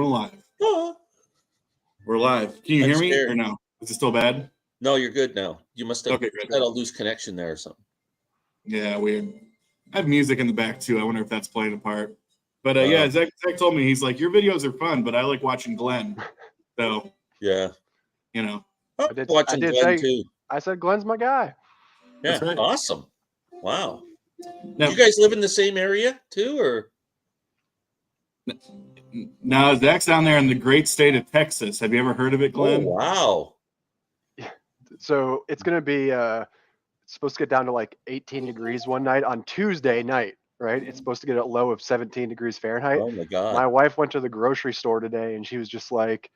going live. Oh, We're live. Can you I'm hear me scared. or no? Is it still bad? no, you're good now. You must have Okay, good. had a loose connection there or something. Yeah, weird. I have music in the back too. I wonder if that's playing a part. But yeah, Zach told me, he's like, your videos are fun, but I like watching Glenn. So, Yeah. you know. I'm watching Glenn too. I said Glenn's my guy. Yeah, That's right. awesome. Wow. Now, Do you guys live in the same area too, or? now, Zach's down there in the great state of Texas. Have you ever heard of it, Glenn? Oh, wow. So it's going to be it's supposed to get down to like 18 degrees one night on Tuesday night, right? It's supposed to get a low of 17 degrees Fahrenheit. Oh my God. My wife went to the grocery store today and she was just like,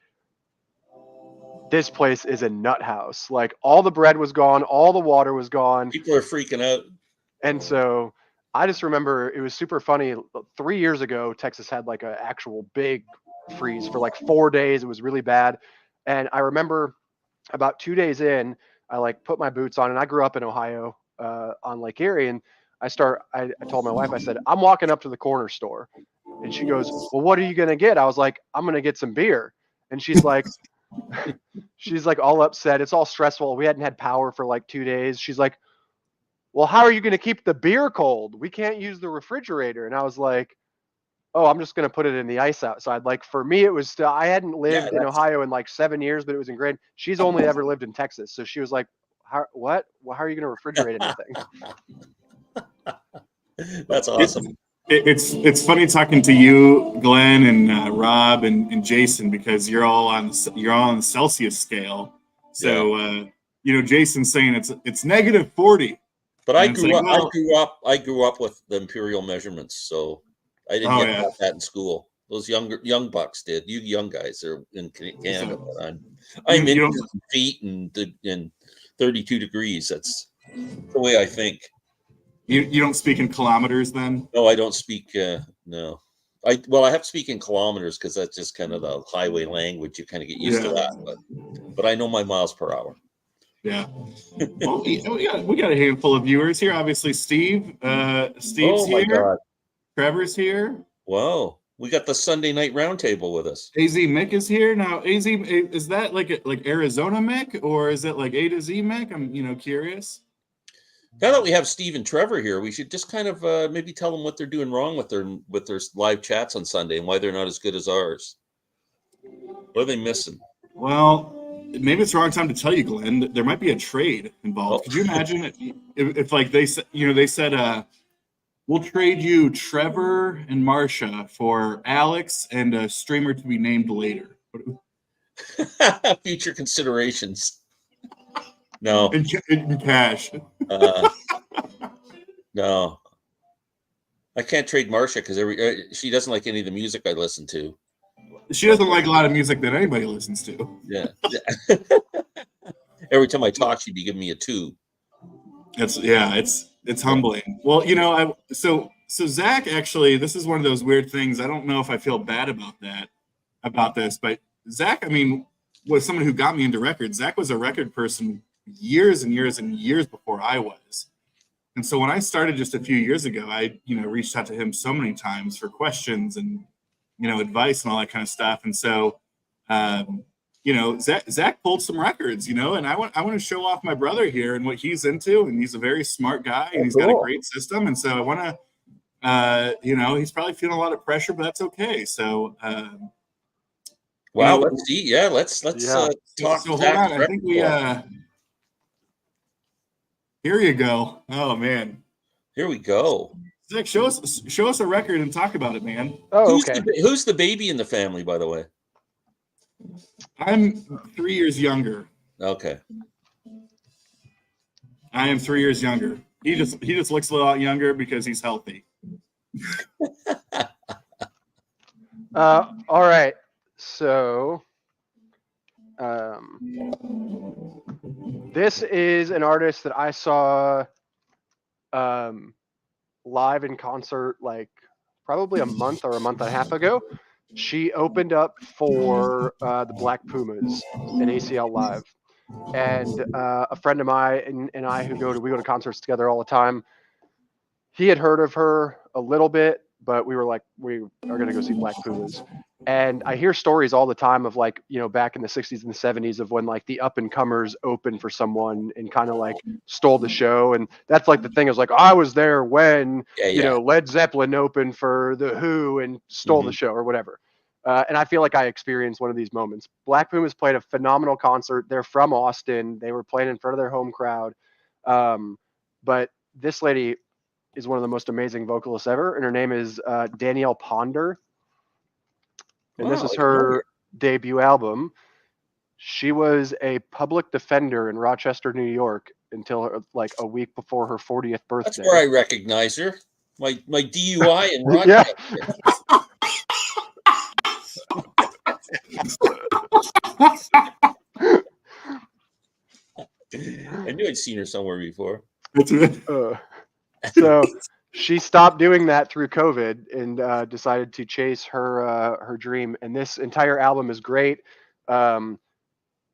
this place is a nut house. Like all the bread was gone, all the water was gone. People are freaking out. And so I just remember it was super funny. 3 years ago, Texas had like an actual big freeze for like 4 days. It was really bad. And I remember about 2 days in, I like put my boots on, and I grew up in Ohio on Lake Erie. And I told my wife, I said, I'm walking up to the corner store. And she goes, well, what are you going to get? I was like, I'm going to get some beer. And she's like all upset. It's all stressful. We hadn't had power for like 2 days. She's like, well, how are you going to keep the beer cold? We can't use the refrigerator. And I was like, oh, I'm just going to put it in the ice outside. Like for me, it was still, I hadn't lived in Ohio in like 7 years, but it was in grade. She's only ever lived in Texas. So she was like, what? Well, how are you going to refrigerate anything? That's awesome. It's funny talking to you, Glenn, and Rob and Jason, because you're all on the Celsius scale. So Jason's saying it's negative 40. But I grew up with the imperial measurements, so I didn't get that in school. Those young bucks did. You young guys are in Canada, but I'm in feet and 32 degrees. That's the way I think. You don't speak in kilometers then? No, I don't speak. No, I have to speak in kilometers because that's just kind of the highway language. You kind of get used to that, but I know my miles per hour. Yeah. Well, we got a handful of viewers here. Obviously, Steve's oh my here. God. Trevor's here. Wow. We got the Sunday night roundtable with us. AZ Mick is here. Now, AZ, is that like Arizona Mick, or is it like A to Z Mick? I'm curious. Now that we have Steve and Trevor here, we should just kind of maybe tell them what they're doing wrong with their live chats on Sunday and why they're not as good as ours. What are they missing? Well, maybe it's the wrong time to tell you, Glenn. There might be a trade involved. Could you imagine if like they said, we'll trade you Trevor and Marsha for Alex and a streamer to be named later. Future considerations. No. In cash. No. I can't trade Marsha because she doesn't like any of the music I listen to. She doesn't like a lot of music that anybody listens to. Yeah. Every time I talk, she'd be giving me a 2. It's humbling. Well, so Zach, actually, this is one of those weird things. I don't know if I feel bad about this, but Zach, was someone who got me into records. Zach was a record person years and years and years before I was. And so when I started just a few years ago, I, reached out to him so many times for questions and, advice and all that kind of stuff. And so, Zach pulled some records, and I want to show off my brother here and what he's into. And he's a very smart guy and he's got a great system. And so I want to, he's probably feeling a lot of pressure, but that's okay. So, wow, let's see. Yeah, let's talk. So hold on. I think we, here you go. Oh man. Here we go. Zach, show us a record and talk about it, man. Oh, okay. Who's the baby in the family, by the way? I'm 3 years younger. Okay. I am 3 years younger. He just looks a lot younger because he's healthy. All right. So this is an artist that I saw live in concert like probably a month or a month and a half ago. She opened up for the Black Pumas in ACL Live. And a friend of mine and I we go to concerts together all the time. He had heard of her a little bit, but we were like, we are going to go see Black Pumas. And I hear stories all the time of like, back in the 60s and the 70s of when like the up and comers opened for someone and kind of like stole the show. And that's like the thing is like, I was there when, Led Zeppelin opened for The Who and stole the show or whatever. And I feel like I experienced one of these moments. Black Pumas played a phenomenal concert. They're from Austin. They were playing in front of their home crowd. But this lady is one of the most amazing vocalists ever. And her name is Danielle Ponder. And this is her debut album. She was a public defender in Rochester, New York, until like a week before her 40th birthday. That's where I recognize her. My DUI in Rochester. I knew I'd seen her somewhere before. So she stopped doing that through COVID and decided to chase her dream. And this entire album is great.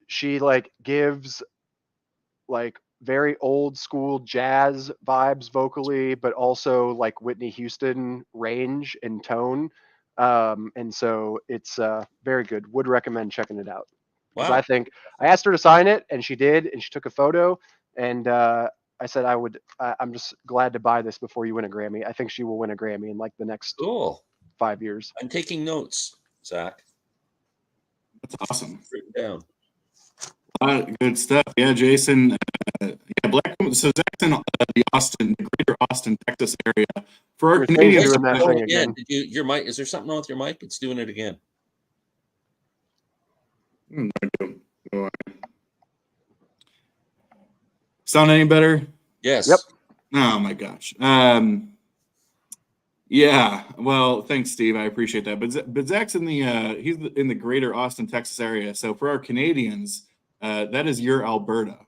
She like gives like very old school jazz vibes vocally, but also like Whitney Houston range and tone. And so it's very good. Would recommend checking it out. Wow. I think I asked her to sign it and she did, and she took a photo, and I said I'm just glad to buy this before you win a Grammy. I think she will win a Grammy in like the next 5 years. I'm taking notes, Zach. That's awesome. Written down. Good stuff. Yeah, Jason. Black. So Zach's in the greater Austin, Texas area. For our Canadians, again. Your mic? Is there something wrong with your mic? It's doing it again. Sound any better? Yes. Yep. Oh my gosh. Yeah. Well, thanks, Steve. I appreciate that. But Zach's in he's in the greater Austin, Texas area. So for our Canadians, that is your Alberta.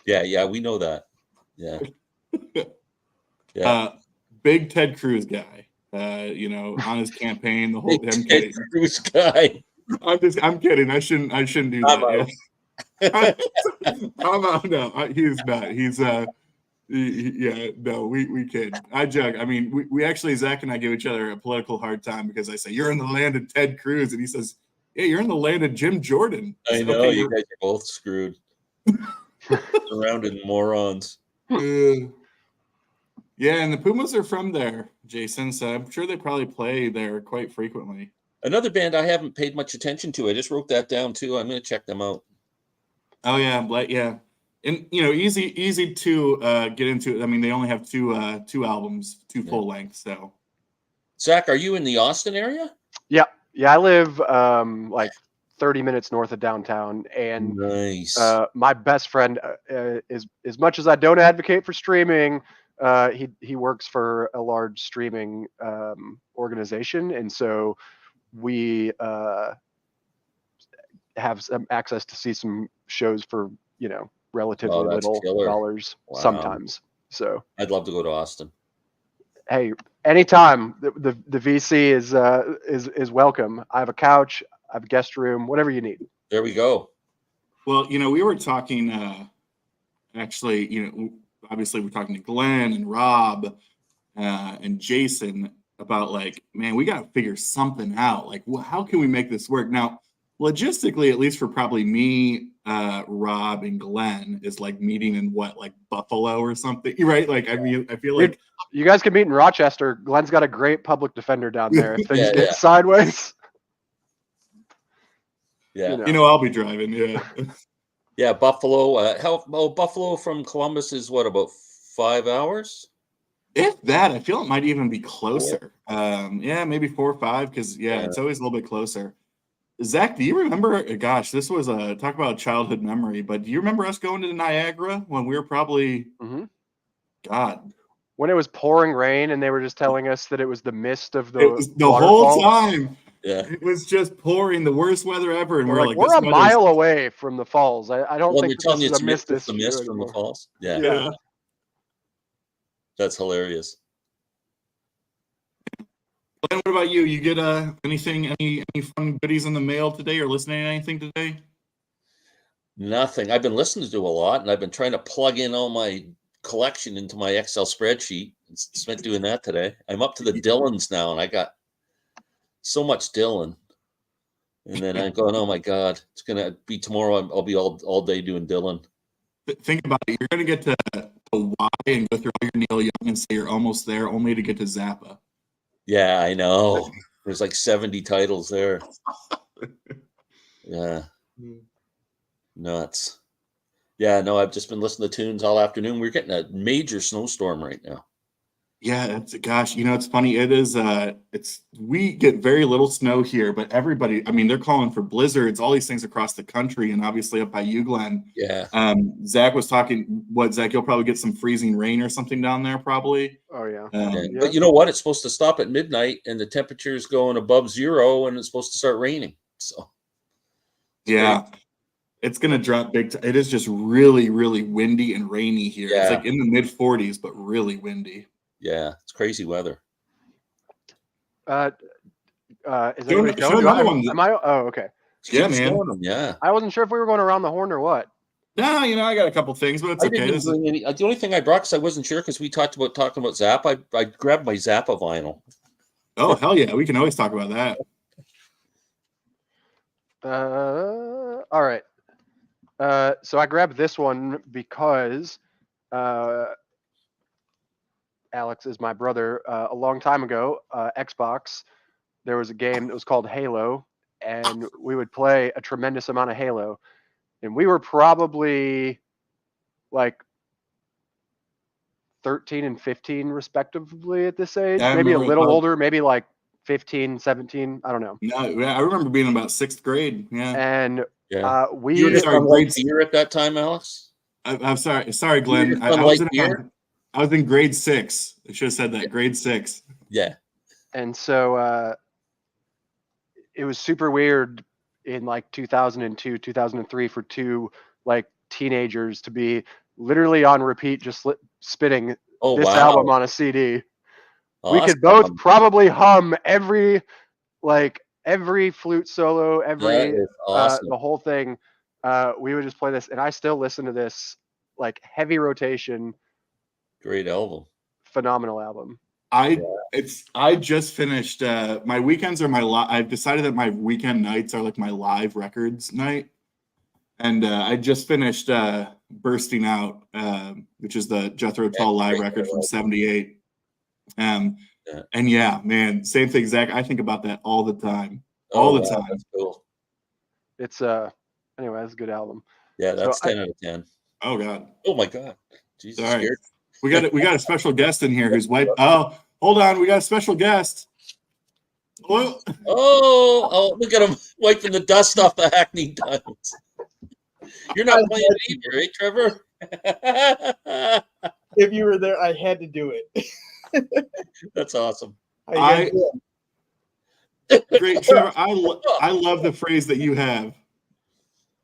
Yeah, we know that. Yeah. Yeah. Big Ted Cruz guy. On his campaign, the whole Ted Cruz guy. I'm kidding. I shouldn't do that. No, he's not. He's no, we kid. I joke. I mean, we actually, Zach and I give each other a political hard time because I say you're in the land of Ted Cruz, and he says, "Yeah, you're in the land of Jim Jordan." I know you guys are both screwed. Surrounded morons. Yeah, and the Pumas are from there, Jason. So I'm sure they probably play there quite frequently. Another band I haven't paid much attention to. I just wrote that down too. I'm going to check them out. Oh yeah, and easy to get into. I mean, they only have two albums, two full lengths. So, Zach, are you in the Austin area? Yeah. I live like 30 minutes north of downtown, and nice. My best friend is, as much as I don't advocate for streaming, he works for a large streaming organization, and so we have some access to see some shows for relatively little dollars sometimes. So I'd love to go to Austin. Hey, anytime. The VC is welcome. I have a couch, I have a guest room, whatever you need. There we go. Well, we were talking actually, obviously we're talking to Glenn and Rob and Jason about like, man, we got to figure something out. Like, how can we make this work? Now, logistically, at least for probably me, Rob and Glenn, is like meeting in like Buffalo or something, right? Like, I mean, I feel like you guys can meet in Rochester. Glenn's got a great public defender down there. If things get sideways. Yeah. I'll be driving. Yeah. Yeah. Buffalo. Buffalo from Columbus is what, about 5 hours? If that, I feel it might even be closer. Maybe 4 or 5. Cause it's always a little bit closer. Zach, do you remember? Gosh, this was talk about a childhood memory. But do you remember us going to Niagara when we were probably, God, when it was pouring rain and they were just telling us that it was the mist of the whole time. Yeah, it was just pouring, the worst weather ever, and we're a mile away from the falls. I don't think this is a mist. The mist from the falls. Yeah, that's hilarious. What about you? You get anything, any fun goodies in the mail today, or listening to anything today? Nothing. I've been listening to a lot, and I've been trying to plug in all my collection into my Excel spreadsheet. Spent doing that today. I'm up to the Dylans now, and I got so much Dylan. And then I'm going, oh my God, it's gonna be tomorrow. I'll be all day doing Dylan. Think about it. You're gonna get to Y and go through all your Neil Young and say you're almost there, only to get to Zappa. Yeah, I know. There's like 70 titles there. Yeah. Nuts. Yeah, no, I've just been listening to tunes all afternoon. We're getting a major snowstorm right now. Yeah, gosh, it's funny. It is we get very little snow here, but everybody, I mean, they're calling for blizzards, all these things across the country, and obviously up by you, Glenn. Yeah. Zach was talking, Zach, you'll probably get some freezing rain or something down there, probably. Oh yeah. Yeah. But you know what? It's supposed to stop at midnight and the temperature is going above 0 and it's supposed to start raining. So yeah. Great. It's going to drop big. It is just really, really windy and rainy here. Yeah. It's like in the mid 40s, but really windy. Yeah, it's crazy weather. Is anybody going? Am I? Oh, okay. Yeah, man. Yeah. I wasn't sure if we were going around the horn or what. No, I got a couple things, but it's okay. The only thing I brought, because I wasn't sure, because we talking about Zappa, I grabbed my Zappa vinyl. Oh, hell yeah. We can always talk about that. All right. So I grabbed this one because Alex is my brother. A long time ago, Xbox, there was a game that was called Halo, and we would play a tremendous amount of Halo. And we were probably like 13 and 15 respectively at this age. Maybe a little older, maybe like 15, 17. I don't know. No, I remember being in about 6th grade. Yeah. And you were grade year at that time, Alex? I'm sorry, Glenn. I was in grade 6. I should have said that. Grade 6. Yeah. And so it was super weird in like 2002, 2003 for two like teenagers to be literally on repeat, just spinning this album on a CD. We could both probably hum every flute solo, the whole thing. We would just play this, and I still listen to this like heavy rotation. Great album. Phenomenal album. I just finished my weekends are I've decided that my weekend nights are like my live records night. And I just finished Bursting Out, which is the Jethro Tull live record from '78. And yeah, man, same thing, Zach. I think about that all the time. All the time. That's cool. It's anyway, that's a good album. Yeah, that's 10 out of 10. Oh God. Oh my God. Jesus. All right. We got a special guest in here who's white. Oh, hold on, we got a special guest. Oh, look at him wiping the dust off the Hackney Diamonds. You're not playing it either, eh, Trevor? If you were there, I had to do it. That's awesome. Great, Trevor. I love the phrase that you have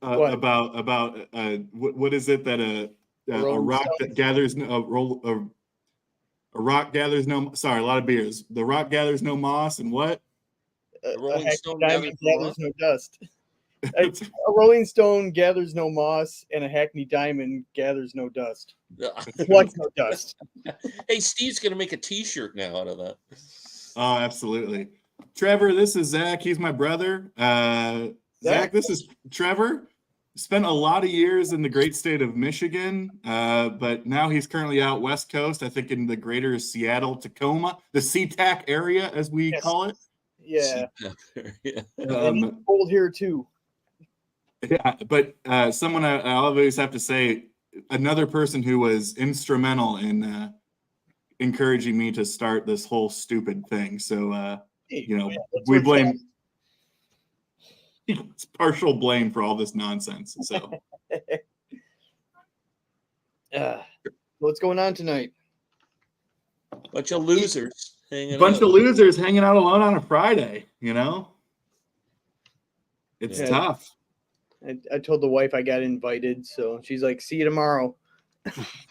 about what is it that a rock that gathers a rock gathers no. Sorry, a lot of beers. The rock gathers no moss, and what? A Rolling Stone gathers no dust. A Rolling Stone gathers no moss, and a Hackney Diamond gathers no dust. What's no dust? Hey, Steve's gonna make a T-shirt now out of that. Oh, absolutely. Trevor, this is Zach. He's my brother. Zach, this is Trevor. Spent a lot of years in the great state of Michigan, but now he's currently out West Coast, I think in the greater Seattle, Tacoma, the SeaTac area, as we call it. Yeah. And it's cold here, too. Yeah, but someone I always have to say, another person who was instrumental in encouraging me to start this whole stupid thing. So, we blame... It's partial blame for all this nonsense. So, what's going on tonight? Bunch of losers hanging out alone on a Friday. It's tough. I told the wife I got invited, so she's like, "See you tomorrow."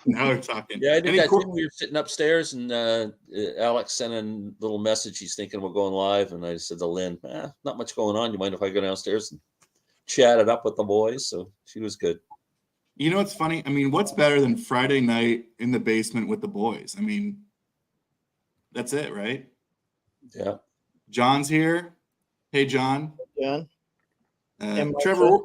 Now we're talking. Yeah, I did that too. We were sitting upstairs, and Alex sent a little message. He's thinking about going live, and I said to Lynn, "Not much going on. You mind if I go downstairs and chat it up with the boys?" So she was good. You know what's funny? I mean, what's better than Friday night in the basement with the boys? I mean, that's it, right? Yeah. John's here. Hey, John. John. Trevor,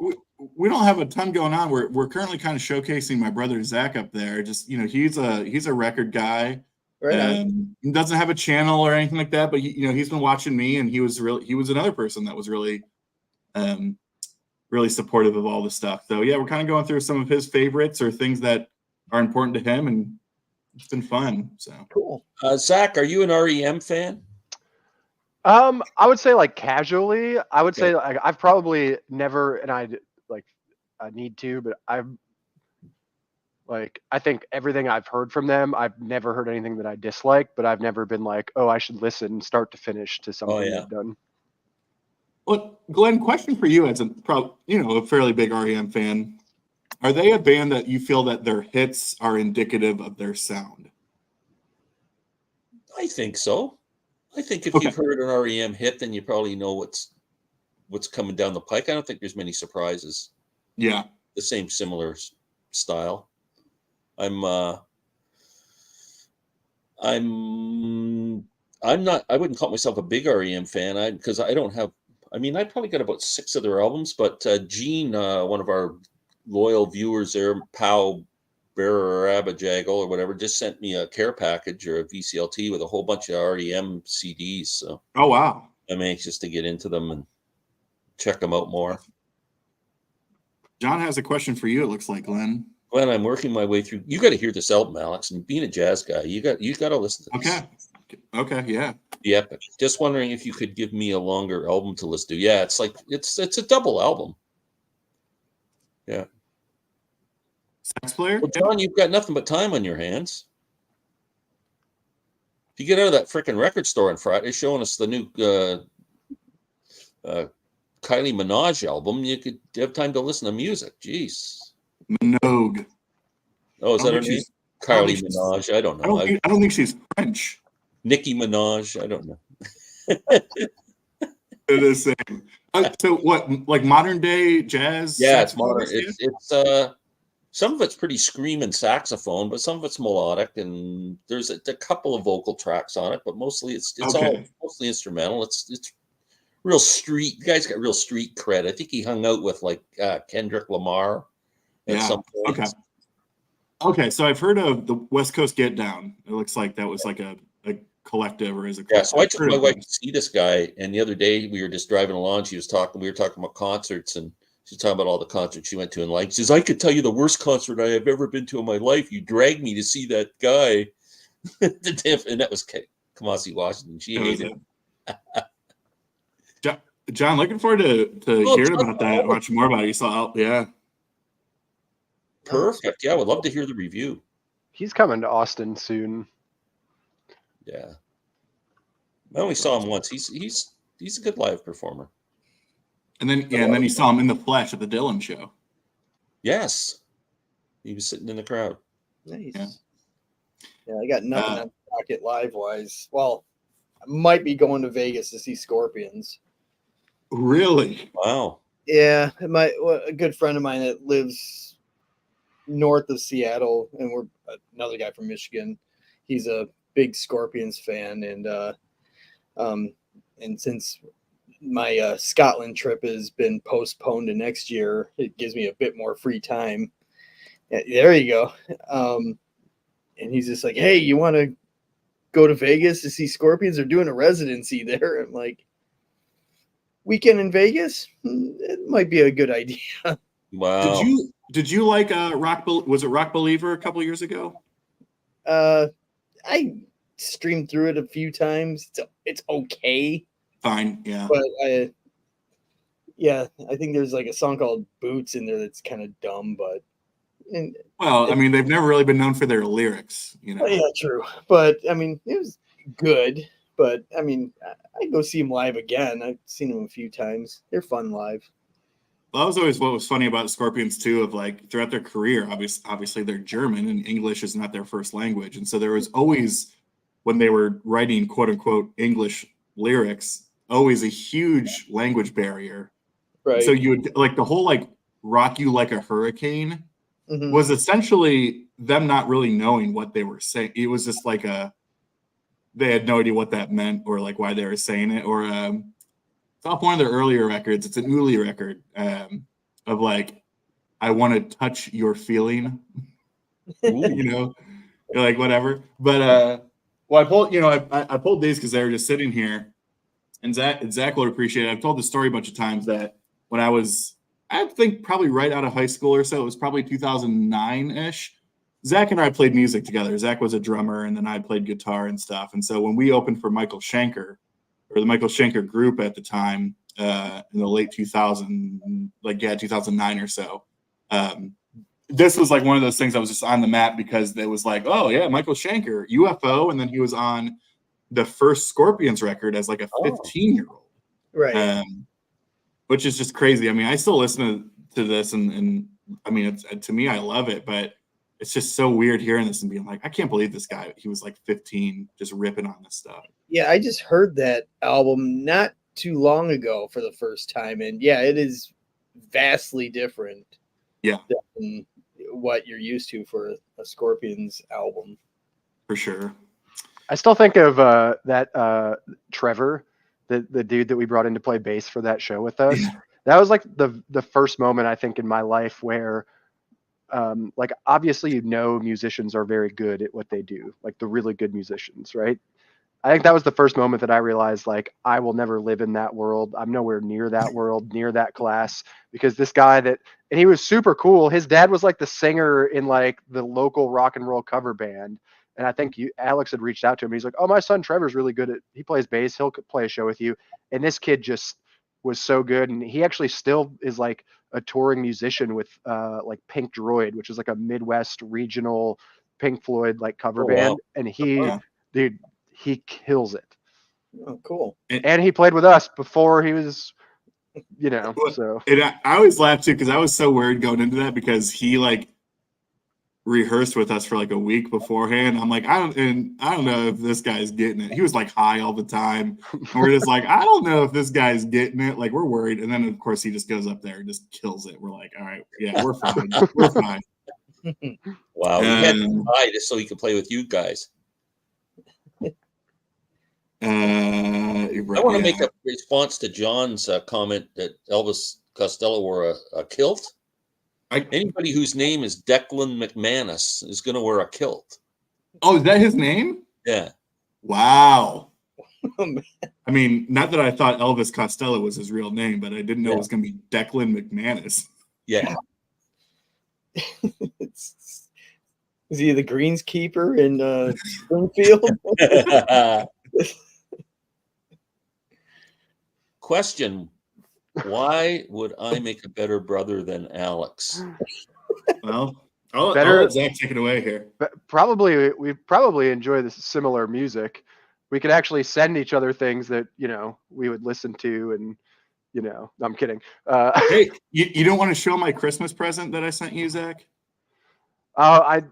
we don't have a ton going on. We're currently kind of showcasing my brother Zach up there. Just he's a record guy. Right. He doesn't have a channel or anything like that, but he's been watching me, and he was another person that was really really supportive of all the stuff. So yeah, we're kind of going through some of his favorites or things that are important to him, and it's been fun. So cool. Zach, are you an REM fan? I would say like casually. I would say I've probably never, and I need to, but I think everything I've heard from them, I've never heard anything that I dislike, but I've never been like, oh, I should listen start to finish to something they've done. Well, Glenn, question for you as a fairly big REM fan. Are they a band that you feel that their hits are indicative of their sound? I think so. I think if you've heard an REM hit, then you probably know what's coming down the pike. I don't think there's many surprises. Yeah. The same similar style. I'm not, I wouldn't call myself a big REM fan because I don't have, I probably got about 6 of their albums, but Gene, one of our loyal viewers there, Pow Barabajagel or whatever, just sent me a care package or a VCLT with a whole bunch of REM CDs. So, oh wow, I'm anxious to get into them and check them out more. John has a question for you. It looks like Glenn. Glenn, I'm working my way through. You got to hear this album, Alex. And being a jazz guy, you got to listen to this. Okay, yeah. The epic. Just wondering if you could give me a longer album to listen to. Yeah, it's like it's a double album. Yeah. Sax player? Well, John, you've got nothing but time on your hands. If you get out of that freaking record store on Friday showing us the new Kylie Minogue album, you could have time to listen to music. Jeez. Minogue. Oh, is that her name? Kylie Minogue. I don't know. I don't think she's French. Nicki Minaj. I don't know. They're the same. So what, like modern day jazz? Yeah, it's modern. It's some of it's pretty screaming saxophone, but some of it's melodic, and there's a couple of vocal tracks on it, but mostly it's all mostly instrumental. It's real street. The guy's got real street cred. I think he hung out with like Kendrick Lamar at some point. Okay, so I've heard of the West Coast Get Down. It looks like that was like a collective or is a collective. Yeah, so I took my wife to see this guy, and the other day we were just driving along. We were talking about concerts, and she's talking about all the concerts she went to in life. She says, I could tell you the worst concert I have ever been to in my life. You dragged me to see that guy. And that was Kamasi Washington. She hated him. John, looking forward to hearing about that, watching more about it. You saw, Perfect. Yeah, I would love to hear the review. He's coming to Austin soon. Yeah. I only saw him once. He's a good live performer. And then you saw him in the flesh at the Dylan show. Yes. He was sitting in the crowd. Nice. Yeah, I got nothing on pocket live wise. Well, I might be going to Vegas to see Scorpions. Really? Wow. Yeah, a good friend of mine that lives north of Seattle, and we're another guy from Michigan. He's a big Scorpions fan, and since my Scotland trip has been postponed to next year, it gives me a bit more free time. There you go. And he's just like, hey, you want to go to Vegas to see Scorpions? They're doing a residency there. I'm like, weekend in Vegas? It might be a good idea. Wow. Did you like was it Rock Believer a couple years ago? I streamed through it a few times. It's okay. Fine, yeah. But I think there's like a song called Boots in there that's kind of dumb, but they've never really been known for their lyrics, Yeah, true. But I mean, it was good. But I mean, I'd go see them live again. I've seen them a few times. They're fun live. Well, that was always what was funny about Scorpions too, of like throughout their career, obviously they're German and English is not their first language. And so there was always, when they were writing quote unquote English lyrics, always a huge language barrier. Right. So you would like the whole like Rock You Like a Hurricane was essentially them not really knowing what they were saying. It was just like they had no idea what that meant or like why they were saying it. Or off one of their earlier records. It's an Uli record of like, I want to touch your feeling, you know, like whatever. But well, I pulled, you know, I pulled these because they were just sitting here, and Zach will appreciate it. I've told the story a bunch of times that when I think probably right out of high school or so, it was probably 2009-ish. Zach and I played music together. Zach was a drummer, and then I played guitar and stuff. And so when we opened for Michael Schenker, or the Michael Schenker group at the time, in the late 2009 or so, this was like one of those things that was just on the map because it was like, oh yeah, Michael Schenker, UFO, and then he was on the first Scorpions record as like a 15-year-old, Right. Which is just crazy. I mean, I still listen to this, and I mean, to me, I love it, but it's just so weird hearing this and being like, I can't believe this guy. He was like 15, just ripping on this stuff. Yeah, I just heard that album not too long ago for the first time, and yeah, it is vastly different. Yeah, than what you're used to for a Scorpions album. For sure. I still think of that Trevor, the dude that we brought in to play bass for that show with us. Yeah. That was like the first moment I think in my life where like obviously musicians are very good at what they do, like the really good musicians, right? I think that was the first moment that I realized like I will never live in that world. I'm nowhere near that world, near that class, because this guy and he was super cool. His dad was like the singer in like the local rock and roll cover band. And I think Alex had reached out to him. He's like, oh, my son Trevor's really good he plays bass. He'll play a show with you. And this kid just was so good. And he actually still is like a touring musician with like Pink Droid, which is like a Midwest regional Pink Floyd like cover band. Wow. And dude, he kills it. Oh, cool. And he played with us before he was, so. And I always laugh too, because I was so worried going into that because he like rehearsed with us for like a week beforehand. I'm like, I don't know if this guy's getting it. He was like high all the time. And we're just like, I don't know if this guy's getting it. Like, we're worried. And then of course he just goes up there and just kills it. We're like, all right, yeah, we're fine. We're fine. Wow. He had to die just so he could play with you guys. I want to make a response to John's comment that Elvis Costello wore a kilt. Anybody whose name is Declan McManus is going to wear a kilt. Oh, is that his name? Yeah. Wow. I mean, not that I thought Elvis Costello was his real name, but I didn't know it was going to be Declan McManus. Yeah. Is he the greenskeeper in Springfield? Question: why would I make a better brother than Alex? Well, I'll let Zach take it away here. But we probably enjoy this similar music. We could actually send each other things that we would listen to, and I'm kidding. Hey, you don't want to show my Christmas present that I sent you, Zach?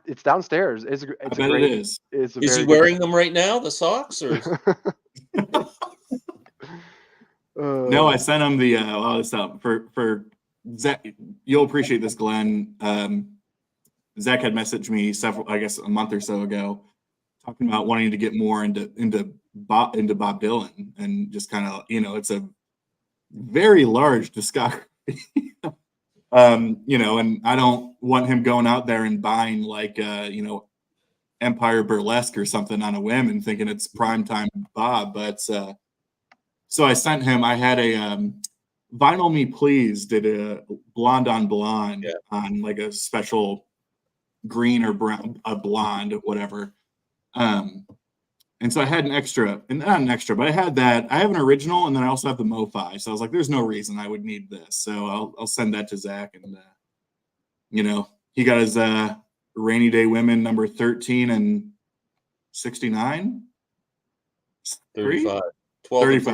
It's downstairs. It is. Is he wearing them right now? The socks, or? No, I sent him the for Zach. You'll appreciate this, Glenn. Zach had messaged me a month or so ago, talking about wanting to get more into Bob Dylan, and just kind of it's a very large discography. And I don't want him going out there and buying like Empire Burlesque or something on a whim and thinking it's primetime Bob, but. So I sent him. I had a Vinyl Me Please did a Blonde on Blonde on like a special green or brown, a blonde, whatever. And so I had an extra, and not an extra, but I had that. I have an original, and then I also have the MoFi. So I was like, "There's no reason I would need this." So I'll send that to Zach, and he got his Rainy Day Women number 13 and 69, 35. 12 and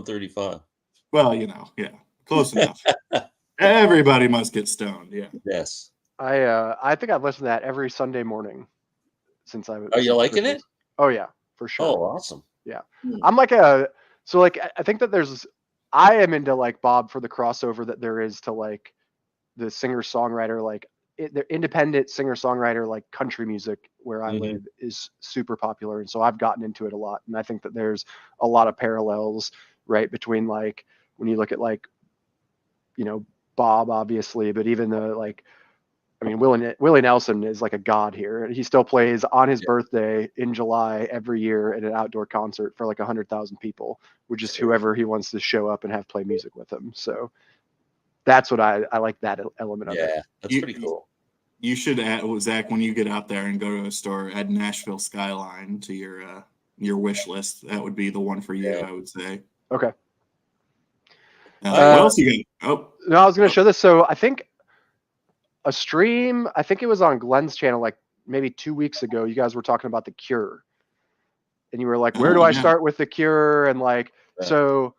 35. Well, close enough. Everybody must get stoned. Yeah. Yes. I think I've listened to that every Sunday morning since I was. Are you liking it? Oh yeah, for sure. Oh, awesome. Yeah, I'm like I think that I am into like Bob for the crossover that there is to like the singer songwriter the independent singer songwriter like country music where I live is super popular, and so I've gotten into it a lot, and I think that there's a lot of parallels right? Between like when you look at like, you know, Bob obviously, but even the like, I mean, Willie Nelson is like a god here. He still plays on his birthday in July every year at an outdoor concert for like 100,000 people, which is whoever he wants to show up and have play music with him. So that's what I like that element of it. Yeah, that's pretty cool. You should add, Zach, when you get out there and go to a store, add Nashville Skyline to your wish list. That would be the one for you, I would say. Okay. What else you got? Oh, no, I was going to show this. So I think a stream, I think it was on Glenn's channel, like maybe 2 weeks ago. You guys were talking about The Cure, and you were like, "Where do I start with The Cure?" And like, so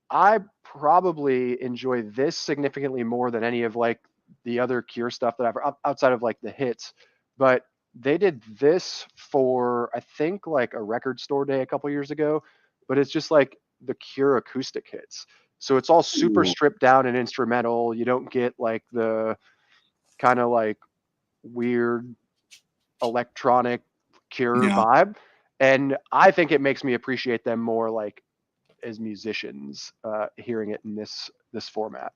I probably enjoy this significantly more than any of like the other Cure stuff that I've outside of like the hits. But they did this for I think like a record store day a couple years ago, but it's just like the Cure acoustic hits. So it's all super stripped down and instrumental. You don't get like the kind of like weird electronic Cure vibe. And I think it makes me appreciate them more like as musicians, hearing it in this format.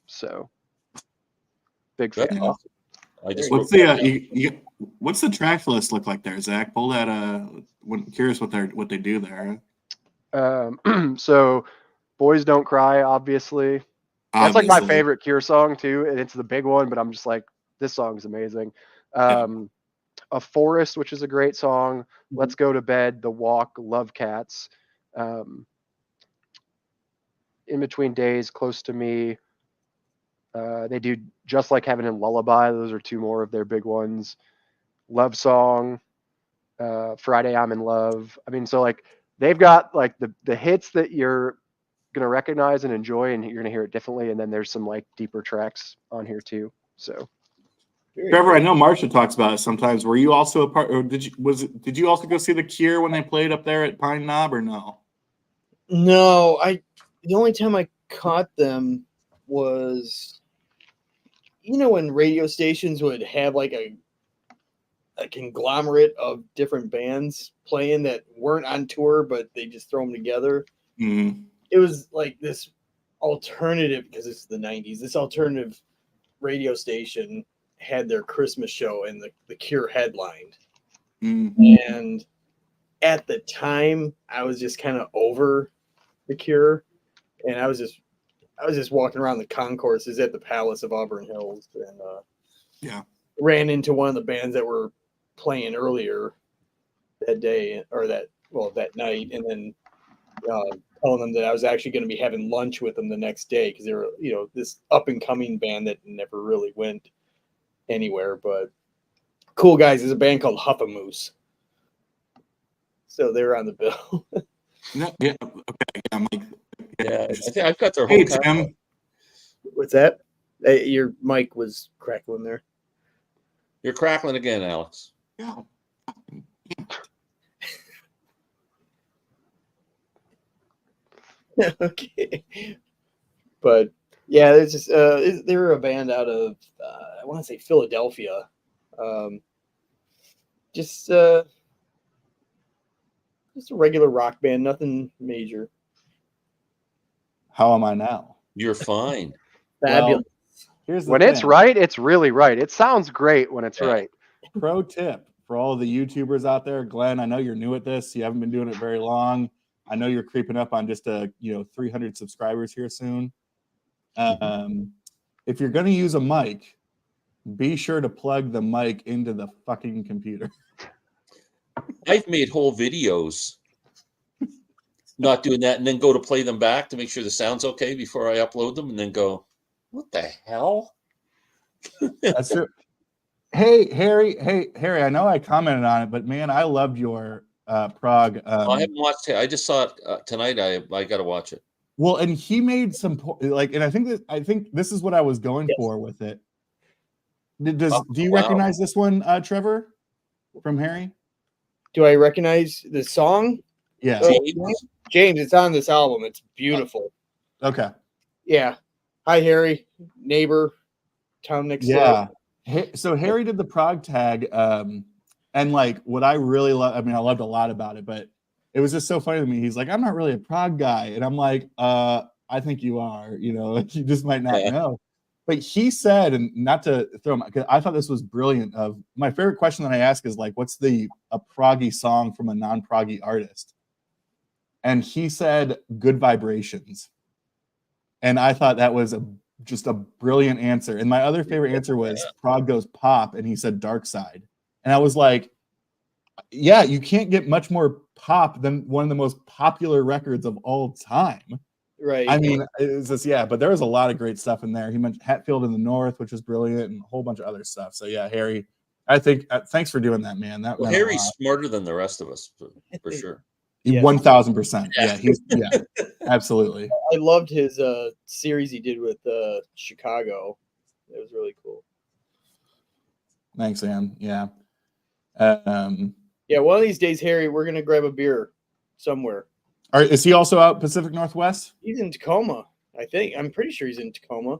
So big fan. Awesome. What's the track list look like there, Zach? Pull that. Curious what they do there. So Boys Don't Cry, obviously. That's like my favorite Cure song too, and it's the big one. But I'm just like, this song's amazing. A Forest, which is a great song. Let's Go to Bed, The Walk, Love Cats. In Between Days, Close to Me. They do Just Like Heaven and Lullaby. Those are two more of their big ones. Love Song, Friday I'm in Love. I mean, so like they've got like the hits that you're gonna recognize and enjoy, and you're gonna hear it differently. And then there's some like deeper tracks on here too. So, Trevor, I know Marcia talks about it sometimes. Were you also a part, or did you also go see The Cure when they played up there at Pine Knob, or no? No, the only time I caught them was, you know, when radio stations would have like a conglomerate of different bands playing that weren't on tour, but they just throw them together. Mm-hmm. It was like this alternative, because it's the 90s, this alternative radio station had their Christmas show, and the Cure headlined. Mm-hmm. And at the time, I was just kind of over the Cure, and I was just walking around the concourses at the Palace of Auburn Hills, and ran into one of the bands that were playing earlier that day, or that night, and then telling them that I was actually going to be having lunch with them the next day, because they were, you know, this up and coming band that never really went anywhere. But cool guys, there's a band called Huffamoose, so they were on the bill. Okay. I'm like, I think I've got their hey, whole Tim. What's that? Your mic was crackling there. You're crackling again, Alex. Yeah. Okay. But yeah, there's just they were a band out of I want to say Philadelphia. Just a regular rock band, nothing major. How am I now? You're fine. Fabulous. Well, here's the when thing. it's right, it's really right. It sounds great when it's right. Pro tip for all the YouTubers out there, Glenn, I know you're new at this. You haven't been doing it very long. I know you're creeping up on just 300 subscribers here soon. If you're going to use a mic, be sure to plug the mic into the fucking computer. I've made whole videos not doing that, and then go to play them back to make sure the sound's okay before I upload them, and then go, what the hell? That's true. Hey, Harry, I know I commented on it, but man, I loved your prog. I haven't watched it. I just saw it tonight. I got to watch it. Well, and he made some and I think this is what I was going for with it. Do you recognize this one, Trevor, from Harry? Do I recognize the song? Yeah, James. It's on this album. It's beautiful. Okay. Yeah. Hi, Harry. Neighbor. Town next door. Yeah. So Harry did the prog tag, and like what I really love. I mean, I loved a lot about it, but it was just so funny to me. He's like, I'm not really a prog guy. And I'm like, I think you are, you just might not know. But he said, and not to throw him, because I thought this was brilliant. Of my favorite question that I ask is like, what's a proggy song from a non-proggy artist? And he said, Good Vibrations. And I thought that was just a brilliant answer. And my other favorite answer was Prog Goes Pop, and he said Dark Side. And I was like, yeah, you can't get much more pop than one of the most popular records of all time. Right. I mean, it's just, but there was a lot of great stuff in there. He mentioned Hatfield in the North, which was brilliant, and a whole bunch of other stuff. So yeah, Harry, I think thanks for doing that, man. That Harry's smarter than the rest of us for sure. 1000%. Yeah, absolutely. I loved his series he did with Chicago. It was really cool. Thanks, man. Yeah. Yeah, one of these days, Harry, we're gonna grab a beer somewhere. Is he also out Pacific Northwest? He's in Tacoma, I think. I'm pretty sure he's in Tacoma.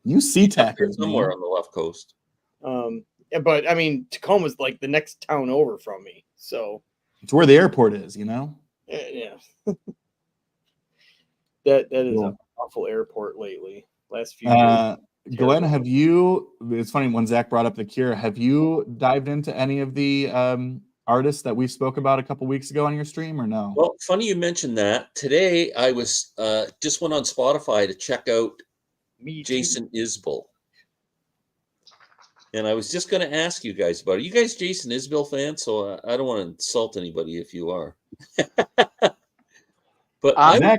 You Sea-Tackers, somewhere on the left coast. Yeah, but I mean, Tacoma's like the next town over from me, so it's where the airport is, Yeah. that is cool. an awful airport lately. Last few years. Glenn, it's funny when Zach brought up The Cure, have you dived into any of the artists that we spoke about a couple weeks ago on your stream or no? Well, funny you mentioned that. Today I was just went on Spotify to check out Jason Isbell. And I was just going to ask you guys about it. You guys Jason Isbell fans? So I don't want to insult anybody if you are. But I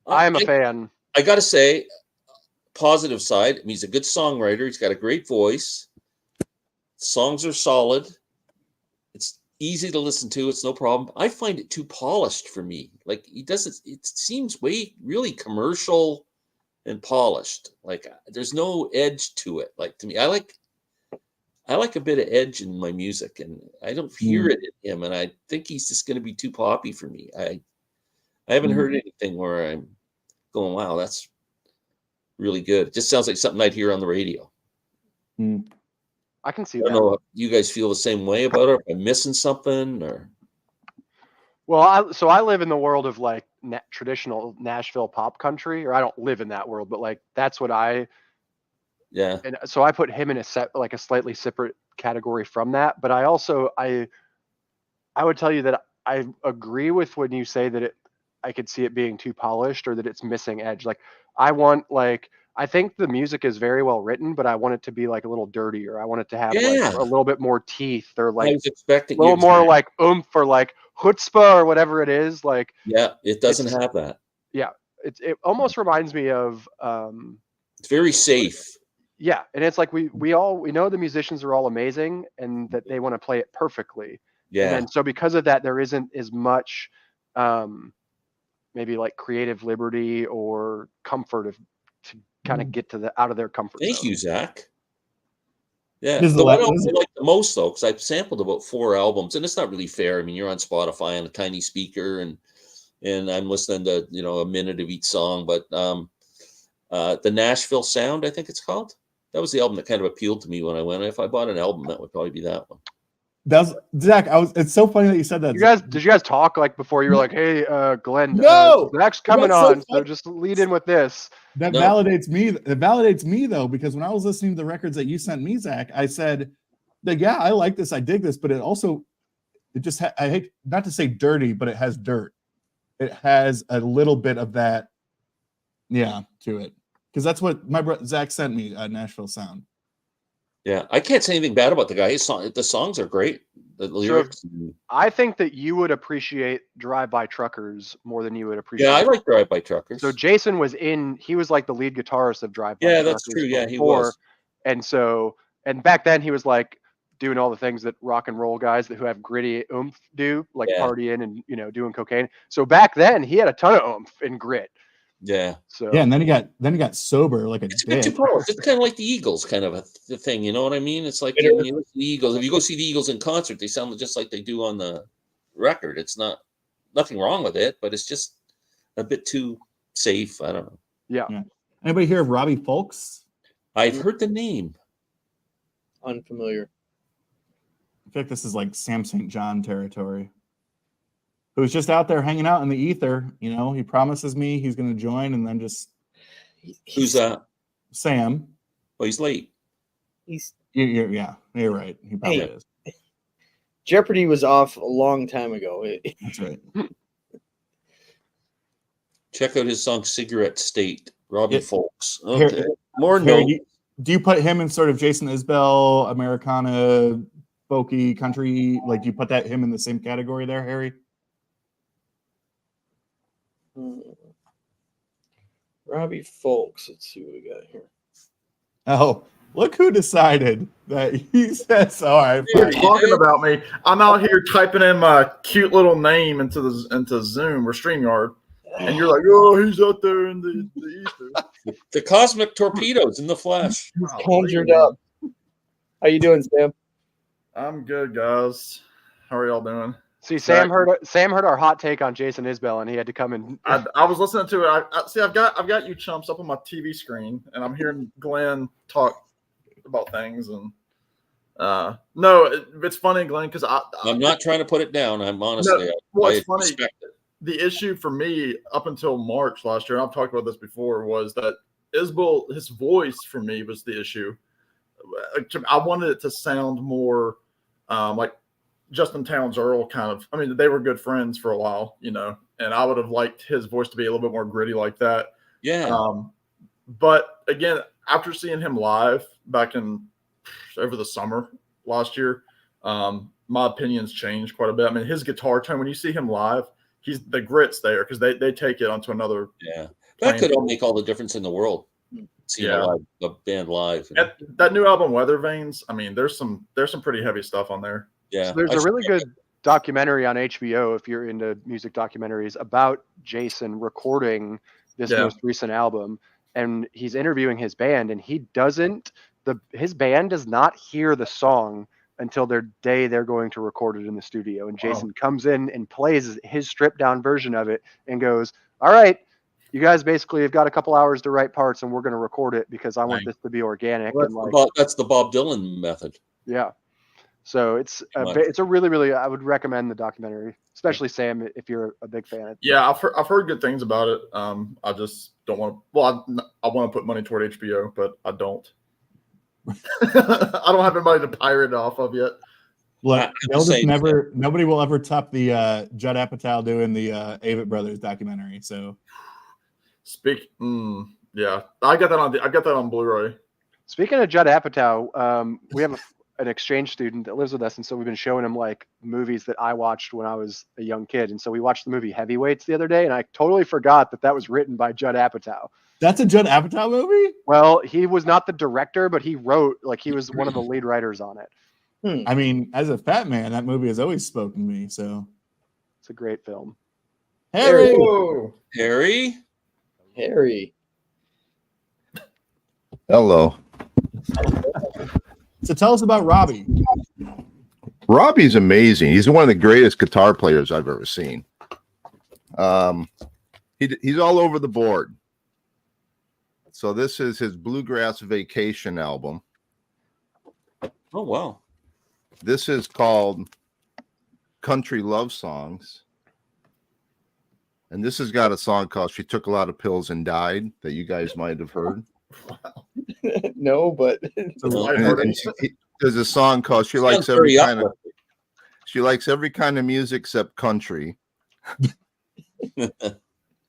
am a fan. I got to say, positive side, I mean, he's a good songwriter. He's got a great voice. Songs are solid. It's easy to listen to. It's no problem. I find it too polished for me. Like it seems really commercial and polished. Like there's no edge to it. Like to me, I like a bit of edge in my music, and I don't hear it in him. And I think he's just going to be too poppy for me. I haven't heard anything where I'm going, wow, that's really good. It just sounds like something I'd hear on the radio. I can see that. I don't know if you guys feel the same way about it. Am I missing something? Or well, I live in the world of like traditional Nashville pop country, or I don't live in that world, but like that's what and so I put him in a slightly separate category from that. But I also I would tell you that I agree with when you say that I could see it being too polished or that it's missing edge. Like I think the music is very well written, but I want it to be like a little dirtier. I want it to have like a little bit more teeth, or like I was expecting a little more like oomph, or like chutzpah, or whatever it is. Like it doesn't have that. Yeah, it almost reminds me of. It's very safe. Yeah, and it's like we know the musicians are all amazing and that they want to play it perfectly. Yeah. And so because of that, there isn't as much, maybe like creative liberty or comfort to kind of get out of their comfort zone. Thank you, Zach. Yeah, the one I like the most though, because I've sampled about 4 albums, and it's not really fair. I mean, you're on Spotify on a tiny speaker, and I'm listening to a minute of each song. But the Nashville Sound, I think it's called. That was the album that kind of appealed to me when I went. If I bought an album, that would probably be that one. That's Zach. It's so funny that you said that. Did you guys talk like before? You were like, "Hey, Glenn, no, Zach's coming on, so just lead in with this." That validates me. It validates me though, because when I was listening to the records that you sent me, Zach, I said, "Yeah, I like this. I dig this," but it just I hate not to say dirty, but it has dirt. It has a little bit of that, to it, because that's what my brother Zach sent me. Nashville Sound. Yeah, I can't say anything bad about the guy. The songs are great. The lyrics. So I think that you would appreciate Drive-By Truckers more than you would appreciate. Yeah, I like Drive-By Truckers. So Jason he was like the lead guitarist of Drive-By Truckers. Yeah, that's true. Yeah, he was. And back then he was like doing all the things that rock and roll guys who have gritty oomph do, like partying and doing cocaine. So back then he had a ton of oomph and grit. Yeah. So and then he got sober like it's a bit too polished. It's kind of like the Eagles, kind of a thing. You know what I mean? It's like when you listen to the Eagles. If you go see the Eagles in concert, they sound just like they do on the record. It's nothing wrong with it, but it's just a bit too safe. I don't know. Yeah. Anybody hear of Robbie Fulks? I've heard the name. Unfamiliar. I feel like this is like Sam St. John territory. who's just out there hanging out in the ether. You know, he promises me he's going to join, and then just Who's that? Sam. Oh, he's late. You're right. He probably is. Jeopardy was off a long time ago. That's right. Check out his song "Cigarette State." Robbie Folks. Here- Okay, more Harry, notes. do you put him in sort of Jason Isbell, Americana, folky, country? Like, do you put him in the same category there, Harry? Robbie Folks. Let's see what we got here. Oh, look who decided that he says, all right. You're fine." talking about me. I'm out here typing in my cute little name into Zoom or StreamYard, and you're like, "Oh, he's out there in the ether." The Cosmic Torpedoes in the flesh. He's conjured up. How you doing, Sam? I'm good, guys. How are y'all doing? See, Sam heard our hot take on Jason Isbell, and he had to come and. I was listening to it. I see. I've got you chumps up on my TV screen, and I'm hearing Glenn talk about things. And no, it's funny, Glenn, because I'm not trying to put it down. I'm honestly, well, I it's funny. respect it. The issue for me up until March last year, and I've talked about this before, was that Isbell, his voice for me was the issue. I wanted it to sound more like Justin Townes Earl kind of. I mean, they were good friends for a while, you know, and I would have liked his voice to be a little bit more gritty like that. Yeah. But again, after seeing him live back over the summer last year, my opinions changed quite a bit. I mean, his guitar tone, when you see him live, the grit's there because they take it onto another. Yeah. That could all make all the difference in the world. Seeing a band live. That new album, Weather Vanes, I mean, there's some pretty heavy stuff on there. Yeah. So there's a really good documentary on HBO, if you're into music documentaries, about Jason recording this most recent album, and he's interviewing his band, and his band does not hear the song until they're going to record it in the studio, and Jason comes in and plays his stripped down version of it and goes, "All right, you guys basically have got a couple hours to write parts, and we're going to record it because I want this to be organic." Well, and that's the Bob Dylan method. Yeah. So it's a really, really, I would recommend the documentary, especially Sam, if you're a big fan. Yeah, I've heard good things about it. I just don't want to. Well, I want to put money toward HBO, but I don't. I don't have anybody to pirate it off of yet. Look, nobody will ever top the Judd Apatow doing the Avett Brothers documentary. So, yeah, I got that on Blu-ray. Speaking of Judd Apatow, we have an exchange student that lives with us, and so we've been showing him like movies that I watched when I was a young kid. And so we watched the movie Heavyweights the other day, and I totally forgot that was written by Judd Apatow. That's a Judd Apatow movie? Well, he was not the director, but he wrote, he was one of the lead writers on it. I mean, as a fat man, that movie has always spoken to me. So it's a great film. Harry. Hello. So tell us about Robbie. Robbie's amazing. He's one of the greatest guitar players I've ever seen. He's all over the board. So this is his Bluegrass Vacation album. Oh, wow. This is called Country Love Songs. And this has got a song called She Took a Lot of Pills and Died that you guys might have heard. No, but there's a song called She Likes Every Kind of Music Except Country.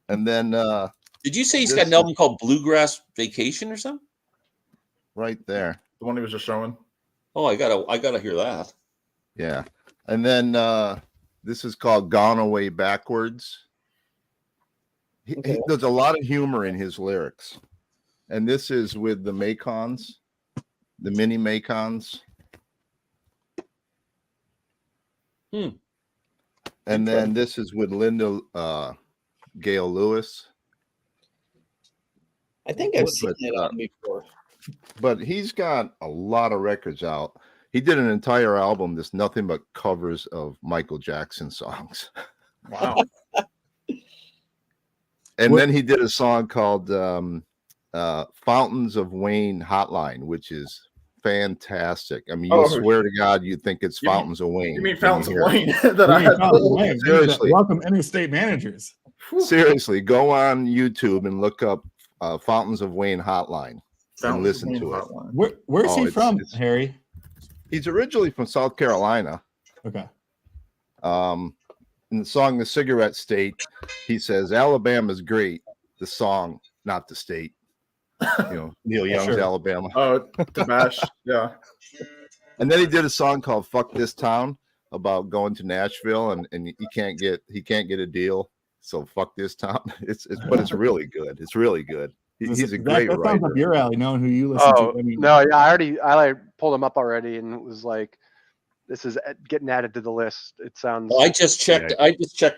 And then did you say he's got an album called Bluegrass Vacation or something? Right there. The one he was just showing. Oh, I gotta hear that. Yeah. And then this is called Gone Away Backwards. There's a lot of humor in his lyrics. And this is with the Macons, the mini Macons. And then this is with Linda Gail Lewis. I think I've seen it on before. But he's got a lot of records out. He did an entire album that's nothing but covers of Michael Jackson songs. Wow. And then he did a song called Fountains of Wayne Hotline, which is fantastic. I mean, you swear to God, you think it's You mean- Fountains of Wayne. You mean when Fountains of hear it. Wayne that I had pulled? Seriously. Welcome interstate managers. Seriously, go on YouTube and look up Fountains of Wayne Hotline and Fountains of listen Wayne to it. Hotline. Where's Oh, he it's- from, it's- Harry? He's originally from South Carolina. Okay. In the song "The Cigarette State," he says, "Alabama's great, the song, not the state." You know, Neil Young's Sure. Alabama. Oh, to bash. Yeah. And then he did a song called "Fuck This Town" about going to Nashville and he can't get a deal, so fuck this town. But it's really good. It's really good. He's a great that sounds writer. up your alley, knowing who you listen Oh to. I mean, no, yeah, I like pulled him up already and was like, this is getting added to the list. It sounds. Well, I just checked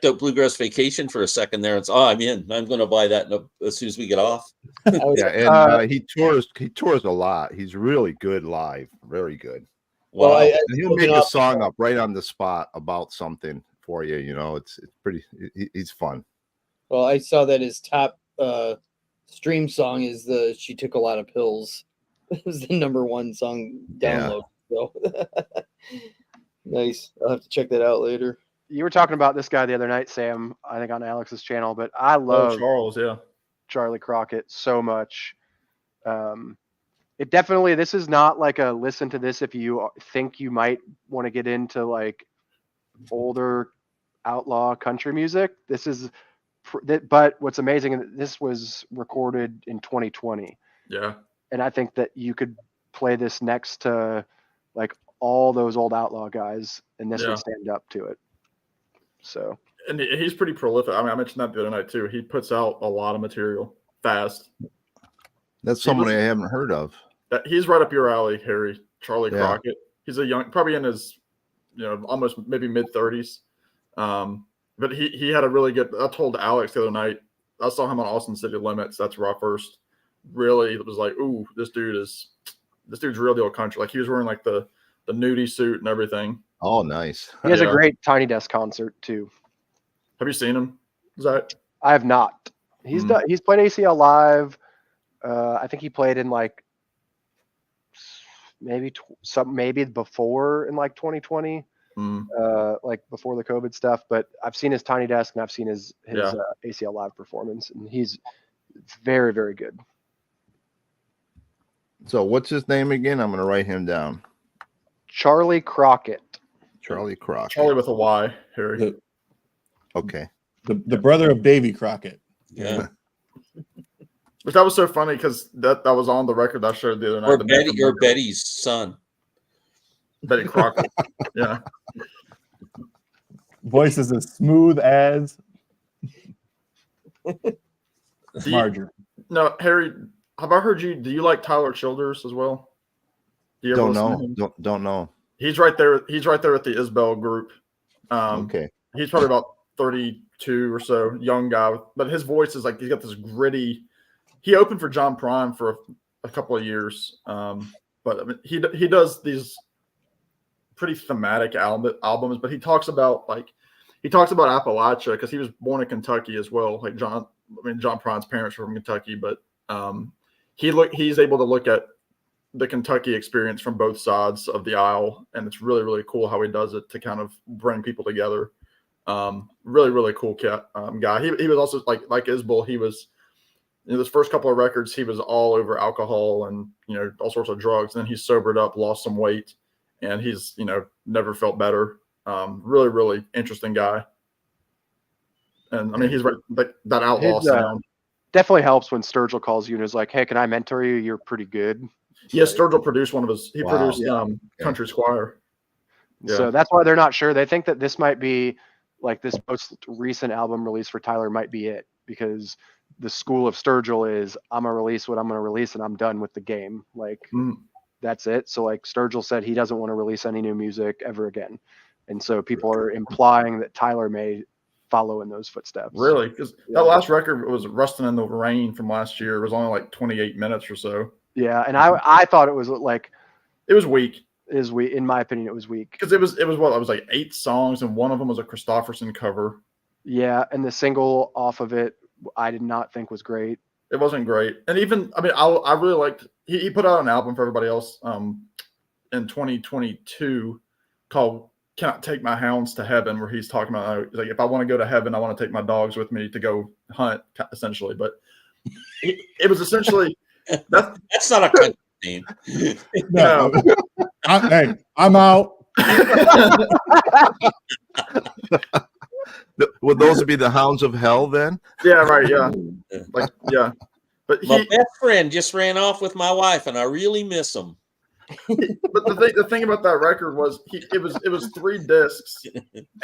out Bluegrass Vacation for a second there. It's I'm in. I'm going to buy that as soon as we get off. Yeah, and he tours a lot. He's really good live, very good. Wow. Well, And he'll make a song up right on the spot about something for you. You know, it's pretty. He's fun. Well, I saw that his top stream song is the "She Took a Lot of Pills." It was the #1 song download. So nice. I'll have to check that out later. You were talking about this guy the other night, Sam. I think on Alex's channel, but I love Charles, yeah. Charlie Crockett so much. It definitely. This is not like a listen to this if you think you might want to get into like older outlaw country music. This is. But what's amazing, this was recorded in 2020. Yeah. And I think that you could play this next to like all those old outlaw guys, and this would stand up to it. So, and he's pretty prolific. I mean, I mentioned that the other night too. He puts out a lot of material fast. That's somebody I haven't heard of. He's right up your alley, Harry. Charlie Yeah. Crockett. He's a young, probably in his, almost maybe mid-30s. But he had a really good. I told Alex the other night. I saw him on Austin City Limits. That's where I first really was like, "Ooh, this dude's real deal country." Like he was wearing like the nudie suit and everything. Oh, nice. he has a great Tiny Desk concert too. Have you seen him, Zach? I have not. He's played ACL live. I think he played in like maybe before in like 2020. Like before the COVID stuff, but I've seen his Tiny Desk and I've seen his ACL live performance, and he's very, very good. So what's his name again? I'm going to write him down. Charlie Crockett. Charlie Crockett. Charlie with a Y, Harry. Okay. The brother of Davy Crockett. Yeah. But that was so funny because that was on the record I showed the other night. Or Betty's son. Betty Crockett. Yeah. Voice is as smooth as margarine. No, Harry, have I heard you? Do you like Tyler Childers as well? Do you ever Don't listen know. to him? Don't know. He's right there. He's right there at the Isbell group. Okay. He's probably about 32 or so, young guy. But his voice is like he's got this gritty. He opened for John Prine for a couple of years, but I mean, he does these pretty thematic albums. But he talks about Appalachia because he was born in Kentucky as well. Like John Prine's parents were from Kentucky, but he's able to look at the Kentucky experience from both sides of the aisle, and it's really, really cool how he does it to kind of bring people together. Really, really cool guy. He was also like Isbell. He was, those first couple of records, he was all over alcohol and all sorts of drugs. And then he sobered up, lost some weight, and he's never felt better. Really, really interesting guy. And I mean, he's right, like that outlaw sound. Definitely helps when Sturgill calls you and is like, "Hey, can I mentor you? You're pretty good." Yeah, Sturgill produced one of his. He produced Country Squire. Yeah. So that's why they're not sure. They think that this might be like this most recent album release for Tyler might be it, because the school of Sturgill is I'm gonna release what I'm gonna release and I'm done with the game. Like that's it. So like Sturgill said he doesn't want to release any new music ever again, and so people are implying that Tyler may follow in those footsteps. Really? Because that last record was Rustin' in the Rain from last year. It was only like 28 minutes or so. Yeah, and I thought it was like it was weak. In my opinion, it was weak because it was what it was like 8 songs and one of them was a Christofferson cover. Yeah, and the single off of it I did not think was great. It wasn't great, and even I mean I really liked he put out an album for everybody else. in 2022 called "Cannot Take My Hounds to Heaven," where he's talking about like, if I want to go to heaven, I want to take my dogs with me to go hunt, essentially. But it was essentially that's not a country name. No. Hey, I'm out. Would those be the hounds of hell then? Yeah, right. Yeah, like yeah. But My best friend just ran off with my wife, and I really miss him. But the thing about that record was it was 3 discs,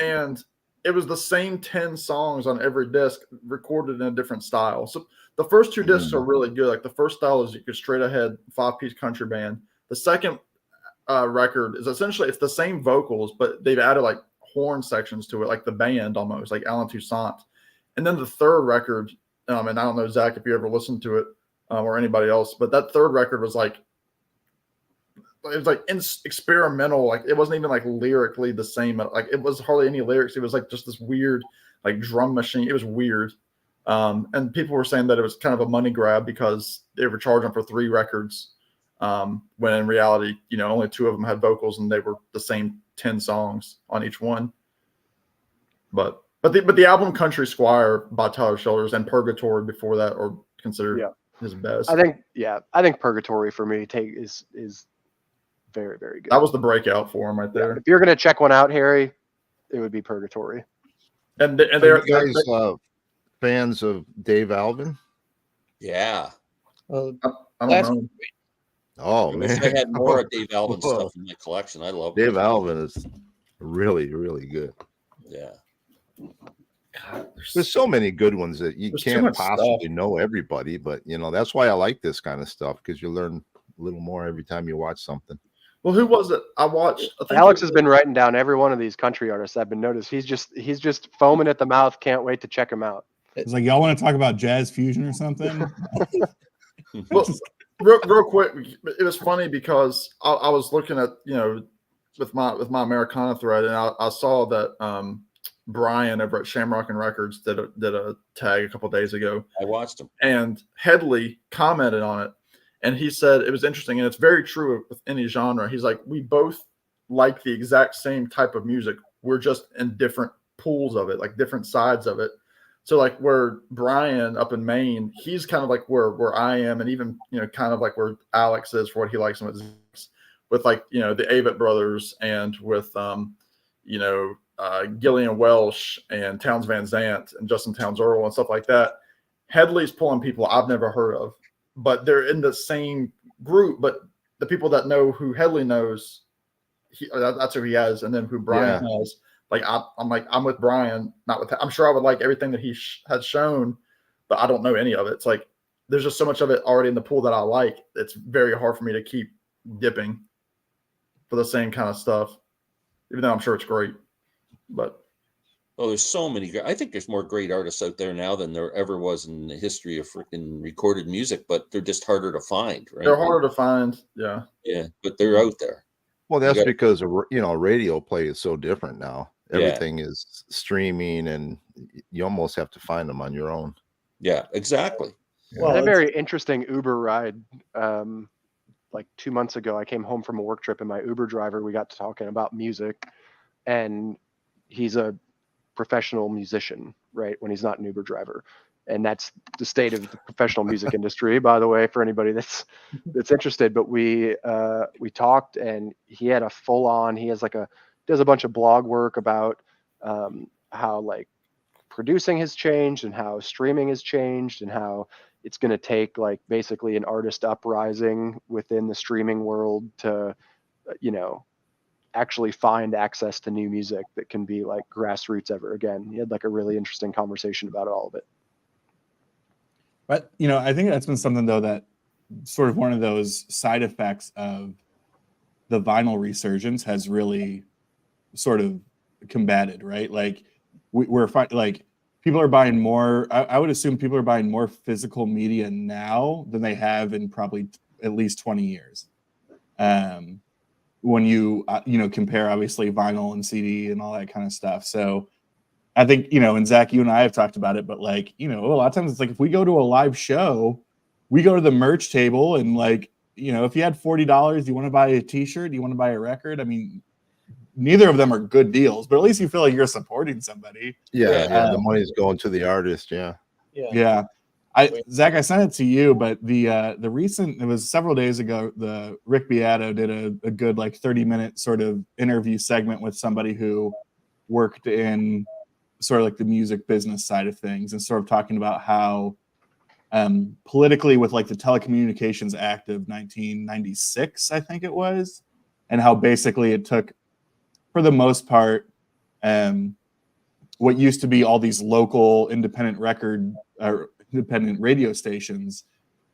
and it was the same 10 songs on every disc recorded in a different style. So the first 2 discs are really good. Like the first style is your straight ahead 5-piece country band. The second record is essentially it's the same vocals, but they've added like horn sections to it, like the band almost, like Alan Toussaint. And then the third record, and I don't know, Zach, if you ever listened to it or anybody else, but that third record was like, it was like experimental. Like it wasn't even like lyrically the same. Like it was hardly any lyrics. It was like just this weird like drum machine. It was weird. And people were saying that it was kind of a money grab because they were charging for 3 records. When in reality, only 2 of them had vocals and they were the same 10 songs on each one. But the album Country Squire by Tyler Childers and Purgatory before that are considered his best. I think Purgatory for me is very, very good. That was the breakout for him right there. If you're gonna check one out, Harry, it would be Purgatory. And Are they're you guys fans of Dave Alvin? Yeah. I don't know. Oh I wish man, I had more of Dave Alvin stuff in my collection. I love Dave Alvin is really, really good. Yeah. God, There's so many good ones that you There's too can't much possibly stuff. know everybody, but that's why I like this kind of stuff because you learn a little more every time you watch something. Well, who was it? I think Alex has been writing down every one of these country artists. I've been noticed. He's just foaming at the mouth. Can't wait to check him out. It's like, y'all want to talk about jazz fusion or something? Well, real quick, it was funny because I was looking at with my Americana thread, and I saw that Brian over at Shamrock and Records did a tag a couple of days ago. I watched him. And Headley commented on it, and he said it was interesting, and it's very true with any genre. He's like, we both like the exact same type of music. We're just in different pools of it, like different sides of it. So like where Brian up in Maine, he's kind of like where I am, and even kind of like where Alex is for what he likes with like the Avett Brothers and with Gillian Welsh and Townes Van Zandt and Justin Townes Earl and stuff like that. Headley's pulling people I've never heard of, but they're in the same group. But the people that know who Headley knows, that's who he has, and then who Brian has. Like I'm with Brian, not with. I'm sure I would like everything that he has shown, but I don't know any of it. It's like there's just so much of it already in the pool that I like. It's very hard for me to keep dipping for the same kind of stuff, even though I'm sure it's great. But there's so many. I think there's more great artists out there now than there ever was in the history of freaking recorded music, but they're just harder to find, right? They're harder to find. Yeah. Yeah, but they're out there. Well, that's because radio play is so different now. Everything is streaming, and you almost have to find them on your own. Yeah, exactly. Well, I had a very interesting Uber ride. Like 2 months ago, I came home from a work trip, and my Uber driver, we got to talking about music, and he's a professional musician, right? When he's not an Uber driver. And that's the state of the professional music industry, by the way, for anybody that's interested. But we talked, and he had a full on, does a bunch of blog work about how like producing has changed and how streaming has changed and how it's going to take like basically an artist uprising within the streaming world to, actually find access to new music that can be like grassroots ever again. He had like a really interesting conversation about all of it. But, I think that's been something, though, that sort of one of those side effects of the vinyl resurgence has really sort of combated, right? Like we're like people are buying more. I would assume people are buying more physical media now than they have in probably at least 20 years. When you, compare obviously vinyl and CD and all that kind of stuff. So I think, and Zach, you and I have talked about it, but like, a lot of times it's like, if we go to a live show, we go to the merch table and like, you know, if you had $40, you want to buy a T-shirt, you want to buy a record. I mean, neither of them are good deals, but at least you feel like you're supporting somebody. Yeah, the money's going to the artist. Yeah. Zach, I sent it to you, but the recent, it was several days ago, the Rick Beato did a good like 30-minute sort of interview segment with somebody who worked in sort of like the music business side of things, and sort of talking about how politically with like the Telecommunications Act of 1996, I think it was, and how basically it took, for the most part, what used to be all these local independent independent radio stations,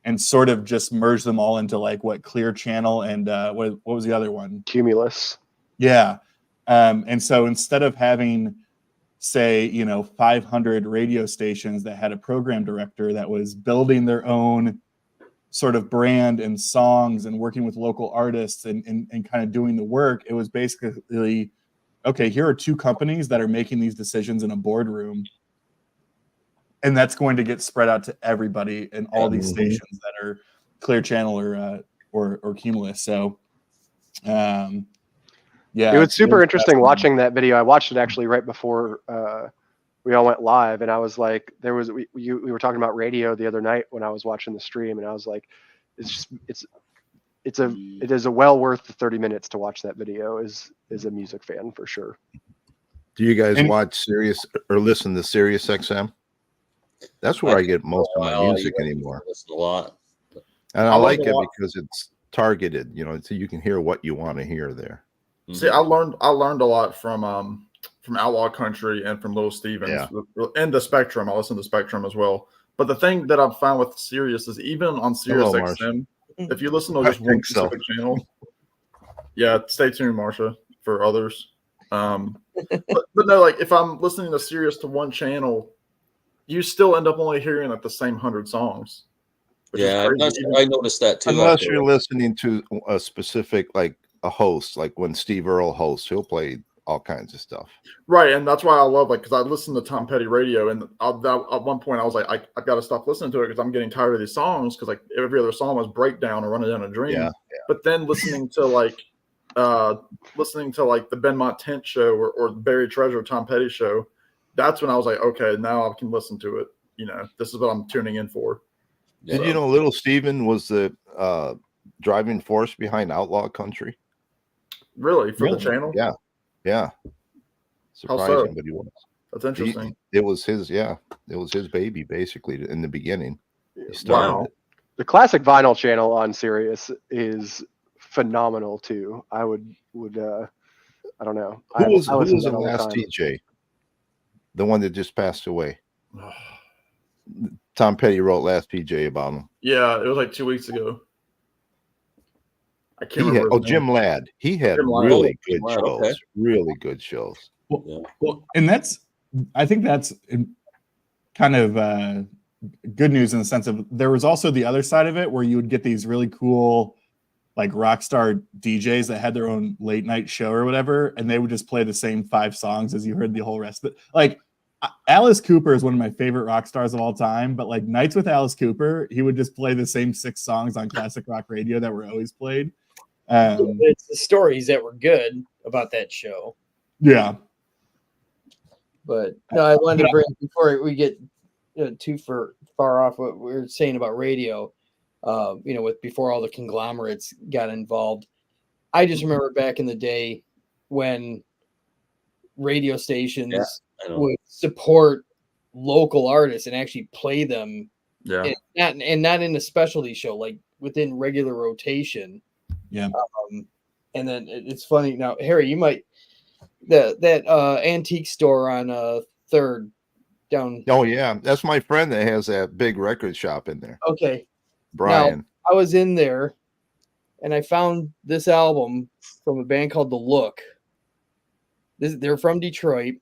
and sort of just merge them all into like what Clear Channel and what was the other one? Cumulus. Yeah. And so instead of having, say, you know, 500 radio stations that had a program director that was building their own sort of brand and songs and working with local artists and kind of doing the work, it was basically, okay, here are two companies that are making these decisions in a boardroom, and that's going to get spread out to everybody in all these stations that are Clear Channel or Cumulus. So, yeah, it was super interesting watching that video. I watched it actually right before we all went live, and I was like, we were talking about radio the other night when I was watching the stream, and I was like, it is a well worth the 30 minutes to watch that video as a music fan for sure. Do you guys watch Sirius or listen to Sirius XM? That's where I get most of my music anymore. Listen a lot, and I like it because it's targeted. You know, so you can hear what you want to hear there. See, I learned a lot from Outlaw Country and from Little Stevens and the Spectrum. I listen to Spectrum as well. But the thing that I've found with Sirius is even on Sirius XM, if you listen to just one specific channel, stay tuned, Marsha, for others. But no, like if I'm listening to Sirius to one channel, you still end up only hearing like the same 100 songs. Yeah, I noticed that too. Unless you're listening to a specific, like a host, like when Steve Earle hosts, he'll play all kinds of stuff. Right, and that's why I love, like, because I listened to Tom Petty radio, and at one point I was like, I've got to stop listening to it because I'm getting tired of these songs, because like every other song was Breakdown or Running Down a Dream. Yeah. But then listening to like the Benmont Tent show or Buried Treasure Tom Petty show, that's when I was like, okay, now I can listen to it. You know, this is what I'm tuning in for. Did you know Little Steven was the driving force behind Outlaw Country? Really? For the channel? Yeah. Surprising, but he was. That's interesting. It was his baby basically in the beginning. Wow. The classic vinyl channel on Sirius is phenomenal too. I would I don't know. Who was the last DJ? The one that just passed away. Tom Petty wrote Last PJ about him. Yeah, it was like 2 weeks ago. I can't remember. Jim Ladd. He had really good shows. Okay. Really good shows. Well, and I think that's kind of good news in the sense of there was also the other side of it where you would get these really cool, like rock star DJs that had their own late night show or whatever, and they would just play the same 5 songs as you heard the whole rest of it. Like Alice Cooper is one of my favorite rock stars of all time, but like Nights with Alice Cooper, he would just play the same 6 songs on classic rock radio that were always played. It's the stories that were good about that show. Yeah. But no, I wanted to bring, before we get too far off what we were saying about radio, with before all the conglomerates got involved. I just remember back in the day when radio stations would support local artists and actually play them. Yeah. And not in a specialty show, like within regular rotation. Yeah. And then it's funny now, Harry, you might that antique store on 3rd down. Oh yeah, that's my friend that has that big record shop in there. Okay, Brian. Now, I was in there, and I found this album from a band called The Look. They're from Detroit,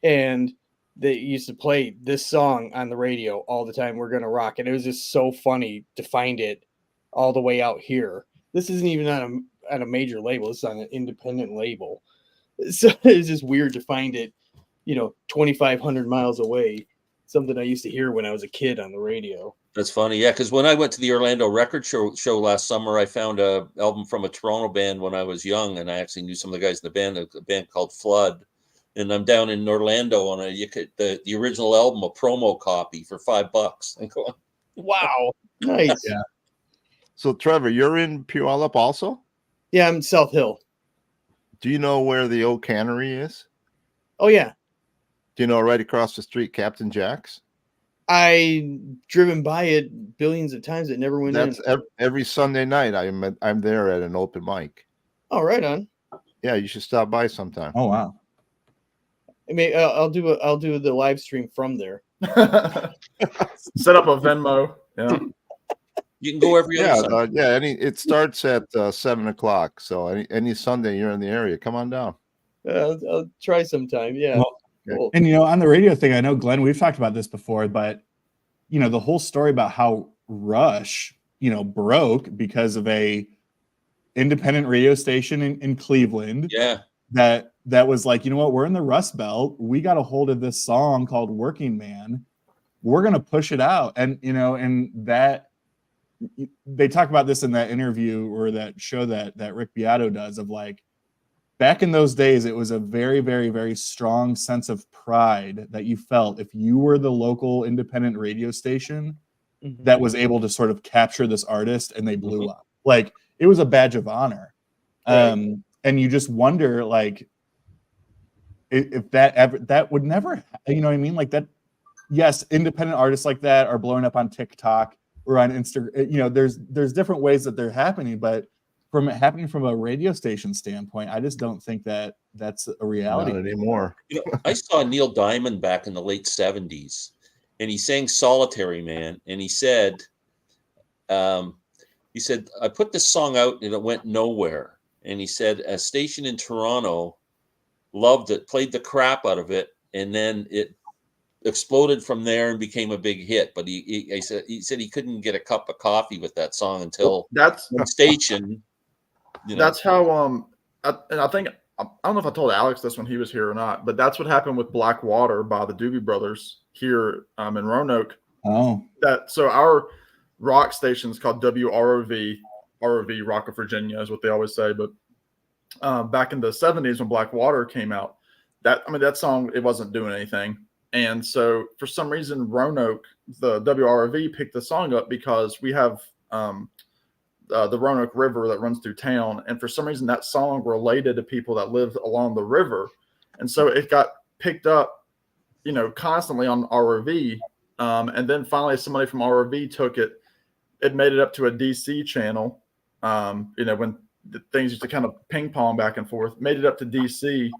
and they used to play this song on the radio all the time. We're Gonna Rock, and it was just so funny to find it all the way out here. This isn't even on a major label. It's on an independent label. So it's just weird to find it, 2,500 miles away. Something I used to hear when I was a kid on the radio. That's funny. Yeah, because when I went to the Orlando Record show last summer, I found a album from a Toronto band when I was young, and I actually knew some of the guys in the band, a band called Flood. And I'm down in Orlando on the original album, a promo copy for $5. I'm going, Wow. Nice. Yeah. So Trevor, you're in Puyallup also? Yeah, I'm South Hill. Do you know where the old cannery is? Oh yeah. Do you know right across the street, Captain Jack's? I driven by it billions of times. It never went That's in. every Sunday night. I'm there at an open mic. Oh, right on. Yeah, you should stop by sometime. Oh wow. I mean, I'll do the live stream from there. Set up a Venmo. Yeah. you can go every other Sunday. It starts at 7:00. So any Sunday you're in the area, come on down. I'll try sometime. Yeah. Well, cool. And on the radio thing, I know Glenn, we've talked about this before, but the whole story about how Rush, broke because of a independent radio station in Cleveland. Yeah. That was like, we're in the Rust Belt. We got a hold of this song called Working Man. We're going to push it out. And, and that they talk about this in that interview or that show that Rick Beato does of like, back in those days, it was a very, very, very strong sense of pride that you felt if you were the local independent radio station that was able to sort of capture this artist and they blew up. Like, it was a badge of honor. Right. And you just wonder, like, if that would never, you know what I mean? Like that, yes, independent artists like that are blowing up on TikTok or on Instagram. There's different ways that they're happening, but from it happening from a radio station standpoint, I just don't think that that's a reality Not anymore. I saw Neil Diamond back in the late 70s, and he sang Solitary Man, and he said, I put this song out and it went nowhere. And he said a station in Toronto loved it, played the crap out of it, and then it exploded from there and became a big hit. But he said he couldn't get a cup of coffee with that song until That's one station. That's how and I think I don't know if I told Alex this when he was here or not, but that's what happened with Black Water by the Doobie Brothers here in Roanoke. Oh, So our rock station is called WROV, Rock of Virginia is what they always say. But back in the 70s when Black Water came out, that song, it wasn't doing anything. And so for some reason, Roanoke, the WROV picked the song up because we have the Roanoke River that runs through town. And for some reason, that song related to people that lived along the river. And so it got picked up, constantly on ROV. And then finally somebody from ROV took it. It made it up to a DC channel. When the things used to kind of ping pong back and forth, made it up to DC.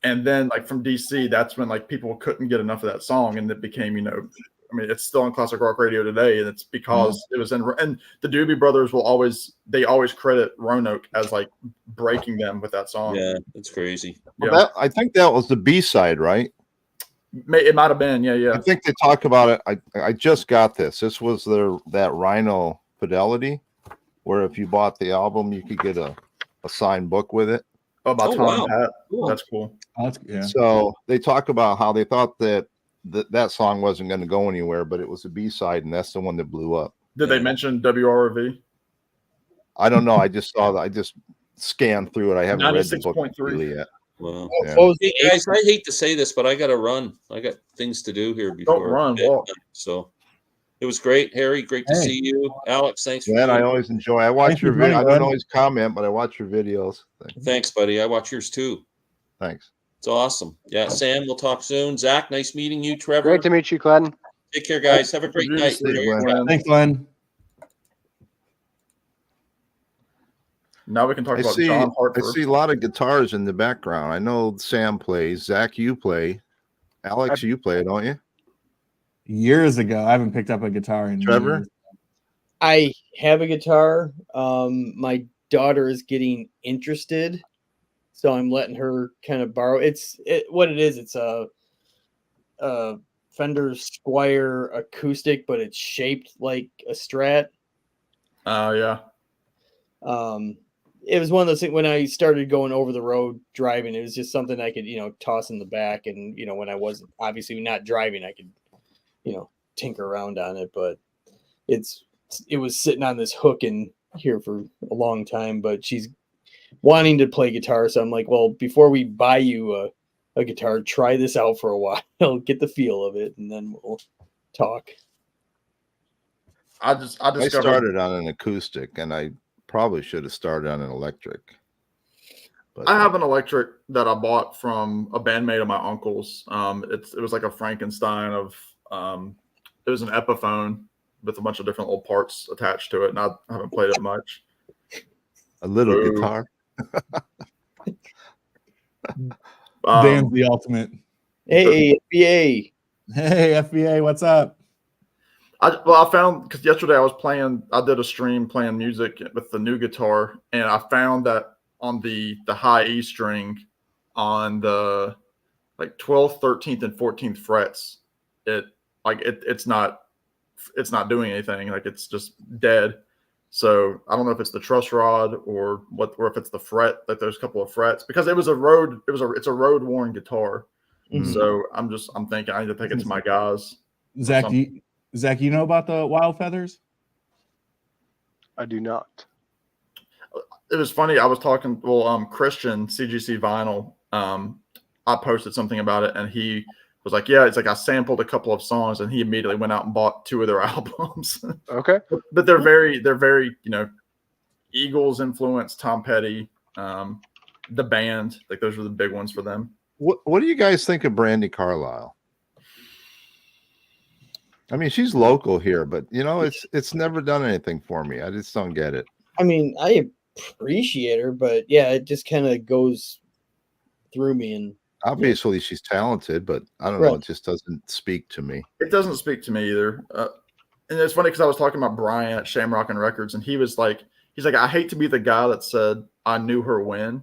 And then like from DC, that's when like people couldn't get enough of that song. And it became, it's still on classic rock radio today. And it's because it was and the Doobie Brothers always credit Roanoke as like breaking them with that song. Yeah, it's crazy. Well, I think that was the B-side, right? It might have been. Yeah. I think they talk about it. I just got this. This was that Rhino Fidelity, where if you bought the album, you could get a signed book with it. Oh, about Tom and Pat. Cool. That's cool. yeah. So they talk about how they thought that song wasn't going to go anywhere, but it was a B-side, and that's the one that blew up. Did they mention WROV? I don't know. I just saw that. I just scanned through it. I haven't read the book 96.3 really yet. Wow. Yeah. Hey guys, I hate to say this, but I got to run. I got things to do here before. Don't run, walk. So it was great, Harry. Great to see you, Alex. Thanks for. Man, I always enjoy. I watch Thank your you, video. I buddy. don't always comment, but I watch your videos. Thanks, buddy. I watch yours too. Thanks. It's awesome. Yeah, Sam, we'll talk soon. Zach, nice meeting you. Trevor, Great to meet you, Glenn. take care, guys. Have a great Good to night. see you, Enjoy your Glenn. time. Thanks, Glenn. Now we can talk I about see. John I Hartford. see a lot of guitars in the background. I know Sam plays. Zach, you play. Alex, you play, don't you? Years ago, I haven't picked up a guitar in Trevor? years. I have a guitar. My daughter is getting interested, so I'm letting her kind of borrow. What it is. It's a Fender Squier acoustic, but it's shaped like a Strat. Oh yeah. It was one of those things when I started going over the road driving, it was just something I could, toss in the back. And, when I wasn't obviously not driving, I could, tinker around on it. But it was sitting on this hook in here for a long time, but she's wanting to play guitar. So I'm like, well, before we buy you a guitar, try this out for a while, get the feel of it, and then we'll talk. I I started on an acoustic, and I probably should have started on an electric. But I have an electric that I bought from a bandmate of my uncle's. It was like a Frankenstein of it was an Epiphone with a bunch of different little parts attached to it, and I haven't played it much. a little Ooh. guitar. Dan's the ultimate. Hey, FBA. Hey, FBA, what's up? I found, because yesterday I did a stream playing music with the new guitar, and I found that on the high E string on the like 12th, 13th, and 14th frets, it's not doing anything. Like, it's just dead. So I don't know if it's the truss rod or if it's the fret, like there's a couple of frets, because it's a road worn guitar. Mhm. So I'm thinking I need to take it to my guys. Zach, you know about the Wild Feathers? I do not. It was funny. I was talking, Christian CGC Vinyl. I posted something about it, and he was like, "Yeah, it's like I sampled a couple of songs," and he immediately went out and bought 2 of their albums. Okay. But they're very, Eagles influence, Tom Petty, the band. Like, those were the big ones for them. What do you guys think of Brandy Carlisle? I mean, she's local here, but it's never done anything for me. I just don't get it. I mean, I appreciate her, but yeah, it just kind of goes through me. And Obviously, she's talented, but I don't know. It just doesn't speak to me. It doesn't speak to me either. And it's funny because I was talking about Brian at Shamrock and Records, and he's like, I hate to be the guy that said I knew her when,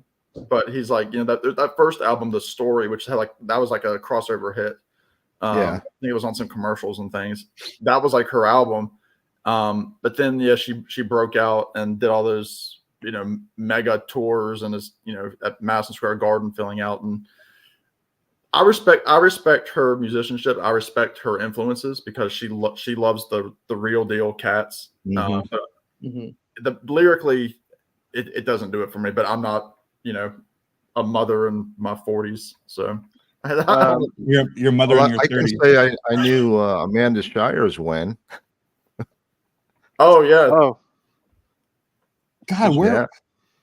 but he's like, that first album, The Story, which had that was like a crossover hit. Yeah, I think it was on some commercials and things. That was like her album. But then she broke out and did all those mega tours and is at Madison Square Garden filling out. And I respect her musicianship. I respect her influences because she loves the real deal Cats. Mm-hmm. Lyrically, it doesn't do it for me. But I'm not a mother in my 40s, so. Your mother in your 30s. I can say I knew Amanda Shires when. Oh yeah. Oh, God,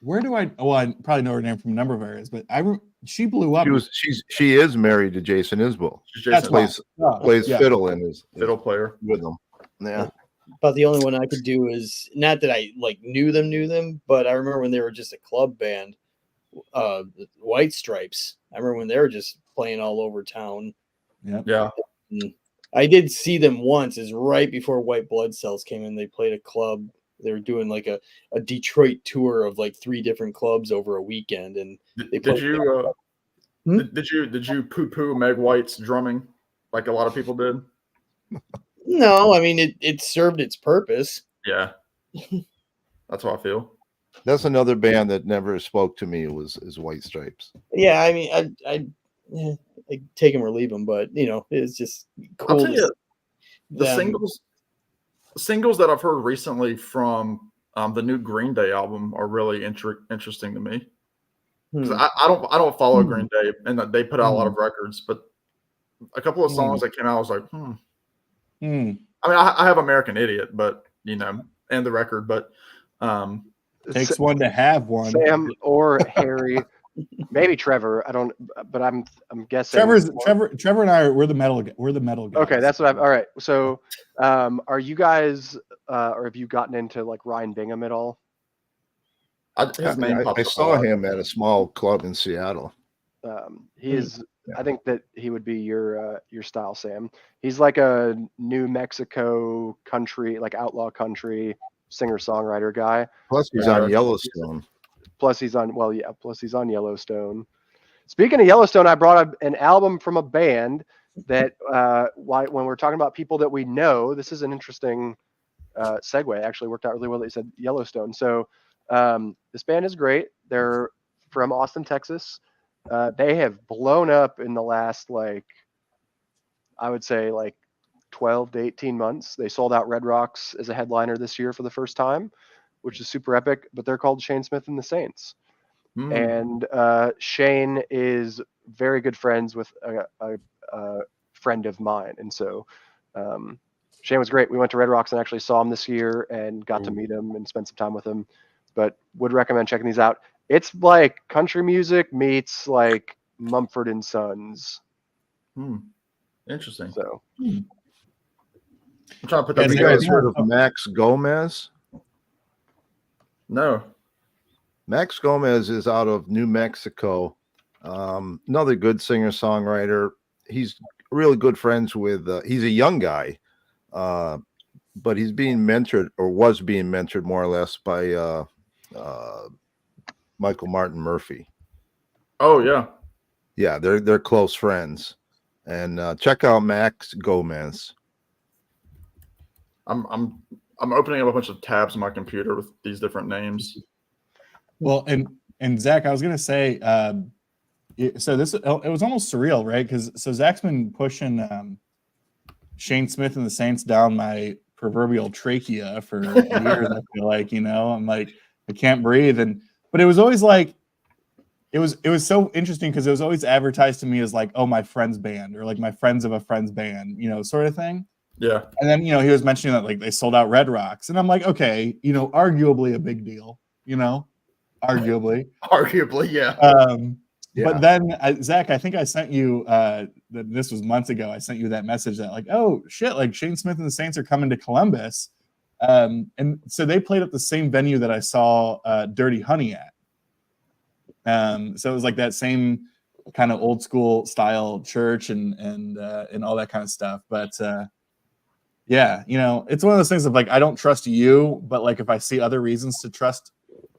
where do I? Well, I probably know her name from a number of areas, but she blew up. She is married to Jason Isbell. Jason plays fiddle in his fiddle player with them. Yeah. But the only one I could do is, not that I knew them, but I remember when they were just a club band, White Stripes. I remember when they were just playing all over town. Yeah. And I did see them once, is right before White Blood Cells came in. They played a club. They were doing like a Detroit tour of 3 different clubs over a weekend. And did you poo-poo Meg White's drumming like a lot of people did? No, I mean it served its purpose. Yeah. That's how I feel. That's another band that never spoke to me is White Stripes. Yeah, I mean I take them or leave them, but it's just cool. I'll tell you, the singles that I've heard recently from the new Green Day album are really interesting to me. Because I don't follow Green Day, and they put out a lot of records, but a couple of songs that came out, I was like, I mean, I have American Idiot, but and the record, but takes one to have one. Sam or Harry, maybe Trevor. I don't, but I'm guessing Trevor and I we're the metal guys. Okay, that's what all right. So, are you guys, or have you gotten into Ryan Bingham at all? I saw him at a small club in Seattle. He is. I think that he would be your style, Sam. He's like a New Mexico country, outlaw country singer-songwriter guy. Plus he's on Yellowstone. Plus he's on Yellowstone. Speaking of Yellowstone, I brought up an album from a band that when we're talking about people that we know, this is an interesting segue. It actually worked out really well that you said Yellowstone. So this band is great. They're from Austin, Texas. They have blown up in the last I would say 12 to 18 months. They sold out Red Rocks as a headliner this year for the first time, which is super epic. But they're called Shane Smith and the Saints. And Shane is very good friends with a friend of mine, and so Shane was great. We went to Red Rocks and actually saw him this year and got to meet him and spend some time with him. But would recommend checking these out. It's like country music meets like Mumford and Sons. Interesting. So I'm trying to put that Have you together. guys heard of Max Gomez? No. Max Gomez is out of New Mexico. Another good singer-songwriter. He's really good friends with, he's a young guy, but he's being mentored, or was being mentored more or less by Michael Martin Murphey. Oh yeah. Yeah, they're close friends. And check out Max Gomez. I'm opening up a bunch of tabs on my computer with these different names. Well, and Zach, I was gonna say, so it was almost surreal, right? Because Zach's been pushing Shane Smith and the Saints down my proverbial trachea for years. I feel like, I'm like, I can't breathe, but it was always like, it was so interesting because it was always advertised to me as like, oh, my friend's band, or like my friends of a friend's band, sort of thing. Yeah. And then, he was mentioning that like they sold out Red Rocks, and I'm like, okay, arguably a big deal, arguably. Arguably, yeah. Yeah. But then, Zach, I think I sent you, this was months ago, I sent you that message that like, oh shit, like Shane Smith and the Saints are coming to Columbus. And so they played at the same venue that I saw Dirty Honey at. So it was like that same kind of old school style church and all that kind of stuff. But yeah, it's one of those things of like, I don't trust you, but like if I see other reasons to trust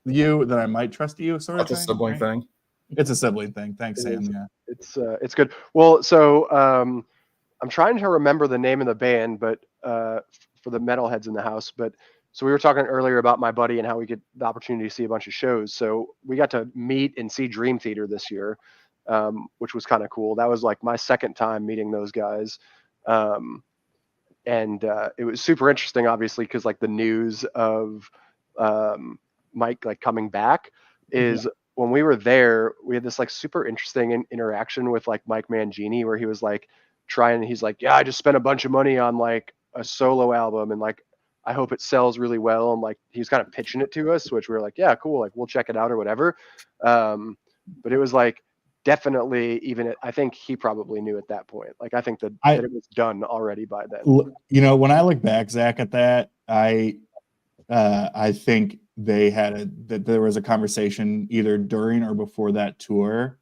you, then I might trust you, sort of That's thing. a sibling right? thing. It's a sibling thing. Thanks, Sam. Yeah. it's good. Well, so I'm trying to remember the name of the band, but for the metalheads in the house. But so we were talking earlier about my buddy and how we get the opportunity to see a bunch of shows. So we got to meet and see Dream Theater this year, which was kind of cool. That was like my second time meeting those guys. And it was super interesting, obviously, because like the news of Mike like coming back is when we were there, we had this like super interesting interaction with like Mike Mangini, where he was like he's like, yeah, I just spent a bunch of money on like a solo album, and like I hope it sells really well. And like he was kind of pitching it to us, which we were like, yeah, cool, like we'll check it out or whatever. But it was like definitely, even I think he probably knew at that point. Like I think that it was done already by then. When I look back, Zach, at that, I think that there was a conversation either during or before that tour,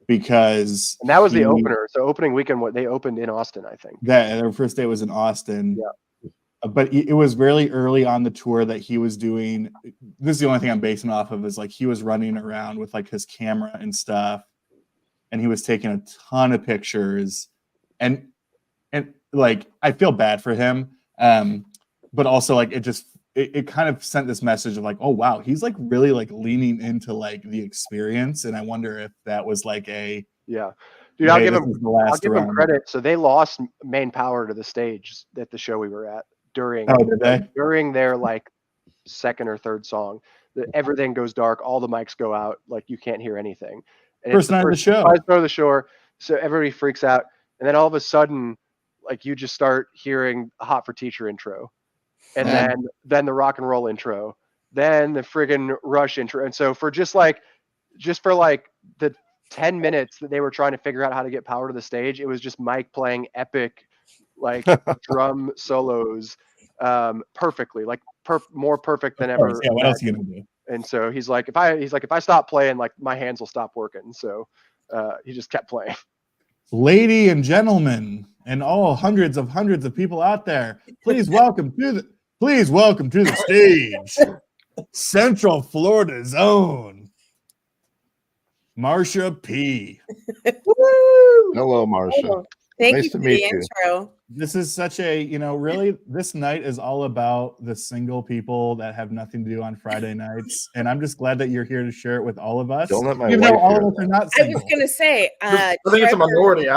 because that was the opener. So opening weekend, what they opened in Austin, I think. That their first day was in Austin. Yeah. But it was really early on the tour that he was doing. This is the only thing I'm basing off of, is like he was running around with like his camera and stuff, and he was taking a ton of pictures, and like I feel bad for him, but also like it kind of sent this message of like, oh wow, he's like really like leaning into like the experience, and I wonder if that was like a dude. I'll give him credit. So they lost main power to the stage at the show we were at during their like second or third song. Everything goes dark, all the mics go out, like you can't hear anything. And first night of the show. Of the shore, so everybody freaks out, and then all of a sudden, like you just start hearing a Hot for Teacher intro. And then the rock and roll intro, then the friggin' Rush intro. And so for just for the 10 minutes that they were trying to figure out how to get power to the stage, it was just Mike playing epic like drum solos perfectly, like more perfect than ever. Yeah, what else are you gonna do? And so he's like, if I stop playing, like my hands will stop working. So he just kept playing. Ladies and gentlemen, and all hundreds of people out there, please welcome to the stage, Central Florida's own Marsha P. Hello, Marsha. Thank Nice you to for meet the you. intro. This is such a, really, this night is all about the single people that have nothing to do on Friday nights. And I'm just glad that you're here to share it with all of us. Don't let my Even wife though all hear of us are not I single. was going to say, I think it's a minority.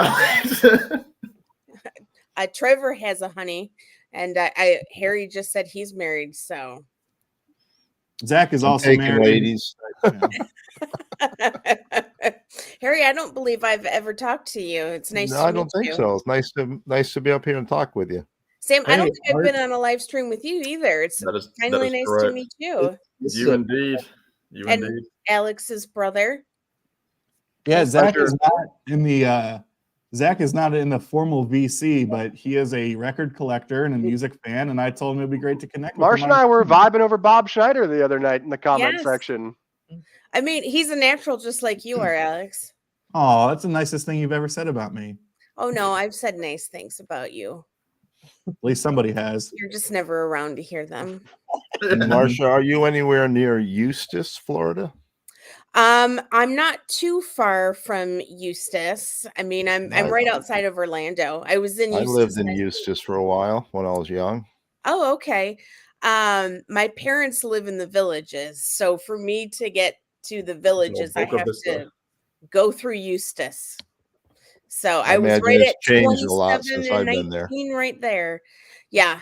Trevor has a honey, and Harry just said he's married. So Zach is also Taken, married. ladies. Harry, I don't believe I've ever talked to you. It's nice. No, to I meet don't think you. so. It's nice to be up here and talk with you. Sam, I don't Hey, think I've been on a live stream with you either. It's That is finally nice to correct. meet you. You indeed. You And indeed. Alex's brother. Yeah, Zach Pleasure. is not in the Zach is not in the formal VC, but he is a record collector and a music fan. And I told him it'd be great to connect with Marsh him. and I were vibing over Bob Schneider the other night in the comment Yes. section. I mean, he's a natural just like you are, Alex. Oh, that's the nicest thing you've ever said about me. Oh no, I've said nice things about you. At least somebody has. You're just never around to hear them. Marsha, are you anywhere near Eustis, Florida? I'm not too far from Eustis. I mean, I'm right outside of Orlando. I was in I Eustis. lived in Eustis for a while when I was young. Oh, okay. My parents live in the Villages, so for me to get to the Villages, I Boca have Vista. to go through Eustis. So I I was imagine right it's at changed a lot 27 since and I've been there. 19 right there. Yeah.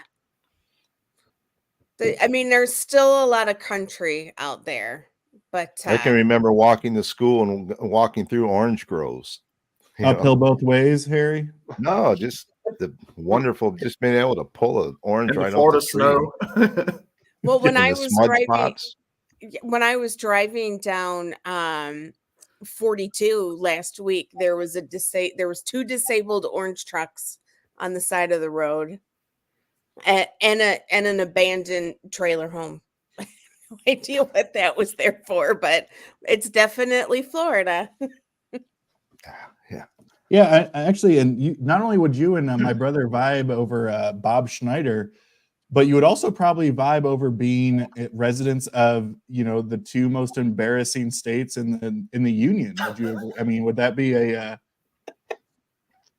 I mean, there's still a lot of country out there, but I can remember walking to school and walking through orange groves. You know? Uphill both ways, Harry. No, just the wonderful, just being able to pull an orange In the right Florida off the tree. snow. well, when And I the was smudge driving, pots. when I was driving down 42 last week, there was two disabled orange trucks on the side of the road, and an abandoned trailer home. No idea what that was there for, but it's definitely Florida. Yeah, I actually, and you, not only would you and my brother vibe over Bob Schneider, but you would also probably vibe over being residents of, you know, the two most embarrassing states in the union. Would you? I mean, would that be a?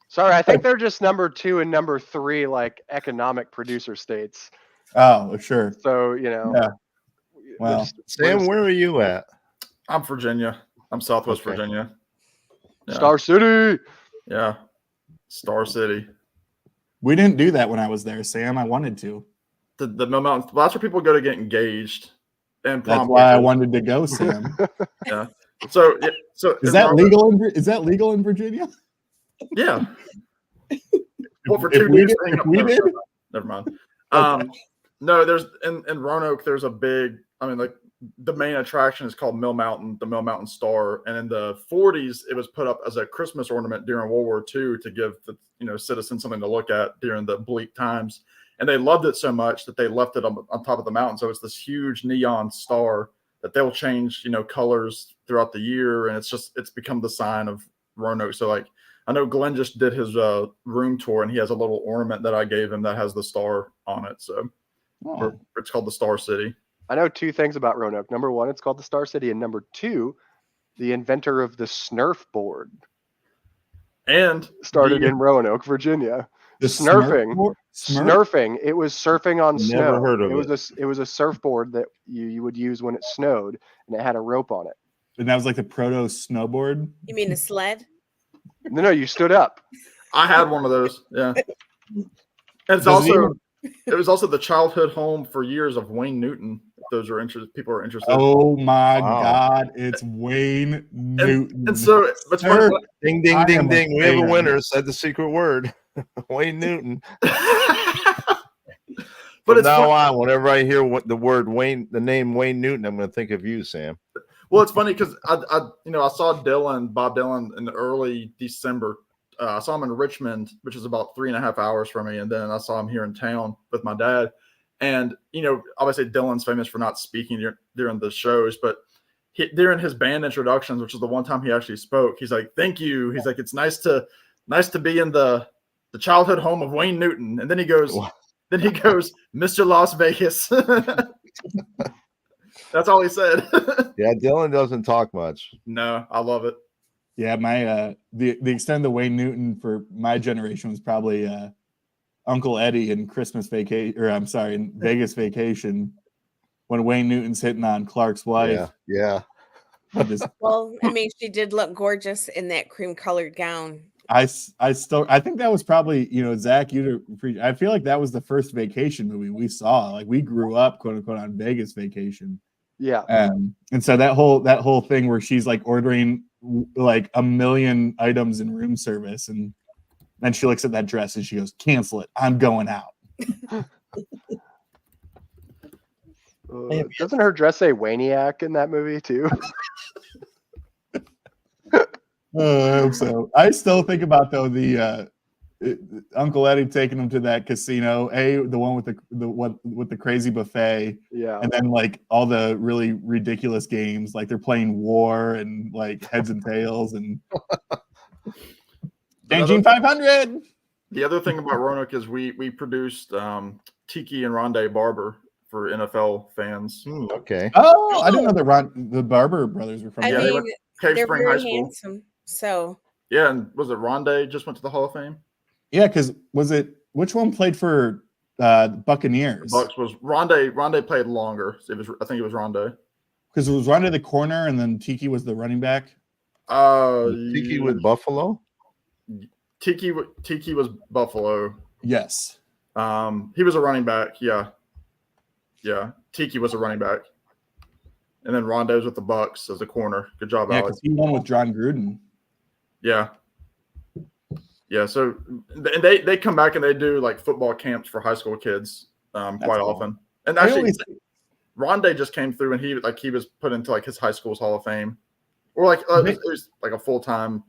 Sorry, I think they're just number 2 and number 3, like economic producer states. Oh, sure. So, you know. Yeah. Wow. Sam, where are you at? I'm Virginia. I'm Southwest Okay. Virginia. Yeah. Star City. Yeah. Star City. We didn't do that when I was there, Sam. I wanted to. The Mill Mountains. Well, that's where people go to get engaged. And That's prom why I pictures. wanted to go, Sam. Yeah. So Is that legal? Is that legal in Virginia? Yeah. Well, for If 2 we days. did- if we did? Never mind. No, there's in Roanoke. There's a big. I mean, like the main attraction is called Mill Mountain, the Mill Mountain Star, and in the 40s, it was put up as a Christmas ornament during World War II to give the citizens something to look at during the bleak times. And they loved it so much that they left it on top of the mountain. So it's this huge neon star that they'll change, colors throughout the year, and it's become the sign of Roanoke. So like, I know Glenn just did his room tour, and he has a little ornament that I gave him that has the star on it. So it's called the Star City. I know 2 things about Roanoke. Number 1, it's called the Star City, and number 2, the inventor of the Snurf board And started in Roanoke, Virginia. The Snurfing. Smurf? Snurfing. It was surfing on Never snow. heard of it was a surfboard that you would use when it snowed, and it had a rope on it. And that was like the proto snowboard. You mean a sled? No, you stood up. I had one of those. Yeah. And it's Does he also it was also the childhood home for years of Wayne Newton. If those are interested, people are interested. Oh my Wow. God! It's Wayne Newton. And so, but Sir. Ding, ding, I ding, am a ding. We have a fan. winner. Said the secret word. Wayne Newton. but From it's now fun. on, whenever I hear the word Wayne, the name Wayne Newton, I'm going to think of you, Sam. Well, it's funny because I saw Bob Dylan in early December. I saw him in Richmond, which is about 3.5 hours from me, and then I saw him here in town with my dad. And obviously Dylan's famous for not speaking during the shows, but during his band introductions, which is the one time he actually spoke, he's like, "Thank you." He's like, "It's nice to be in the childhood home of Wayne Newton." And then he goes, "Mr. Las Vegas." That's all he said. Yeah, Dylan doesn't talk much. No, I love it. Yeah, my the extent of Wayne Newton for my generation was probably Uncle Eddie in Christmas Vacation, or I'm sorry, in Vegas Vacation, when Wayne Newton's hitting on Clark's wife. Yeah. I just- Well, I mean, she did look gorgeous in that cream-colored gown. I think that was probably, Zach, I feel like that was the first vacation movie we saw. Like we grew up, quote unquote, on Vegas Vacation. Yeah. And so that whole thing where she's like ordering like a million items in room service, and then she looks at that dress and she goes, "Cancel it. I'm going out." Doesn't her dress say Waniac in that movie too? I hope so. I still think about though the Uncle Eddie taking him to that casino, the one with the crazy buffet, Yeah, and then like all the really ridiculous games, like they're playing War and like Heads and Tails and Changing 500. The other thing about Roanoke is we produced Tiki and Rondé Barber for NFL fans. Okay. Oh, I didn't know that the Barber brothers were from I there. they mean, went Cave they're Spring High very School. handsome. So Yeah, and was it Rondé just went to the Hall of Fame? Yeah, because which one played for Buccaneers? Bucks was Rondé. Rondé played longer. I think it was Rondé. Because it was Rondé the corner, and then Tiki was the running back. Tiki with Buffalo. Tiki was Buffalo. Yes. He was a running back. Yeah. Tiki was a running back, and then Rondé was with the Bucks as a corner. Good job, Yeah, Alex. because he won with John Gruden. Yeah. So they come back and they do like football camps for high school kids quite cool. often. And actually, Rondé just came through and he was put into like his high school's Hall of Fame, or like it was like a full time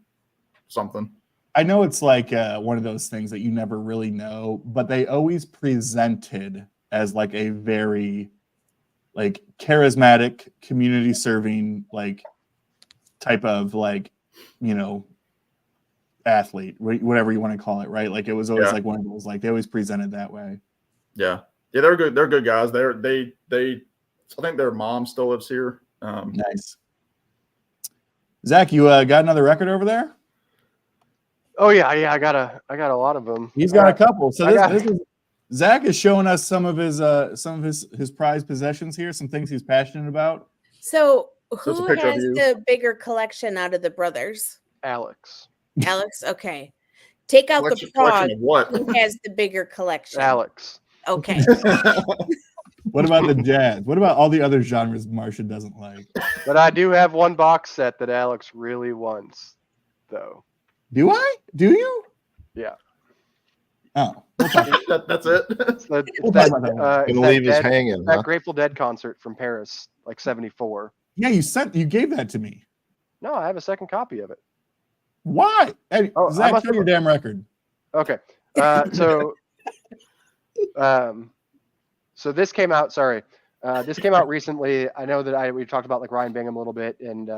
something. I know it's like one of those things that you never really know, but they always presented as like a very like charismatic, community serving like type of like athlete, whatever you want to call it, right? Like it was always like one of those, like they always presented that way. Yeah, they're good. They're good guys. They I think their mom still lives here. Nice. Zach, you got another record over there? Oh yeah. I got a lot of them. He's got a couple. So this is Zach is showing us some of his prized possessions here, some things he's passionate about. So it's who a picture of has you. the bigger collection out of the brothers? Alex. Alex, okay. Take out the prod. Collection of what? Who has the bigger collection? Alex. Okay. What about the jazz? What about all the other genres Marcia doesn't like? But I do have one box set that Alex really wants, though. Do I? Do you? Yeah. Oh. That's it. It's We'll talk about that one. it's Gonna leave us hanging. that Huh? Grateful Dead concert from Paris, like '74. Yeah, you gave that to me. No, I have a second copy of it. Why? Hey, Oh, I Zach, must show your damn record. Okay. So this came out. Sorry, this came out recently. I know that we talked about like Ryan Bingham a little bit and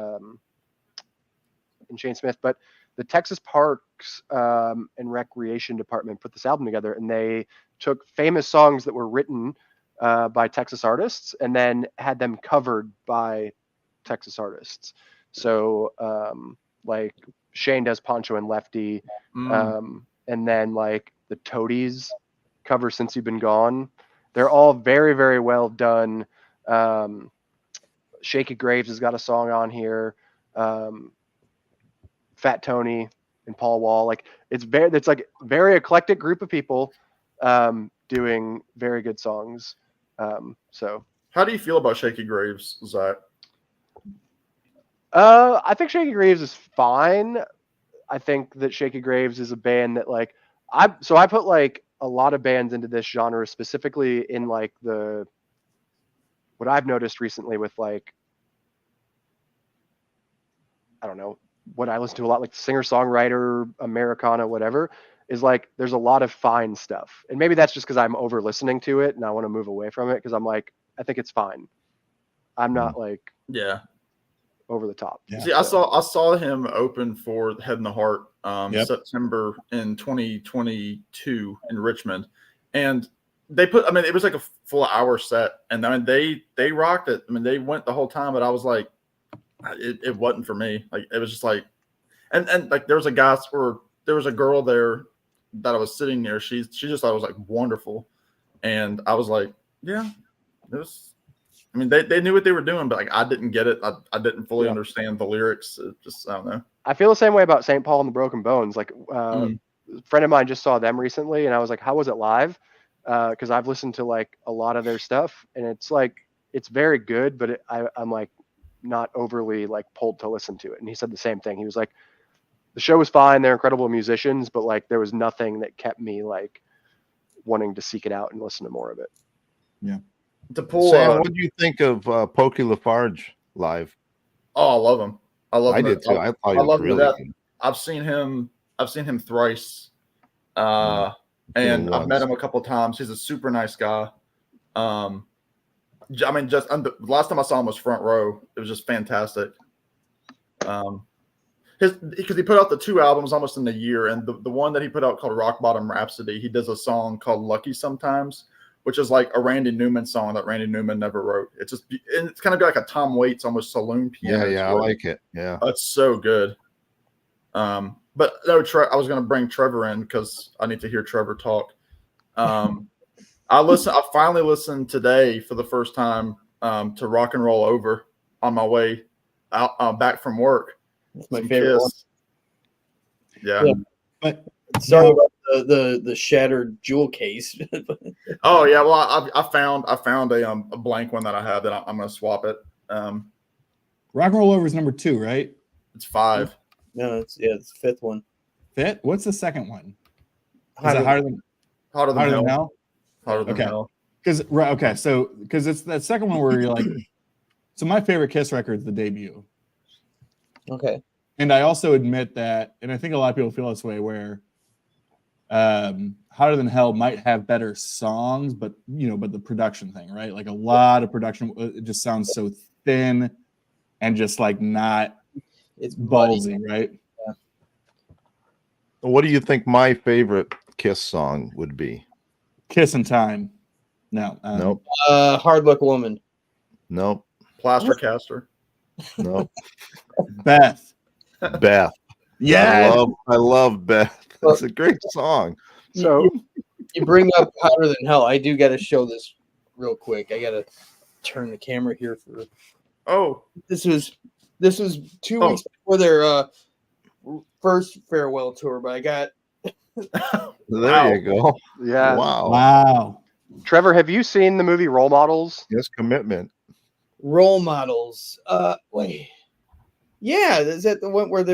Shane Smith, but the Texas Parks and Recreation Department put this album together, and they took famous songs that were written by Texas artists and then had them covered by Texas artists. So like Shane does Poncho and Lefty, and then like the Toadies cover Since You've Been Gone. They're all very, very well done. Shaky Graves has got a song on here. Fat Tony and Paul Wall. Like it's like very eclectic group of people doing very good songs. So How do you feel about Shaky Graves, Zach? I think Shaky Graves is fine. I think that Shaky Graves is a band that like I put like a lot of bands into this genre, specifically in like what I've noticed recently with like, I don't know, what I listen to a lot, like singer-songwriter, Americana, whatever, is like there's a lot of fine stuff. And maybe that's just because I'm over listening to it and I want to move away from it because I'm like, I think it's fine. I'm not like Yeah. over the top. Yeah. See, I saw him open for Head and the Heart September in 2022 in Richmond, and they put. I mean, it was like a full hour set, and I mean they rocked it. I mean, they went the whole time, but I was like, it wasn't for me. Like it was just like, and like there was a girl there that I was sitting near. She just thought it was like wonderful, and I was like, yeah, it was I mean, they knew what they were doing, but like I didn't get it. I didn't fully understand the lyrics. It just I don't know. I feel the same way about St. Paul and the Broken Bones. Like a friend of mine just saw them recently, and I was like, "How was it live?" Because I've listened to like a lot of their stuff, and it's like it's very good, but I'm like not overly like pulled to listen to it. And he said the same thing. He was like, "The show was fine. They're incredible musicians, but like there was nothing that kept me like wanting to seek it out and listen to more of it." Yeah. To pull, Sam, what do you think of Pokey Lafarge live? Oh, I love him. I love him. I did too. I thought he I was love really that. good. I've seen him thrice, and I've met him a couple times. He's a super nice guy. I mean, the last time I saw him was front row. It was just fantastic. Because he put out the 2 albums almost in a year, and the one that he put out called Rock Bottom Rhapsody, he does a song called Lucky Sometimes, which is like a Randy Newman song that Randy Newman never wrote. It's just, and it's kind of like a Tom Waits almost saloon piano. Yeah, I like it. Yeah, it's so good. But no, I was going to bring Trevor in because I need to hear Trevor talk. I finally listened today for the first time to Rock and Roll Over on my way out back from work. That's my favorite one. Yeah. But sorry about the shattered jewel case. Oh yeah, well I found a blank one that I have that I'm gonna swap it. Rock and Roll Over is number 2, right? It's 5. No, it's the 5th one. Fifth? What's the second one? Is Hotter it Harder Than Hotter Than Hell. Hell? Hotter Than Hell. Because it's that second one where you're like, so my favorite Kiss record is the debut. Okay. And I also admit that, and I think a lot of people feel this way, where Hotter Than Hell might have better songs, but but the production thing, right? Like a lot of production, it just sounds so thin and just like not, it's ballsy, right? Yeah. What do you think my favorite Kiss song would be? Kiss in Time. No. Nope. Hard Luck Woman. Nope. Plaster Caster. Nope. Beth. Beth. Yeah. I love Beth. It's a great song. So you bring up Hotter Than Hell. I do got to show this real quick. I got to turn the camera here for. Oh, this was 2 weeks before their first farewell tour, but I got. There you go. yeah. Wow. Trevor, have you seen the movie Role Models? Yes, commitment. Role Models. Wait. Yeah, is that the one where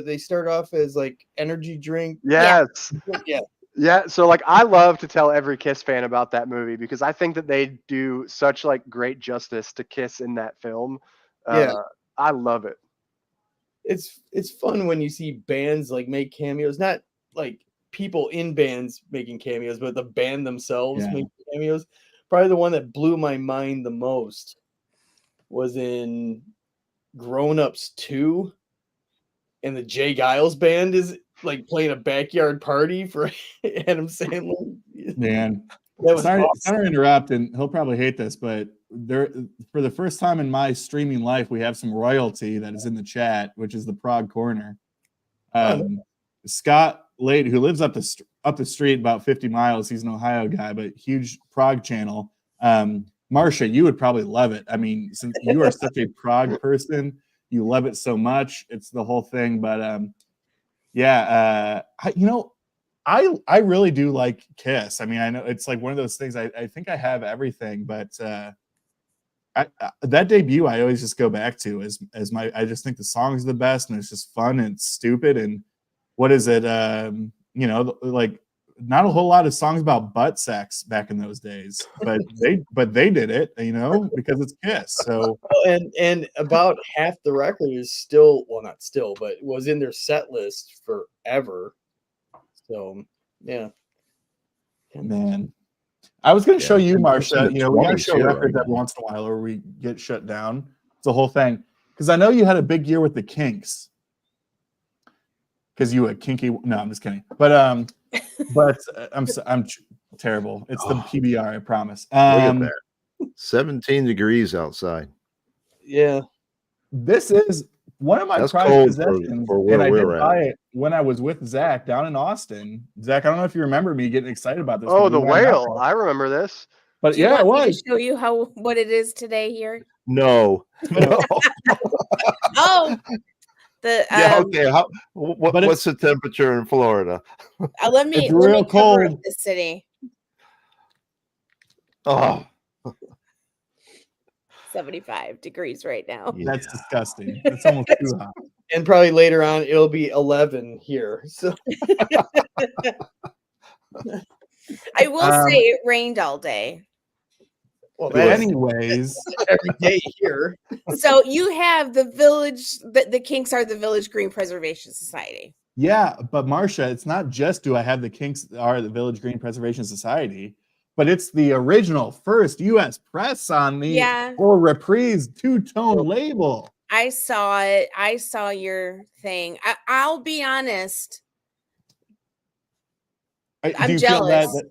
they start off as like energy drink? Yes. Yeah. Yeah. So like I love to tell every Kiss fan about that movie because I think that they do such like great justice to Kiss in that film. Yeah. I love it. It's fun when you see bands like make cameos, not like people in bands making cameos, but the band themselves making cameos. Probably the one that blew my mind the most was in Grown Ups 2, and the Jay Giles band is like playing a backyard party for Adam Sandler. Man. That was sorry awesome. to interrupt, and he'll probably hate this, but there, for the first time in my streaming life, we have some royalty that is in the chat, which is the Prague Corner. Scott Lade, who lives up the street about 50 miles, he's an Ohio guy, but huge Prague channel. Marcia, you would probably love it. I mean, since you are such a Prague person, you love it so much. It's the whole thing. But I really do like Kiss. I mean, I know it's like one of those things. I think I have everything, but that debut I always just go back to as my. I just think the song's the best, and it's just fun and stupid. And what is it? Like not a whole lot of songs about butt sex back in those days, but they did it, because it's Kiss. So and about half the record is still, well, not still, but was in their set list forever. So yeah, man, I was going to show you, Marcia. We got to show records right every once in a while, or we get shut down. It's the whole thing because I know you had a big year with the Kinks. Because you a kinky? No, I'm just kidding. But I'm terrible. It's the PBR, I promise. Look at that. 17 degrees outside. Yeah. This is one of my prized possessions, and I did buy it when I was with Zach down in Austin. Zach, I don't know if you remember me getting excited about this. Oh, the whale! I remember this. But Do you yeah, it want me was. to show you what it is today here? No, no. Oh, the Yeah, okay. But What's the temperature in Florida? let me It's let real me cover up cold. the city. Oh, 75 degrees right now. yeah. That's disgusting. It's almost too hot. And probably later on it'll be 11 here. So I will say it rained all day. well, Good. that's Anyways, every day here. So you have the village, the Kinks are the Village Green Preservation Society. yeah, but Marcia, it's not just do I have the Kinks are the Village Green Preservation Society, but it's the original first U.S. press on the Yeah. or reprise two-tone label. I saw it. I saw your thing. I'll be honest. Do I'm you feel jealous.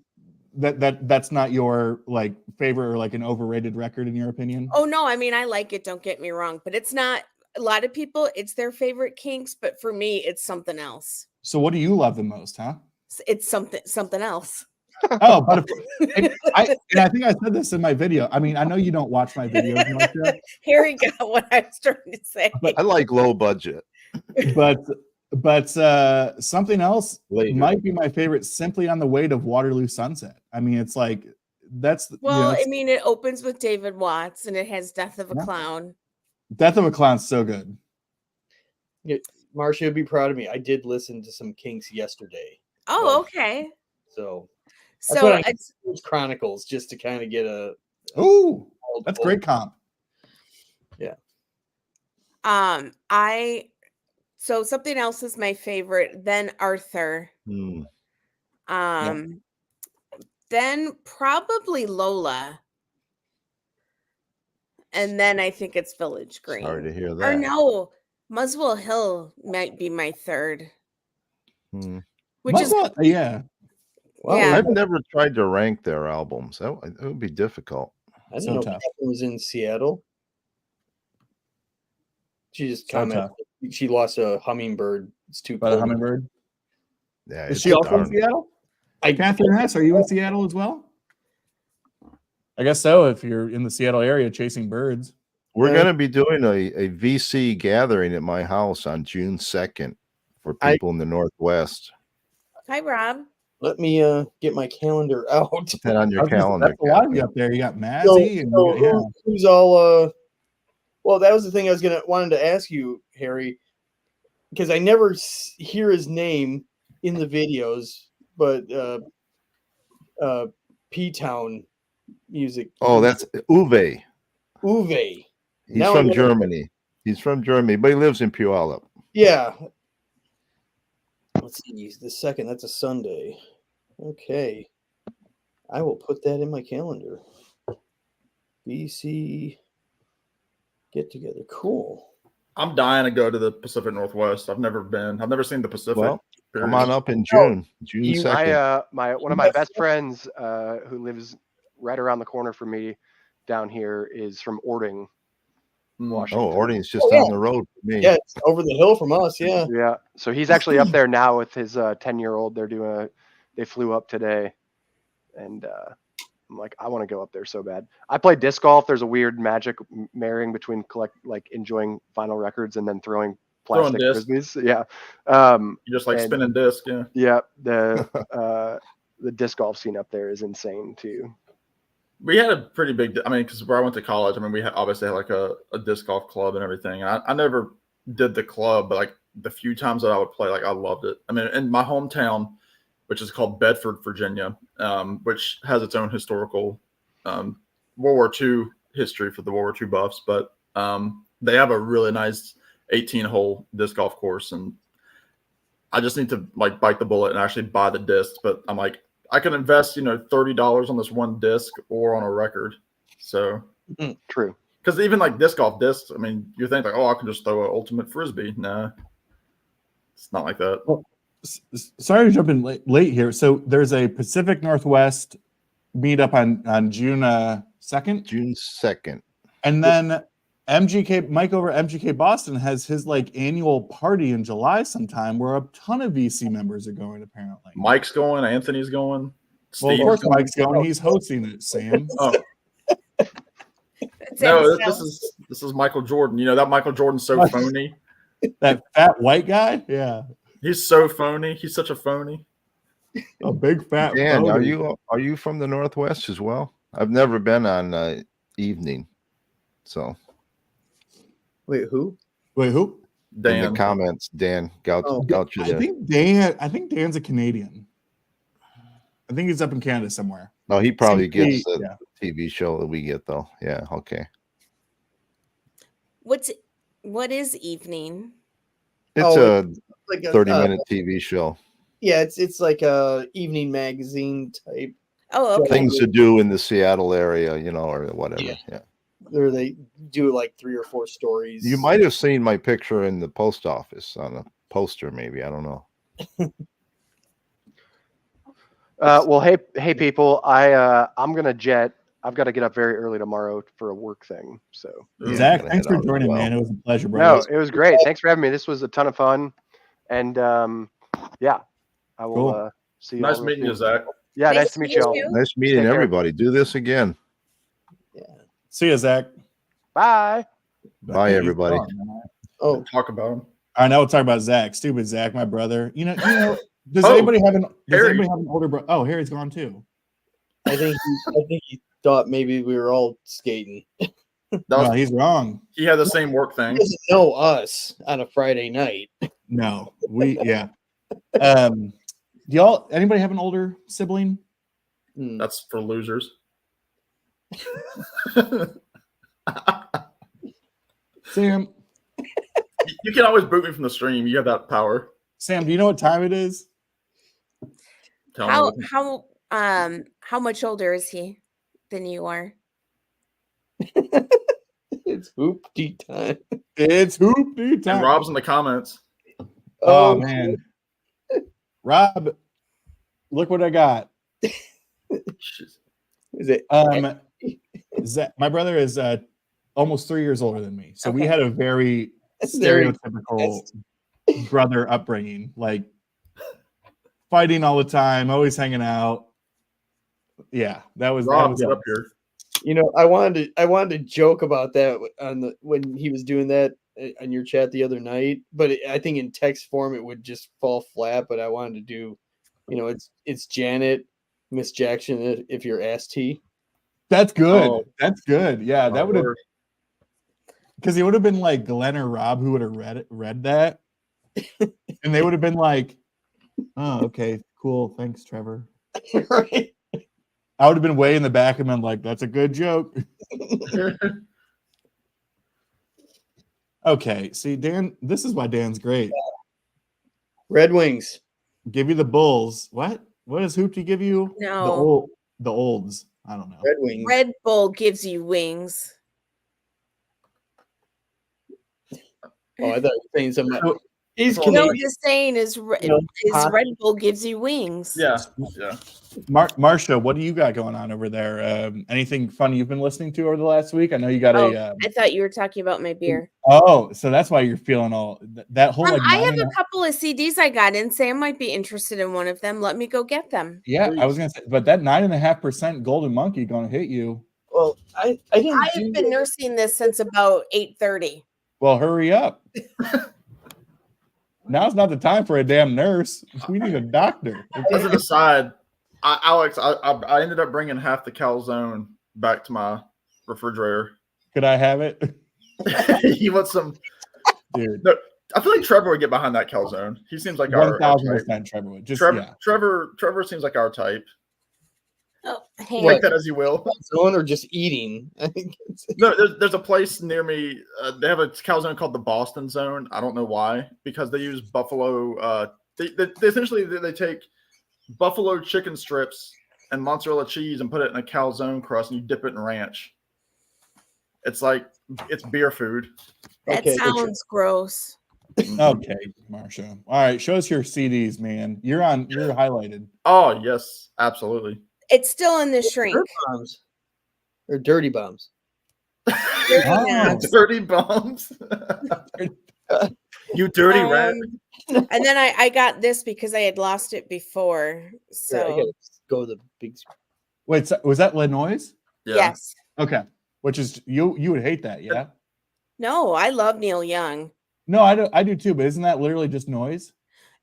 that's not your like favorite or like an overrated record in your opinion? Oh no, I mean I like it, don't get me wrong, but it's not a lot of people, it's their favorite Kinks, but for me it's something else. So what do you love the most, huh? It's something else. Oh, but I think I said this in my video. I mean, I know you don't watch my videos, Marcia, Harry got what I was trying to say. I like low budget. but something else Later. might be my favorite simply on the weight of Waterloo Sunset. I mean, it's like that's Well, it's, I mean, it opens with David Watts and it has Death of a Yeah. Clown. Death of a Clown's so good. Marcia would be proud of me. I did listen to some Kinks yesterday. Oh, Well, okay. So So what I- it's Chronicles just to kind of get a Ooh, that's great comp. so something else is my favorite, then Arthur. Hmm. Then probably Lola. And then I think it's Village Green. Sorry to hear Or that. no, Muswell Hill might be my third. Hmm. Which is Yeah. Well, Yeah. I've never tried to rank their albums. That would be difficult. I didn't So know tough. Catherine was in Seattle. She just So commented she lost a hummingbird. It's too About a cold. hummingbird. Yeah, Is it's she also in darn- Seattle? I Catherine Hess, are you in Seattle as well? I guess so. If you're in the Seattle area chasing birds. We're going to be doing a VC gathering at my house on June 2nd for people in the Northwest. Hi, Rob. let me get my calendar out. Put that on I your was gonna say, calendar. that's a lot of you up there. You got So, Mazzy and so you got- yeah. who's all well, that was the thing I was wanted to ask you, Harry, because I never hear his name in the videos, but P-Town music. Oh, that's Uwe. Uwe. He's Now I from know- Germany. He's from Germany, but he lives in Puyallup. Yeah. Let's see. The second, that's a Sunday. Okay. I will put that in my calendar. BC get together. Cool. I'm dying to go to the Pacific Northwest. I've never been. I've never seen the Pacific. Well, period. come on up in June. June You- 2nd. One of my best friends who lives right around the corner from me down here is from Ording, Mm. Washington. Oh, Ording's just Oh, yeah. down the road from me. Yeah, it's over the hill from us. Yeah. Yeah. So he's actually up there now with his 10-year-old. They flew up today, and I'm like, I want to go up there so bad. I play disc golf. There's a weird magic marrying between enjoying vinyl records and then throwing plastic disc. frisbees. Yeah. You just like and- spinning disc. Yeah. Yeah. The disc golf scene up there is insane too. We had a pretty big, I mean, because where I went to college, I mean, we obviously had like a disc golf club and everything. And I never did the club, but like the few times that I would play, like I loved it. I mean, in my hometown, which is called Bedford, Virginia, which has its own historical World War II history for the World War II buffs, but they have a really nice 18-hole disc golf course. And I just need to like bite the bullet and actually buy the discs. But I'm like, I can invest, $30 on this one disc or on a record. So, True. because even like disc golf discs, I mean, you think like, oh, I can just throw an ultimate frisbee. Nah, it's not like that. Sorry to jump in late here. So there's a Pacific Northwest meetup on June 2nd. June 2nd. And then Mike over at MGK Boston has his like annual party in July sometime where a ton of VC members are going apparently. Mike's going, Anthony's going, Well, of Steve. course, Mike's going. He's hosting it, Sam. Oh That's no, it, so- this is Michael Jordan. You know that Michael Jordan's so phony. That fat white guy? Yeah. He's so phony. He's such a phony. A big fat Dan, phony. are you from the Northwest as well? I've never been on evening, so Wait, who? Wait, who? in Dan. the comments, Dan Goucher I there. think Dan's a Canadian. I think he's up in Canada somewhere. No, he probably Seems to be- gets the yeah. TV show that we get though. Yeah, okay. What is evening? It's Oh, a Like a 30-minute TV show. Yeah, it's like a evening magazine type. Oh, okay. Things to do in the Seattle area, or whatever. Yeah. Yeah. Where they do like 3 or 4 stories. You might have seen my picture in the post office on a poster, maybe. I don't know. Well, hey, people. I'm gonna jet. I've got to get up very early tomorrow for a work thing. So Yeah, Zach, gotta thanks head for out as joining, well. man. It was a pleasure, bro. no, it was great. Thanks for having me. This was a ton of fun, and yeah, I will Cool. see you. Nice all real meeting you, soon. Zach. Yeah, nice to meet you all. Nice meeting Take care. everybody. Do this again. See you, Zach. Bye. Bye, everybody. Oh, Talk about him. I know. We'll talk about Zach. Stupid Zach, my brother. Does Oh, anybody have an Harry. older brother? Oh, Harry's gone too. I think he thought maybe we were all skating. That No, was, he's wrong. he had the same work He thing. doesn't know us on a Friday night. No, yeah. Anybody have an older sibling? Hmm. That's for losers. Sam, You can always boot me from the stream. You have that power. Sam, do you know what time it is? Tell me. How much older is he than you are? It's hoopty time. It's hoop And time. Rob's in the comments. Oh man, Rob, look what I got. Jeez. Is it? Zach, my brother is almost 3 years older than me, so we Okay. had a very Very stereotypical brother upbringing, like fighting all the time, always hanging out. Yeah, that was Rob, get up here. I wanted to joke about that when he was doing that on your chat the other night, but I think in text form it would just fall flat. But I wanted to do, it's Janet, Miss Jackson, if you're ST. That's good. Oh. That's good. Yeah, My that would have, word. because it would have been like Glenn or Rob who would have read that, and they would have been like, "Oh, okay, cool, thanks, Trevor." Right? I would have been way in the back and been like, "That's a good joke." Okay, see, Dan, this is why Dan's great. Red Wings. Give you the Bulls. What? What does Hoopty give you? No. The olds. I don't know. Red Wings. Red Bull gives you wings. Oh, I thought you were saying something. So- He's No, No, Canadian. just saying is hot. Red Bull gives you wings. Yeah. Marsha, what do you got going on over there? Anything fun you've been listening to over the last week? I know you got Oh, a. I thought you were talking about my beer. Oh, so that's why you're feeling all that whole. Like, I have nine a and couple of CDs I got in. Sam might be interested in one of them. Let me go get them. yeah, I was gonna say, but that 9.5% Golden Monkey gonna hit you. Well, I didn't. I have been nursing this since about 8:30. Well, hurry up. Now's not the time for a damn nurse. We need a doctor. As an aside, Alex, I ended up bringing half the calzone back to my refrigerator. Could I have it, You want some? dude? No, I feel like Trevor would get behind that calzone. He seems like our type. 1,000% Trevor would. Just Trevor, yeah. Trevor seems like our type. Oh, hang Take on. that as you will. Going or just eating. I think No, there's a place near me. They have a calzone called the Boston Zone. I don't know why, because they use buffalo. They essentially they take buffalo chicken strips and mozzarella cheese and put it in a calzone crust, and you dip it in ranch. It's beer food. That Okay. sounds gross. Okay, Marsha. All right, show us your CDs, man. You're highlighted. Oh yes, absolutely. It's still in the shrink. Dirt bombs or dirty bombs. Dirty Oh. Knobs. Dirty bums. You dirty rat. And then I got this because I had lost it before. Yeah, I So gotta go to the big screen. Wait, so, was that Lenoise? Yeah. Yes. Okay, which is you would hate that, yeah? No, I love Neil Young. No, I do too, but isn't that literally just noise?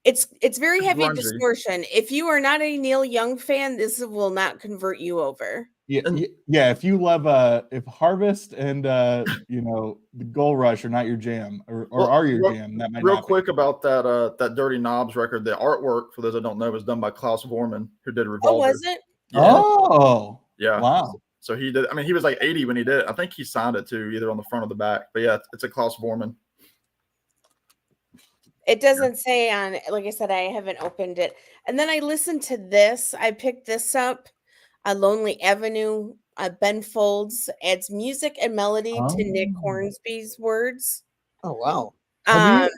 It's very It's heavy grungy. distortion. If you are not a Neil Young fan, this will not convert you over. Yeah, And- yeah. If you love if Harvest and you know the Gold Rush are not your jam, or Well, are your real- jam, that might Real not be. quick about that Dirty Knobs record. The artwork, for those that don't know, was done by Klaus Vorman, who did Revolver. Oh, was it? Yeah. Oh, Yeah. wow. So he did. I mean, he was like 80 when he did it. I think he signed it too, either on the front or the back. But yeah, it's a Klaus Vorman. It doesn't say on, like I said, I haven't opened it. And then I listened to this. I picked this up. A Lonely Avenue. Ben Folds adds music and melody to Nick Oh. Hornsby's words. Oh wow. Have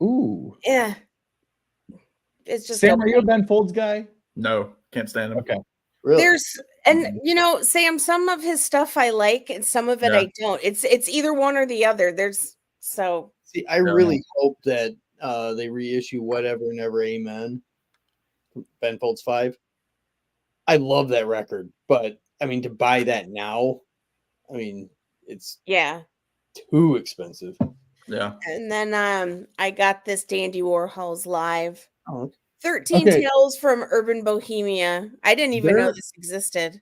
Ooh, Yeah. It's just Sam, are okay. you a Ben Folds guy? No, can't stand him. Okay. Really? There's and you know, Sam, some of his stuff I like and some of it Yeah. I don't. It's either one or the other. There's so See, I really hope that they reissue Whatever Never Amen. Ben Folds 5. I love that record, but I mean to buy that now, I mean it's yeah. too expensive. Yeah. And then I got this Dandy Warhols live. Oh, okay. 13 Okay. Tales from Urban Bohemia. I didn't even know They're- this existed.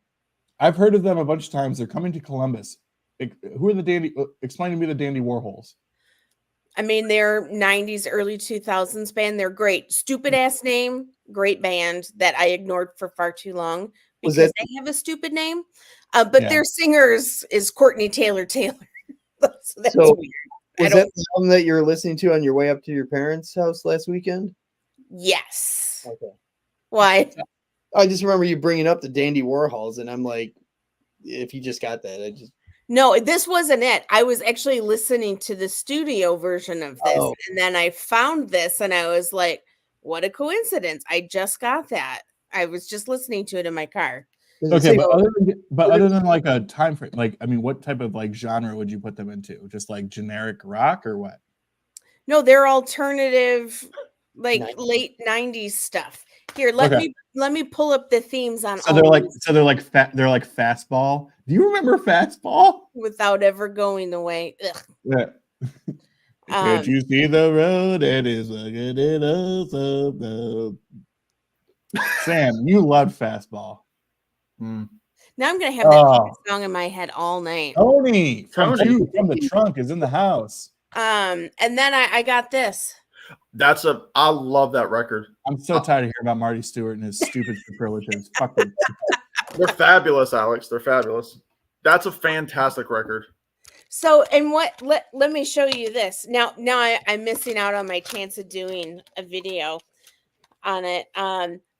I've heard of them a bunch of times. They're coming to Columbus. Who are the Dandy? Explain to me the Dandy Warhols. I mean, they're 90s, early 2000s band. They're great. Stupid ass name, great band that I ignored for far too long Was because that- they have a stupid name. But Yeah. their singers is Courtney Taylor Taylor. So that's So, weird. I Was don't- that the song that you were listening to on your way up to your parents' house last weekend? Yes. Okay. Why? I just remember you bringing up the Dandy Warhols, and I'm like, if you just got that, I just No, this wasn't it. I was actually listening to the studio version of this, Oh. and then I found this, and I was like, "What a coincidence! I just got that. I was just listening to it in my car." Okay, but so- other than like a time frame, like I mean, what type of like genre would you put them into? Just like generic rock or what? No, they're alternative, like 90s. late '90s stuff. Here, let Okay. me pull up the themes on So they're all like these they're like fastball. Do you remember fastball? without ever going away. Ugh. Yeah. Um, Can't you see the road? It is looking at us up. Sam, you love fastball. Mm. Now I'm gonna have that Oh. song in my head all night. Tony from Tony. from the trunk is in the house. And then I got this. I love that record. I'm so tired of hearing about Marty Stewart and his stupid superlatives. Fuck him. They're fabulous, Alex. They're fabulous. That's a fantastic record. So, and what? Let me show you this. Now I'm missing out on my chance of doing a video on it.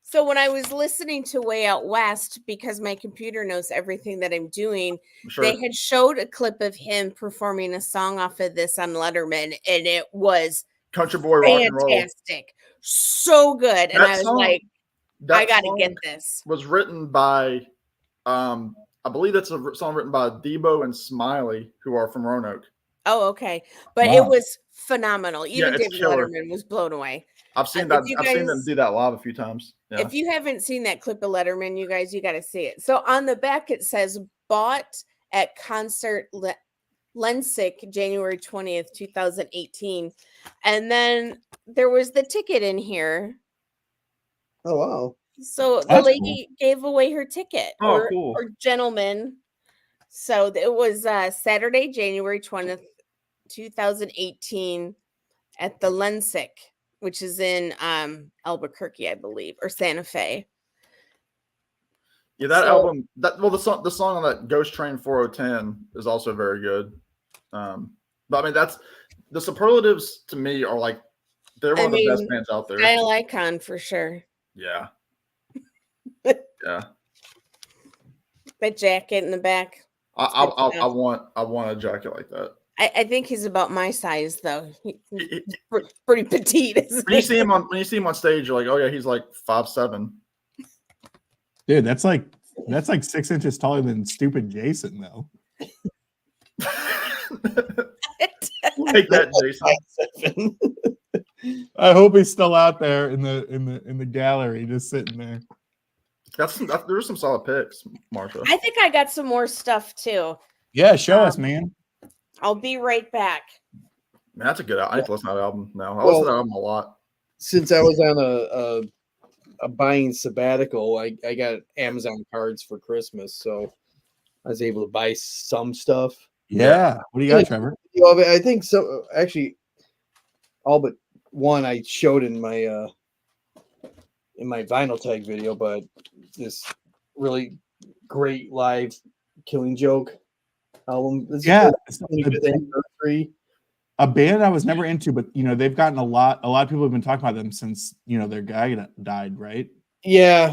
So when I was listening to Way Out West, because my computer knows everything that I'm doing, I'm sure. they had showed a clip of him performing a song off of this on Letterman, and it was Country Boy Rock and Roll. fantastic, so good. And That I was song- like, That I got to song get this. Was written by, I believe that's a song written by Debo and Smiley, who are from Roanoke. Oh, okay, but it Wow. was phenomenal. Even it's David killer. Letterman was blown away. I've seen If that. you I've seen them guys- do that live a few times. Yeah. If you haven't seen that clip of Letterman, you guys, you got to see it. So on the back, it says bought at concert Lensic, January 20th, 2018. And then there was the ticket in here. oh wow. So the That's lady gave away her ticket Oh, or, cool. or gentleman. So it was Saturday, January 20th, 2018 at the Lensic, which is in Albuquerque, I believe, or Santa Fe. Yeah, that So- album. The song on that Ghost Train 4010 is also very good. But I mean, that's the Superlatives to me are like they're one I of the best mean, bands out there. Style icon for sure. Yeah. Yeah. That jacket in the back. I want a jacket like that. I think he's about my size though. He's He- pretty petite. Isn't When you he? see him on stage, you're like, oh yeah, he's like 5'7". Dude, that's like 6 inches taller than stupid Jason, though. Take that, Jason. 5'7". I hope he's still out there in the gallery, just sitting there. There's some solid picks, Marsha. I think I got some more stuff too. Yeah, show us, man. I'll be right back. Man, that's a good. I need to listen to that album now. I listen to that album a lot. Since I was on a buying sabbatical, I got Amazon cards for Christmas, so I was able to buy some stuff. Yeah. What do you got, Trevor? I think so. Actually, all but one I showed in my vinyl tag video, but this really great live Killing Joke album. This Yeah, is the anniversary. a band I was never into, but they've gotten a lot of people have been talking about them since their guy died, right? Yeah,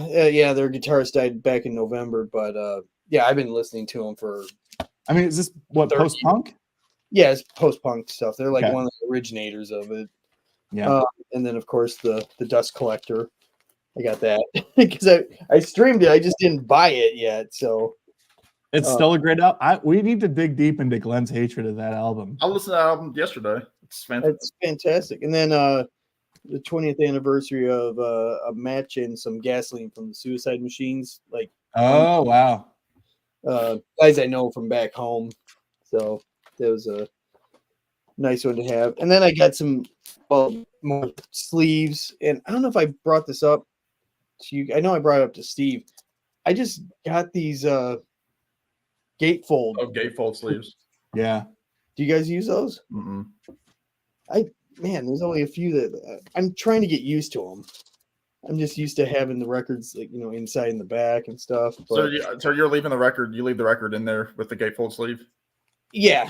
their guitarist died back in November, but yeah, I've been listening to them for. I mean, is this what, post-punk? Yeah, it's post-punk stuff. They're like Okay. one of the originators of it. Yeah. And then of course the Dust Collector. I got that because I streamed it. I just didn't buy it yet. So It's still a great album. We need to dig deep into Glenn's hatred of that album. I listened to that album yesterday. It's fantastic. it's fantastic. And then the 20th anniversary of a match and some gasoline from the Suicide Machines, like Oh, wow. guys I know from back home. So that was a nice one to have. And then I got some more sleeves. And I don't know if I brought this up to you. I know I brought it up to Steve. I just got these gatefold. Gatefold sleeves. Yeah. Do you guys use those? Mm-mm. Man, there's only a few that I'm trying to get used to them. I'm just used to having the records, like, inside and the back and stuff. But So you're leaving the record. You leave the record in there with the gatefold sleeve. yeah,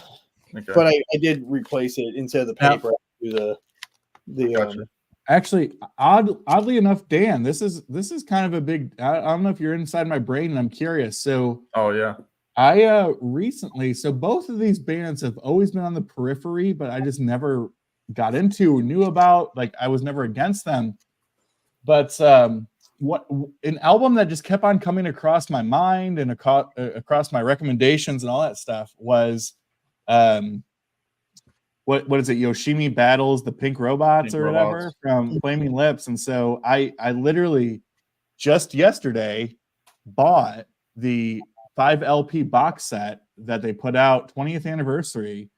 Okay. but I did replace it instead of the Yeah. paper. I do the Gotcha. Actually, oddly enough, Dan, this is kind of a big. I don't know if you're inside my brain, and I'm curious. So Oh yeah. I recently, so both of these bands have always been on the periphery, but I just never got into or knew about. Like, I was never against them. But what an album that just kept on coming across my mind and across my recommendations and all that stuff was what is it? Yoshimi Battles the Pink Robots Pink or whatever Robots. from Flaming Lips. And so I literally just yesterday bought the 5 LP box set that they put out 20th anniversary.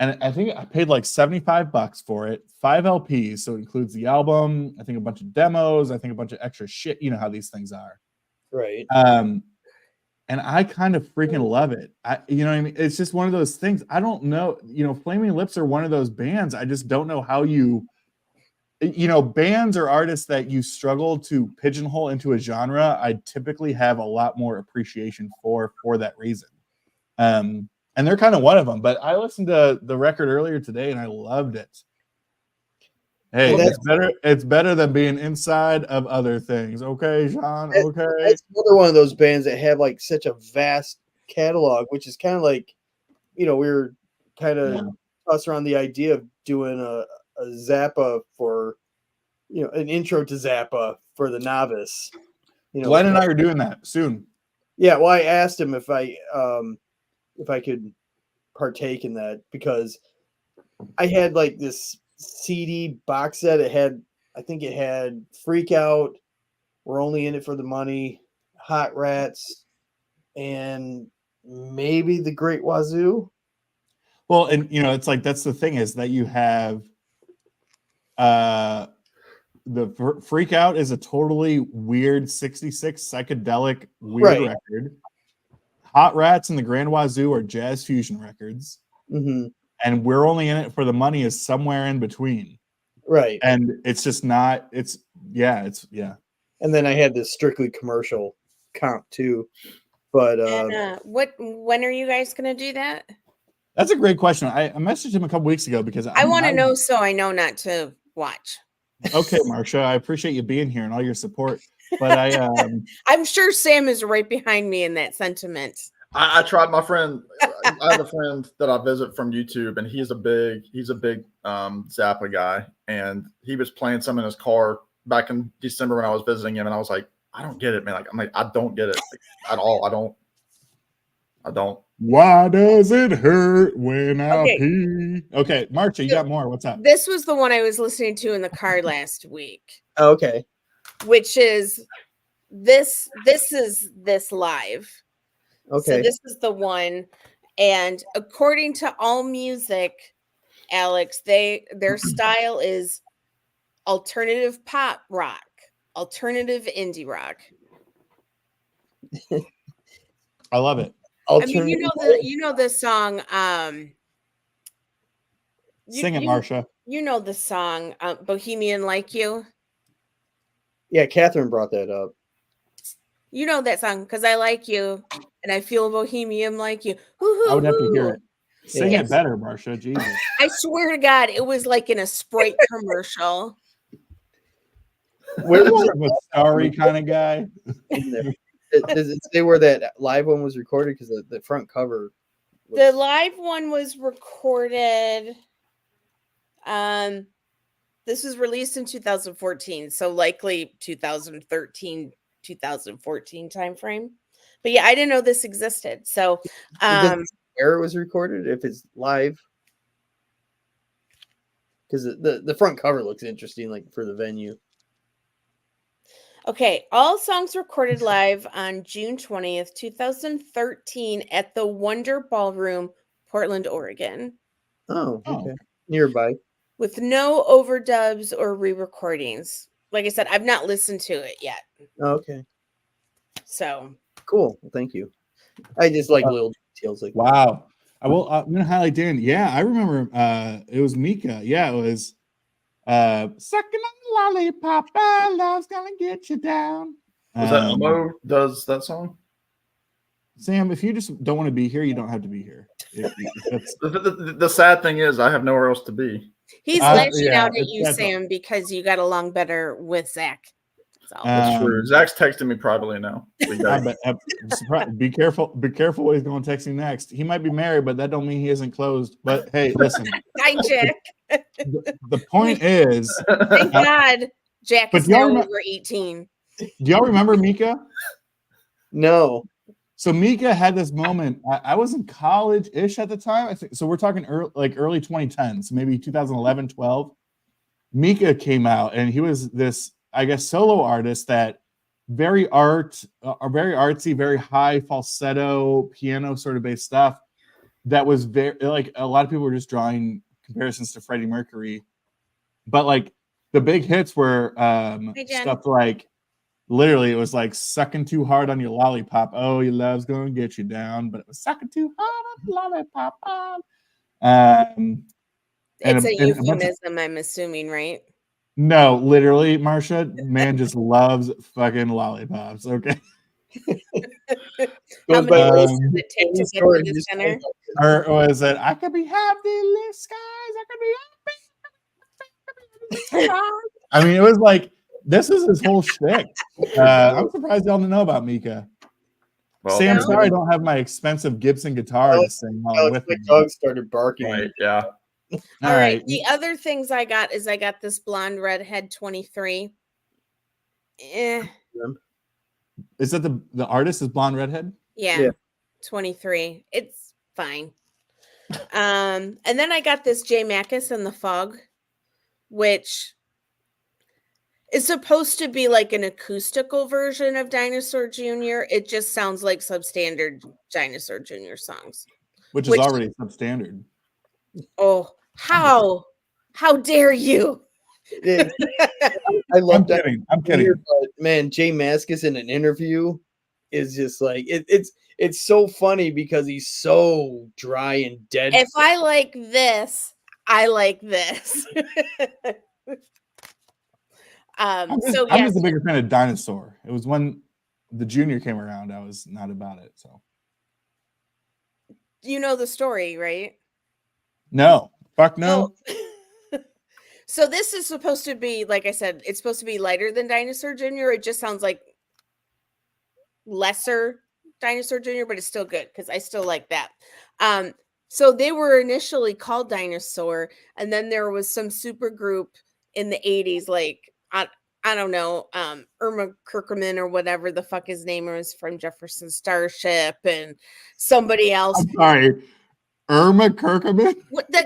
And I think I paid like $75 for it, 5 LPs. So it includes the album, I think a bunch of demos, I think a bunch of extra shit. You know how these things are. right. And I kind of freaking love it. You know what I mean? It's just one of those things. I don't know. Flaming Lips are one of those bands. I just don't know how bands or artists that you struggle to pigeonhole into a genre. I typically have a lot more appreciation for that reason. And they're kind of one of them. But I listened to the record earlier today and I loved it. Hey, Well, it's better than being inside of other things. Okay, Sean. Okay. That's another one of those bands that have like such a vast catalog, which is kind of like, we were kind of tossed around the idea of doing a Zappa for, an intro to Zappa for the novice. Glenn and I are doing that soon. Yeah, well, I asked him if I could partake in that because I had like this CD box set. I think it had Freak Out, We're Only in It for the Money, Hot Rats, and maybe The Great Wazoo. Well, and it's like that's the thing is that you have the Freak Out is a totally weird 66 psychedelic weird Right. record. Hot Rats and the Grand Wazoo are jazz fusion records. Mm-hmm. And We're Only in It for the Money is somewhere in between. Right. And it's just not, it's. And then I had this strictly commercial comp too. But When are you guys gonna do that? That's a great question. I messaged him a couple weeks ago because I want to know so I know not to watch. Okay, Marsha, I appreciate you being here and all your support. But I'm sure Sam is right behind me in that sentiment. I tried. My friend, I have a friend that I visit from YouTube, and he's a big Zappa guy, and he was playing some in his car back in December when I was visiting him, and I was like, I don't get it, man. I don't get it at all. I don't. Why does it hurt when I Okay. pee? Okay, Marsha, you got more. What's up? This was the one I was listening to in the car last week. okay. which is this is this live. Okay. So this is the one, and according to AllMusic, Alex, their style is alternative pop rock, alternative indie rock. I love it. I mean, you know the song. Sing it, Marsha. You know the song "Bohemian Like You." Yeah, Catherine brought that up. You know that song because I like you and I feel bohemian like you. I would have to hear it. Sing Yes. it better, Marsha. Jesus. I swear to God, it was like in a Sprite commercial. Where was I'm a sorry kind of guy. Does it say where that live one was recorded? Because the front cover. The live one was recorded. This was released in 2014, so likely 2013, 2014 timeframe. But yeah, I didn't know this existed. So where it was recorded, if it's live. Because the front cover looks interesting, like for the venue. okay, all songs recorded live on June 20th, 2013 at the Wonder Ballroom, Portland, Oregon, Oh, okay. Nearby. with no overdubs or re-recordings. Like I said, I've not listened to it yet. Okay. So Cool. Well, thank you. I just like little details like that. Wow. I'm gonna highlight Dan. Yeah, I remember it was Mika. Yeah, it was sucking on the lollipop. Love's gonna get you down. Was that Elmo does that song? Sam, if you just don't want to be here, you don't have to be here. The sad thing is, I have nowhere else to be. he's lashing yeah, out at it's you, that's- Sam, because you got along better with Zach. So. That's true. Zach's texting me privately now. I'm surprised. Be careful what he's going to text you next. He might be married, but that don't mean he isn't closed. But hey, listen. Hi, Jack. The point is, Thank God Jack but is now y'all over 18. do y'all remember Mika? No. So Mika had this moment. I was in college-ish at the time. I think so. We're talking early 2010s, maybe 2011, 12. Mika came out, and he was this, I guess, solo artist that very artsy, very high falsetto piano sort of based stuff. That was very like a lot of people were just drawing comparisons to Freddie Mercury, but like the big hits were stuff like. Literally, it was like sucking too hard on your lollipop. Oh, your love's gonna get you down, but it was sucking too hard on the lollipop. It's a euphemism, I'm assuming, right? No, literally, Marsha, man just loves fucking lollipops. Okay. How many days does it take to get to the center? Or was it? I could be happy, skies. I could be happy. I mean, it was like. This is his whole shtick. I'm surprised y'all don't know about Mika. Well, Sam, sorry I don't have my expensive Gibson guitar to sing along with my me. dog started barking. Right, yeah. All right. The other things I got this blonde redhead 23. Is that the artist is blonde redhead? Yeah. 23. It's fine. And then I got this J Mackus and the Fog, which is supposed to be like an acoustical version of Dinosaur Jr. It just sounds like substandard Dinosaur Jr. songs. Which is already substandard. Oh, how dare you? I love that. I'm kidding. But man, Jay Mascis in an interview is just like it's so funny because he's so dry and dead. If I like this, I like this. I'm just a bigger fan of Dinosaur. It was when the Junior came around, I was not about it. So you know the story, right? No, fuck no. Oh. So this is supposed to be, like I said, it's supposed to be lighter than Dinosaur Jr. It just sounds like lesser Dinosaur Jr., but it's still good because I still like that. So they were initially called Dinosaur, and then there was some super group in the 80s, like I don't know, Irma Kirkerman or whatever the fuck his name is from Jefferson Starship, and somebody else. I'm sorry. Irma Kirkman. What the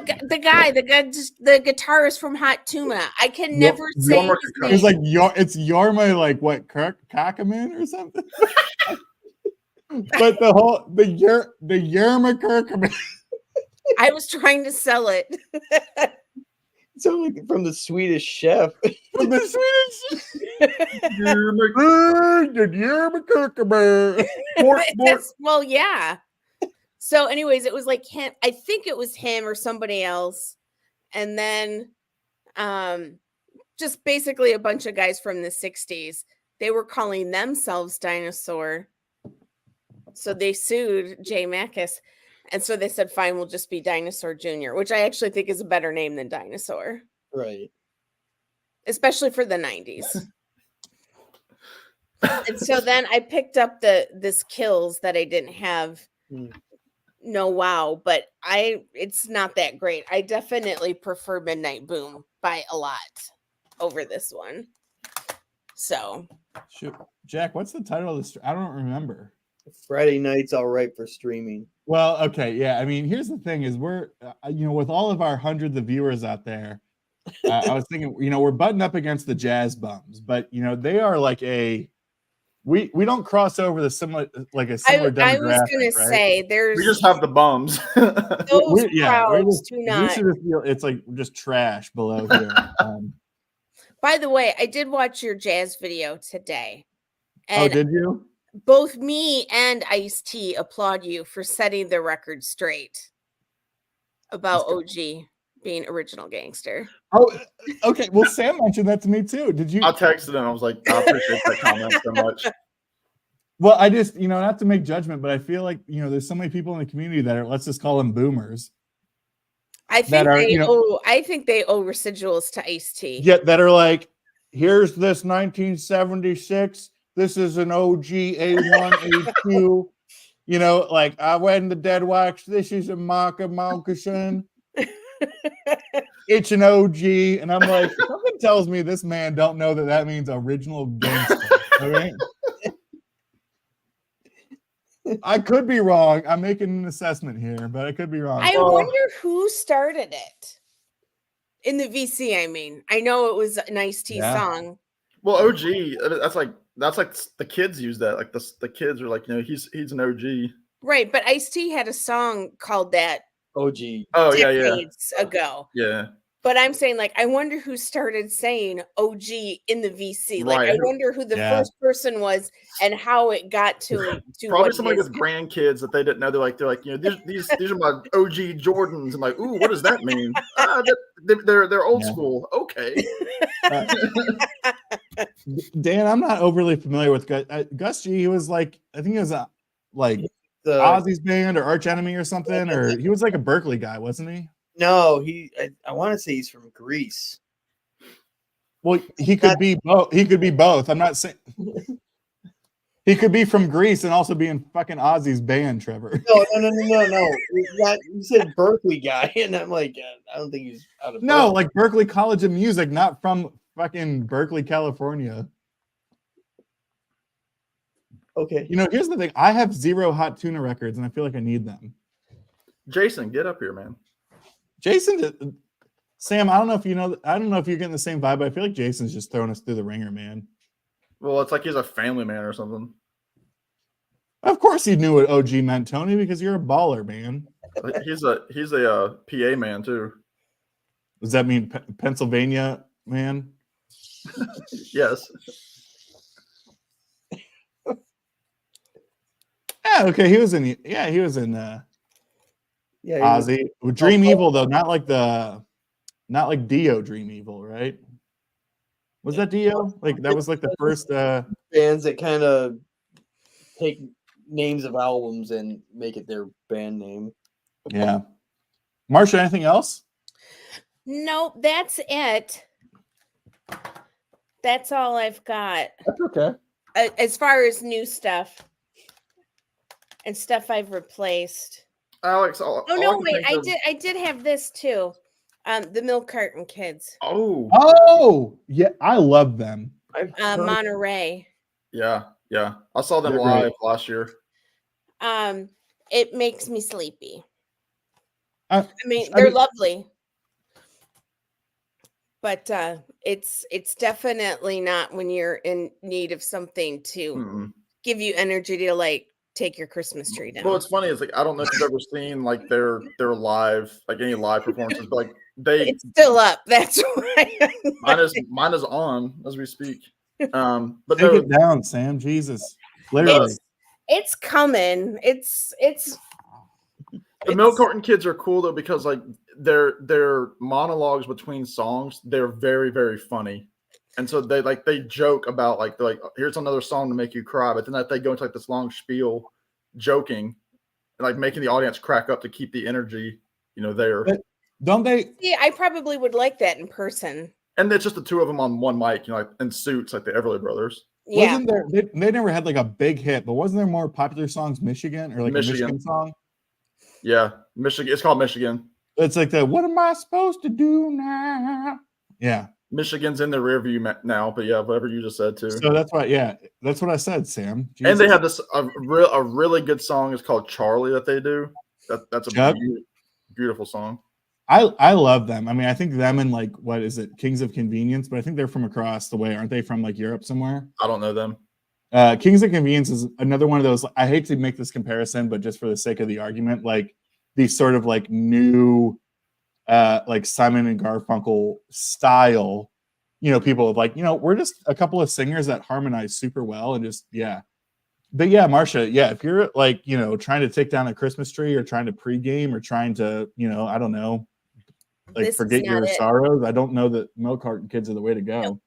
guitarist from Hot Tuna. I can never say Yorma his Kirkman. It's name. like it's Yorma, like what, Kirkman or something. But the Yerma Kirkman. I was trying to sell it. So like from the Swedish Chef. From the Swedish. Yerma Kirkman. Well, yeah. So, anyways, it was like him. I think it was him or somebody else, and then, just basically a bunch of guys from the '60s. They were calling themselves Dinosaur, so they sued Jay Makis, and so they said, "Fine, we'll just be Dinosaur Jr.," which I actually think is a better name than Dinosaur, Right. especially for the '90s. And so then I picked up this Kills that I didn't have. No, wow, but it's not that great. I definitely prefer Midnight Boom by a lot over this one. So, Shoot. Jack, what's the title of this? I don't remember. Friday night's all right for streaming. Well, okay, yeah. I mean, here's the thing: is we're, with all of our hundreds of viewers out there, I was thinking, we're butting up against the jazz bums, but they are like we don't cross over the similar similar demographic. I was gonna say We just have the bums. those crowds do we not. should just feel it's like just trash below here. By the way, I did watch your jazz video today, Oh, and did you? both me and Ice-T applaud you for setting the record straight about OG being original gangster. Oh, okay. Well, Sam mentioned that to me too. Did you? I texted him. I was like, I appreciate that comment so much. Well, I just, not to make judgment, but I feel like, there's so many people in the community that are, let's just call them boomers. I think I think they owe residuals to Ice-T. Yeah, that are like, here's this 1976. This is an OG A1, A2. Like I went the dead wax. This is a Maka Moccasin. It's an OG, and I'm like, something tells me this man don't know that means original gangster. All right. I could be wrong. I'm making an assessment here, but I could be wrong. I wonder who started it in the VC. I mean, I know it was an Ice-T song. Well, OG, that's like the kids use that. Like the kids are like, he's an OG. Right, but Ice-T had a song called that OG. Oh decades ago. Yeah. But I'm saying, like, I wonder who started saying OG in the VC. Like, Right. I wonder who the first person was and how it got to Probably somebody with grandkids that they didn't know. They're like, these are my OG Jordans. I'm like, ooh, what does that mean? They're old school. Okay. Dan, I'm not overly familiar with Gus G. He was like, I think he was like Ozzy's band or Arch Enemy or something, or he was like a Berkeley guy, wasn't he? No, I want to say he's from Greece. Well, he could be both. He could be both. I'm not saying he could be from Greece and also be in fucking Ozzy's band, Trevor. No. You said Berkeley guy, and I'm like, I don't think he's out of. No, like Berkeley College of Music, not from fucking Berkeley, California. Okay. Here's the thing. I have 0 Hot Tuna records, and I feel like I need them. Jason, get up here, man. Jason, Sam, I don't know if you're getting the same vibe, but I feel like Jason's just throwing us through the ringer, man. Well, it's like he's a family man or something. Of course he knew what OG meant, Tony, because you're a baller, man. He's a PA man too. Does that mean Pennsylvania man? Yes. Yeah, okay. He was in Ozzy. Dream Evil, though, not like Dio Dream Evil, right? Was that Dio? Like that was like the first bands that kind of take names of albums and make it their band name. Yeah. Marsha, anything else? No, that's it. That's all I've got. That's okay. As far as new stuff and stuff I've replaced. Alex, I did have this too. The Milk Carton Kids. Oh, yeah, I love them. Monterey. Yeah. I saw them live last year. It makes me sleepy. I they're mean- lovely, but it's definitely not when you're in need of something to Mm-mm. give you energy to like take your Christmas tree down. Well, what's funny is like I don't know if you've ever seen like their live, like any live performances, but like It's still up. That's why. mine is on as we speak. But Take no, it down, Sam. Jesus, literally. It's coming. It's the milk carton kids are cool though because like their monologues between songs, they're very very funny, and so they joke about like they're like here's another song to make you cry, but then that they go into like this long spiel, joking, and like making the audience crack up to keep the energy there. But don't they? see, I probably would like that in person. And it's just the two of them on one mic, like in suits, like the Everly Brothers. Yeah. Wasn't there? They never had like a big hit, but wasn't there more popular songs? Michigan or like a Michigan song? Yeah, Michigan. It's called Michigan. It's like the "What am I supposed to do now?" Yeah. Michigan's in the rear view now, but yeah, whatever you just said too. So that's why, yeah, that's what I said, Sam. And they Jesus. have this a really good song. It's called Charlie that they do. That's a Chuck? beautiful song. I love them. I mean, I think them and like what is it, Kings of Convenience, but I think they're from across the way, aren't they? From like Europe somewhere. I don't know them. Kings of Convenience is another one of those. I hate to make this comparison, but just for the sake of the argument, like these sort of like new, like Simon and Garfunkel style, people of like, we're just a couple of singers that harmonize super well and just, yeah. But yeah, Marcia, yeah, if you're like, trying to take down a Christmas tree or trying to pregame or trying to, I don't know, like This is forget not your it. sorrows, I don't know that milk carton kids are the way to go. Nope.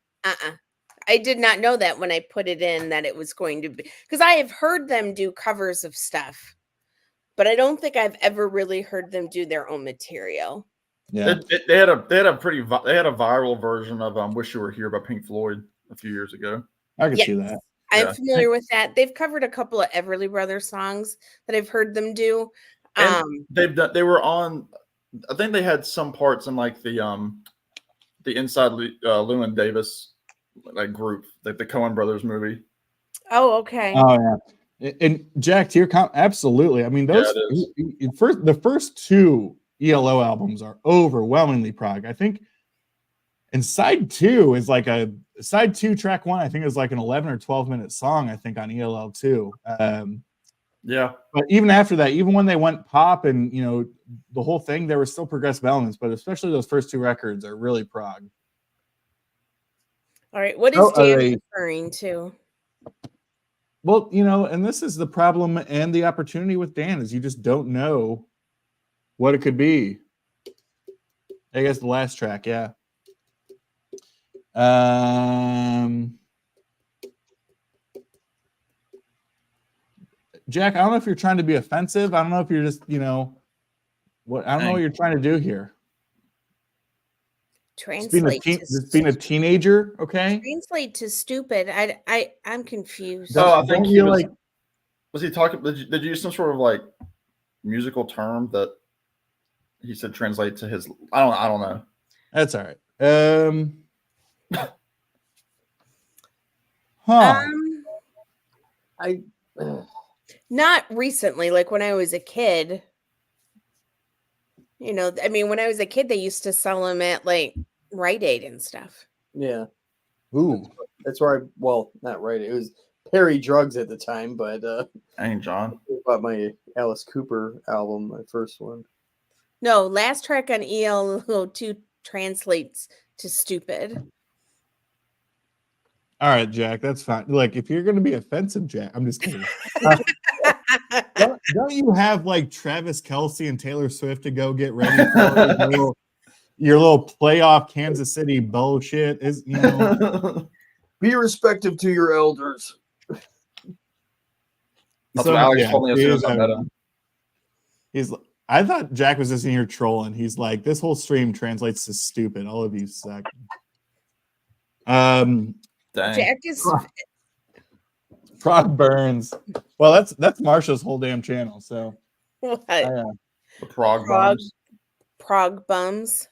I did not know that when I put it in that it was going to be, because I have heard them do covers of stuff, but I don't think I've ever really heard them do their own material. Yeah. They had a viral version of "Wish You Were Here" by Pink Floyd a few years ago. I could Yes. see that. I'm Yeah. familiar with that. They've covered a couple of Everly Brothers songs that I've heard them do. And they were on. I think they had some parts in like the Inside Llewyn Davis like group, like the Coen Brothers movie. Oh, okay. Oh yeah, and Jack, to your comment, absolutely. I mean, those the first two ELO albums are overwhelmingly prog. I think, and side two is like a side two track one. I think is like an 11 or 12-minute song. I think on ELL 2. Yeah, but even after that, even when they went pop and the whole thing, there were still progressive elements. But especially those first two records are really prog. All right, what is Dan referring to? Well, and this is the problem and the opportunity with Dan is you just don't know what it could be. I guess the last track, yeah. Jack, I don't know if you're trying to be offensive. I don't know if you're just, what I don't know what you're trying to do here. Translate just being a teenager, okay? Translate to stupid. I'm confused. Oh, I think he was, like. Was he talking? Did you use some sort of like musical term that he said translate to his? I don't know. That's all right. Huh. Not recently, like when I was a kid. When I was a kid, they used to sell them at like Rite Aid and stuff. Yeah. Ooh. That's where not Rite Aid. It was Perry Drugs at the time, but Ain't John. I bought my Alice Cooper album, my first one. No, last track on ELO2 translates to stupid. All right, Jack, that's fine. Like, if you're going to be offensive, Jack, I'm just kidding. Don't you have like Travis Kelce and Taylor Swift to go get ready for your little playoff Kansas City bullshit? Is Be respectful to your elders. That's what Alex told me as soon as I met him. I thought Jack was just in here trolling. He's like, this whole stream translates to stupid. All of you suck. Dang. Jack is Prog burns. Well, that's Marsha's whole damn channel. So what? The Prog bums. Prog bums.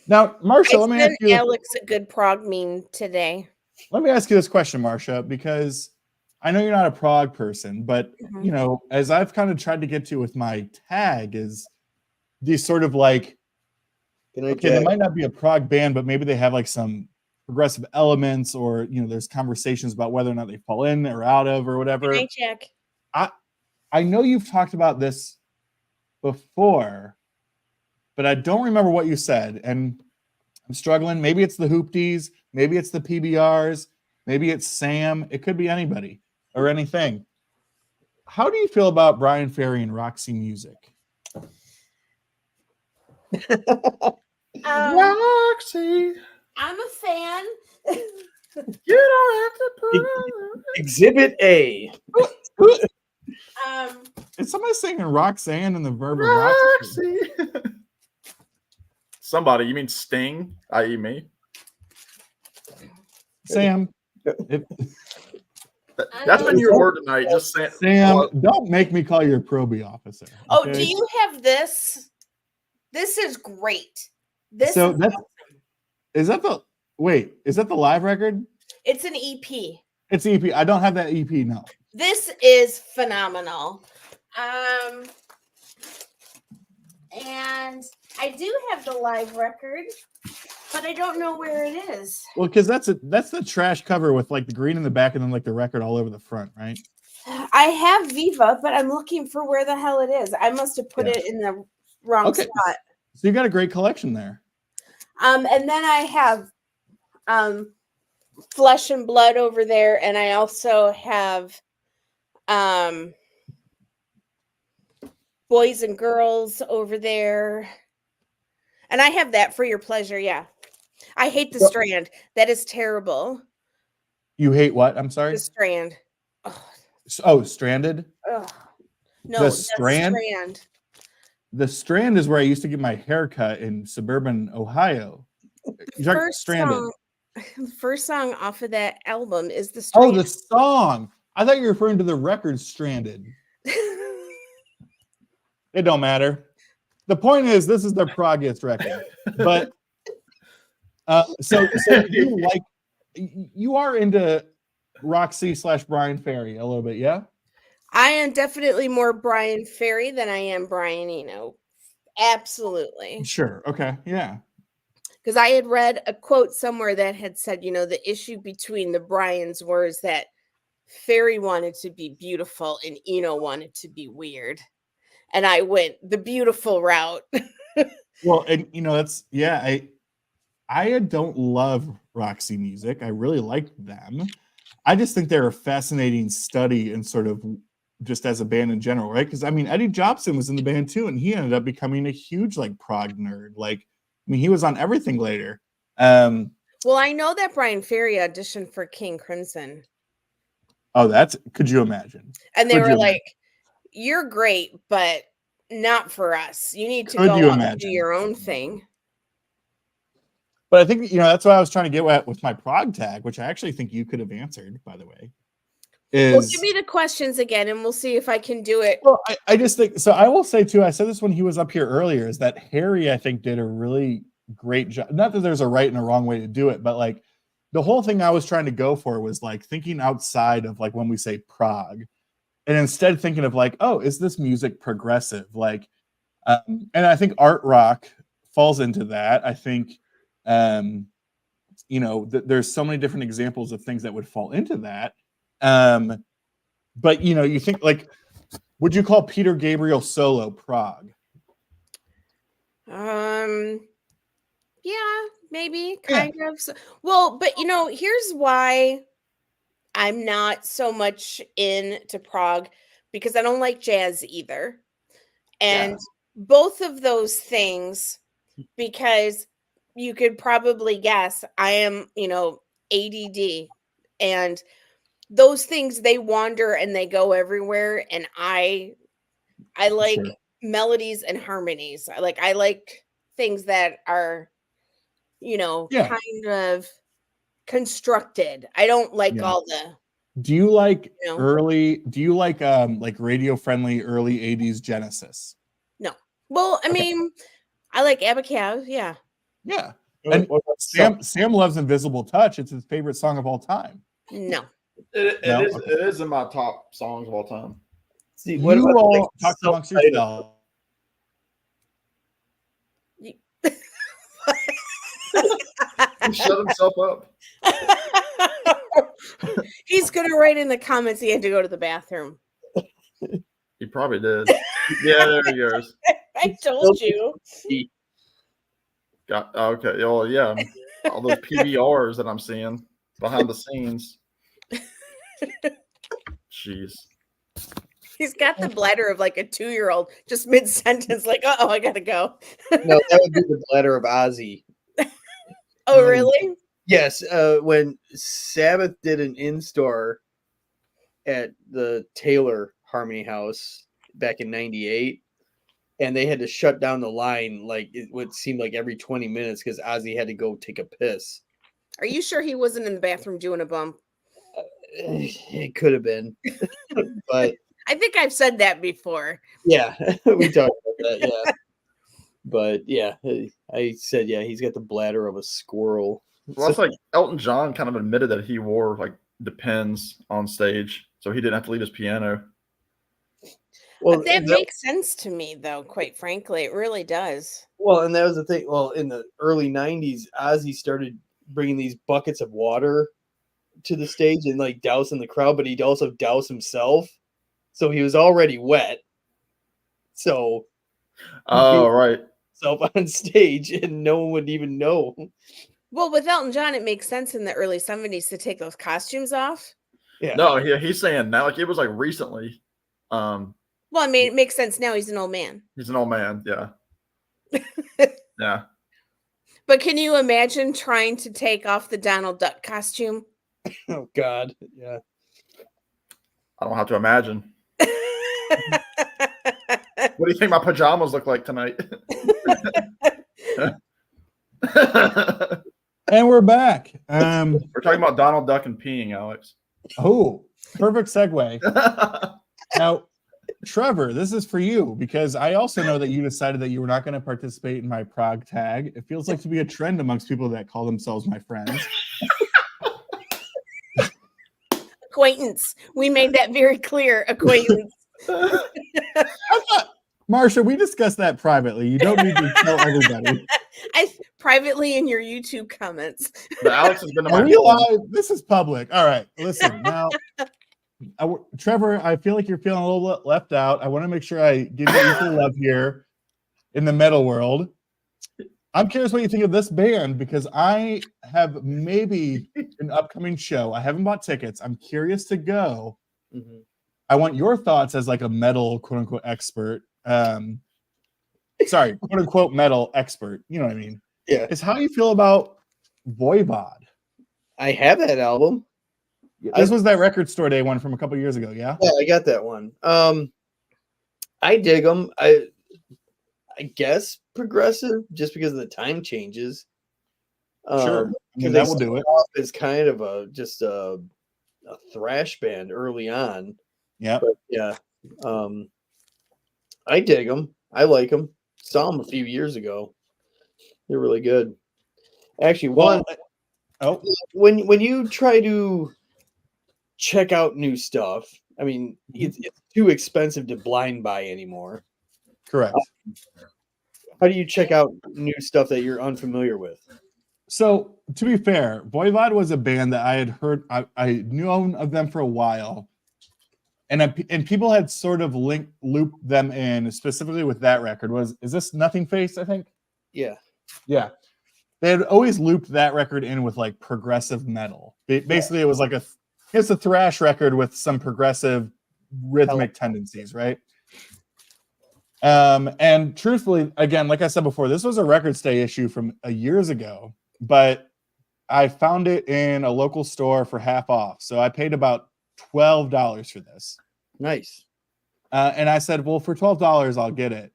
Now, Marsha, let me ask you. Alex a good prog meme today. Let me ask you this question, Marsha, because I know you're not a prog person, but as I've kind of tried to get to with my tag is, these sort of like, Good night, okay, they Jack. might not be a prog band, but maybe they have like some progressive elements, or there's conversations about whether or not they fall in or out of or whatever. Good night, Jack. I know you've talked about this before, but I don't remember what you said, and I'm struggling. Maybe it's the Hoopties, maybe it's the PBRs, maybe it's Sam. It could be anybody or anything. How do you feel about Brian Ferry and Roxy Music? Roxy, I'm a fan. you don't have to put Exhibit A. Is somebody singing Roxanne in the verb of Roxy? Roxy. Somebody, you mean Sting, i.e. me? Sam, That's been your word tonight. Just saying. Sam, don't make me call you a probie officer. Oh, okay? do you have this? This is great. This So is that's awesome. is that the live record? It's an EP. It's EP. I don't have that EP. No. This is phenomenal. And I do have the live record, but I don't know where it is. Well, because that's the trash cover with like the green in the back and then like the record all over the front, right? I have Viva, but I'm looking for where the hell it is. I must have put Yeah. it in the wrong Okay. spot. So you got a great collection there. And then I have Flesh and Blood over there, and I also have Boys and Girls over there. And I have That For Your Pleasure, yeah. I hate The Well- Strand. That is terrible. You hate what? I'm sorry. The Strand. Ugh, Oh, Stranded. ugh. No, The The Strand? Strand. The Strand is where I used to get my hair cut in suburban Ohio. You're talking Stranded. The first song off of that album is The Oh, Strand. the song. I thought you were referring to the record Stranded. It don't matter. The point is, this is their proggiest record. But so you are into Roxy / Brian Ferry a little bit, yeah? I am definitely more Brian Ferry than I am Brian Eno. Absolutely. Sure. Okay. Yeah. Because I had read a quote somewhere that had said, the issue between the Bryans was that Ferry wanted to be beautiful and Eno wanted to be weird. And I went the beautiful route. Well, and that's I don't love Roxy Music. I really like them. I just think they're a fascinating study and sort of just as a band in general, right? Because I mean, Eddie Jobson was in the band too, and he ended up becoming a huge like prog nerd. Like, I mean, he was on everything later. Well, I know that Brian Ferry auditioned for King Crimson. Oh, could you imagine? And they Could were you like, you're great, but not for us. You need to Could go you out and do imagine? your own thing. But I think that's what I was trying to get at with my prog tag, which I actually think you could have answered, by the way. Well, give me the questions again, and we'll see if I can do it. Well, I just think so. I will say too. I said this when he was up here earlier. Is that Harry? I think did a really great job. Not that there's a right and a wrong way to do it, but like the whole thing I was trying to go for was like thinking outside of like when we say prog, and instead thinking of like, oh, is this music progressive? Like, and I think art rock falls into that. I think, there's so many different examples of things that would fall into that. But you think like, would you call Peter Gabriel solo prog? Yeah, maybe kind of. Well, but here's why I'm not so much into prog, because I don't like jazz either. And both of those things, because you could probably guess I am, ADD, and those things, they wander and they go everywhere. And I like melodies and harmonies. I like things that are, kind of constructed. I don't like all the. Do you like radio friendly early 80s Genesis? No. Well, I mean, I like Abba Cav. Yeah. Yeah. And Sam loves Invisible Touch. It's his favorite song of all time. No. It is in my top songs of all time. See, What you all talk amongst yourselves. He shut himself up. He's gonna write in the comments he had to go to the bathroom. He probably did. Yeah, there he goes. I told you. Okay. Oh, yeah. All those PBRs that I'm seeing behind the scenes. Jeez. He's got the bladder of like a 2-year-old, just mid sentence, like, oh, I gotta go. No, that would be the bladder of Ozzy. Oh, really? Yes. When Sabbath did an in-store at the Taylor Harmony House back in '98, and they had to shut down the line like it would seem like every 20 minutes because Ozzy had to go take a piss. Are you sure he wasn't in the bathroom doing a bump? It could have been, but I think I've said that before. yeah, we talked about that. Yeah, but yeah, I said he's got the bladder of a squirrel. Well, it's like Elton John kind of admitted that he wore like Depends on stage, so he didn't have to leave his piano. Well, But that makes sense to me, though, quite frankly. It really does. Well, and that was the thing. Well, in the early '90s, Ozzy started bringing these buckets of water to the stage and like dousing the crowd, but he'd also douse himself, so he was already wet. So, Oh, right. self on stage, and no one would even know. Well, with Elton John, it makes sense in the early 70s to take those costumes off. Yeah. No, he's saying now, like it was like recently. Well, I mean, it makes sense now. He's an old man. He's an old man. Yeah. Yeah. But can you imagine trying to take off the Donald Duck costume? Oh God. Yeah. I don't have to imagine. What do you think my pajamas look like tonight? And we're back. We're talking about Donald Duck and peeing, Alex. Oh, perfect segue. Now, Trevor, this is for you because I also know that you decided that you were not going to participate in my Prague tag. It feels like to be a trend amongst people that call themselves my friends. Acquaintance. We made that very clear. Acquaintance. Marsha, we discussed that privately. You don't need to tell everybody. Privately in your YouTube comments. But Alex has been to Are my we live? This is public. All right, listen now. Trevor, I feel like you're feeling a little left out. I want to make sure I give you equal love here in the metal world. I'm curious what you think of this band because I have maybe an upcoming show. I haven't bought tickets. I'm curious to go. Mm-hmm. I want your thoughts as like a metal quote unquote expert. Sorry, quote unquote metal expert. You know what I mean? Yeah. Is how you feel about Voivod. I have that album. This was that Record Store Day one from a couple years ago, yeah? Yeah, I got that one. I dig them. I guess progressive just because of the time changes. Sure. I mean, that will do it. It's kind of a thrash band early on. Yeah. But yeah. I dig them. I like them. Saw them a few years ago. They're really good. Actually, when you try to check out new stuff, I mean, it's too expensive to blind buy anymore. Correct. How do you check out new stuff that you're unfamiliar with? So, to be fair, Voivod was a band that I had heard. I knew of them for a while, and people had sort of looped them in specifically with that record. Is this Nothing Face? I think. Yeah. Yeah. They had always looped that record in with like progressive metal. Basically, it was like it's a thrash record with some progressive rhythmic tendencies, right? And truthfully, again, like I said before, this was a Record Stay issue from years ago, but I found it in a local store for half off. So I paid about $12 for this. Nice. And I said, well, for $12, I'll get it.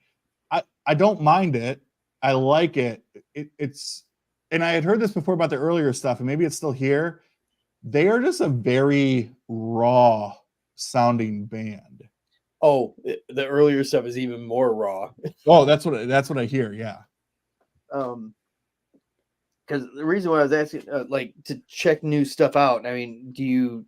I don't mind it. I like it. It's, and I had heard this before about the earlier stuff, and maybe it's still here. They are just a very raw sounding band. Oh, the earlier stuff is even more raw. Oh, that's what I hear. Yeah. Because the reason why I was asking, like, to check new stuff out. I mean, you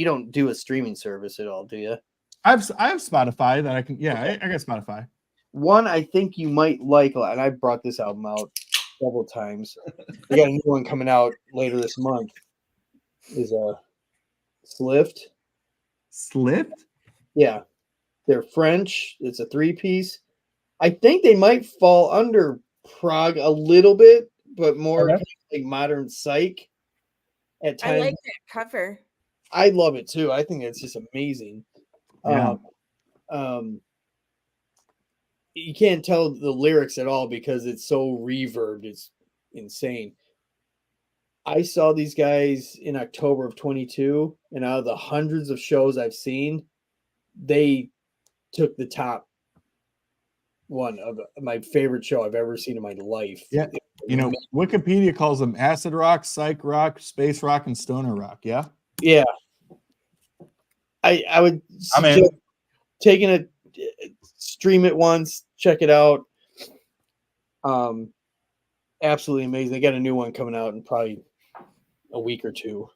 don't do a streaming service at all, do you? I have Spotify that I can. Yeah, I got Spotify. One I think you might like, and I brought this album out several times. They got a new one coming out later this month. Is Slift. Slipped? Yeah, they're French. It's a 3-piece. I think they might fall under prog a little bit, but more Okay. like modern psych. At I times, like that cover. I love it too. I think it's just amazing. Yeah. You can't tell the lyrics at all because it's so reverbed. It's insane. I saw these guys in October of 22, and out of the hundreds of shows I've seen, they took the top one of my favorite show I've ever seen in my life. Yeah. You know, Wikipedia calls them acid rock, psych rock, space rock, and stoner rock. Yeah. Yeah. I would I'm in. suggest taking it, stream it once, check it out. Absolutely amazing. They got a new one coming out in probably a week or two,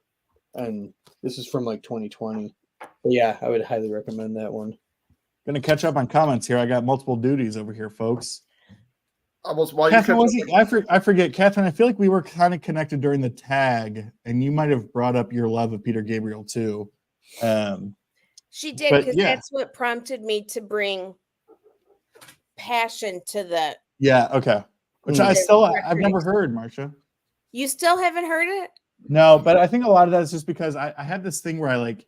and this is from like 2020. But yeah, I would highly recommend that one. Gonna catch up on comments here. I got multiple duties over here, folks. Almost while Catherine, you I forget, Catherine. I feel like we were kind of connected during the tag, and you might have brought up your love of Peter Gabriel too. She did, But, because yeah. that's what prompted me to bring passion to the. Yeah. Okay. Which I've never heard, Marcia. You still haven't heard it? No, but I think a lot of that is just because I have this thing where I like,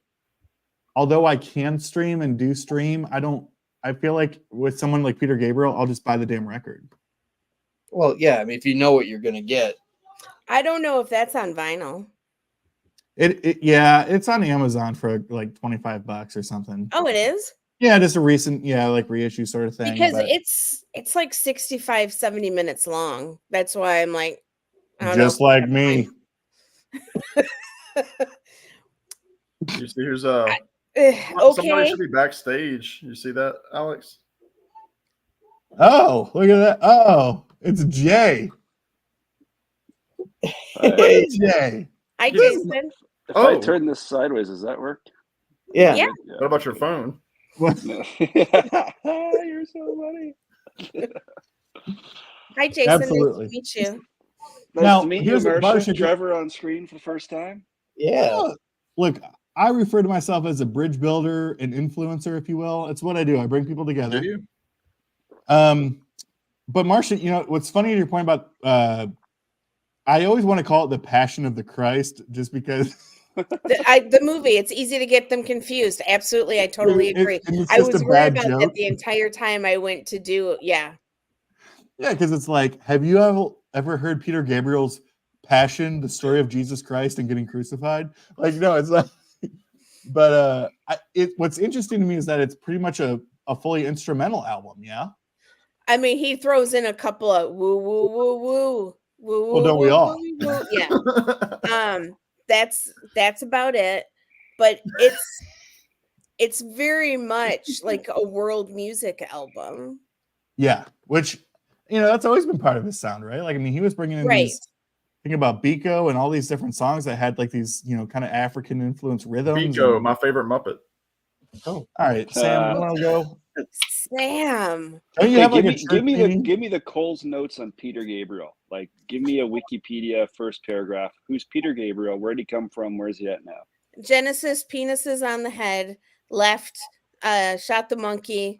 although I can stream and do stream, I feel like with someone like Peter Gabriel, I'll just buy the damn record. Well, yeah, I mean, if you know what you're gonna get. I don't know if that's on vinyl. Yeah, it's on Amazon for like $25 or something. Oh, it is? Yeah, just a recent, like reissue sort of thing. Because but it's like 65, 70 minutes long. That's why I'm like, I don't just know. like me. see, here's somebody Okay. should be backstage. You see that, Alex? Oh, look at that. Oh, it's Jay. Hey, Jay. I Yeah. just said, If I Oh. turn this sideways, does that work? Yeah. Yeah. What about your phone? What? You're so funny. hi, Jason. Absolutely. Nice to meet you. Nice Now, to meet you, here's what Marcia. Marcia- Trevor on screen for the first time. Yeah. Look, I refer to myself as a bridge builder, an influencer, if you will. It's what I do. I bring people together. Do you? But Marcia, what's funny to your point about I always want to call it the Passion of the Christ, just because The movie, it's easy to get them confused. Absolutely. I totally agree. it's I just was a worried bad about that joke. the entire time I went to do, yeah. Yeah, because it's like, have you ever heard Peter Gabriel's Passion, the story of Jesus Christ and getting crucified? Like, no, it's not. But what's interesting to me is that it's pretty much a fully instrumental album. Yeah. I mean, he throws in a couple of woo, woo, woo, woo, woo. Well, don't we woo, all? woo, woo. Yeah. That's about it. But it's very much like a world music album. Yeah, which that's always been part of his sound, right? Like, I mean, he was bringing in Right. these. Think about Biko and all these different songs that had like these, kind of African influence rhythms. Biko, and- my favorite Muppet. All right, Sam, you want to go? Sam. Don't you Okay, have like give me the Cole's notes on Peter Gabriel. Like, give me a Wikipedia first paragraph. Who's Peter Gabriel? Where'd he come from? Where's he at now? Genesis, penises on the head, left, shot the monkey.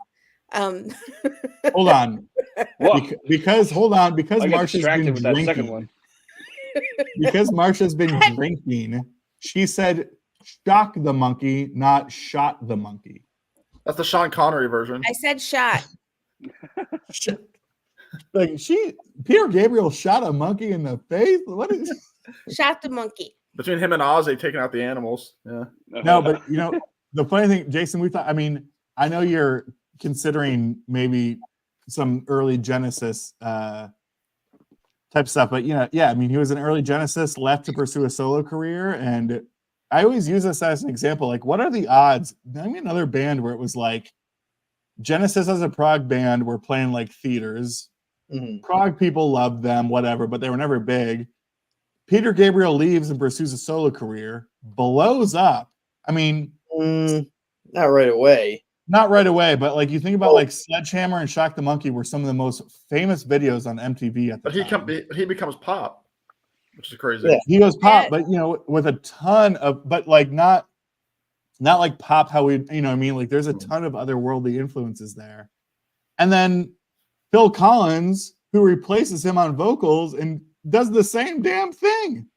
Hold on, Whoa, because hold on, because I got Marsha's distracted been with that second drinking. one. Because Marsha's been drinking, she said shock the monkey, not shot the monkey. That's the Sean Connery version. I said shot. Like Peter Gabriel shot a monkey in the face. What is? Shot the monkey. Between him and Ozzy taking out the animals. Yeah. No, but the funny thing, Jason, I know you're considering maybe some early Genesis type stuff, but I mean, he was an early Genesis, left to pursue a solo career, and I always use this as an example. Like, what are the odds? I mean, another band where it was like Genesis as a prog band were playing like theaters. Mhm. Prog people loved them, whatever, but they were never big. Peter Gabriel leaves and pursues a solo career, blows up. I mean, Not right away. not right away, but like you think about like Sledgehammer and Shock the Monkey were some of the most famous videos on MTV at the But time. he becomes pop, which is crazy. Yeah. He goes pop, but you know, with a ton of, but like not like pop how we, you know what I mean? Like there's a ton of otherworldly influences there. And then Phil Collins, who replaces him on vocals and does the same damn thing,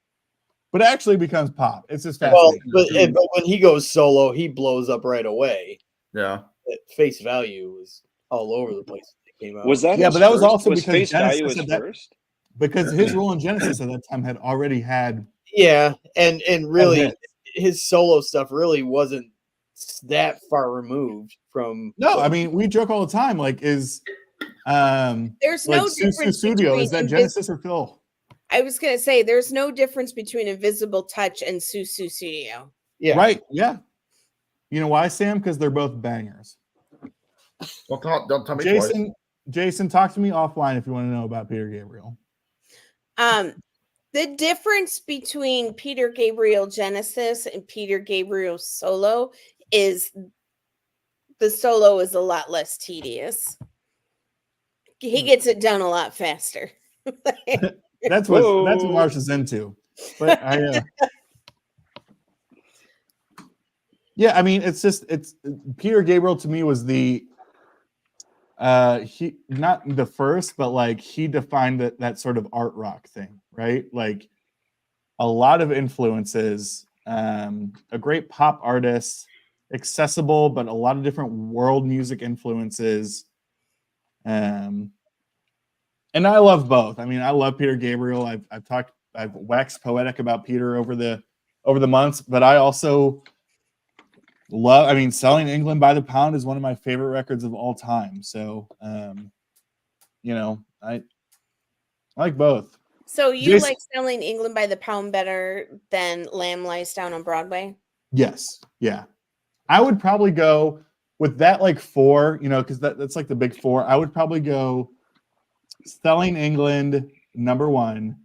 but actually becomes pop. It's just fascinating. Well, but when he goes solo, he blows up right away. Yeah. At face value was all over the place. When it came out. Was that Yeah, his but that was first? also was because Face Value Genesis his at that- first? because his role in Genesis at that time had already had Yeah, and really hits. his solo stuff really wasn't that far removed from. No, I mean we joke all the time. Like, is There's like no Susu difference Studio? between Is that Genesis or Phil? I was gonna say there's no difference between Invisible Touch and Susu Studio. Yeah, Right? Yeah. You know why, Sam? Because they're both bangers. Don't tell me twice. Jason, talk to me offline if you want to know about Peter Gabriel. The difference between Peter Gabriel Genesis and Peter Gabriel solo is the solo is a lot less tedious. He gets it done a lot faster. That's what Marsha's into. But yeah, I mean, it's Peter Gabriel to me was he not the first, but like he defined that sort of art rock thing, right? Like a lot of influences, a great pop artist, accessible, but a lot of different world music influences. And I love both. I mean, I love Peter Gabriel. I've waxed poetic about Peter over the months, but I also love, I mean, Selling England by the Pound is one of my favorite records of all time. So, you know, I like both. So you Jason- like Selling England by the Pound better than Lamb Lies Down on Broadway? Yes. Yeah. I would probably go with that, like 4, you know, because that's like the big 4. I would probably go Selling England, number 1.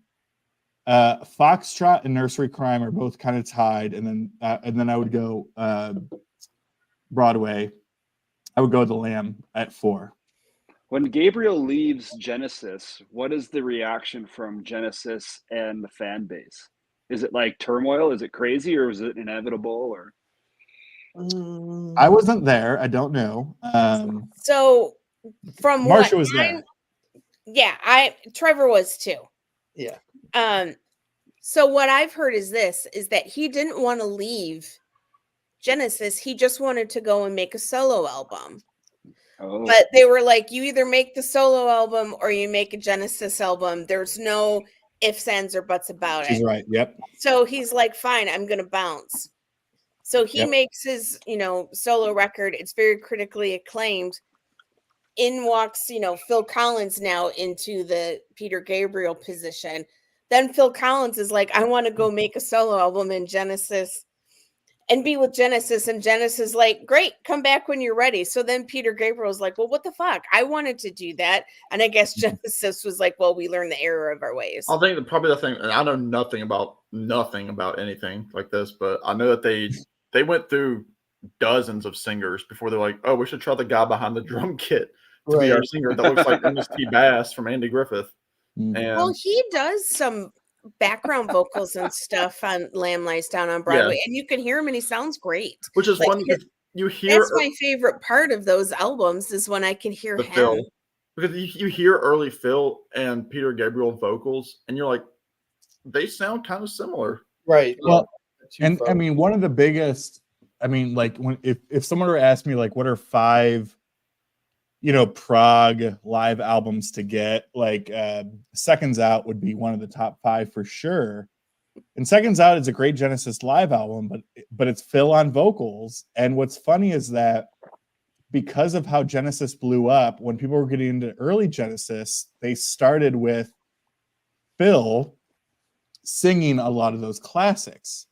Foxtrot and Nursery Crime are both kind of tied, and then I would go Broadway. I would go The Lamb at 4. When Gabriel leaves Genesis, what is the reaction from Genesis and the fan base? Is it like turmoil? Is it crazy, or is it inevitable? Or I wasn't there. I don't know. So from Marsha what was there. Trevor was too. Yeah. So what I've heard is that he didn't want to leave Genesis. He just wanted to go and make a solo album. oh, But they were like, you either make the solo album or you make a Genesis album. There's no ifs, ands, or buts about She's it. right. Yep. So he's like, fine, I'm going to bounce. So he Yep. makes his, solo record. It's very critically acclaimed. In walks, Phil Collins now into the Peter Gabriel position. Then Phil Collins is like, I want to go make a solo album in Genesis and be with Genesis. And Genesis is like, great, come back when you're ready. So then Peter Gabriel is like, well, what the fuck? I wanted to do that. And I guess Genesis was like, well, we learned the error of our ways. I think probably the thing, and I know nothing about anything like this, but I know that they went through dozens of singers before they're like, oh, we should try the guy behind the drum kit to be our singer that looks like Ernest T. Bass from Andy Griffith. Mhm. And Well, he does some background vocals and stuff on Lamb Lies Down on Broadway, and you can hear him and he sounds great. which is like, when you hear That's my favorite part of those albums is when I can hear the him. Phil, because you hear early Phil and Peter Gabriel vocals, and you're like, they sound kind of similar. Right. Well, yeah. and I mean, one of the biggest, I mean, like if someone were to ask me, like, what are 5, prog live albums to get, like Seconds Out would be one of the top 5 for sure. And Seconds Out is a great Genesis live album, but it's Phil on vocals. And what's funny is that because of how Genesis blew up, when people were getting into early Genesis, they started with Phil singing a lot of those classics.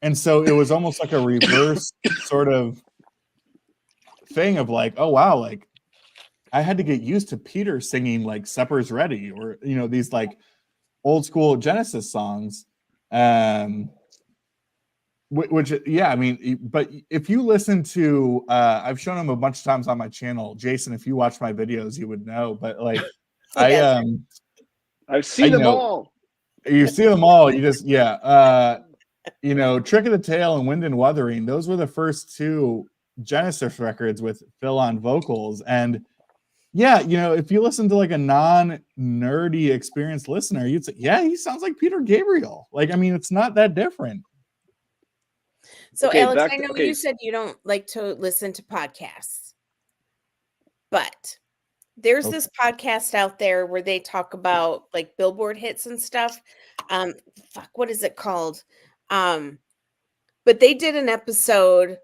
And so it was almost like a reverse sort of thing of like, oh wow, like I had to get used to Peter singing like Supper's Ready or these like old school Genesis songs. which yeah, I mean, but if you listen to, I've shown him a bunch of times on my channel, Jason. If you watch my videos, you would know. But like, Yes. I've seen them all. You see them all. You just you know, Trick of the Tail and Wind and Wuthering. Those were the first two Genesis records with Phil on vocals, and yeah, you know, if you listen to like a non-nerdy experienced listener, you'd say, yeah, he sounds like Peter Gabriel. Like, I mean, it's not that different. So, Okay, Alex, back I to- know okay. you said you don't like to listen to podcasts, but there's this podcast out there where they talk about like Billboard hits and stuff. What is it called? But they did an episode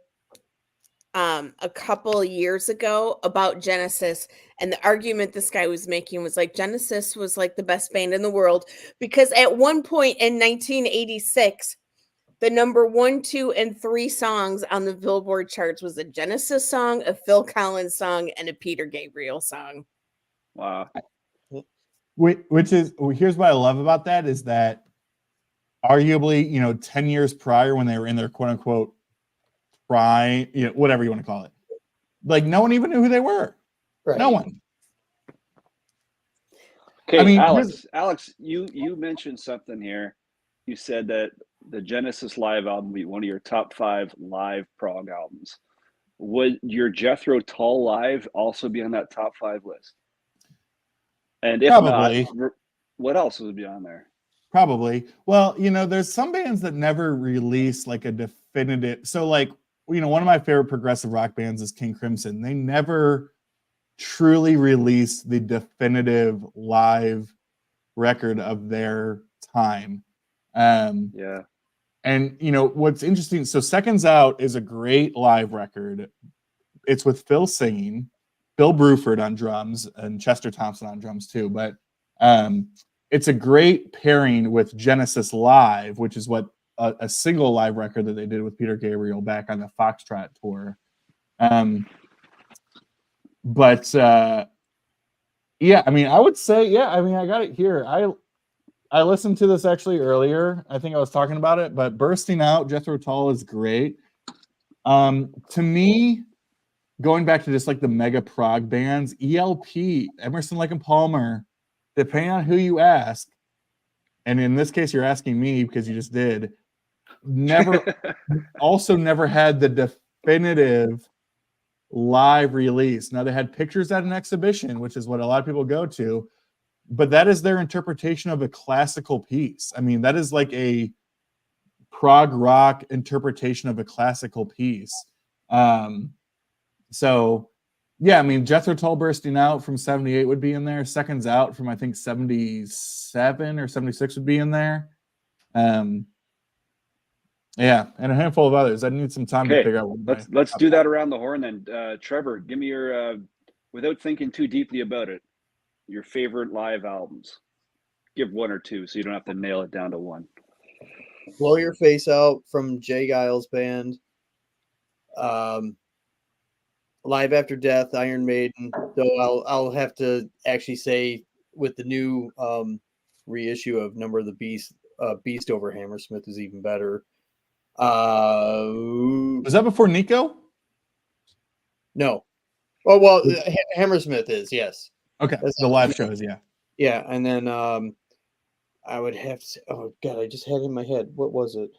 a couple years ago about Genesis, and the argument this guy was making was like Genesis was like the best band in the world because at one point in 1986 the number 1, 2, and 3 songs on the Billboard charts was a Genesis song, a Phil Collins song, and a Peter Gabriel song. Wow. Which is, here's what I love about that is that arguably, you know, 10 years prior when they were in their quote unquote prime, you know, whatever you want to call it, like no one even knew who they were. Right. No one. Okay, I mean, Alex, you mentioned something here. You said that the Genesis live album would be one of your top 5 live prog albums. Would your Jethro Tull live also be on that top 5 list? And if Probably. not, what else would be on there? Probably. Well, you know, there's some bands that never release like a definitive. So, like, you know, one of my favorite progressive rock bands is King Crimson. They never truly released the definitive live record of their time. Yeah. And, you know, what's interesting, so Seconds Out is a great live record. It's with Phil singing, Bill Bruford on drums, and Chester Thompson on drums too. But it's a great pairing with Genesis Live, which is what a single live record that they did with Peter Gabriel back on the Foxtrot tour. But yeah, I mean, I would say, yeah, I mean, I got it here. I listened to this actually earlier. I think I was talking about it, but Bursting Out, Jethro Tull is great. To me, going back to just like the mega prog bands, ELP, Emerson, Lake and Palmer, depending on who you ask, and in this case, you're asking me because you just did, never had the definitive live release. Now they had pictures at an exhibition, which is what a lot of people go to, but that is their interpretation of a classical piece. I mean, that is like a prog rock interpretation of a classical piece. So yeah, I mean, Jethro Tull Bursting Out from 78 would be in there. Seconds Out from I think 77 or 76 would be in there. Yeah, and a handful of others. I need some time to figure out. Let's do that around the horn then. Trevor, give me your without thinking too deeply about it, your favorite live albums. Give 1 or 2 so you don't have to nail it down to 1. Blow Your Face Out from Jay Giles Band. Live After Death, Iron Maiden. Though I'll have to actually say with the new reissue of Number of the Beast, Beast over Hammersmith is even better. Was that before Nico? No. Oh well, Hammersmith is, yes. Okay, that's the live shows, yeah. Yeah, and then I would have to. Oh God, I just had it in my head. What was it?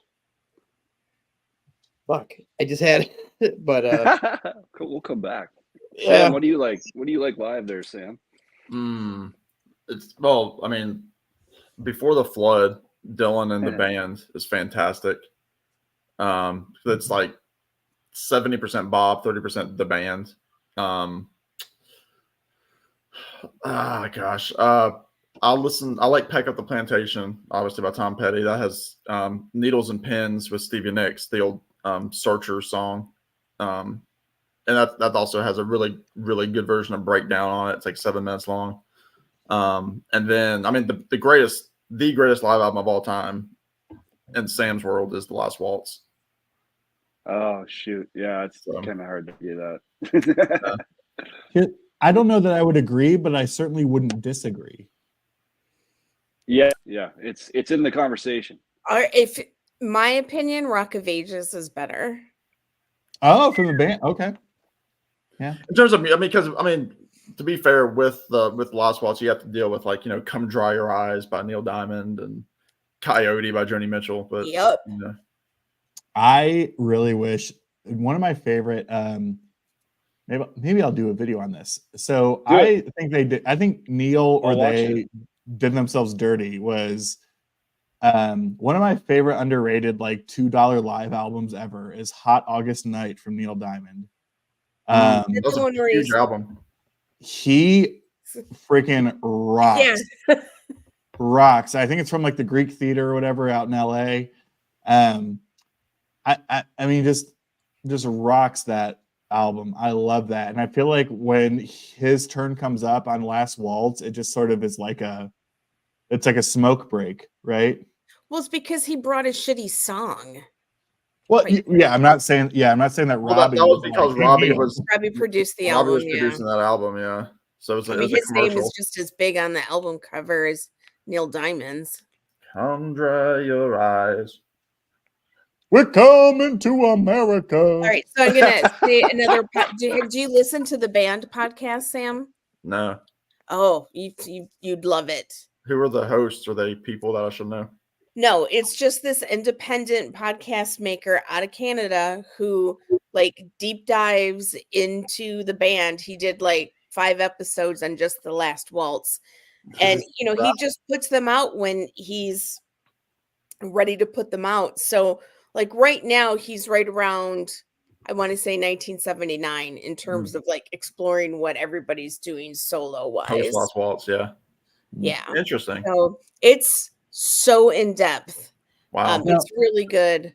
Fuck, I just had it. But cool, we'll come back. Yeah. Sam, what do you like? What do you like live there, Sam? It's well, I mean, Before the Flood, Dylan and the band is fantastic. It's like 70% Bob, 30% the band. I like Pack Up the Plantation, obviously by Tom Petty. That has Needles and Pins with Stevie Nicks, the old Searcher song. And that also has a really, really good version of Breakdown on it. It's like 7 minutes long. And then, I mean, the greatest live album of all time in Sam's world is The Last Waltz. Oh shoot, yeah, it's kind of hard to do that. I don't know that I would agree, but I certainly wouldn't disagree. Yeah, it's in the conversation. If my opinion, Rock of Ages is better. Oh, from the band. Okay. In terms of, I mean, because to be fair, with Lost Waltz, you have to deal with like, "Come Dry Your Eyes" by Neil Diamond and "Coyote" by Joni Mitchell. But Yep. I really wish one of my favorite. Maybe I'll do a video on this. So I think they did. I think Neil or they did themselves dirty. Was one of my favorite underrated like $2 live albums ever is "Hot August Night" from Neil Diamond. That's a huge album. He freaking rocks. Yeah. Rocks. I think it's from like the Greek Theater or whatever out in LA. I mean, just rocks that album. I love that. And I feel like when his turn comes up on Last Waltz, it just sort of is like it's like a smoke break, right? Well, it's because he brought a shitty song. Well, I'm not saying that Robbie. That was because Robbie produced the Robbie album. was producing that album, yeah. So it was his name is just as big on the album cover as Neil Diamond's. Come dry your eyes. We're coming to America. All right, so I'm gonna say another. Do you listen to the band podcast, Sam? No. Oh, you'd love it. Who are the hosts? Are they people that I should know? No, it's just this independent podcast maker out of Canada who like deep dives into the band. He did like 5 episodes on just the Last Waltz. And he just puts them out when he's ready to put them out. So like right now he's right around, I want to say 1979 in terms of like exploring what everybody's doing solo wise. Last Waltz, yeah. Yeah. Interesting. So it's so in depth. Wow. It's really good.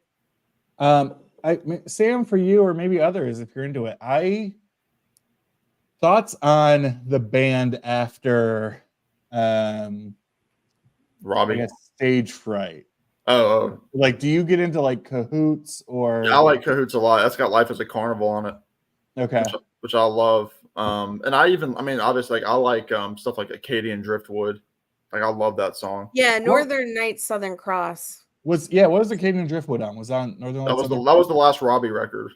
Sam, for you or maybe others, if you're into it, thoughts on the band after Robbie, Stage Fright. Oh, like, do you get into like Cahoots or? Yeah, I like Cahoots a lot. That's got "Life as a Carnival" on it. Okay, which I love. And obviously, I like stuff like Acadian Driftwood. Like, I love that song. Yeah, Northern Nights, Southern Cross. What was Acadian Driftwood on? Was on Northern Lights? That was the last Robbie record.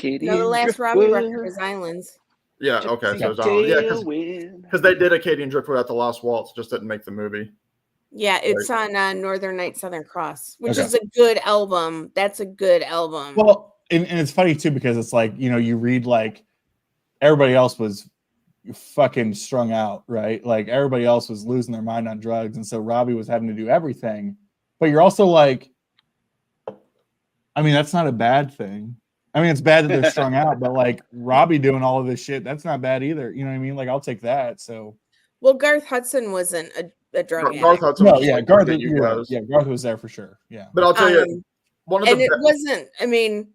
No, the last Robbie record was Islands. Yeah, okay, so it was on. Yeah, because they did Acadian Driftwood at the Last Waltz, just didn't make the movie. Yeah, it's on Northern Nights, Southern Cross, which is a good album. That's a good album. Well, and it's funny too because it's like you read like everybody else was fucking strung out, right? Like everybody else was losing their mind on drugs, and so Robbie was having to do everything. But you're also like, I mean, that's not a bad thing. I mean, it's bad that they're strung out, but like Robbie doing all of this shit, that's not bad either. You know what I mean? Like, I'll take that. So, well, Garth Hudson wasn't a drug addict. Garth Hudson. No, yeah, Garth was there for sure. Yeah, but I'll tell you, it wasn't. I mean,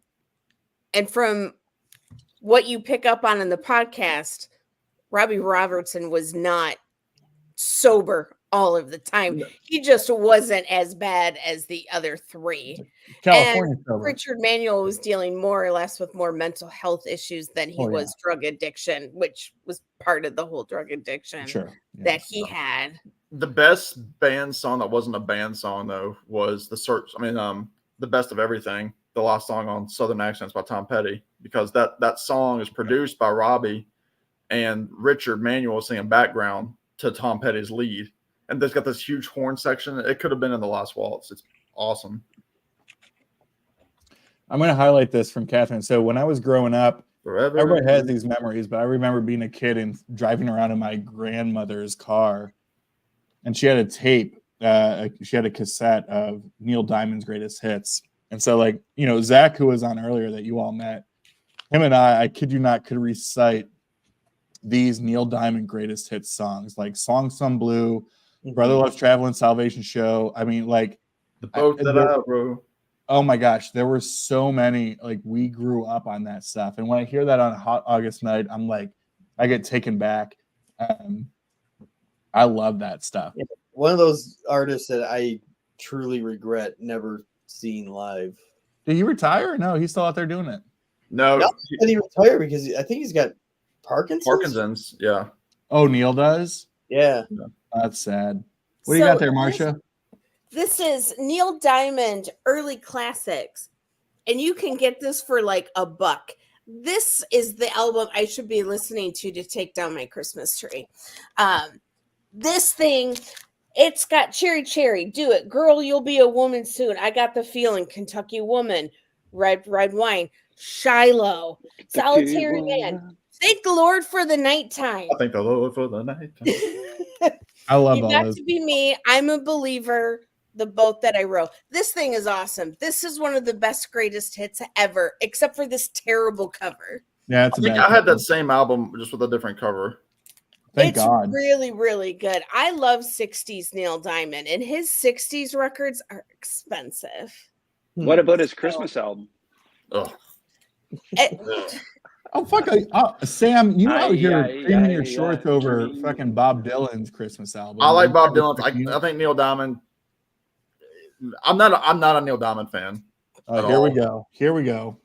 and from what you pick up on in the podcast, Robbie Robertson was not sober all of the time. No. He just wasn't as bad as the other three. California and Richard Manuel was dealing more or less with more mental health issues than he was drug addiction, which was part of the whole drug addiction that he had. The best band song that wasn't a band song though was the Best of Everything, the last song on Southern Accents by Tom Petty, because that song is produced by Robbie and Richard Manuel singing background to Tom Petty's lead. And there's got this huge horn section. It could have been in the Last Waltz. It's awesome. I'm going to highlight this from Catherine. So when I was growing up, everybody has these memories, but I remember being a kid and driving around in my grandmother's car, and she had a tape. She had a cassette of Neil Diamond's greatest hits. And so, like, Zach, who was on earlier that you all met, him and I kid you not, could recite these Neil Diamond greatest hits songs, like Song Some Blue, Brother Loves Traveling, Salvation Show. I mean, like the boat that I wrote. Oh my gosh, there were so many. Like, we grew up on that stuff, and when I hear that on a hot August night, I'm like, I get taken back. I love that stuff. One of those artists that I truly regret never seeing live. Did he retire? Or no, he's still out there doing it. No, did he retire because I think he's got Parkinson's? Yeah. Oh, Neil does? Yeah. That's sad. What do you got there, Marcia? This is Neil Diamond early classics, and you can get this for like $1. This is the album I should be listening to take down my Christmas tree. This thing, it's got Cherry Cherry, Do It, Girl, You'll Be a Woman Soon, I Got the Feeling, Kentucky Woman, Red Wine, Shiloh, Solitary Man, Thank the Lord for the Nighttime. I thank the Lord for the night. I love You all Got those. to Be Me, I'm a Believer, The Boat That I Rowed. This thing is awesome. This is one of the best greatest hits ever, except for this terrible cover. Yeah, it's I a think bad I had cover. that same album just with a different cover. Thank It's God. really, really good. I love 60s Neil Diamond, and his 60s records are expensive. What about his Christmas album? Ugh. It- Oh fuck! Sam, you out here Aye, creaming your aye, shorts aye, over dream. fucking Bob Dylan's Christmas album. I like You Bob gotta Dylan. respect I music. think Neil Diamond. I'm not a Neil Diamond fan. at Here we all. go. Here we go.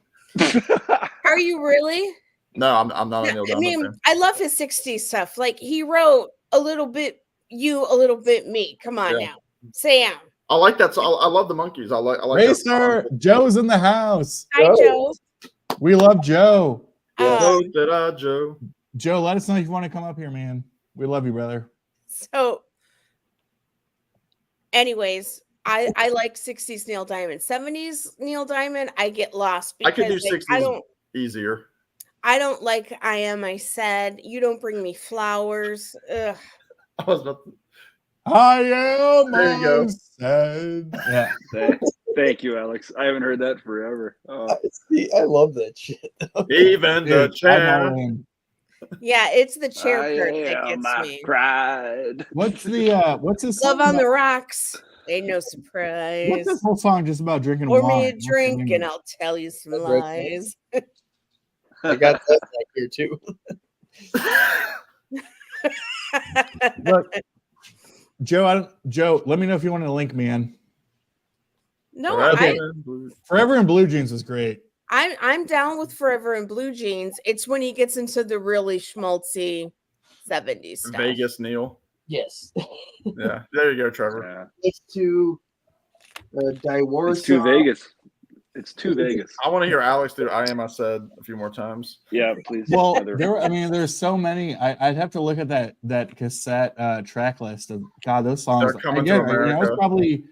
are you really? No, I'm not a Neil I Diamond mean, fan. I love his 60s stuff. Like, he wrote A Little Bit You, A Little Bit Me. Come on Yeah. now. Sam. I like that. I love the Monkees. I like that Racer, song. Joe's in the house. Hi, Joe. We love Joe. Vote that I, Joe. Joe, let us know if you want to come up here, man. We love you, brother. So, anyways, I like 60s Neil Diamond. 70s Neil Diamond, I get lost I could do because like, 60s easier. I don't like I Am I Said. You Don't Bring Me Flowers. Ugh. I was about to, I am. There you go. Said. Yeah. Thank you, Alex. I haven't heard that forever. Oh, See, I love that shit. even the Dude, I'm chair. all in. Yeah, it's the chair I part that am gets my me. pride. What's his Love song on the about- Rocks. Ain't no What's surprise. this whole song just about drinking Pour wine? me a What's the drink name and of it? I'll tell you some That's right. lies. I got that back here too. Look, Joe, let me know if you want to link me in. No, Okay. Forever in Blue Jeans was great. I'm down with Forever in Blue Jeans. It's when he gets into the really schmaltzy 70s stuff. Vegas Neil. Yes. Yeah, there you go, Trevor. Yeah. It's to Divorce. It's too Vegas. It's too Vegas. I want to hear Alex do I Am I Said a few more times. Yeah, please. Well, Heather. there's so many. I'd have to look at that cassette track list of God. Those songs. They're coming Again, to I was America. probably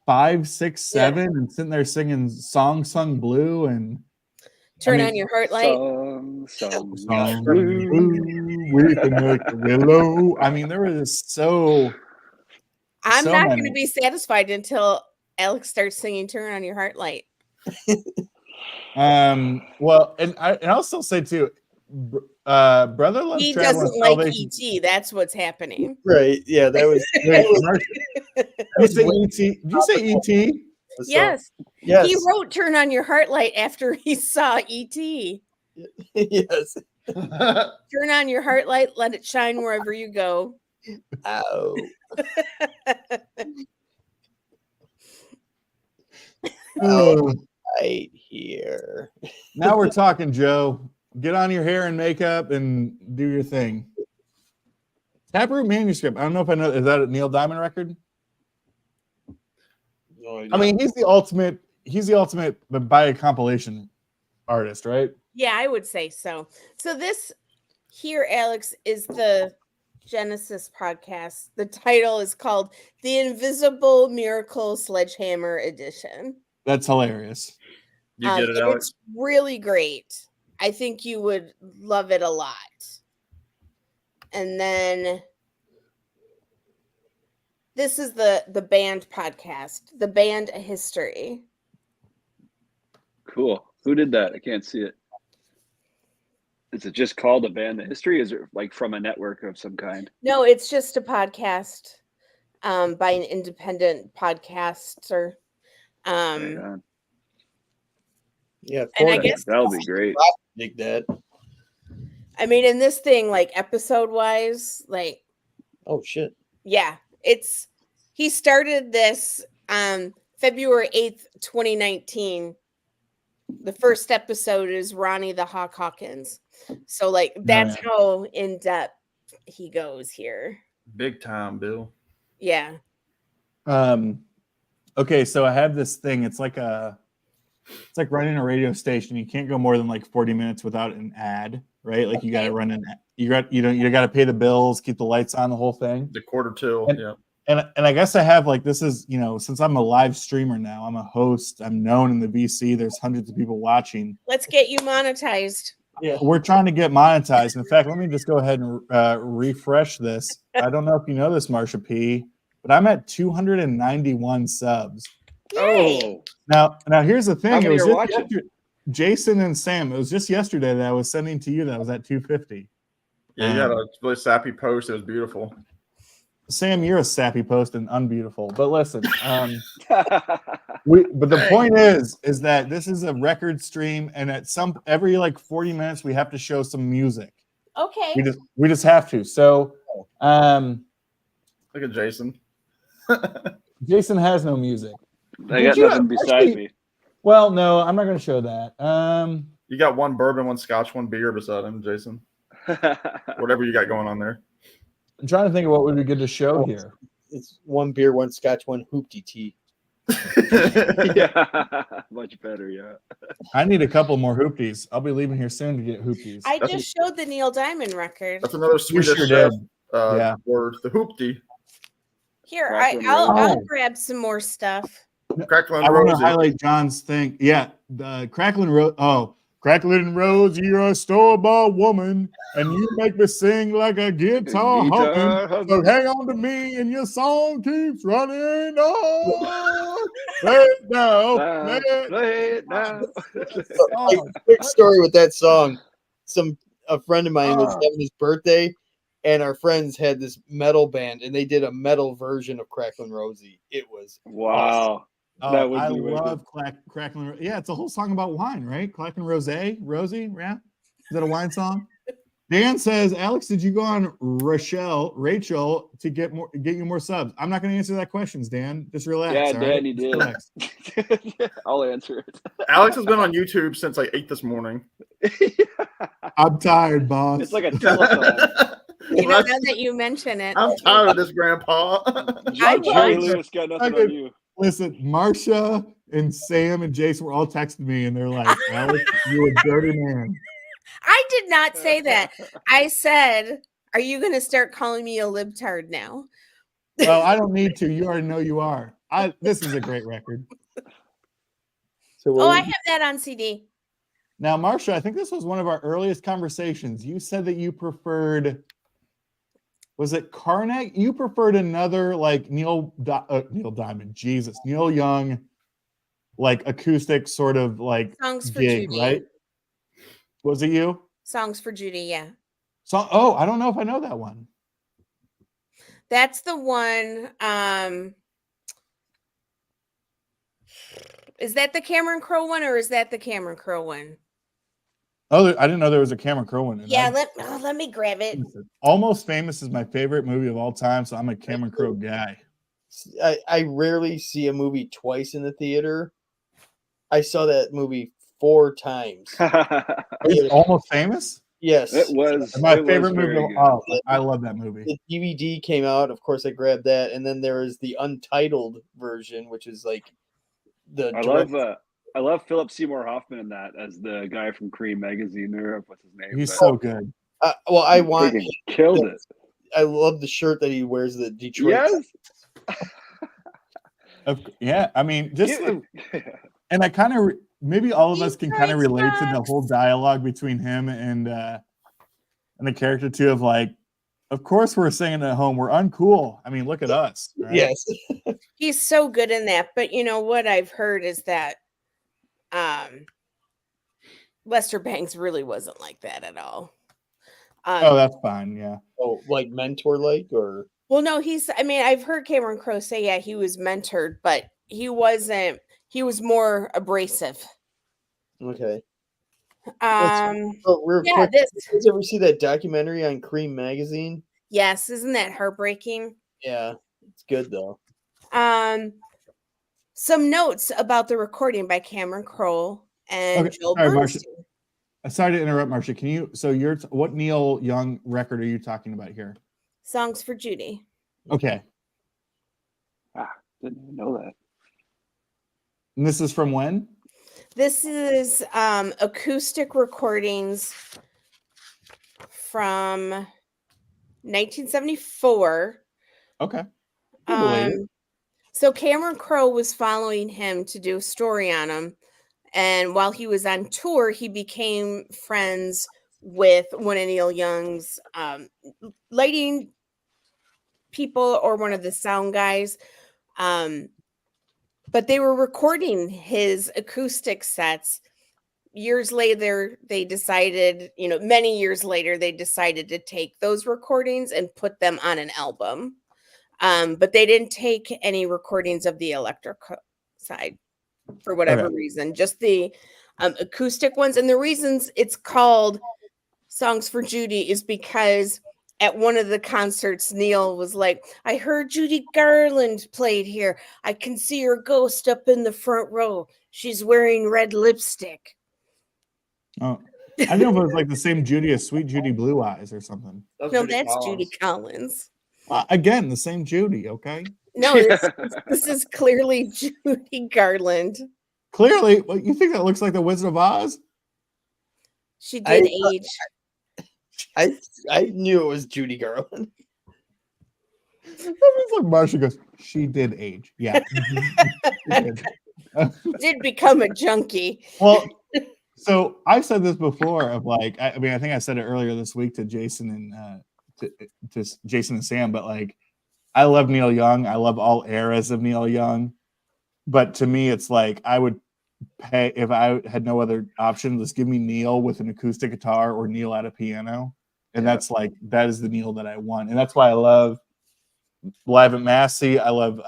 5, 6, 7, and sitting there singing "Song Sung Blue" and Turn I mean, on your heart light. Song. "Song Blue, weeping like a willow." I mean, there was so. I'm so not going to many. be satisfied until Alex starts singing "Turn on Your Heart Light." Well, and I'll still say too, Brother Loves He Travel and doesn't like Salvation. ET. That's what's happening. Right. Yeah, that was. Wait, Did you say ET? Did you say ET? Yes. Yes. He wrote "Turn on Your Heart Light" after he saw ET. Yes. Turn on your heart light. Let it shine wherever you go. Ow. Oh, Right here. now we're talking, Joe. Get on your hair and makeup and do your thing. Taproot Manuscript. I don't know if I know. Is that a Neil Diamond record? I mean, he's the ultimate. He's the ultimate by a compilation artist, right? Yeah, I would say so. So this here, Alex, is the Genesis podcast. The title is called "The Invisible Miracle Sledgehammer Edition." That's hilarious. You get it, and Alex? it's really great. I think you would love it a lot. And then this is the band podcast, the band history. Cool. Who did that? I can't see it. Is it just called a band the history? Is it like from a network of some kind? No, it's just a podcast by an independent podcaster. Right on. Yeah. And I Ford, guess That'll be great. dig that. I mean, in this thing, like episode wise, like Oh shit. yeah, he started this February 8th, 2019. The first episode is Ronnie the Hawk Hawkins. So like that's how in depth he goes here. Big time, Bill. Yeah. Okay, so I have this thing. It's like running a radio station. You can't go more than like 40 minutes without an ad, right? Like you got to run you got to pay the bills, keep the lights on, the whole thing. The quarter till, and, yeah. And I guess I have like, this is, since I'm a live streamer now, I'm a host, I'm known in the VC. There's hundreds of people watching. Let's get you monetized. Yeah, we're trying to get monetized. In fact, let me just go ahead and refresh this. I don't know if you know this, Marsha P, but I'm at 291 subs. Yay. Now here's the thing. How many It was are just watching? Jason and Sam. It was just yesterday that I was sending to you that I was at 250. Yeah, you had a really sappy post. It was beautiful. Sam, you're a sappy post and unbeautiful. But listen, but the point is that this is a record stream, and at every like 40 minutes we have to show some music. Okay. We just have to. So, Look at Jason. Jason has no music. I got nothing beside me. Well, no, I'm not going to show that. You got one bourbon, one scotch, one beer beside him, Jason. Whatever you got going on there. I'm trying to think of what would be good to show here. It's one beer, one scotch, one hoopty tea. Yeah, much better. Yeah. I need a couple more hoopties. I'll be leaving here soon to get hoopties. I just showed the Neil Diamond record. That's another Swedish sure chef, did. word. The hoopty. Here, Cracklin' I'll grab some more stuff. Cracklin' I want to Rosie. highlight John's thing. Yeah, the Cracklin' Rose. Oh, Cracklin' Rose, you're a store-bought woman, and you make me sing like a guitar humming. So hang on to me, and your song keeps running on. Play it now. Play it now. Like, quick story with that song. A friend of mine was having his birthday, and our friends had this metal band, and they did a metal version of Cracklin' Rosie. It was Wow. awesome. Oh, I love Cracklin'. Yeah, it's a whole song about wine, right? Cracklin' Rosie, yeah. Is that a wine song? Dan says, Alex, did you go on Rachel to get you more subs? I'm not going to answer that question, Dan. Just relax. Yeah, Dan, right? He did. I'll answer it. Alex has been on YouTube since like 8 this morning. I'm tired, boss. It's like a telephone. Now that you mention it, I'm tired of this, Grandpa. Jerry Lewis got nothing on you. Listen, Marsha and Sam and Jason were all texting me, and they're like, Alex, you a dirty man. I did not say that. I said, are you going to start calling me a libtard now? Well, I don't need to. You already know you are. This is a great record. So I have that on CD. Now, Marsha, I think this was one of our earliest conversations. You said that you preferred, was it Carnegie? You preferred another like Neil Diamond, Jesus, Neil Young, like acoustic sort of like Songs for gig, Judy. right? Was it you? Songs for Judy, yeah. So, I don't know if I know that one. That's the one. Is that the Cameron Crowe one, or is that the Cameron Crowe one? Oh, I didn't know there was a Cameron Crowe one. Yeah, let me grab it. Almost Famous is my favorite movie of all time, so I'm a Cameron Crowe guy. I rarely see a movie twice in the theater. I saw that movie 4 times. Almost Famous? Yes. It was my favorite movie. Oh, I love that movie. The DVD came out. Of course, I grabbed that. And then there is the untitled version, which is like I love Philip Seymour Hoffman in that as the guy from Cream magazine. Or what's his name? He's so good. Well, I want killed it. I love the shirt that he wears. The Detroit. Yes. Yeah, I mean, and I kind of maybe all of us can kind of relate to the whole dialogue between him and the character too. Of like, of course we're singing at home. We're uncool. I mean, look at us. Right? Yes. He's so good in that. But you know what I've heard is that Lester Bangs really wasn't like that at all. That's fine. Yeah. Oh, like mentor like or well, no, I've heard Cameron Crowe say, yeah, he was mentored, but he wasn't, he was more abrasive. okay. Real quick, did you ever see that documentary on Cream magazine? Yes, isn't that heartbreaking? Yeah, it's good though. Some notes about the recording by Cameron Crowe and Joel Bernstein. Sorry to interrupt, Marsha. Can you? So what Neil Young record are you talking about here? Songs for Judy. Okay. Didn't even know that. And this is from when? This is acoustic recordings from 1974. Okay. Related. So Cameron Crowe was following him to do a story on him. And while he was on tour, he became friends with one of Neil Young's lighting people or one of the sound guys. But they were recording his acoustic sets. Years later, they decided, many years later, they decided to take those recordings and put them on an album. But they didn't take any recordings of the electric side for whatever reason, just the acoustic ones. And the reasons it's called Songs for Judy is because at one of the concerts, Neil was like, I heard Judy Garland played here. I can see her ghost up in the front row. She's wearing red lipstick. Oh, I don't know if it was like the same Judy as Sweet Judy Blue Eyes or something. No, that's Judy Collins. Again, the same Judy, okay? No, this is clearly Judy Garland. Clearly, well, you think that looks like the Wizard of Oz? She did age. I knew it was Judy Garland. It's like Marsha goes, she did age. Yeah. Did become a junkie. Well, so I've said this before of like, I mean, I think I said it earlier this week to Jason and to Jason and Sam, but like, I love Neil Young. I love all eras of Neil Young. But to me, it's like I would pay if I had no other option. Just give me Neil with an acoustic guitar or Neil at a piano, and that's like that is the Neil that I want, and that's why I love Live at Massey. I love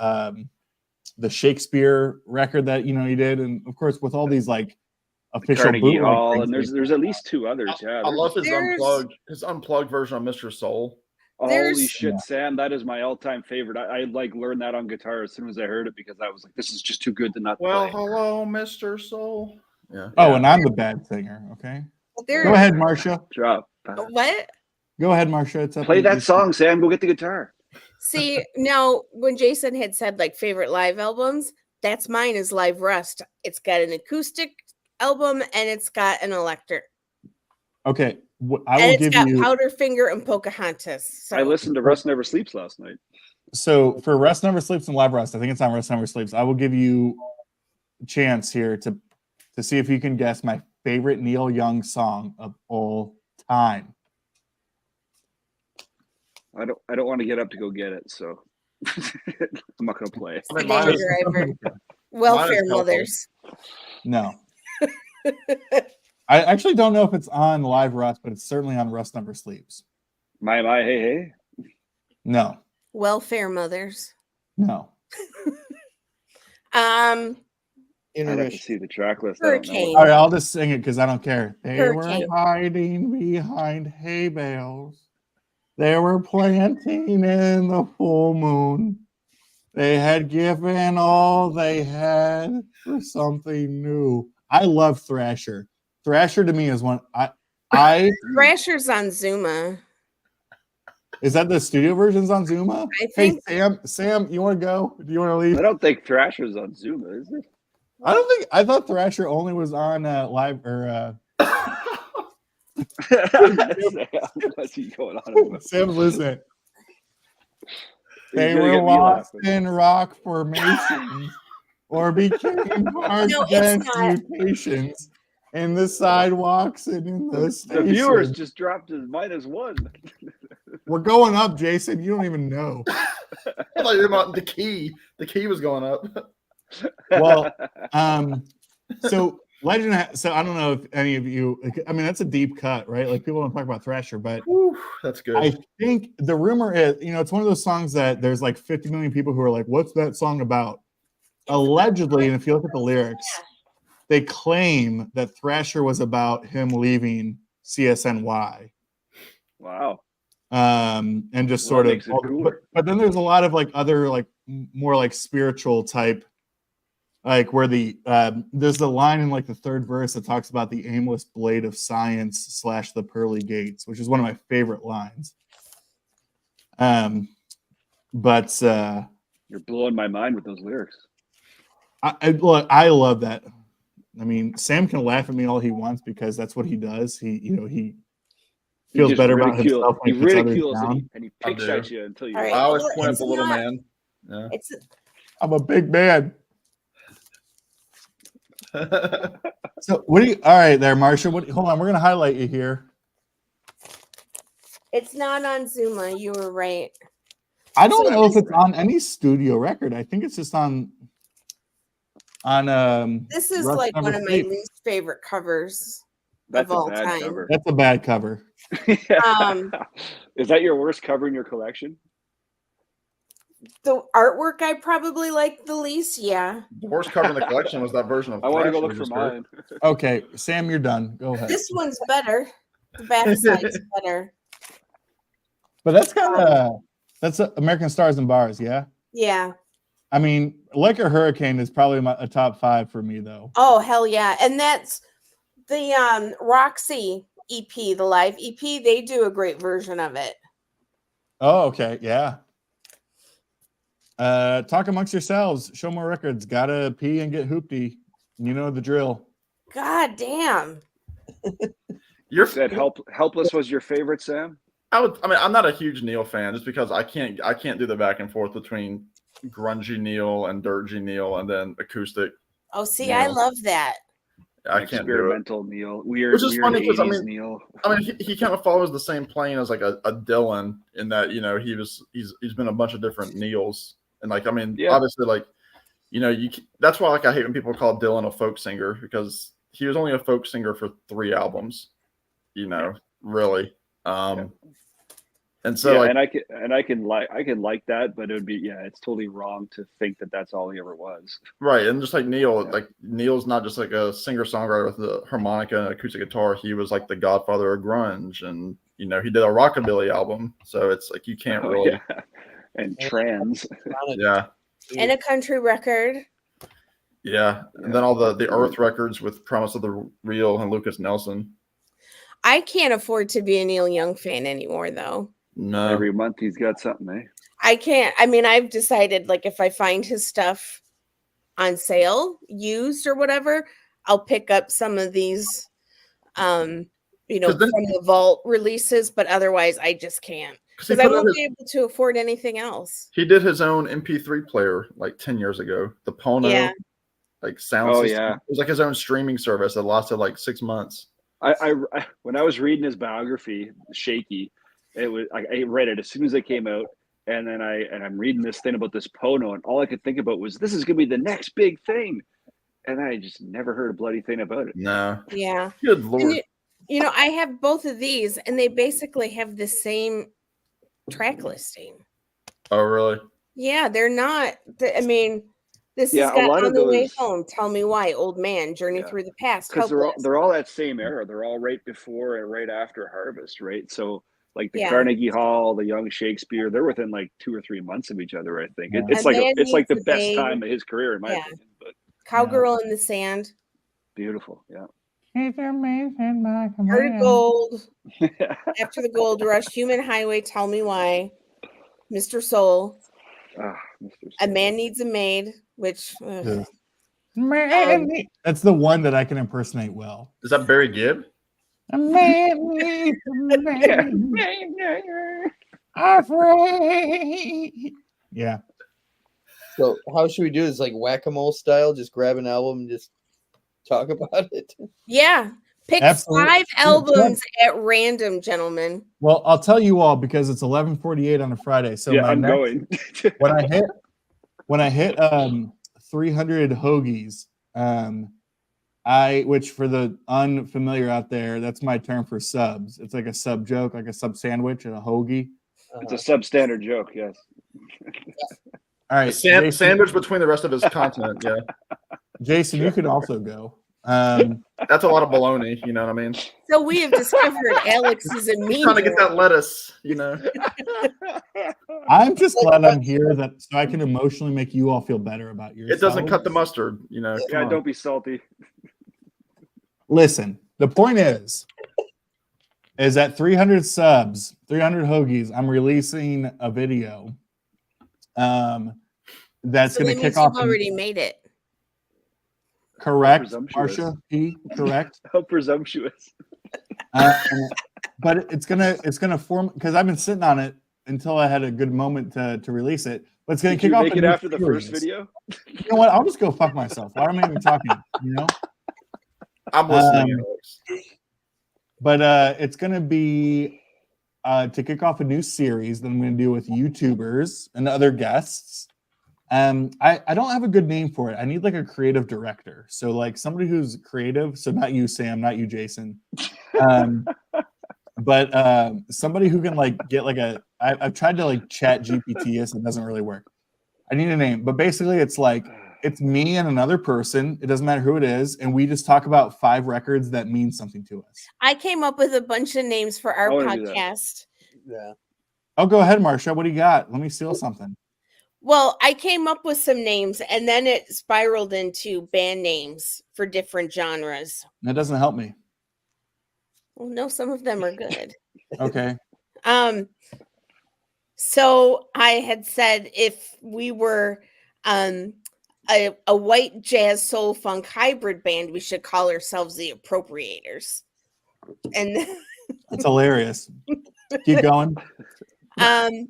the Shakespeare record that he did, and of course with all these like official Carnegie Hall, things, and there's at least two others. Yeah, I love his unplugged version of Mr. Soul. Holy shit, Sam! That is my all-time favorite. I like learned that on guitar as soon as I heard it because I was like, "This is just too good to not play." Hello, Mr. Soul. Yeah. Oh, and I'm the bad singer. Okay. Go ahead, Marcia. Drop. What? Go ahead, Marcia. It's up Play to that you. song, Sam. Go get the guitar. See, now when Jason had said like favorite live albums, that's mine is Live Rust. It's got an acoustic album and it's got an electric. Okay. And it's got Powderfinger and Pocahontas. So. I listened to Rust Never Sleeps last night. So for Rust Never Sleeps and Live Rust, I think it's on Rust Never Sleeps. I will give you a chance here to see if you can guess my favorite Neil Young song of all time. I don't want to get up to go get it, so I'm not going to play. Welfare Mothers. No. I actually don't know if it's on Live Rust, but it's certainly on Rust Never Sleeps. My, hey, hey. No. Welfare Mothers. No. I'd have to see the track list. Hurricane. All right, I'll just sing it because I don't care. They Hurricane. were hiding behind hay bales. They were planting in the full moon. They had given all they had for something new. I love Thrasher. Thrasher to me is one I Thrasher's on Zuma. Is that the studio versions on Zuma? I think. Hey Sam, you want to go? Do you want to leave? I don't think Thrasher's on Zuma, is it? I thought Thrasher only was on live or What's he going on about? Sam's listening. They were lost in rock formations or became hard dense mutations in the sidewalks and in the station. The viewers just dropped his -1. We're going up, Jason. You don't even know. I thought you were about the key. The key was going up. Well, so Legend. So I don't know if any of you. I mean, that's a deep cut, right? Like people don't talk about Thrasher, but that's good. I think the rumor is, it's one of those songs that there's like 50 million people who are like, "What's that song about?" Allegedly, and if you look at the lyrics, they claim that Thrasher was about him leaving CSNY. Wow. And just sort of, but then there's a lot of like other like more like spiritual type. Like where there's the line in like the third verse that talks about the aimless blade of science / the pearly gates, which is one of my favorite lines. But you're blowing my mind with those lyrics. I love that. I mean, Sam can laugh at me all he wants because that's what he does. He feels better about himself when he he puts others ridicules down. and he picks at you until you. All right. I always Well, point at it's the little not- man. Yeah. It's I'm a big man. So what do you? All right, there, Marsha. Hold on, we're gonna highlight you here. it's not on Zuma. You were right. I don't So know if this- it's on any studio record. I think it's just on. This is Rush like number one of my 3. least favorite covers That's of all a bad time. cover. That's a bad cover. Is that your worst cover in your collection? The artwork I probably like the least. Yeah. The worst cover in the collection was that version of I want to go Thrasher look we for just heard. mine. Okay, Sam, you're done. Go ahead. This one's better. The backside's better. But that's kind of that's American Stars and Bars, yeah. Yeah. I mean, Like a Hurricane is probably a top 5 for me, though. Oh hell yeah. And that's the Roxy EP, the live EP. They do a great version of it. Oh, okay, yeah. Talk amongst yourselves. Show more records. Gotta pee and get hoopty. You know the drill. God damn. You're Said Helpless was your favorite, Sam? I mean, I'm not a huge Neil fan just because I can't do the back and forth between grungy Neil and dirgy Neil and then acoustic. Oh, see, Yeah. I love that. I can't do it. Experimental Neil. Weird, Which is weird funny 'cause, 80s Neil. I mean, he kind of follows the same plane as like a Dylan in that, you know, he's been a bunch of different Neils. And like, I mean, Yeah. obviously, like, you know, that's why like I hate when people call Dylan a folk singer because he was only a folk singer for 3 albums, you know, really. And so yeah, like, and I can like that, but it would be it's totally wrong to think that that's all he ever was. right, and just like Neil, Yeah. like Neil's not just like a singer-songwriter with the harmonica and acoustic guitar. He was like the godfather of grunge, and you know, he did a rockabilly album. So it's like you can't Oh, really, yeah. And trans. yeah. And a country record. Yeah, and then all the Earth records with Promise of the Real and Lucas Nelson. I can't afford to be a Neil Young fan anymore, though. No, Every month he's got something, eh? I can't. I mean, I've decided like if I find his stuff on sale, used or whatever, I'll pick up some of these, you know, 'Cause then- from the vault releases. But otherwise, I just can't because because I won't be able to afford anything else. he did his own MP3 player like 10 years ago. The Pono, Yeah. like sound Oh, system. yeah. It was like his own streaming service that lasted like 6 months. I when I was reading his biography, Shaky, it was I read it as soon as it came out, and then I'm reading this thing about this Pono, and all I could think about was this is gonna be the next big thing, and I just never heard a bloody thing about it. No, Yeah. good lord. And you know, I have both of these, and they basically have the same track listing. Oh, really? Yeah, they're not. I mean, this Yeah, has a got lot On of the Way those- Home, Tell Me Why, Old Man, Journey Yeah. Through the Past. Because Helpless. they're all that same era. They're all right before and right after Harvest, right? So like the Yeah. Carnegie Hall, the Young Shakespeare, they're within like 2 or 3 months of each other. I think Yeah. it's A like Man it's like the Needs a best Babe. time of his career, in my Yeah. opinion. But Cowgirl in the Sand, beautiful, yeah. Heart of Gold, After the Gold Rush, Human Highway, Tell Me Why, Mr. Soul, Ah, Mr. A Man Needs a Maid, which Yeah. That's the one that I can impersonate well. Is that Barry Gibb? A man needs a man. Afraid. Yeah. So how should we do this? Like whack-a-mole style? Just grab an album and just talk about it? yeah, pick Absolutely. 5 albums at random, gentlemen. Well, I'll tell you all because it's 11:48 on a Friday. So yeah, my I'm next- going. when I hit 300 hoagies, which for the unfamiliar out there, that's my term for subs. It's like a sub joke, like a sub sandwich and a hoagie. It's a substandard joke, yes. All right, Jason, Sandwich between the rest of his content. Yeah, Jason, you can also go. that's a lot of baloney. You know what I mean? So we have discovered Alex is a mean. Trying to get that lettuce. You know. I'm just glad I'm here so I can emotionally make you all feel better about yourself. It doesn't cut the mustard. You know. Yeah, come on. don't be salty. Listen, the point is at 300 subs, 300 hoagies, I'm releasing a video that's So going that to means kick off. you've already made it. Correct, Presumptuous. Marsha P. Correct. How presumptuous. But it's gonna form because I've been sitting on it until I had a good moment to release it. But it's gonna Did kick you off make a it new after the first series. video? You know what? I'll just go fuck myself. Why am I even talking? You know. I'm listening. Alex. But it's gonna be to kick off a new series that I'm gonna do with YouTubers and other guests. I don't have a good name for it. I need like a creative director. So like somebody who's creative. So not you, Sam, not you, Jason. But somebody who can like get like I've tried to like chat GPT this, it doesn't really work. I need a name, but basically it's like it's me and another person. It doesn't matter who it is, and we just talk about 5 records that mean something to us. I came up with a bunch of names for our I wanna do that. podcast. Yeah. Oh, go ahead, Marsha. What do you got? Let me steal something. Well, I came up with some names and then it spiraled into band names for different genres. That doesn't help me. Well, no, some of them are good. Okay. So I had said if we were a white jazz soul funk hybrid band, we should call ourselves the Appropriators. And That's hilarious. Keep going. I'm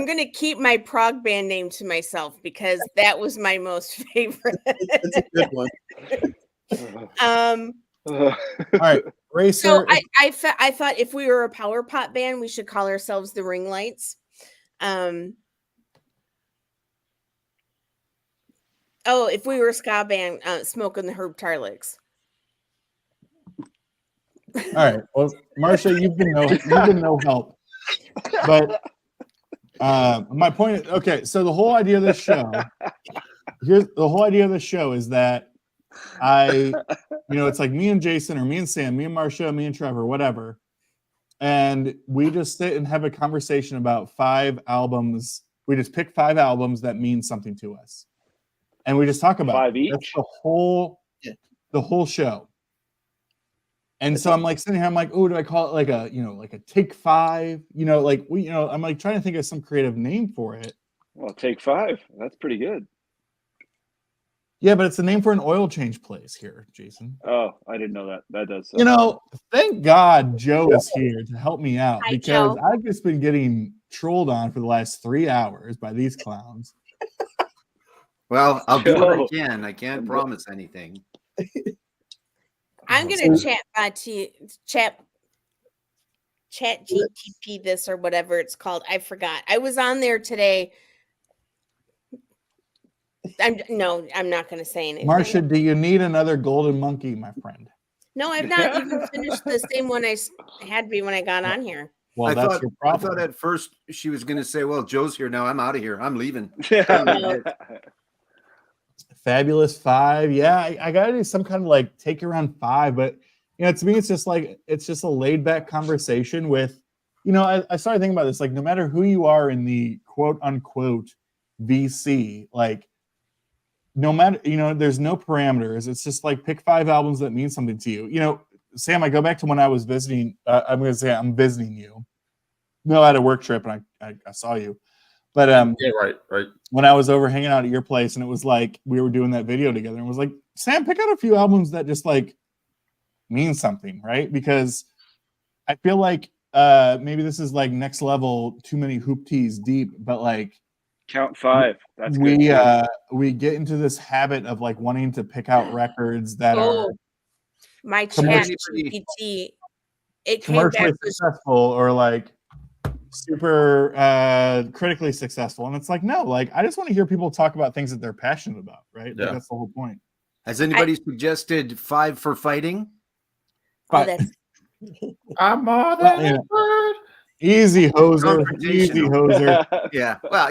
going to keep my prog band name to myself because that was my most favorite. That's a good one. All right. Racer. So I thought if we were a power pop band, we should call ourselves the Ring Lights. If we were a ska band, Smoking the Herb Tarlicks. All right. Well, Marsha, you've been no help. But my point is, okay, so the whole idea of this show, is that it's like me and Jason or me and Sam, me and Marsha, me and Trevor, whatever. And we just sit and have a conversation about 5 albums. We just pick 5 albums that mean something to us. And we just talk about 5 it. each? That's the whole show. And so I'm like sitting here, I'm like, oh, do I call it like a take 5? I'm like trying to think of some creative name for it. Well, take 5. That's pretty good. Yeah, but it's a name for an oil change place here, Jason. Oh, I didn't know that. That does. Sound Thank God Joe is here to help me out Hi, because Joe. I've just been getting trolled on for the last 3 hours by these clowns. Well, I'll do what I Joe. can. I can't promise anything. I'm going to chat GTP this or whatever it's called. I forgot. I was on there today. I'm not going to say anything. Marsha, do you need another golden monkey, my friend? No, I've not even finished the same one I had me when I got on here. Well, I that's thought, your I problem. thought at first she was going to say, well, Joe's here now. I'm out of here. I'm leaving. Fabulous 5. Yeah, I gotta do some kind of like take around 5, but to me it's just a laid back conversation with I started thinking about this, like no matter who you are in the quote unquote VC, like no matter there's no parameters. It's just like pick 5 albums that mean something to you. Sam, I go back to when I was visiting. I'm gonna say I'm visiting you. No, I had a work trip and I saw you. But Yeah, right. when I was over hanging out at your place and it was like we were doing that video together and it was like, Sam, pick out a few albums that just like mean something, right? Because I feel like maybe this is like next level, too many hoop tees deep, but like Count 5. That's good. we get into this habit of like wanting to pick out records that are My chat Commercially- GPT, it came commercially back with successful or like super critically successful. And it's like, no, like I just want to hear people talk about things that they're passionate about, right? Yeah. Like, that's the whole point. Has anybody suggested 5 for fighting? oh, that's I'm more Well, than yeah. a bird. Easy hoser, easy Confrontational. hoser. Yeah. Well,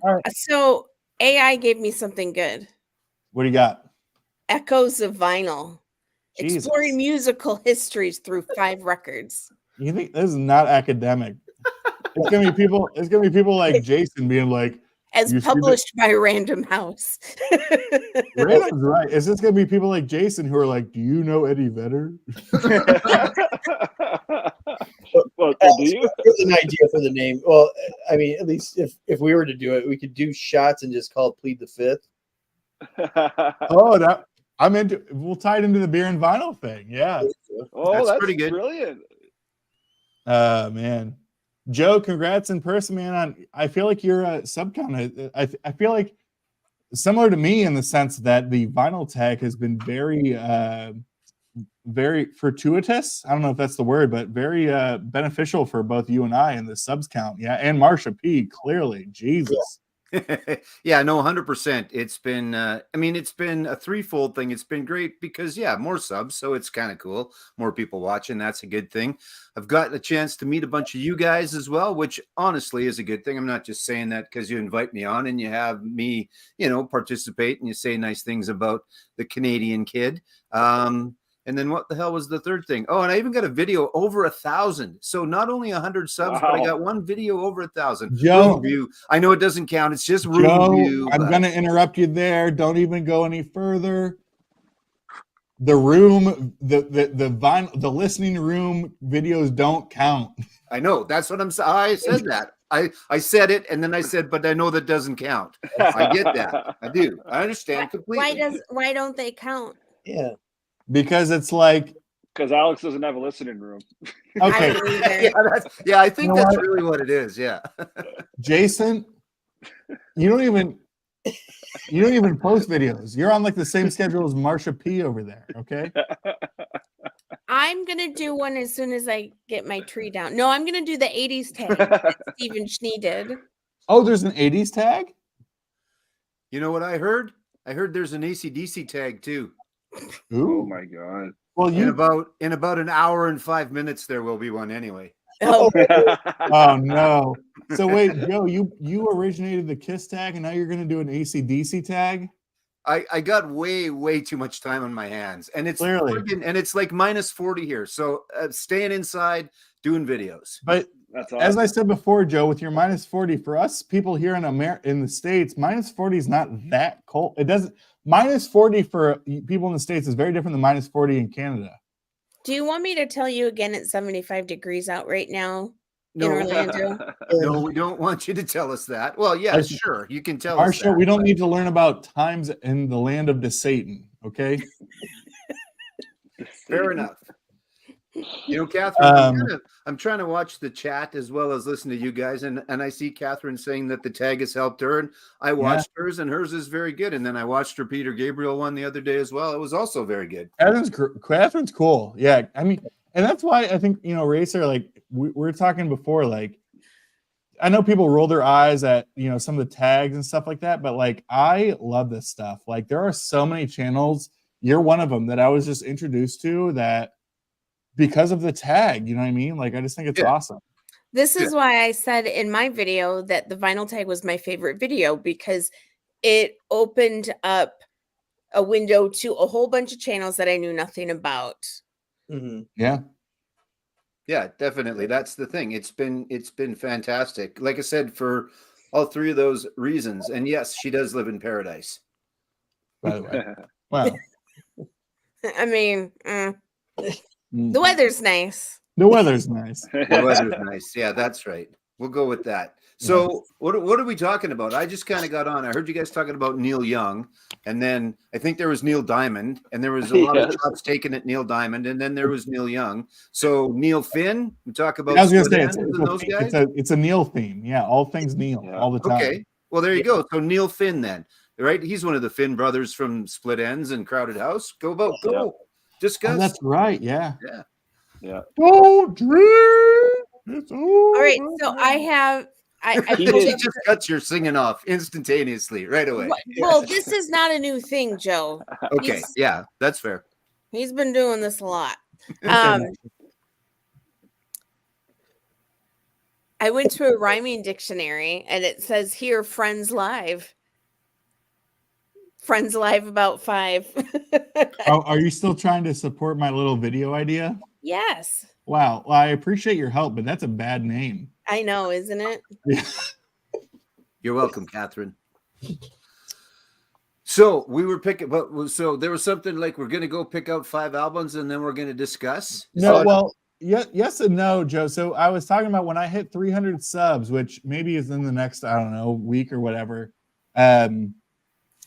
All right. so AI gave me something good. What do you got? Echoes of Vinyl. Jesus. Exploring musical histories through 5 records. You think this is not academic? It's gonna be people like Jason being like, As You see that- published by Random House. Brandon's right. Is this gonna be people like Jason who are like, do you know Eddie Vedder? Well, do you? Here's an idea for the name. Well, I mean, at least if we were to do it, we could do shots and just call it Plead the Fifth. Oh, we'll tie it into the beer and vinyl thing. Yeah. Oh, that's pretty good. Brilliant. Man. Joe, congrats in person, man. I feel like you're a sub count. I feel like similar to me in the sense that the vinyl tag has been very very fortuitous. I don't know if that's the word, but very beneficial for both you and I in the subs count. Yeah, and Marsha P. Clearly, Jesus. Yeah, no, 100%. It's been, it's been a threefold thing. It's been great because, more subs, so it's kind of cool. More people watching, that's a good thing. I've got a chance to meet a bunch of you guys as well, which honestly is a good thing. I'm not just saying that because you invite me on and you have me, participate and you say nice things about the Canadian kid. And then what the hell was the third thing? Oh, and I even got a video over 1,000. So not only 100 subs, but I got one video over 1,000. Joe, room view. I know it doesn't count. It's just room Joe, view. I'm going to interrupt you there. Don't even go any further. The room, the listening room videos don't count. I know. That's what I'm saying. I said that. I said it, and then I said, but I know that doesn't count. I get that. I do. I understand completely. Why don't they count? Yeah. Because it's like, because Alex doesn't have a listening room. Okay. I think that's really what it is. Yeah. Jason, you don't even post videos. You're on like the same schedule as Marsha P over there. Okay. I'm gonna do one as soon as I get my tree down. No, I'm gonna do the 80s tag that Stephen Schnee did. Oh, there's an 80s tag? You know what I heard? I heard there's an AC/DC tag too. Ooh. Oh my God. Well, in about an hour and 5 minutes there will be one anyway. Oh, oh no. So wait, Joe, you originated the KISS tag and now you're gonna do an AC/DC tag? I got way too much time on my hands, and it's and it's like minus 40 here. So staying inside doing videos. But that's awesome. As I said before, Joe, with your minus 40, for us people here in the States, minus 40 is not that cold. It doesn't. Minus 40 for people in the States is very different than minus 40 in Canada. do you want me to tell you again it's 75 degrees out right now in No. Orlando? No, we don't want you to tell us that. Well, yeah, sure. You can tell us Marsha, that. we don't need to learn about times in the land of Satan, okay? Fair enough. Catherine, I'm trying to watch the chat as well as listen to you guys, and I see Catherine saying that the tag has helped her, and I watched hers, and hers is very good. And then I watched her Peter Gabriel one the other day as well. It was also very good. Catherine's cool. Yeah, I mean, and that's why I think Racer, like we were talking before, like I know people roll their eyes at some of the tags and stuff like that, but like I love this stuff. Like there are so many channels. You're one of them that I was just introduced to that. Because of the tag, you know what I mean? Like, I just think it's awesome. This is why I said in my video that the vinyl tag was my favorite video, because it opened up a window to a whole bunch of channels that I knew nothing about. Mm-hmm. Yeah. Yeah, definitely. That's the thing. It's been fantastic. Like I said, for all three of those reasons. And yes, she does live in paradise. By the way. Wow. I mean, the weather's nice. The weather's nice. The weather's nice. Yeah, that's right. We'll go with that. So what are we talking about? I just kind of got on. I heard you guys talking about Neil Young, and then I think there was Neil Diamond, and there was a lot of shots taken at Neil Diamond, and then there was Neil Young. So Neil Finn, we talk about. I was going to say those guys. It's a Neil theme. Yeah, all things Neil, all the time. Okay, well there you go. So Neil Finn, then, right? He's one of the Finn brothers from Split Ends and Crowded House. Go. Discuss. Oh, that's right. Yeah. Don't dream. All right. So I have. He just cuts your singing off instantaneously right away. Well, this is not a new thing, Joe. Okay. Yeah, that's fair. He's been doing this a lot. I went to a rhyming dictionary and it says here, Friends Live. Friends Live about 5. Are you still trying to support my little video idea? Yes. Wow. Well, I appreciate your help, but that's a bad name. I know, isn't it? Yeah. You're welcome, Catherine. So we were picking, so there was something like we're going to go pick out 5 albums and then we're going to discuss. Yes and no, Joe. So I was talking about when I hit 300 subs, which maybe is in the next, I don't know, week or whatever.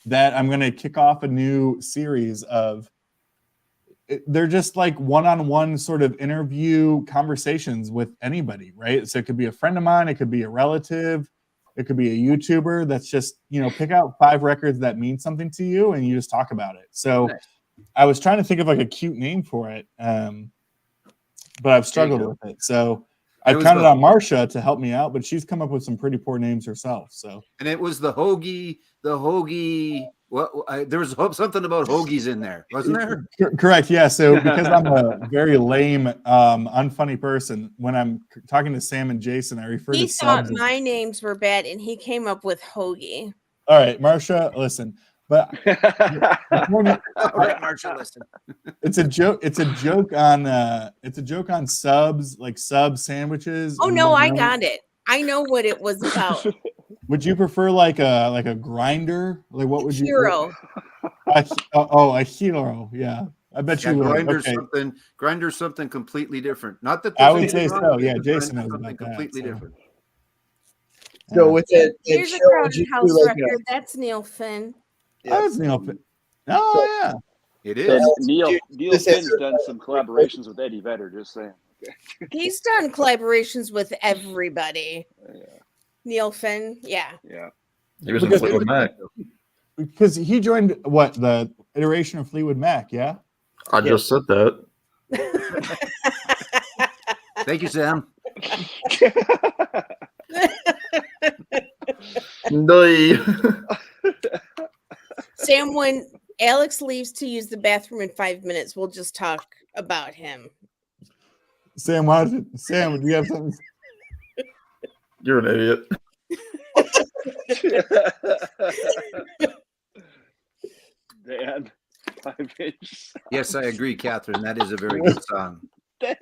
that I'm going to kick off a new series of. They're just like one-on-one sort of interview conversations with anybody, right? So it could be a friend of mine, it could be a relative, it could be a YouTuber. That's just, pick out 5 records that mean something to you and you just talk about it. So nice. I was trying to think of like a cute name for it, but I've struggled with it. So I've counted on Marcia to help me out, but she's come up with some pretty poor names herself. So, and it was the hoagie. There was something about hoagies in there, wasn't there? Correct. Yeah. So because I'm a very lame, unfunny person, when I'm talking to Sam and Jason, I refer to. He thought my names were bad, and he came up with hoagie. All right, Marcia, listen. But all right, Marcia, listen. It's a joke. It's a joke on subs, like sub sandwiches. Oh no, I got it. I know what it was about. Would you prefer like a grinder? Like what would hero? A hero. Yeah, I bet you would. Grinder something completely different. Not that I would say so. Yeah, Jason knows about that. Completely different. So with it, here's a Crowded House record. That's Neil Finn. Yeah. That's Neil Finn. Oh yeah, it is. Neil Finn's done some collaborations with Eddie Vedder. Just saying. He's done collaborations with everybody. Yeah. Neil Finn, yeah. He was in Fleetwood Mac. Because he joined the iteration of Fleetwood Mac, yeah? I just said that. Thank you, Sam. Sam, when Alex leaves to use the bathroom in 5 minutes, we'll just talk about him. Sam, do you have something? You're an idiot. Dan, 5-inch. Yes, I agree, Catherine. That is a very good song. Dan.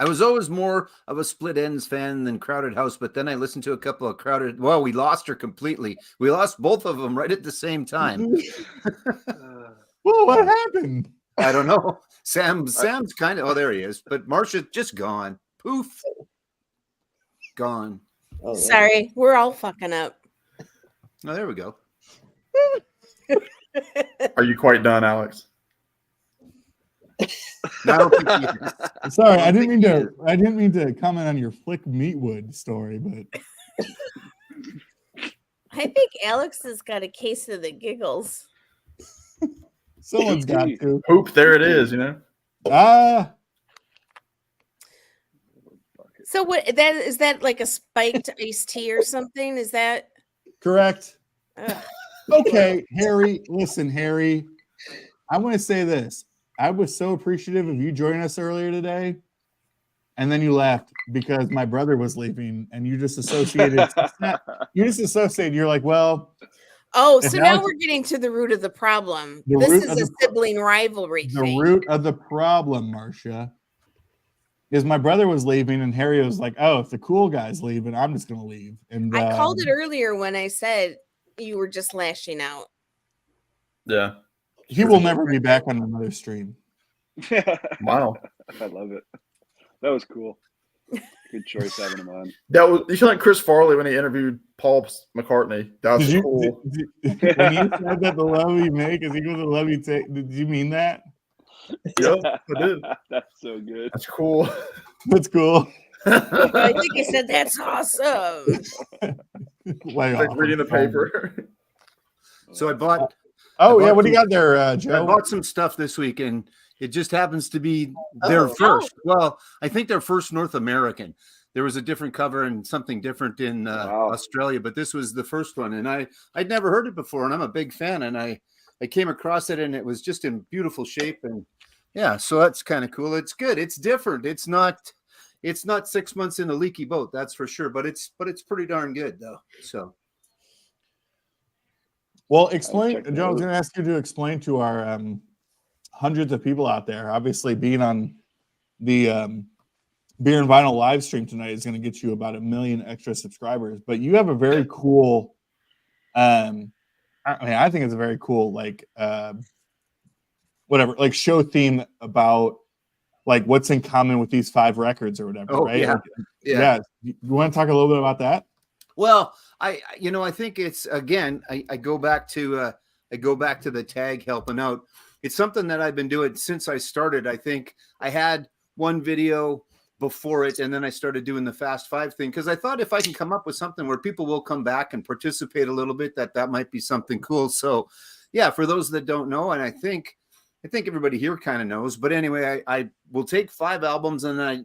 I was always more of a Split Ends fan than Crowded House, but then I listened to a couple of Crowded. Well, we lost her completely. We lost both of them right at the same time. Well, what happened? I don't know. Sam's kind of. Oh, there he is. But Marcia's just gone. Poof. Gone. Oh, sorry, we're all fucking up. Oh, there we go. Are you quite done, Alex? No, I don't think he is. Sorry, I didn't mean to comment on your Flick Meatwood story, but I think Alex has got a case of the giggles. Someone's got to. Poop, there it is, So what is that like a spiked iced tea or something? Is that correct? Okay, Harry. Listen, Harry. I want to say this. I was so appreciative of you joining us earlier today, and then you left because my brother was leaving, and you just associated. You're like, well. Oh, so now we're getting to the root of the problem. This is a sibling rivalry thing. The root of the problem, Marcia, is my brother was leaving, and Harry was like, "Oh, if the cool guy's leaving, I'm just going to leave." And I called it earlier when I said you were just lashing out. Yeah. He will never be back on another stream. Wow. I love it. That was cool. Good choice having him on. You sound like Chris Farley when he interviewed Paul McCartney. That was cool. When you said that the love you make is equal to the love you take, did you mean that? Yeah, I did. That's so good. That's cool. That's cool. I think he said that's awesome. Like reading the paper. So I bought. Oh, yeah. What do you got there, Joe? I bought some stuff this week, and it just happens to be their first. Well, I think their first North American. There was a different cover and something different in Australia, but this was the first one. And I'd never heard it before, and I'm a big fan. And I came across it, and it was just in beautiful shape. And yeah, so that's kind of cool. It's good. It's different. It's not 6 months in a leaky boat, that's for sure. But it's pretty darn good, though. So. Well, explain, Joe, I was going to ask you to explain to our hundreds of people out there. Obviously, being on the Beer and Vinyl live stream tonight is going to get you about 1 million extra subscribers. But you have a very cool, I think it's a very cool, show theme about like what's in common with these 5 records or whatever, right? Yeah. You want to talk a little bit about that? Well, I think it's, again, I go back to the tag helping out. It's something that I've been doing since I started. I think I had one video before it, and then I started doing the Fast Five thing because I thought if I can come up with something where people will come back and participate a little bit, that might be something cool. So yeah, for those that don't know, and I think everybody here kind of knows, but anyway, I will take 5 albums and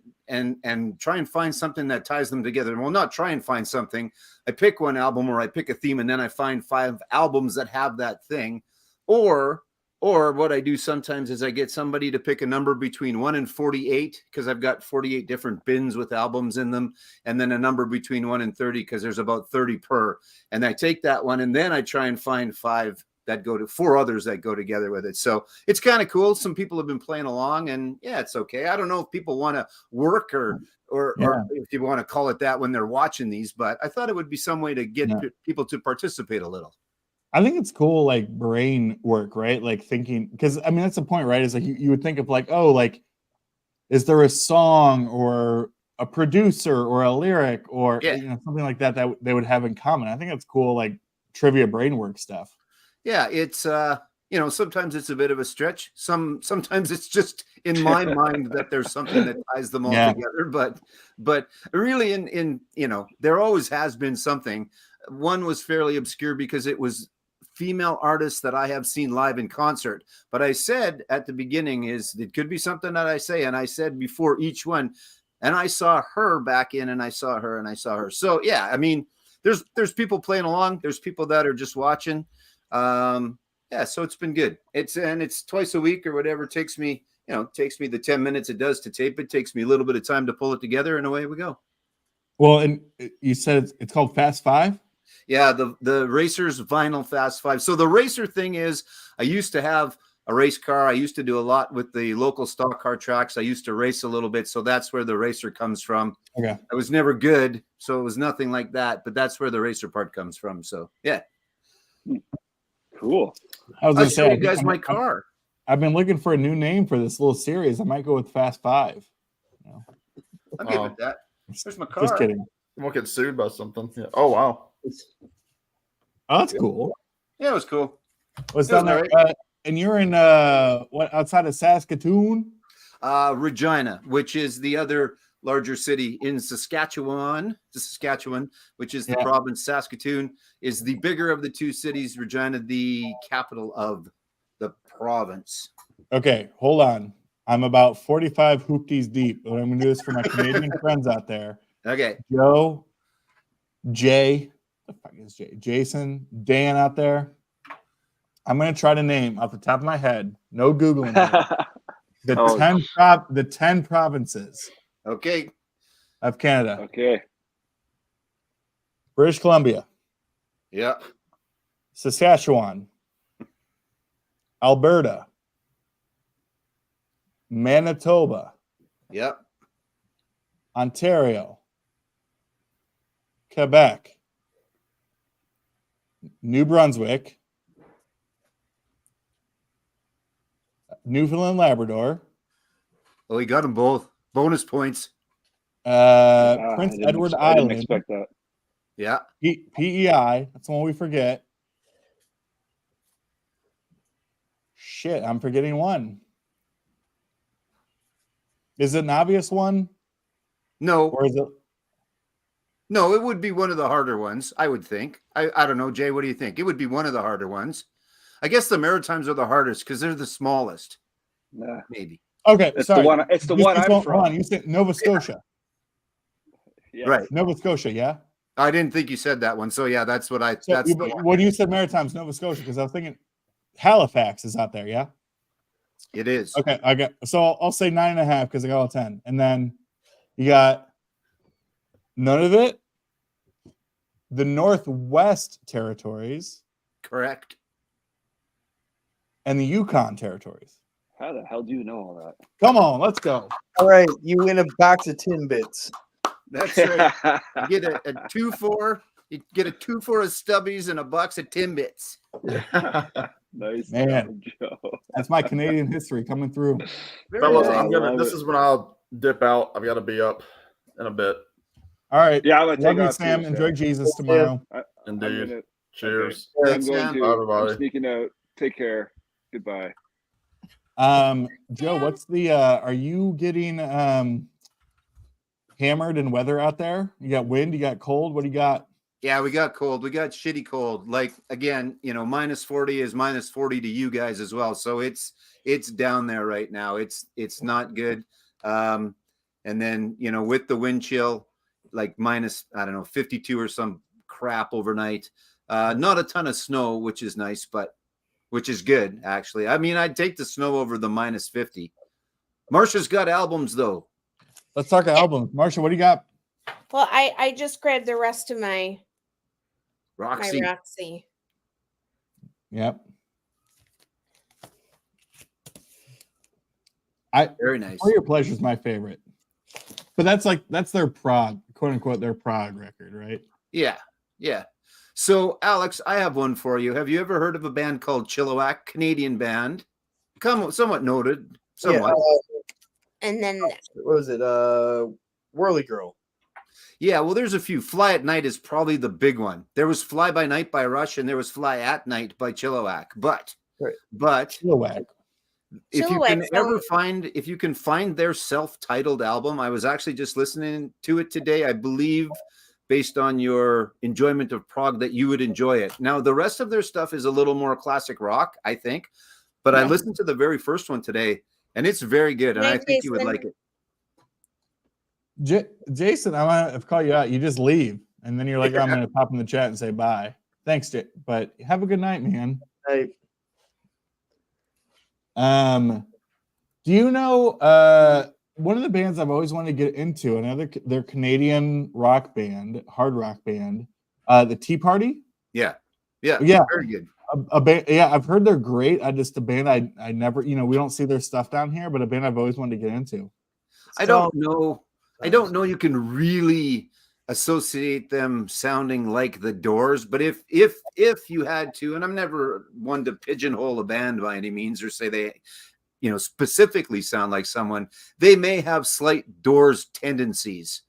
try and find something that ties them together. Well, not try and find something. I pick one album or I pick a theme, and then I find 5 albums that have that thing. Or what I do sometimes is I get somebody to pick a number between 1 and 48 because I've got 48 different bins with albums in them, and then a number between 1 and 30 because there's about 30 per. And I take that one, and then I try and find 5 that go to 4 others that go together with it. So it's kind of cool. Some people have been playing along, and yeah, it's okay. I don't know if people want to work or if people want to call it that when they're watching these, but I thought it would be some way to get people to participate a little. I think it's cool, like brain work, right? Like thinking, because I mean, that's the point, right? Is like you would think of like, oh, like, is there a song or a producer or a lyric or something like that they would have in common? I think that's cool, like trivia brain work stuff. Yeah, it's sometimes it's a bit of a stretch. Sometimes it's just in my mind that there's something that ties them all together. But really, in there always has been something. One was fairly obscure because it was female artists that I have seen live in concert. But I said at the beginning it could be something that I say, and I said before each one, and I saw her back in, and I saw her, and I saw her. So yeah, I mean, there's people playing along. There's people that are just watching. So it's been good. It's twice a week or whatever. It takes me the 10 minutes it does to tape. It takes me a little bit of time to pull it together, and away we go. Well, and you said it's called Fast Five? Yeah, the Racers Vinyl Fast Five. So the racer thing is, I used to have a race car. I used to do a lot with the local stock car tracks. I used to race a little bit. So that's where the racer comes from. Okay. I was never good, so it was nothing like that. But that's where the racer part comes from. So yeah. Cool. I was going to say, you guys my car. I've been looking for a new name for this little series. I might go with Fast Five. I'm good with that. There's my car. Just kidding. You won't get sued by something. Yeah. Oh wow. Oh, that's cool. Yeah, it was cool. What's down there? Right. And you're in what, outside of Saskatoon? Regina, which is the other larger city in Saskatchewan. Saskatchewan, which is the province. Saskatoon is the bigger of the two cities. Regina, the capital of the province. Okay, hold on. I'm about 45 hoopties deep, but I'm going to do this for my Canadian friends out there. Okay. Joe, Jay, the fuck is Jay? Jason, Dan out there. I'm going to try to name off the top of my head, no Googling, the 10 provinces. Okay. Of Canada. Okay. British Columbia. Yeah. Saskatchewan. Alberta. Manitoba. Yep. Ontario. Quebec. New Brunswick. Newfoundland, Labrador. Oh, we got them both. Bonus points. Prince Edward I didn't Island. expect that. Yeah. PEI. That's the one we forget. Shit, I'm forgetting one. Is it an obvious one? No. Or is it? No, it would be one of the harder ones, I would think. I don't know, Jay, what do you think? It would be one of the harder ones. I guess the Maritimes are the hardest because they're the smallest. Nah. Maybe. Okay, It's sorry. the one. It's the one I'm hold from. on, you said Nova Scotia. Yeah. Right. Nova Scotia, yeah? I didn't think you said that one. So yeah, that's what I So, that's the one. when you said Maritimes, Nova Scotia, because I was thinking Halifax is out there, yeah? It is. Okay, I'll say 9.5 because I got all 10. And then you got none of it. The Northwest Territories Correct. and the Yukon Territories. How the hell do you know all that? Come on, let's go. All right, you win a box of Timbits. That's right. You get a 2-4. You get a 2-4 of Stubbies and a box of Timbits. Nice, Man. Joe. That's my Canadian history coming through. Fellas, nice. this is when I'll dip out. I've got to be up in a bit. All right. Yeah, I'm gonna Love take you, off Sam. too, Enjoy Jesus tomorrow. All Indeed. Cheers. I'm Thanks, going Sam. to. Bye, I'm everybody. sneaking out. Take care. Goodbye. Joe, what's the are you getting hammered in weather out there? You got wind, you got cold, what do you got? Yeah, we got cold. We got shitty cold. Like again, minus 40 is minus 40 to you guys as well. So it's down there right now. It's not good. And then, with the wind chill, like minus, I don't know, 52 or some crap overnight. Not a ton of snow, which is nice, but which is good, actually. I mean, I'd take the snow over the minus 50. Marsha's got albums, though. Let's talk albums. Marsha, what do you got? Well, I just grabbed the rest of my Roxy. Roxy. Yep. Very nice. For Your Pleasure is my favorite. But that's their prog, quote unquote, their prog record, right? Yeah. Yeah. So, Alex, I have one for you. Have you ever heard of a band called Chilliwack? Canadian band. Somewhat noted. Somewhat. And then what was it? Whirly Girl. Yeah, well, there's a few. Fly at Night is probably the big one. There was Fly by Night by Rush, and there was Fly at Night by Chilliwack. But Chilliwack. If you can find their self-titled album, I was actually just listening to it today. I believe, based on your enjoyment of prog, that you would enjoy it. Now, the rest of their stuff is a little more classic rock, I think. But I listened to the very first one today, and it's very good, and I think you would like it. Jason, I want to call you out. You just leave, and then you're like, I'm going to pop in the chat and say bye. Thanks, but have a good night, man. Hey. Do you know one of the bands I've always wanted to get into? Their Canadian rock band, hard rock band, the Tea Party. Yeah, very good. A band, yeah, I've heard they're great. A band I never, we don't see their stuff down here, but a band I've always wanted to get into. I don't know you can really associate them sounding like the Doors, but if you had to, and I'm never one to pigeonhole a band by any means or say they specifically sound like someone, they may have slight Doors tendencies.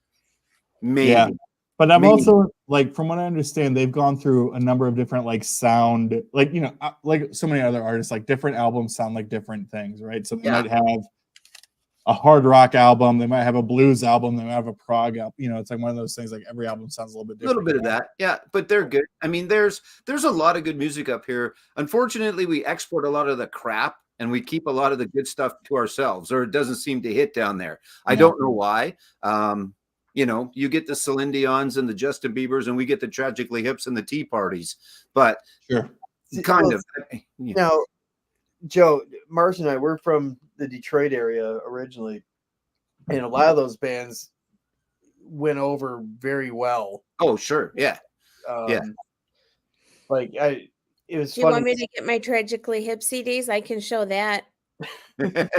Maybe. Yeah. But I'm also, like, from what I understand, they've gone through a number of different, like, sound, like, like so many other artists, like, different albums sound like different things, right? So they might have a hard rock album, they might have a blues album, they might have a prog album. It's like one of those things, like, every album sounds a little bit different. A little bit of that, yeah, but they're good. I mean, there's a lot of good music up here. Unfortunately, we export a lot of the crap, and we keep a lot of the good stuff to ourselves, or it doesn't seem to hit down there. I don't know why. You get the Celine Dions and the Justin Biebers, and we get the Tragically Hips and the Tea Parties. But kind of. Now, Joe, Marsh and I, we're from the Detroit area originally, and a lot of those bands went over very well. Oh, sure, yeah. Like it was. Do you want me to get my Tragically Hip CDs? I can show that.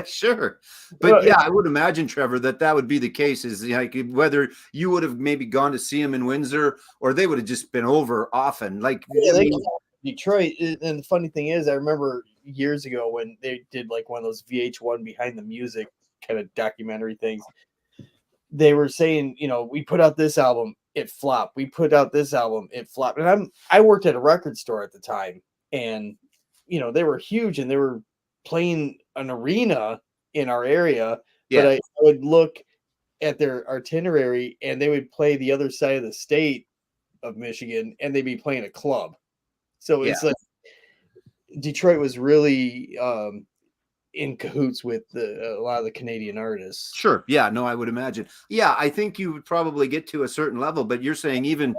Sure, but I would imagine, Trevor, that would be the case. Is like whether you would have maybe gone to see them in Windsor, or they would have just been over often. Like Detroit. And the funny thing is, I remember years ago when they did like one of those VH1 Behind the Music kind of documentary things. They were saying, we put out this album, it flopped. We put out this album, it flopped. And I worked at a record store at the time, and they were huge, and they were playing an arena in our area, but I would look at their itinerary and they would play the other side of the state of Michigan, and they'd be playing a club. So it's like Detroit was really in cahoots with a lot of the Canadian artists. Sure. Yeah, no, I would imagine. Yeah, I think you would probably get to a certain level, but you're saying even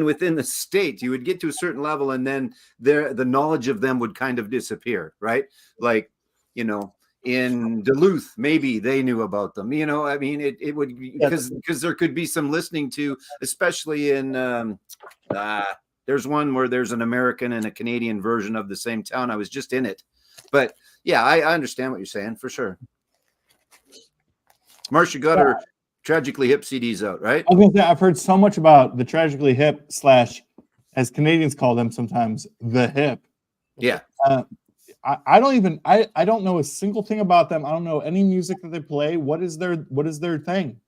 within the state, you would get to a certain level, and then the knowledge of them would kind of disappear, right? Like, in Duluth, maybe they knew about them. I mean, it would because there could be some listening to, especially in there's one where there's an American and a Canadian version of the same town. I was just in it, but yeah, I understand what you're saying for sure. Marcia got her Tragically Hip CDs out, right? I was gonna say, I've heard so much about the Tragically Hip / as Canadians call them sometimes, the hip. Yeah. I don't know a single thing about them. I don't know any music that they play. What is their thing?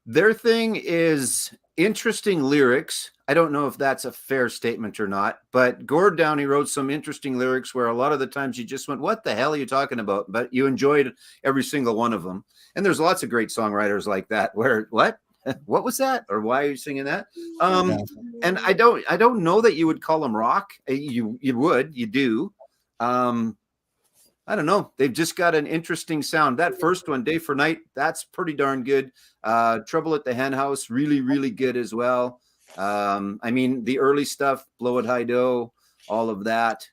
Their thing is interesting lyrics. I don't know if that's a fair statement or not, but Gord Downie wrote some interesting lyrics where a lot of the times you just went, what the hell are you talking about? But you enjoyed every single one of them. And there's lots of great songwriters like that where, what was that? Or why are you singing that? And I don't know that you would call them rock. You do. I don't know. They've just got an interesting sound. That first one, Day for Night, that's pretty darn good. Trouble at the Hen House, really, really good as well. I mean, the early stuff, Blow It High Do, all of that.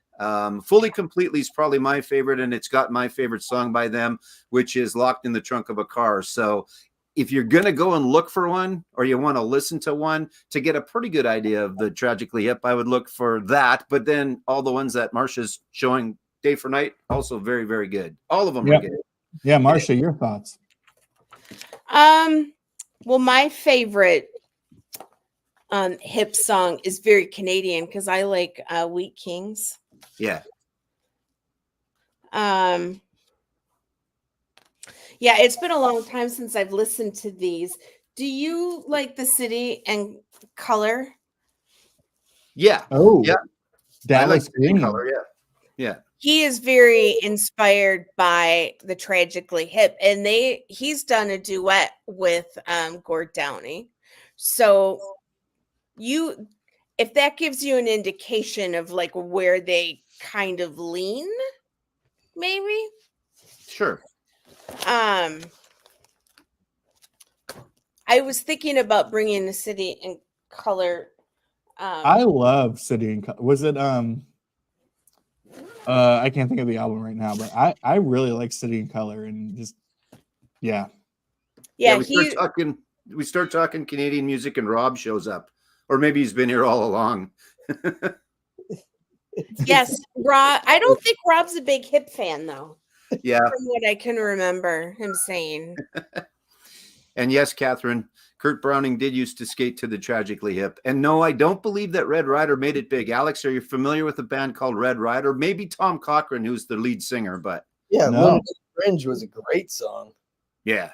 Fully Completely is probably my favorite, and it's got my favorite song by them, which is Locked in the Trunk of a Car. So if you're going to go and look for one, or you want to listen to one to get a pretty good idea of the Tragically Hip, I would look for that. But then all the ones that Marsha's showing, Day for Night, also very, very good. All of them are good. Yeah, Marsha, your thoughts? Well, my favorite hip song is very Canadian because I like Wheat Kings. Yeah. Yeah, it's been a long time since I've listened to these. Do you like The City and Color? Yeah. Oh, yeah. Dallas Green. Color. Yeah. Yeah. He is very inspired by the Tragically Hip, and he's done a duet with Gord Downie. So if that gives you an indication of like where they kind of lean, maybe. Sure. I was thinking about bringing The City in Color. I love City in Color. Was it I can't think of the album right now, but I really like City in Color, and just yeah. We start talking Canadian music and Rob shows up, or maybe he's been here all along. Yes, Rob. I don't think Rob's a big hip fan though. Yeah, from what I can remember him saying. And yes, Catherine, Kurt Browning did used to skate to the Tragically Hip. And no, I don't believe that Red Rider made it big. Alex, are you familiar with a band called Red Rider? Maybe Tom Cochrane, who's the lead singer, but yeah, no. Limited Fringe was a great song. Yeah.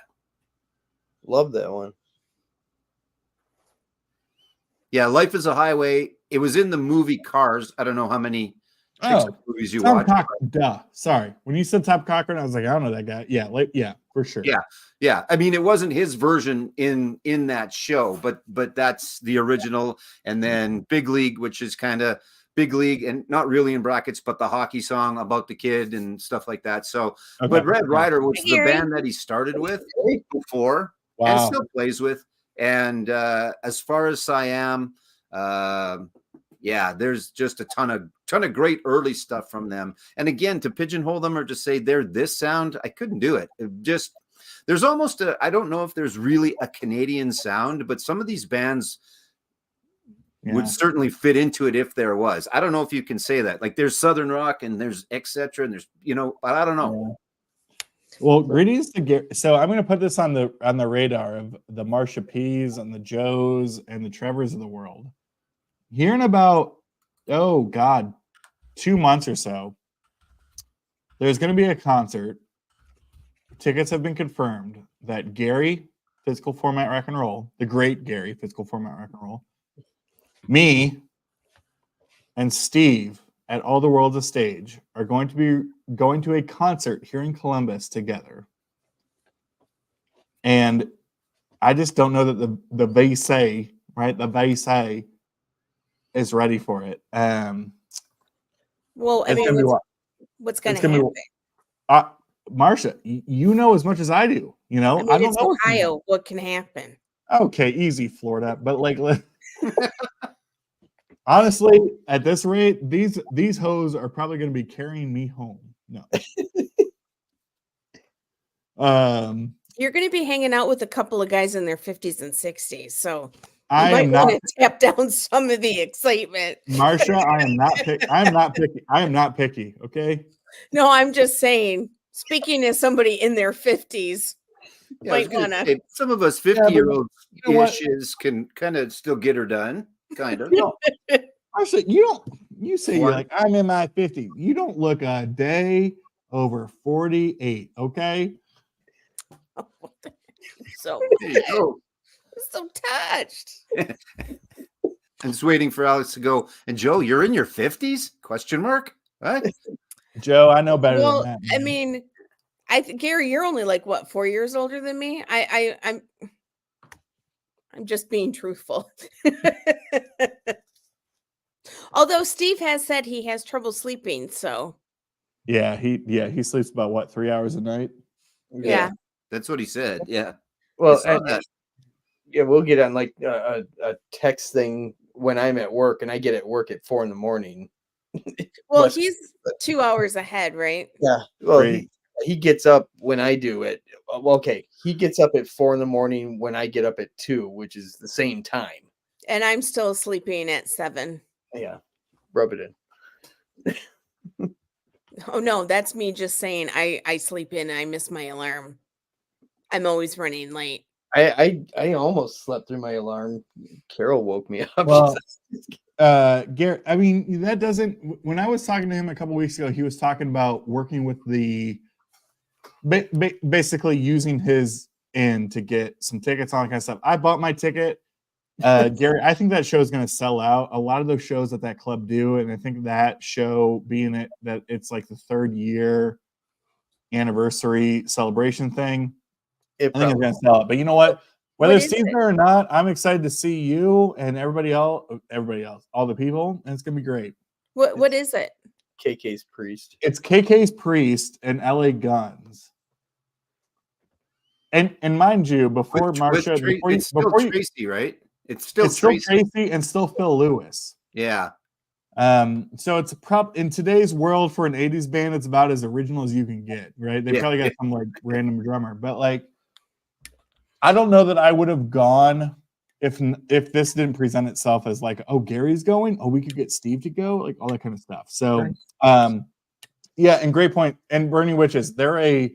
Love that one. Yeah, Life is a Highway. It was in the movie Cars. I don't know how many movies you watched. Duh. Sorry. When you said Tom Cochrane, I was like, I don't know that guy. Yeah, for sure. Yeah. I mean, it wasn't his version in that show, but that's the original. And then Big League, which is kind of Big League and not really in brackets, but the hockey song about the kid and stuff like that. So, Okay. But Red Rider was the band that he started with before and still plays with. And as far as Siam, there's just a ton of great early stuff from them. And again, to pigeonhole them or to say they're this sound, I couldn't do it. There's almost I don't know if there's really a Canadian sound, but some of these bands would certainly fit into it if there was. I don't know if you can say that. Like there's Southern Rock and there's etc. and there's, but I don't know. Yeah. Well, greetings to Gary. So I'm going to put this on the radar of the Marsha P's and the Joes and the Trevors of the world. Here in about 2 months or so, there's going to be a concert. Tickets have been confirmed that Gary, Physical Format Rock and Roll, the great Gary, Physical Format Rock and Roll, me, and Steve at All the World's a Stage are going to be going to a concert here in Columbus together. And I just don't know that the VC, right? The VC is ready for it. Well, I mean, what's going to happen? Marsha, you know as much as I do. I don't it's know. Ohio. What can happen? Okay, easy, Florida. But honestly, at this rate, these hoes are probably going to be carrying me home. No. You're going to be hanging out with a couple of guys in their 50s and 60s, so I might am not want to tap down some of the excitement. Marsha, I am not picky. I am not picky. Okay. No, I'm just saying. Speaking as somebody in their 50s, might wanna. Some of us 50-year-olds can kind of still get her done. Kind of. Marsha, you say you're like, I'm in my 50s. You don't look a day over 48. Okay. So there you go. so touched. I'm just waiting for Alex to go. And Joe, you're in your 50s? Question mark. What? Joe, I know better Well, than that. I man. mean, Gary, you're only like what, 4 years older than me. I'm just being truthful. Although Steve has said he has trouble sleeping, so Yeah, he sleeps about what, 3 hours a night? yeah. That's what he said. Yeah. Well, saw and that. yeah, we'll get on like a text thing when I'm at work, and I get at work at 4 a.m. Well, But- he's 2 hours ahead, right? Yeah. Well, Great. he gets up when I do it. Well, okay, he gets up at 4 a.m. when I get up at 2, which is the same time. And I'm still sleeping at 7. Yeah, rub it in. Oh no, that's me just saying I sleep in and I miss my alarm. I'm always running late. I almost slept through my alarm. Carol woke me up. Well, Garrett, I mean, that doesn't. When I was talking to him a couple weeks ago, he was talking about working with the, basically using his in to get some tickets, all that kind of stuff. I bought my ticket. Gary, I think that show is going to sell out. A lot of those shows that club do, and I think that show being it that it's like the 3rd year anniversary celebration thing, I think it's going to sell it. But you know what? Whether Steve's there or not, I'm excited to see you and everybody else, all the people, and it's going to be great. What is it? KK's Priest. It's KK's Priest and LA Guns. And mind you, before Marsha, it's still Tracy, right? It's still Tracy and still Phil Lewis. Yeah. So it's in today's world for an 80s band, it's about as original as you can get, right? They probably got some like random drummer, but like I don't know that I would have gone if this didn't present itself as like, oh, Gary's going, oh, we could get Steve to go, like all that kind of stuff. So yeah, and great point. And Burning Witches, I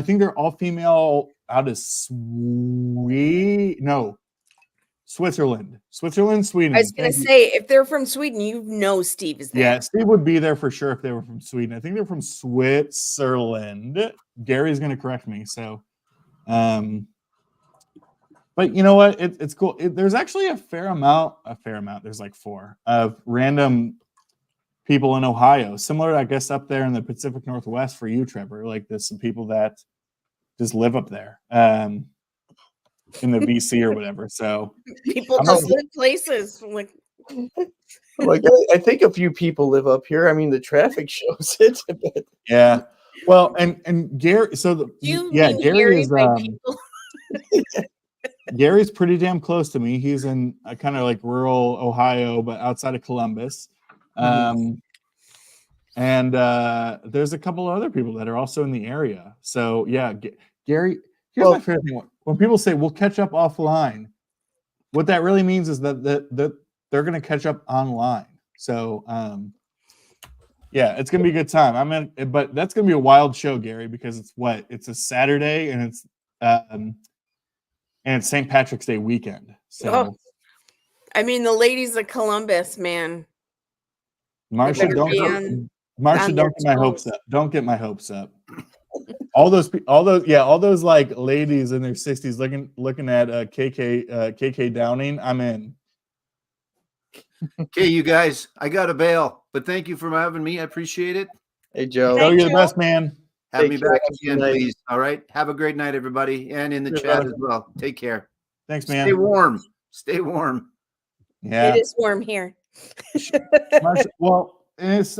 think they're all female out of Switzerland, Sweden. I was going to say, if they're from Sweden, you know Steve is there. Yeah, Steve would be there for sure if they were from Sweden. I think they're from Switzerland. Gary's going to correct me. So, but you know what? It's cool. There's actually a fair amount. There's like 4 of random people in Ohio, similar, I guess, up there in the Pacific Northwest for you, Trevor. Like there's some people that just live up there. In the BC or whatever. So people just live places like I think a few people live up here. I mean, the traffic shows it. Yeah. Well, and Gary. So Gary is. Gary's pretty damn close to me. He's in kind of like rural Ohio, but outside of Columbus. And there's a couple of other people that are also in the area. So yeah, Gary. Here's my favorite thing. When people say we'll catch up offline, what that really means is that they're going to catch up online. So yeah, it's going to be a good time. But that's going to be a wild show, Gary, because it's a Saturday and it's St. Patrick's Day weekend. So I mean, the ladies of Columbus, man. Marsha, don't get my hopes up. Don't get my hopes up. all those like ladies in their 60s looking at KK Downing. I'm in. Okay, you guys, I got to bail, but thank you for having me. I appreciate it. Hey, Joe. Joe, you're the best, man. Have me back again, please. All right. Have a great night, everybody, and in the chat as well. Take care. Thanks, man. Stay warm. Stay warm. Yeah, it is warm here. Marsha, well, and it's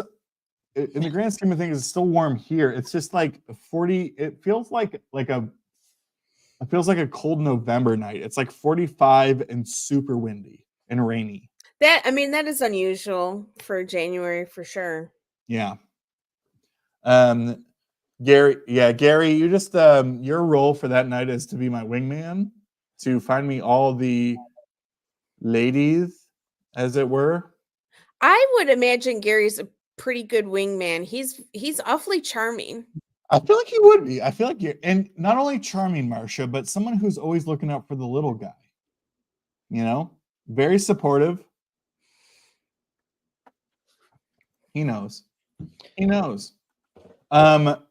in the grand scheme of things, it's still warm here. It's just like 40. It feels like a cold November night. It's like 45 and super windy and rainy. That is unusual for January for sure. Yeah. Gary, you just your role for that night is to be my wingman, to find me all the ladies, as it were. I would imagine Gary's a pretty good wingman. He's awfully charming. I feel like he would be. I feel like you're, and not only charming, Marsha, but someone who's always looking out for the little guy. You know, very supportive. He knows.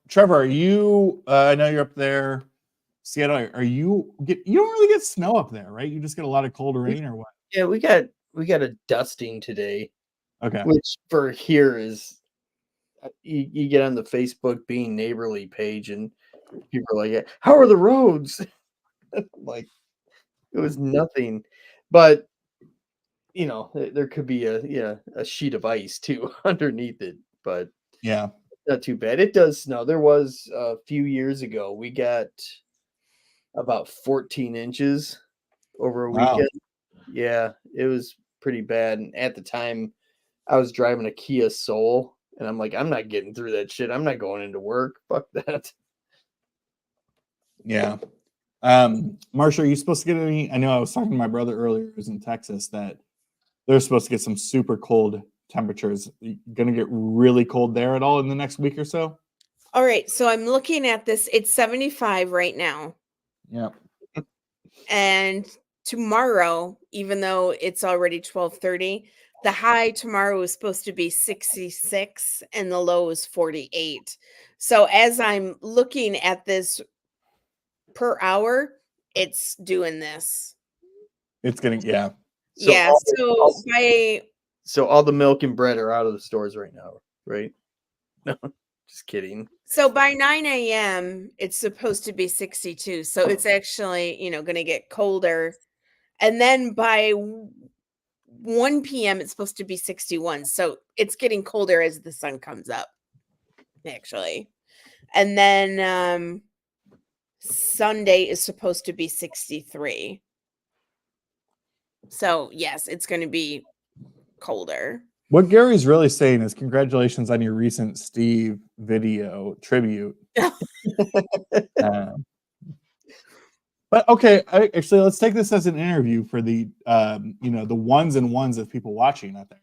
Trevor, are you? I know you're up there. Seattle, you don't really get snow up there, right? You just get a lot of cold rain or what? Yeah, we got a dusting today, Okay. which for here is you get on the Facebook Being Neighborly page and people are like, how are the roads? Like, it was nothing, but you know, there could be a sheet of ice too underneath it, but Yeah. not too bad. It does snow. There was a few years ago, we got about 14 inches over a Wow. weekend. Yeah, it was pretty bad. And at the time, I was driving a Kia Soul, and I'm like, I'm not getting through that shit. I'm not going into work. Fuck that. Yeah. Marsha, are you supposed to get any? I know I was talking to my brother earlier who's in Texas that they're supposed to get some super cold temperatures. Going to get really cold there at all in the next week or so? All right. So I'm looking at this. It's 75 right now. Yeah. And tomorrow, even though it's already 12:30, the high tomorrow is supposed to be 66 and the low is 48. So as I'm looking at this per hour, it's doing this. It's getting, yeah. Yeah. So all the milk and bread are out of the stores right now, right? No, just kidding. So by 9 a.m., it's supposed to be 62. So it's actually, going to get colder. And then by 1 p.m., it's supposed to be 61. So it's getting colder as the sun comes up, actually. And then Sunday is supposed to be 63. So, yes, it's going to be colder. What Gary's really saying is congratulations on your recent Steve video tribute. But okay, actually, let's take this as an interview for the the ones and ones of people watching out there.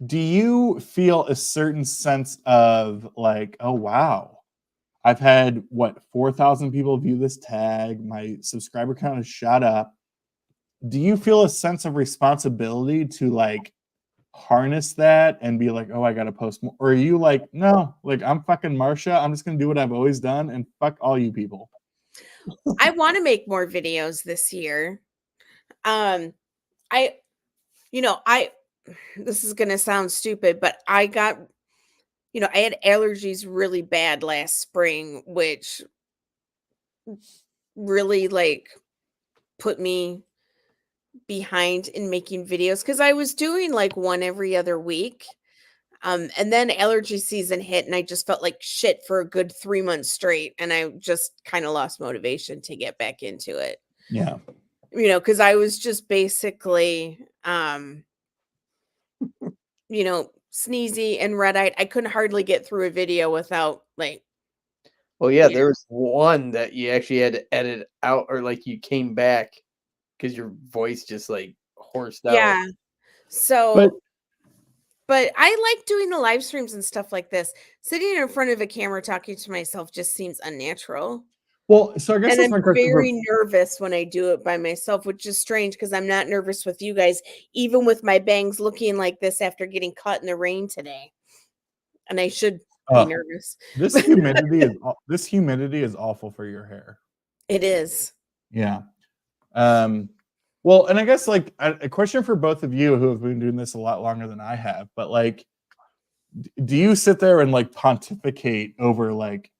Do you feel a certain sense of like, oh wow, I've had 4,000 people view this tag, my subscriber count has shot up. Do you feel a sense of responsibility to like harness that and be like, oh, I gotta post more? Or are you like, no, like I'm fucking Marsha, I'm just gonna do what I've always done and fuck all you people? I want to make more videos this year. This is gonna sound stupid, but I got, I had allergies really bad last spring, which really like put me behind in making videos because I was doing like one every other week. And then allergy season hit and I just felt like shit for a good 3 months straight. And I just kind of lost motivation to get back into it. Yeah. Because I was just basically, sneezy and red-eyed. I couldn't hardly get through a video without like. Well, yeah, there was one that you actually had to edit out or like you came back because your voice just like hoarsed out. Yeah. So, but I like doing the live streams and stuff like this. Sitting in front of a camera talking to myself just seems unnatural. Well, so I guess and I'm very nervous when I do it by myself, which is strange because I'm not nervous with you guys, even with my bangs looking like this after getting caught in the rain today. And I should be nervous. This humidity is awful for your hair. It is. Yeah. Well, and I guess like a question for both of you who have been doing this a lot longer than I have, but like, do you sit there and like pontificate over like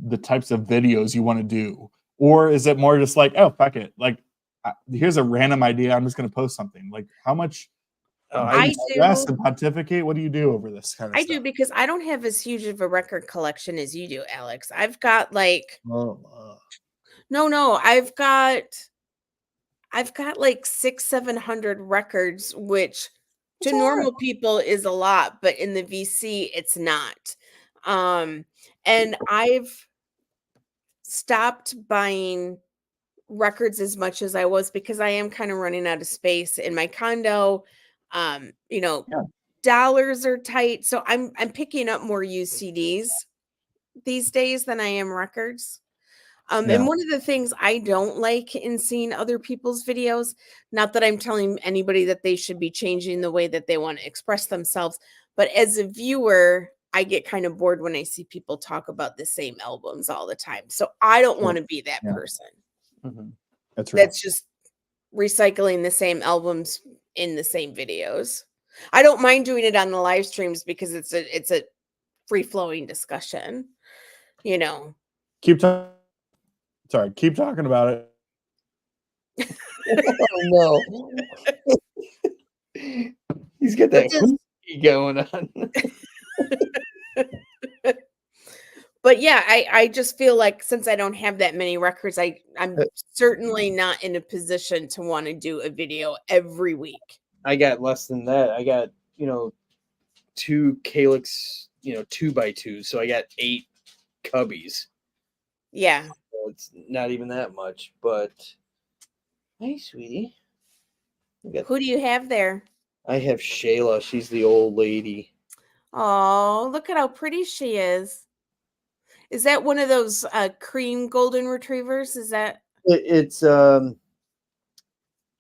the types of videos you want to do? Or is it more just like, oh, fuck it. Like, here's a random idea. I'm just going to post something. Like how much I stress and pontificate? What do you do over this kind of stuff? I do because I don't have as huge of a record collection as you do, Alex. I've got like, I've got like 600-700 records, which to normal people is a lot, but in the VC, it's not. And I've stopped buying records as much as I was because I am kind of running out of space in my condo. Dollars are tight. So I'm picking up more used CDs these days than I am records. And one of the things I don't like in seeing other people's videos, not that I'm telling anybody that they should be changing the way that they want to express themselves, but as a viewer, I get kind of bored when I see people talk about the same albums all the time. So I don't want to be that person. Mm-hmm. That's right. That's just recycling the same albums in the same videos. I don't mind doing it on the live streams because it's a free flowing discussion. You know. Keep talking about it. Oh no. He's got that going on. But yeah, I just feel like since I don't have that many records, I'm certainly not in a position to want to do a video every week. I got less than that. I got, 2 Calyx, 2x2. So I got 8 cubbies. Yeah. So it's not even that much, but hey, sweetie. Who do you have there? I have Shayla. She's the old lady. Oh, look at how pretty she is. Is that one of those cream golden retrievers? Is that it's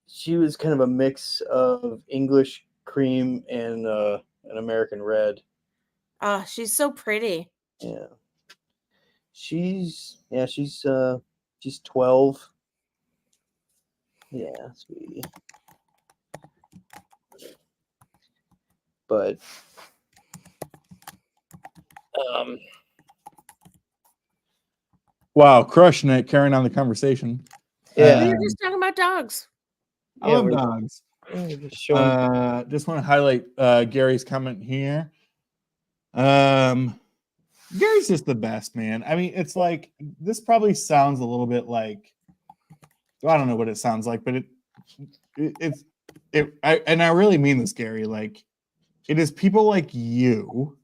she was kind of a mix of English cream and an American red. Oh, she's so pretty. Yeah. She's 12. Yeah, sweetie. But wow, crushing it, carrying on the conversation. Yeah, You're just talking about dogs. I love dogs. Just want to highlight Gary's comment here. Gary's just the best, man. I mean, it's like this probably sounds a little bit like I don't know what it sounds like, but I really mean this, Gary. Like, it is people like you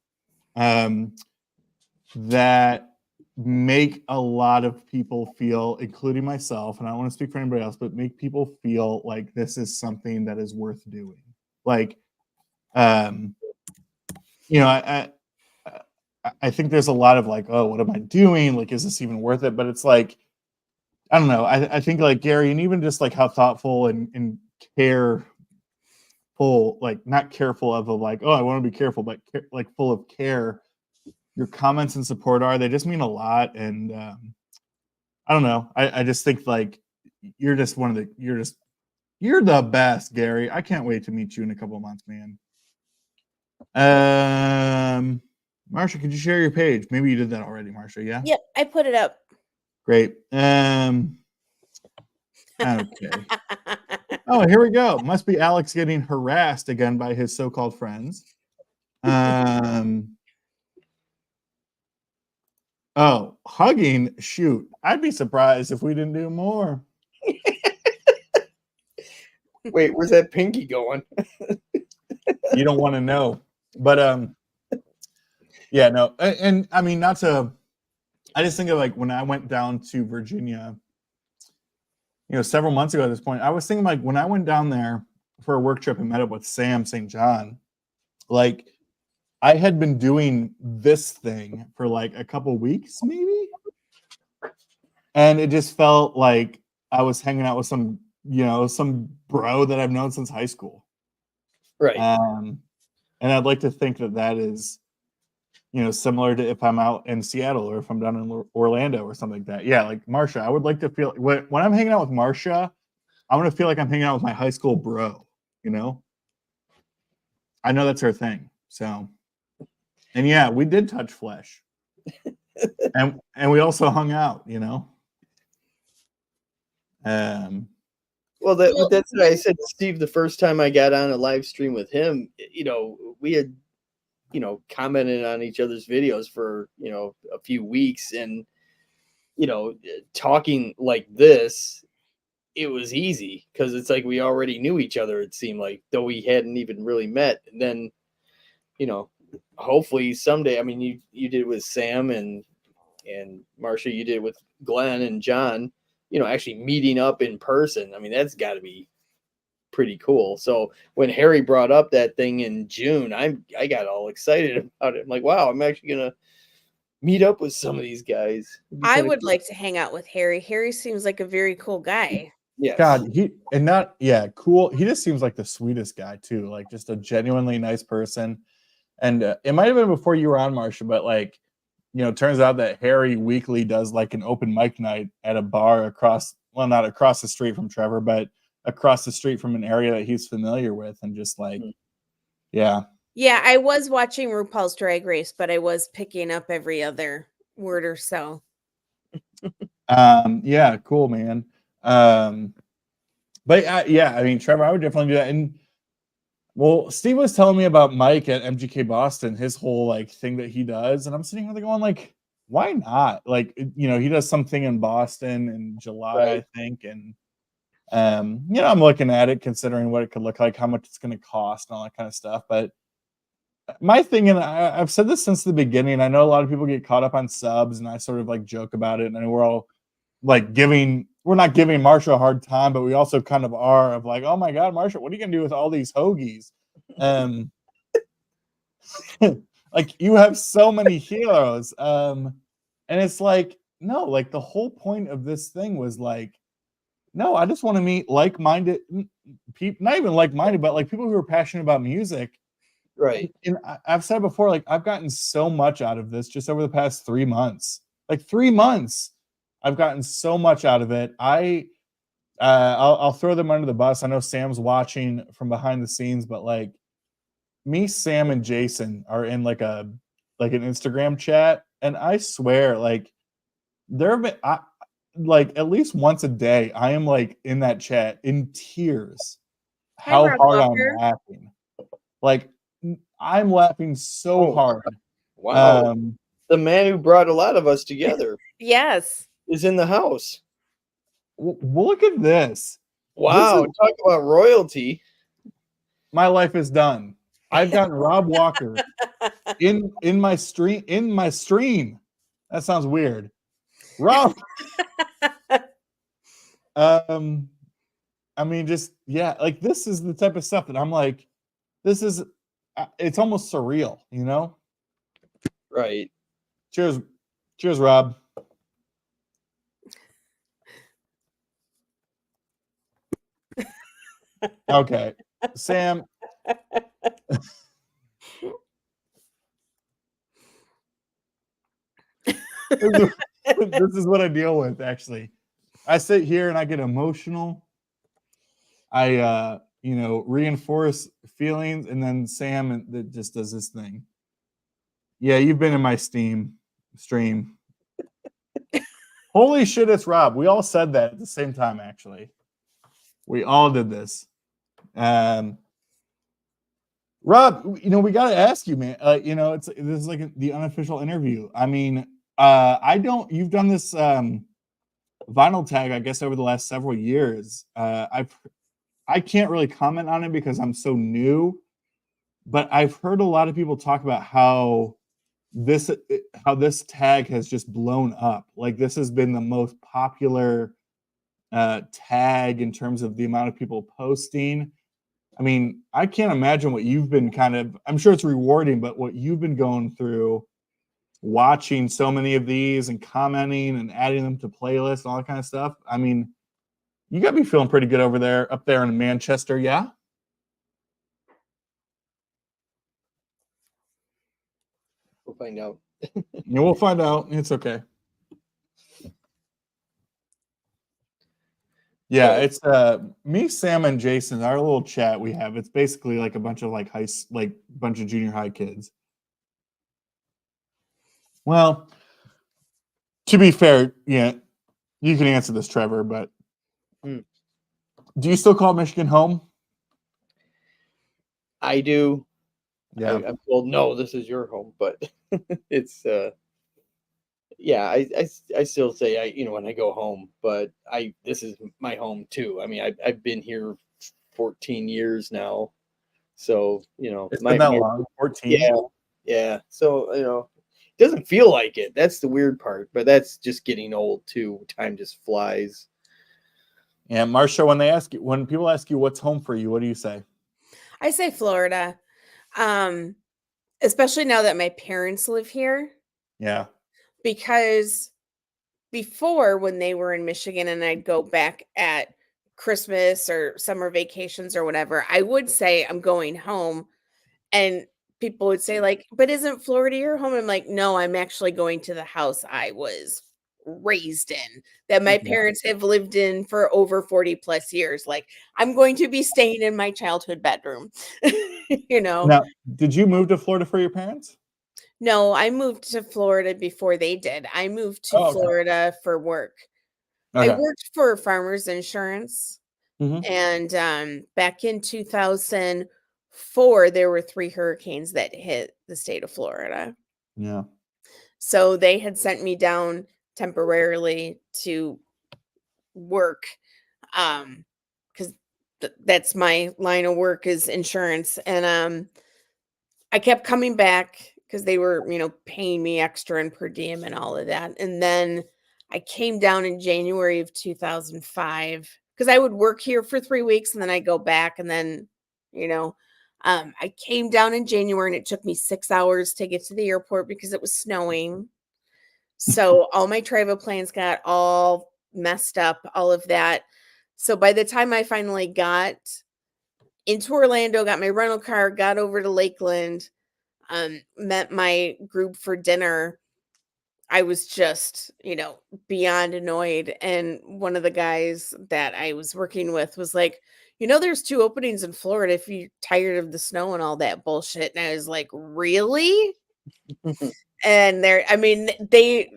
that make a lot of people feel, including myself, and I don't want to speak for anybody else, but make people feel like this is something that is worth doing. Like, I think there's a lot of like, oh, what am I doing? Like, is this even worth it? But it's like, I don't know. I think like Gary, and even just like how thoughtful and careful, like not careful of like, oh, I want to be careful, but like full of care. Your comments and support are, they just mean a lot. And I don't know. I just think like you're the best, Gary. I can't wait to meet you in a couple of months, man. Marsha, could you share your page? Maybe you did that already, Marsha. Yeah. Yep, I put it up. Great. Okay. Oh, here we go. Must be Alex getting harassed again by his so-called friends. Oh, hugging. Shoot. I'd be surprised if we didn't do more. Wait, where's that pinky going? You don't want to know. But yeah, no. And I mean, I just think of like when I went down to Virginia, several months ago at this point, I was thinking like when I went down there for a work trip and met up with Sam St. John, like I had been doing this thing for like a couple weeks, maybe. And it just felt like I was hanging out with some bro that I've known since high school. Right. And I'd like to think that is, similar to if I'm out in Seattle or if I'm down in Orlando or something like that. Yeah, like Marsha, I would like to feel when I'm hanging out with Marsha, I want to feel like I'm hanging out with my high school bro, I know that's her thing. So, and yeah, we did touch flesh. and we also hung out, Well, that's what I said to Steve the first time I got on a live stream with him. We had commented on each other's videos for, a few weeks, and, talking like this, it was easy because it's like we already knew each other, it seemed like, though we hadn't even really met. And then, hopefully someday, I mean, you did it with Sam and Marsha, you did it with Glenn and John, actually meeting up in person. I mean, that's got to be pretty cool. So when Harry brought up that thing in June, I got all excited about it. I'm like, wow, I'm actually gonna meet up with some of these guys. I would like to hang out with Harry. Harry seems like a very cool guy. Yeah. God, cool. He just seems like the sweetest guy too. Like just a genuinely nice person. And it might have been before you were on, Marsha, but like, you know, it turns out that Harry weekly does like an open mic night at a bar across, well, not across the street from Trevor, but across the street from an area that he's familiar with. And just like, yeah. Yeah, I was watching RuPaul's Drag Race, but I was picking up every other word or so. Yeah, cool, man. But yeah, I mean, Trevor, I would definitely do that. And well, Steve was telling me about Mike at MGK Boston, his whole like thing that he does, and I'm sitting here going like, why not? Like, you know, he does something in Boston in July, Right. I think, and you know, I'm looking at it, considering what it could look like, how much it's going to cost, and all that kind of stuff. But my thing, and I've said this since the beginning, I know a lot of people get caught up on subs, and I sort of like joke about it, and I know we're all like we're not giving Marsha a hard time, but we also kind of are of like, oh my God, Marsha, what are you gonna do with all these hoagies? Like you have so many heroes. And it's like, no, like the whole point of this thing was like, no, I just want to meet like-minded people, not even like-minded, but like people who are passionate about music. Right. And I've said before, like I've gotten so much out of this just over the past 3 months. Like 3 months, I've gotten so much out of it. I'll throw them under the bus. I know Sam's watching from behind the scenes, but like me, Sam, and Jason are in like an Instagram chat, and I swear, like there have been like at least once a day, I am like in that chat in tears. Hi, How Rob hard Walker. I'm laughing. Like I'm laughing so hard. Wow. The man who brought a lot of us together Yes. is in the house. Well, look at this. Wow. Talk about royalty. My life is done. I've gotten Rob Walker in my stream. That sounds weird. Rob. I mean, just yeah, like this is the type of stuff that I'm like, this is it's almost surreal, you know? Right. Cheers, Rob. Okay, Sam. This is what I deal with. Actually, I sit here and I get emotional. I you know, reinforce feelings, and then Sam that just does this thing. Yeah, you've been in my stream. Holy shit, it's Rob. We all said that at the same time, actually. We all did this. Rob, you know, we got to ask you, man. You know, this is like the unofficial interview. I mean, you've done this vinyl tag, I guess, over the last several years. I can't really comment on it because I'm so new, but I've heard a lot of people talk about how this tag has just blown up. Like this has been the most popular tag in terms of the amount of people posting. I mean, I can't imagine what you've been I'm sure it's rewarding, but what you've been going through watching so many of these and commenting and adding them to playlists and all that kind of stuff. I mean, you got me feeling pretty good up there in Manchester, yeah? We'll find out. Yeah, we'll find out. It's okay. Yeah, it's me, Sam, and Jason. Our little chat we have. It's basically like a bunch of bunch of junior high kids. Well, to be fair, yeah, you can answer this, Trevor, but do you still call Michigan home? I do. Yeah. I'm told, no, this is your home, but it's yeah, I still say when I go home, but this is my home too. I mean, I've been here 14 years now, so it's been that long. 14. Yeah. So it doesn't feel like it. That's the weird part, but that's just getting old too. Time just flies. Yeah, Marsha, when people ask you what's home for you, what do you say? I say Florida, especially now that my parents live here. Yeah. Because before, when they were in Michigan and I'd go back at Christmas or summer vacations or whatever, I would say I'm going home. And people would say like, but isn't Florida your home? I'm like, no, I'm actually going to the house I was raised in, that my parents have lived in for over 40 plus years. Like, I'm going to be staying in my childhood bedroom. You know. Now, did you move to Florida for your parents? No, I moved to Florida before they did. I moved to Florida for work. I worked for Farmers Insurance. And back in 2004, there were 3 hurricanes that hit the state of Florida. Yeah. So they had sent me down temporarily to work, because that's my line of work, is insurance. And I kept coming back because they were, paying me extra and per diem and all of that. And then I came down in January of 2005 because I would work here for 3 weeks and then I go back. And then, I came down in January and it took me 6 hours to get to the airport because it was snowing. So all my travel plans got all messed up, all of that. So by the time I finally got into Orlando, got my rental car, got over to Lakeland, met my group for dinner, I was just, beyond annoyed. And one of the guys that I was working with was like, there's 2 openings in Florida if you're tired of the snow and all that bullshit. And I was like, really? And they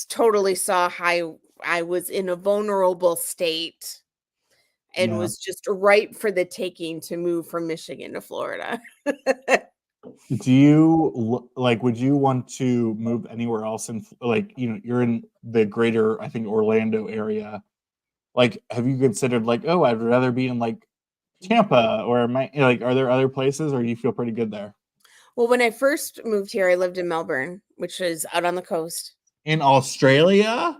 totally saw how I was in a vulnerable state and was just ripe for the taking to move from Michigan to Florida. Do you would you want to move anywhere else in, you're in the greater, I think, Orlando area. Like, have you considered I'd rather be in Tampa, or are there other places, or you feel pretty good there? Well, when I first moved here, I lived in Melbourne, which is out on the coast. In Australia?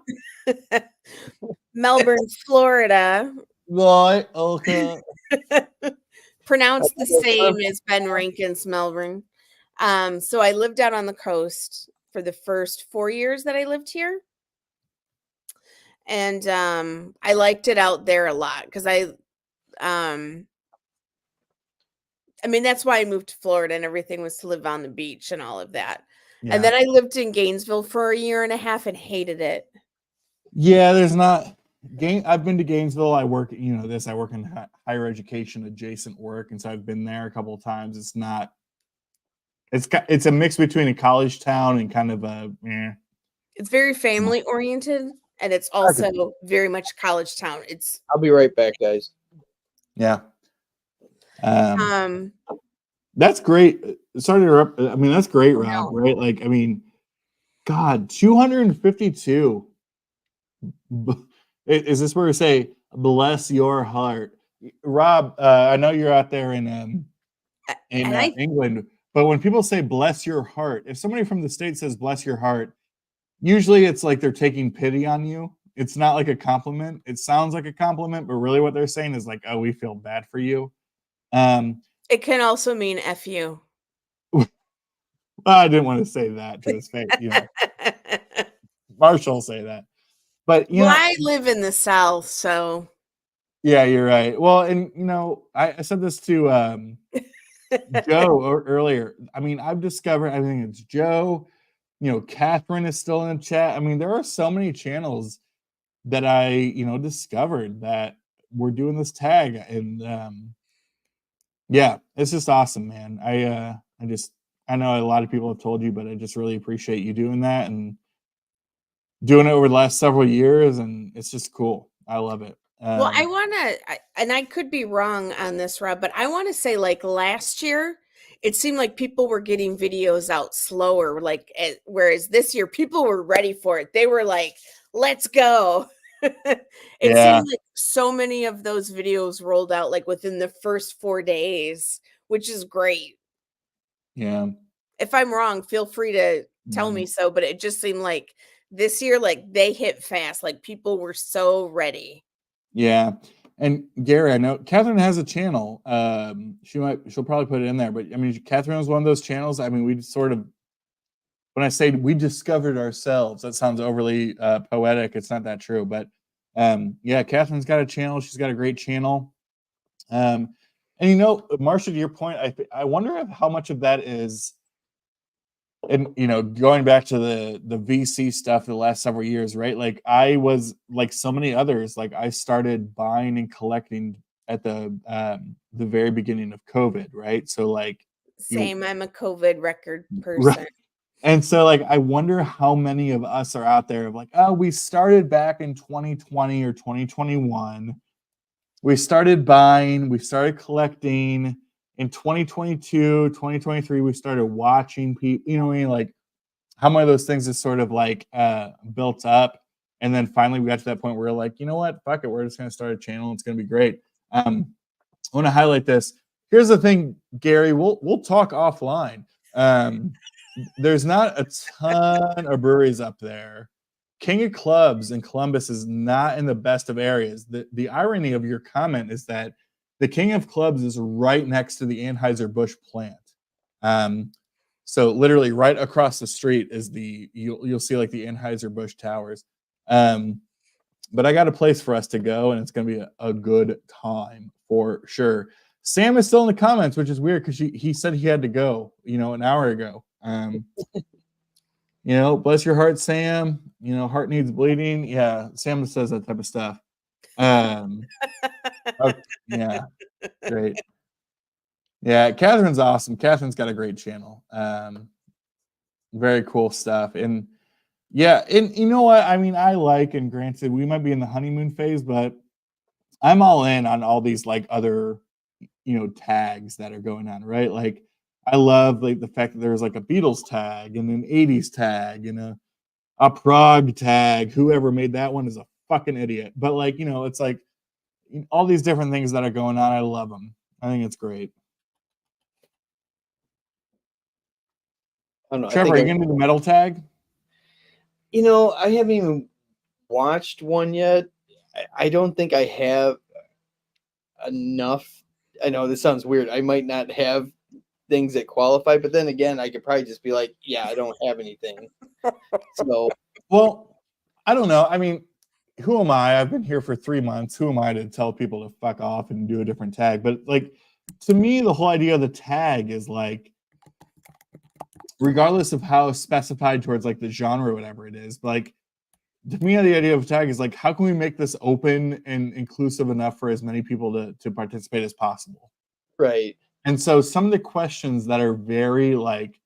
Melbourne, Florida. Right, okay. Pronounced the same as Ben Rankin's Melbourne. So I lived out on the coast for the first 4 years that I lived here. And I liked it out there a lot because that's why I moved to Florida, and everything was to live on the beach and all of that. Yeah. And then I lived in Gainesville for a year and a half and hated it. Yeah, I've been to Gainesville. I work, I work in higher education adjacent work. And so I've been there a couple of times. It's a mix between a college town and kind of It's very family oriented, and it's also very much college town. I'll be right back, guys. Yeah. That's great. Sorry to interrupt. That's great, Rob, right? God, 252. Is this where we say bless your heart? Rob, I know you're out there in England, but when people say bless your heart, if somebody from the States says bless your heart, usually it's like they're taking pity on you. It's not like a compliment. It sounds like a compliment, but really what they're saying is oh, we feel bad for you. It can also mean F you. I didn't want to say that to his face. Marshall say that. But I live in the South, so yeah, you're right. Well, and I said this to Joe earlier. I've discovered, I think it's Joe, Catherine is still in the chat. There are so many channels that I discovered that we're doing this tag, and yeah, it's just awesome, man. I know a lot of people have told you, but I just really appreciate you doing that and doing it over the last several years, and it's just cool. I love it. Well, I want to, and I could be wrong on this, Rob, but I want to say last year, it seemed like people were getting videos out slower, whereas this year people were ready for it. They were like, let's go. It seems like so many of those videos rolled out within the first 4 days, which is great. Yeah. If I'm wrong, feel free to tell me so, but it just seemed like this year, they hit fast. People were so ready. Yeah. And Gary, I know Catherine has a channel. She'll probably put it in there, but Catherine was one of those channels. We sort of, when I say we discovered ourselves, that sounds overly poetic. It's not that true, but yeah, Catherine's got a channel. She's got a great channel. And Marsha, to your point, I wonder if how much of that is, and going back to the VC stuff the last several years, right? Like I was like so many others, like I started buying and collecting at the very beginning of COVID, right? So like same, I'm a COVID record person. Right. And so like I wonder how many of us are out there of like, oh, we started back in 2020 or 2021. We started buying, we started collecting. In 2022, 2023, we started watching people, you know what I mean? Like how many of those things is sort of like built up. And then finally we got to that point where we're like, you know what? Fuck it. We're just going to start a channel. It's going to be great. I want to highlight this. Here's the thing, Gary, we'll talk offline. There's not a ton of breweries up there. King of Clubs in Columbus is not in the best of areas. The irony of your comment is that the King of Clubs is right next to the Anheuser-Busch plant. So literally right across the street is you'll see like the Anheuser-Busch towers. But I got a place for us to go, and it's going to be a good time for sure. Sam is still in the comments, which is weird because he said he had to go, an hour ago. Bless your heart, Sam. Heart needs bleeding. Yeah, Sam says that type of stuff. Okay, yeah, great. Yeah, Catherine's awesome. Catherine's got a great channel. Very cool stuff. And yeah, and you know what? I mean, I like, and granted, we might be in the honeymoon phase, but I'm all in on all these like other, tags that are going on, right? Like I love like the fact that there's like a Beatles tag and an 80s tag and a prog tag. Whoever made that one is a fucking idiot. But like, it's like all these different things that are going on. I love them. I think it's great. I don't know. Trevor, are you going to do the metal tag? I haven't even watched one yet. I don't think I have enough. I know this sounds weird. I might not have things that qualify, but then again, I could probably just be like, yeah, I don't have anything. So, well, I don't know. I mean, who am I? I've been here for 3 months. Who am I to tell people to fuck off and do a different tag? But like, to me, the whole idea of the tag is like, regardless of how specified towards like the genre or whatever it is, like to me, the idea of a tag is like, how can we make this open and inclusive enough for as many people to participate as possible? Right. And so some of the questions that are very like,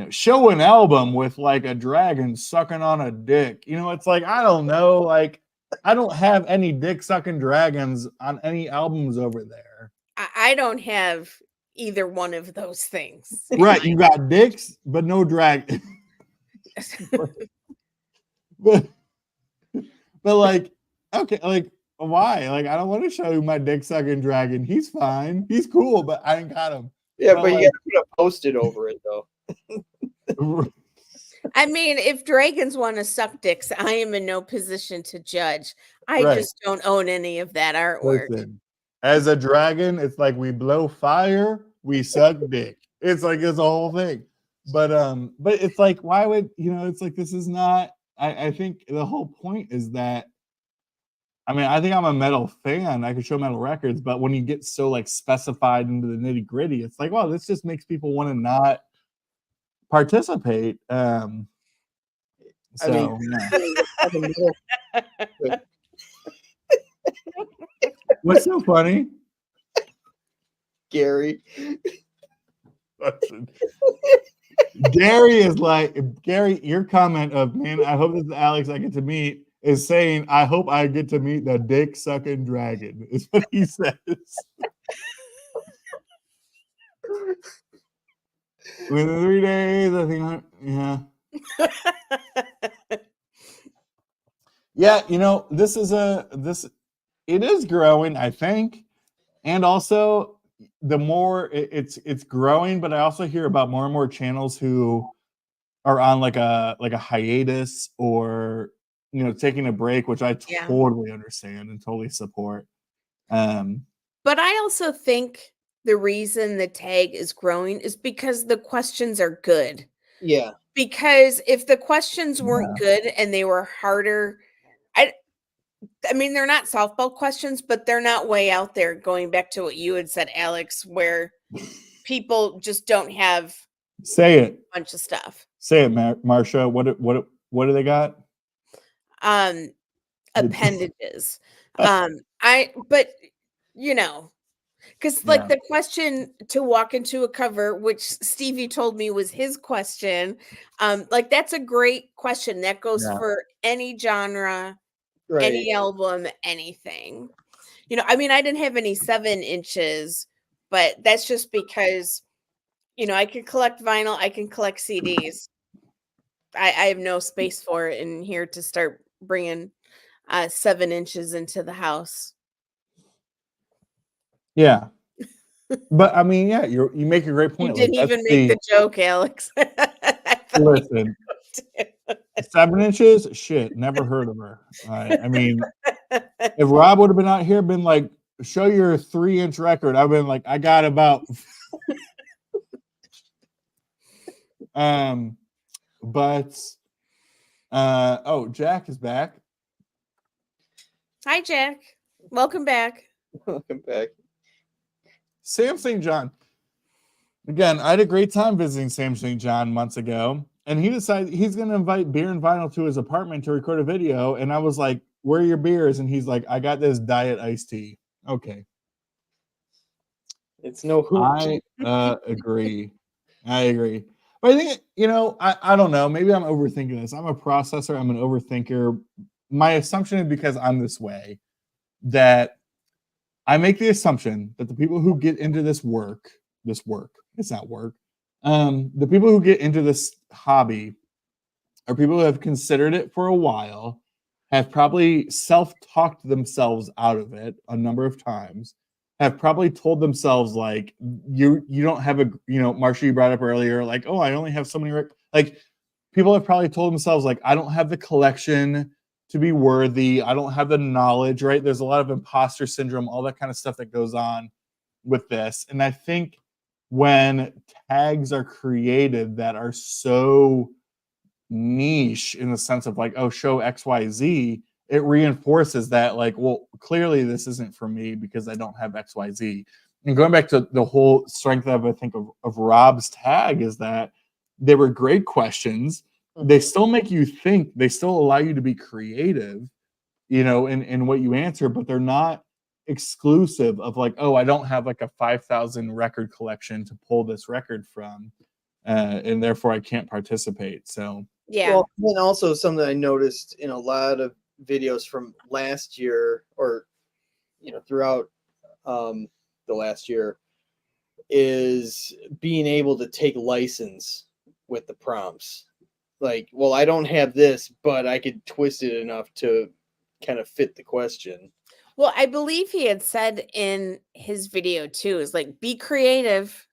show an album with like a dragon sucking on a dick. It's like, I don't know. Like, I don't have any dick sucking dragons on any albums over there. I don't have either one of those things. Right. You got dicks, but no dragons. but like, okay, like, why? Like, I don't want to show you my dick sucking dragon. He's fine. He's cool, but I ain't got him. Yeah, but you gotta put a post-it over it though. I mean, if dragons want to suck dicks, I am in no position to judge. I just don't own any of that artwork. Listen, as a dragon, it's like we blow fire, we suck dick. It's like it's a whole thing. But it's like, why would it's like this is not. I think the whole point is that. I mean, I think I'm a metal fan. I can show metal records, but when you get so like specified into the nitty gritty, it's like, well, this just makes people want to not participate. What's so funny? Gary. Gary is like, Gary, your comment of, man, I hope this is Alex I get to meet, is saying, I hope I get to meet the dick sucking dragon, is what he says. Within 3 days, I think, yeah. Yeah, this is it is growing, I think. And also the more it's growing, but I also hear about more and more channels who are on like a hiatus or taking a break, which I totally understand and totally support. But I also think the reason the tag is growing is because the questions are good. Yeah. Because if the questions weren't good and they were harder, I mean, they're not softball questions, but they're not way out there. Going back to what you had said, Alex, where people just don't have Say it. a bunch of stuff. Say it, Marsha. What do they got? Appendages. But you know, because like the question to walk into a cover, which Stevie told me was his question, like that's a great question that goes for any genre, any album, anything. You know, I mean, I didn't have any 7 inches, but that's just because, you know, I can collect vinyl, I can collect CDs. I have no space for it in here to start bringing 7 inches into the house. Yeah. But I mean, yeah, you make a great point. You didn't even make the joke, Alex. Listen, 7 inches? Shit, never heard of her. I mean, if Rob would have been out here, been like, show your 3-inch record, I've been like, I got about. Jack is back. Hi, Jack. Welcome back. Welcome back. Sam St. John. Again, I had a great time visiting Sam St. John months ago, and he decided he's going to invite Beer and Vinyl to his apartment to record a video. And I was like, where are your beers? And he's like, I got this diet iced tea. Okay. It's no hoot. I agree. I agree. But I think, you know, I don't know. Maybe I'm overthinking this. I'm a processor. I'm an overthinker. My assumption is because I'm this way that I make the assumption that the people who get into this work, it's not work. The people who get into this hobby are people who have considered it for a while, have probably self-talked themselves out of it a number of times, have probably told themselves like, you don't have a, you know, Marsha, you brought up earlier, like, oh, I only have so many, like people have probably told themselves like, I don't have the collection to be worthy. I don't have the knowledge, right? There's a lot of imposter syndrome, all that kind of stuff that goes on with this. And I think when tags are created that are so niche in the sense of like, oh, show XYZ, it reinforces that like, well, clearly this isn't for me because I don't have XYZ. And going back to the whole strength of, I think, of Rob's tag is that they were great questions. They still make you think, they still allow you to be creative, you know, in what you answer, but they're not exclusive of like, oh, I don't have like a 5,000 record collection to pull this record from, and therefore I can't participate. So yeah. Well, and also something I noticed in a lot of videos from last year, or you know, throughout the last year, is being able to take license with the prompts. Like, well, I don't have this, but I could twist it enough to kind of fit the question. Well, I believe he had said in his video too, is like, be creative.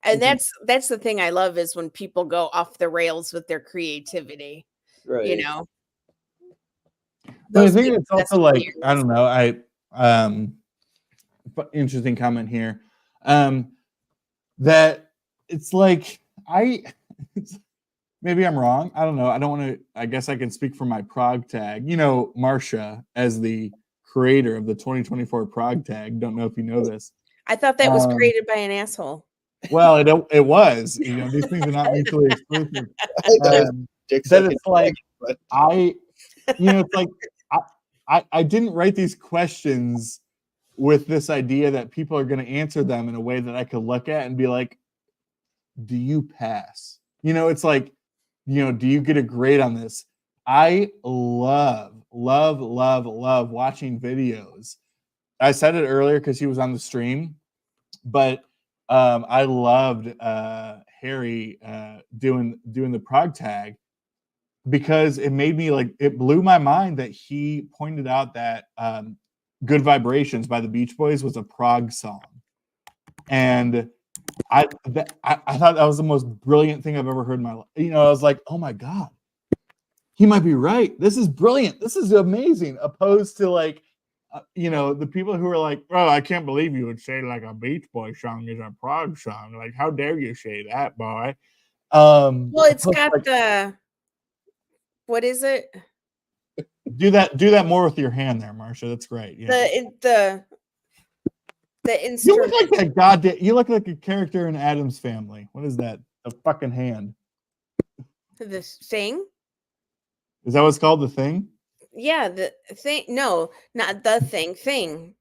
And that's the thing I love is when people go off the rails with their creativity, right? You know, but I think it's also like, I don't know, interesting comment here, that it's like, maybe I'm wrong. I don't know. I don't want to, I guess I can speak for my prog tag. You know, Marsha, as the creator of the 2024 prog tag. Don't know if you know this. I thought that was created by an asshole. Well, it was. You know, these things are not mutually exclusive. That it's like, it's like, I didn't write these questions with this idea that people are going to answer them in a way that I could look at and be like, do you pass? You know, it's like, you know, do you get a grade on this? I love watching videos. I said it earlier because he was on the stream, but I loved Harry doing the prog tag because it made me like, it blew my mind that he pointed out that Good Vibrations by the Beach Boys was a prog song. And I thought that was the most brilliant thing I've ever heard in my life. You know, I was like, oh my God, he might be right. This is brilliant. This is amazing. Opposed to like, you know, the people who are like, oh, I can't believe you would say like a Beach Boy song is a prog song. Like, how dare you say that, boy? Well, it's got like, what is it? Do that more with your hand there, Marsha. That's great. Yeah. The You instrument. look like that goddamn. You look like a character in Adam's Family. What is that? A fucking hand. The thing. Is that what's called, the thing? Yeah, the thing. No, not the thing. Thing.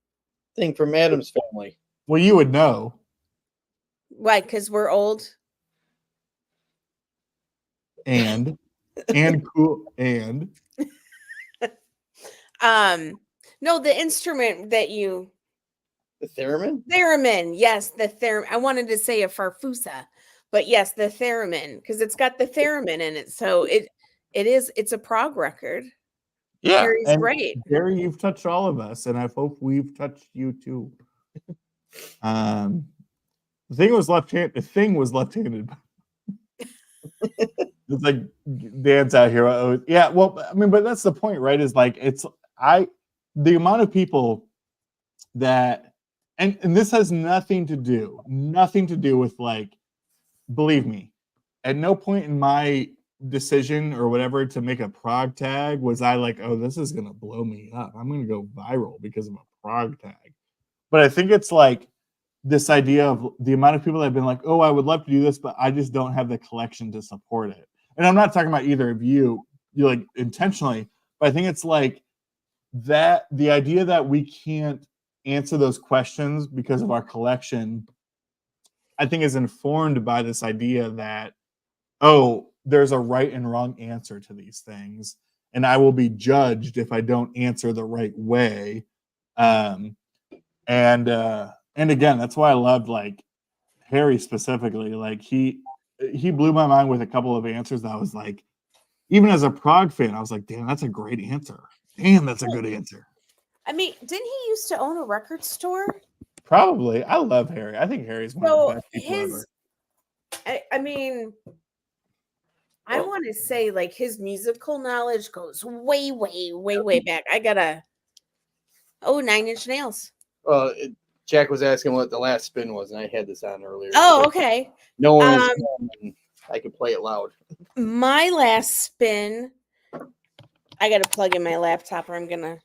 Thing from Adam's Family. Well, you would know. Why? Because we're old. And cool and No, the instrument that you. The theremin. Theremin. Yes, the theremin. I wanted to say a farfusa, but yes, the theremin, because it's got the theremin in it. So it's a prog record. yeah. Gary's And great. Gary, you've touched all of us, and I hope we've touched you too. The thing was left-handed. It's like Dan's out here. Oh, yeah, well, I mean, but that's the point, right? Is like the amount of people that and this has nothing to do with, like, believe me, at no point in my decision or whatever to make a prog tag was I like, oh, this is gonna blow me up. I'm gonna go viral because of a prog tag. But I think it's like this idea of the amount of people that have been like, oh, I would love to do this, but I just don't have the collection to support it. And I'm not talking about either of you like intentionally, but I think it's like that the idea that we can't answer those questions because of our collection, I think is informed by this idea that, oh, there's a right and wrong answer to these things, and I will be judged if I don't answer the right way. And again, that's why I loved, like, Harry specifically. Like, he blew my mind with a couple of answers that I was like, even as a prog fan, I was like, damn, that's a great answer. Damn, that's a good answer. I mean, didn't he used to own a record store? Probably. I love Harry. I think Harry's one of the best people ever. I mean, I want to say, like, his musical knowledge goes way, way, way, way back. I gotta. Oh, 9 Inch Nails. Jack was asking what the last spin was, and I had this on earlier. Oh, okay. No one is home, and I can play it loud. My last spin. I gotta plug in my laptop, or I'm gonna.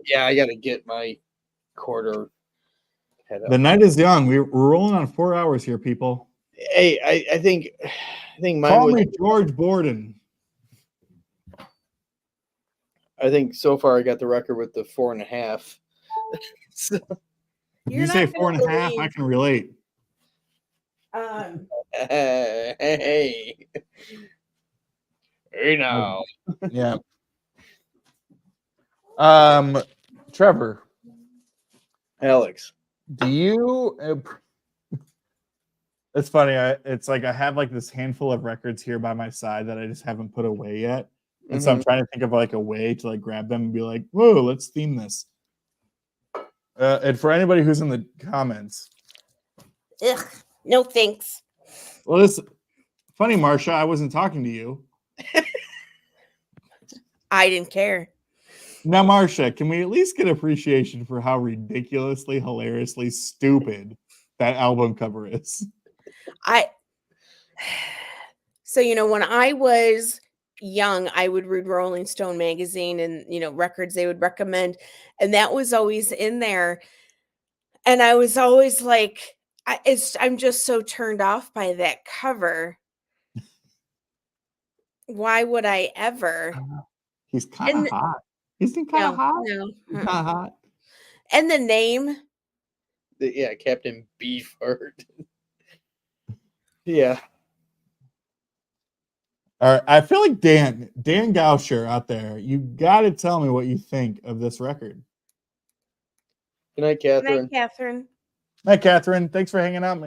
Yeah, I gotta get my quarter. The night is young. We're rolling on 4 hours here, people. Hey, I think mine Call was me George Borden. I think so far I got the record with the 4.5. So, You say 4.5, I can relate. Hey now. Yeah. Trevor, Alex, do you? It's funny. It's like I have like this handful of records here by my side that I just haven't put away yet, and so I'm trying to think of like a way to like grab them and be like, "Whoa, let's theme this." And for anybody who's in the comments, Ugh, no thanks. well, this funny, Marsha. I wasn't talking to you. I didn't care. Now, Marsha, can we at least get appreciation for how ridiculously, hilariously stupid that album cover is? So, when I was young, I would read Rolling Stone magazine and, records they would recommend. And that was always in there. And I was always like, I'm just so turned off by that cover. Why would I ever? He's kind of hot. Isn't he kind of hot? No. He's kind of hot. And the name? Yeah, Captain Beefheart. Yeah. All right. I feel like Dan Gauscher out there, you got to tell me what you think of this record. Good night, Catherine. Good night, Catherine. Hi, Catherine. Thanks for hanging out.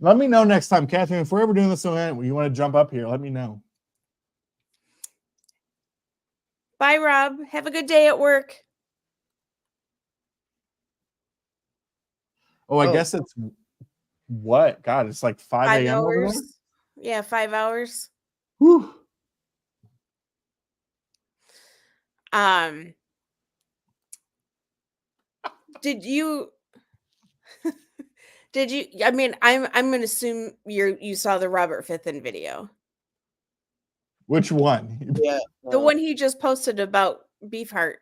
Let me know next time, Catherine. If we're ever doing this event, you want to jump up here, let me know. Bye, Rob. Have a good day at work. Oh, I guess it's what? God, it's like 5 a.m. over there? Yeah, 5 hours. Whew. Did you I mean, I'm gonna assume you saw the Robert Fithen video. Which one? Yeah. The one he just posted about Beefheart.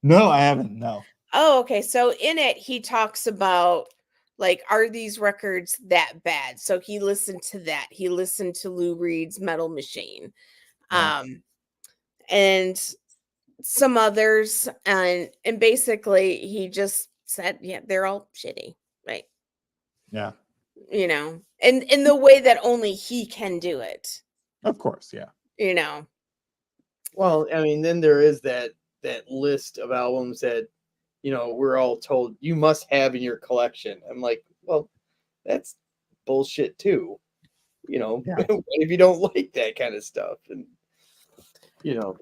No, I haven't. No. Oh, okay. So in it, he talks about like, are these records that bad? So he listened to that. He listened to Lou Reed's Metal Machine, Yeah. and some others, and basically he just said, yeah, they're all shitty, right? Yeah. You know, and in the way that only he can do it. Of course, yeah. You know. Well, I mean, then there is that list of albums that, you know, we're all told you must have in your collection. I'm like, well, that's bullshit too. You know, Yeah. what if you don't like that kind of stuff? And, you know.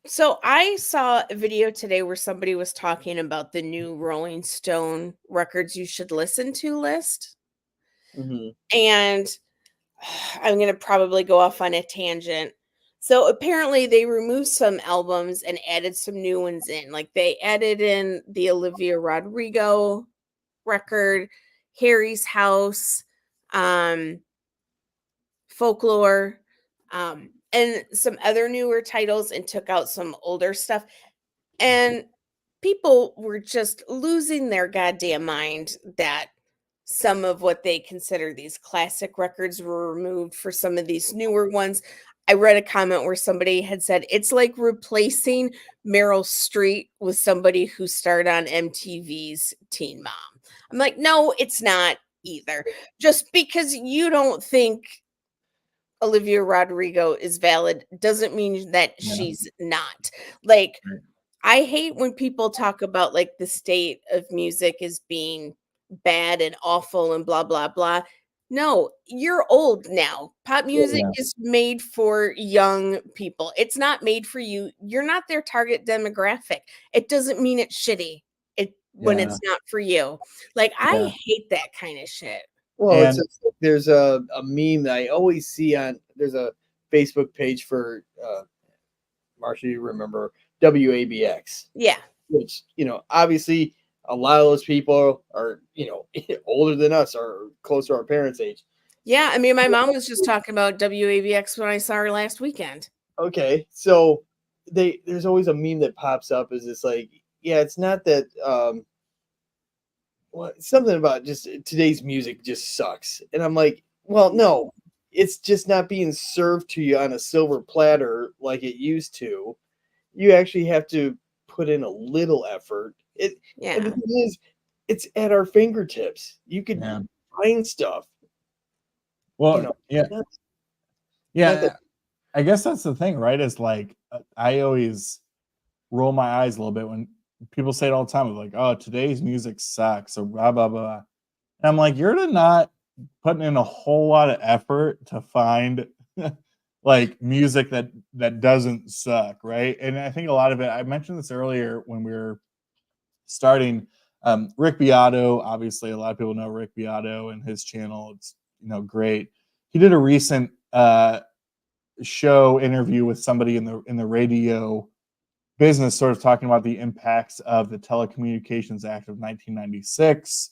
So I saw a video today where somebody was talking about the new Rolling Stone records you should listen to list. Mm-hmm. And I'm going to probably go off on a tangent. So apparently they removed some albums and added some new ones in. Like they added in the Olivia Rodrigo record, Harry's House, Folklore, and some other newer titles, and took out some older stuff. And people were just losing their goddamn mind that some of what they consider these classic records were removed for some of these newer ones. I read a comment where somebody had said it's like replacing Meryl Streep with somebody who starred on MTV's Teen Mom. I'm like, no, it's not either. Just because you don't think Olivia Rodrigo is valid doesn't mean that she's not. Like, I hate when people talk about like the state of music as being bad and awful and blah, blah, blah. No, you're old now. Pop music is made for young people. It's not made for you. You're not their target demographic. It doesn't mean it's shitty when it's not for you. Like, I hate that kind of shit. Well, it's just, there's a meme that I always see on, there's a Facebook page for, Marsha, you remember WABX. Yeah. Which, you know, obviously a lot of those people are, you know, older than us or close to our parents' age. Yeah. I mean, my mom was just talking about WABX when I saw her last weekend. Okay. So there's always a meme that pops up is it's like, yeah, it's not that, well, something about just today's music just sucks. And I'm like, well, no, it's just not being served to you on a silver platter like it used to. You actually have to put in a little effort. And the thing is, it's at our fingertips. You could find stuff. Well, I guess that's the thing, right? Is like, I always roll my eyes a little bit when people say it all the time, like, oh, today's music sucks, or blah, blah, blah. And I'm like, you're not putting in a whole lot of effort to find like music that doesn't suck, right? And I think a lot of it, I mentioned this earlier when we were starting, Rick Beato, obviously a lot of people know Rick Beato and his channel. It's, you know, great. He did a recent show interview with somebody in the radio business, sort of talking about the impacts of the Telecommunications Act of 1996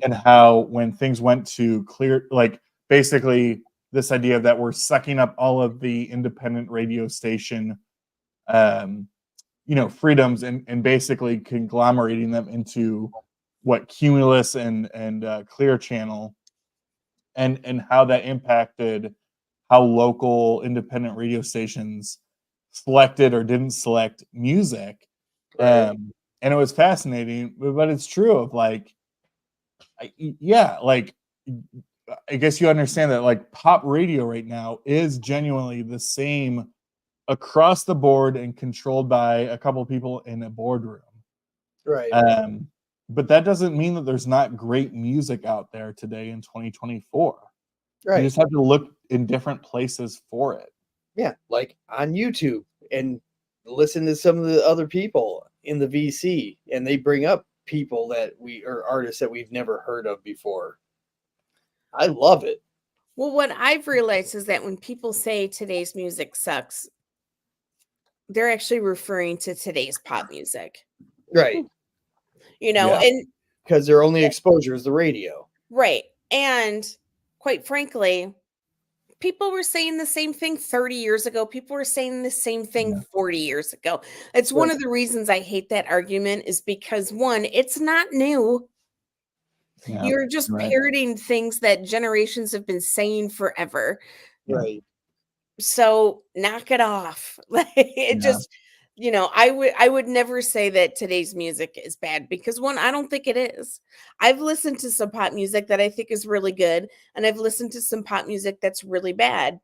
and how when things went to clear, like basically this idea that we're sucking up all of the independent radio station, you know, freedoms and basically conglomerating them into what Cumulus and Clear Channel, and how that impacted how local independent radio stations selected or didn't select music. And it was fascinating, but it's true of like, like, I guess you understand that like pop radio right now is genuinely the same across the board and controlled by a couple of people in a boardroom. Right. But that doesn't mean that there's not great music out there today in 2024. Right. You just have to look in different places for it. Yeah, like on YouTube, and listen to some of the other people in the VC, and they bring up people that or artists that we've never heard of before. I love it. Well, what I've realized is that when people say today's music sucks, they're actually referring to today's pop music. Right. You know, and because their only exposure is the radio. Right. And quite frankly, people were saying the same thing 30 years ago. People were saying the same thing Yeah. 40 years ago. It's one of the reasons I hate that argument is because one, it's not new. Yeah, You're just right. parroting things that generations have been saying forever. Right. So knock it off. Like it Yeah. just, I would never say that today's music is bad because one, I don't think it is. I've listened to some pop music that I think is really good, and I've listened to some pop music that's really bad.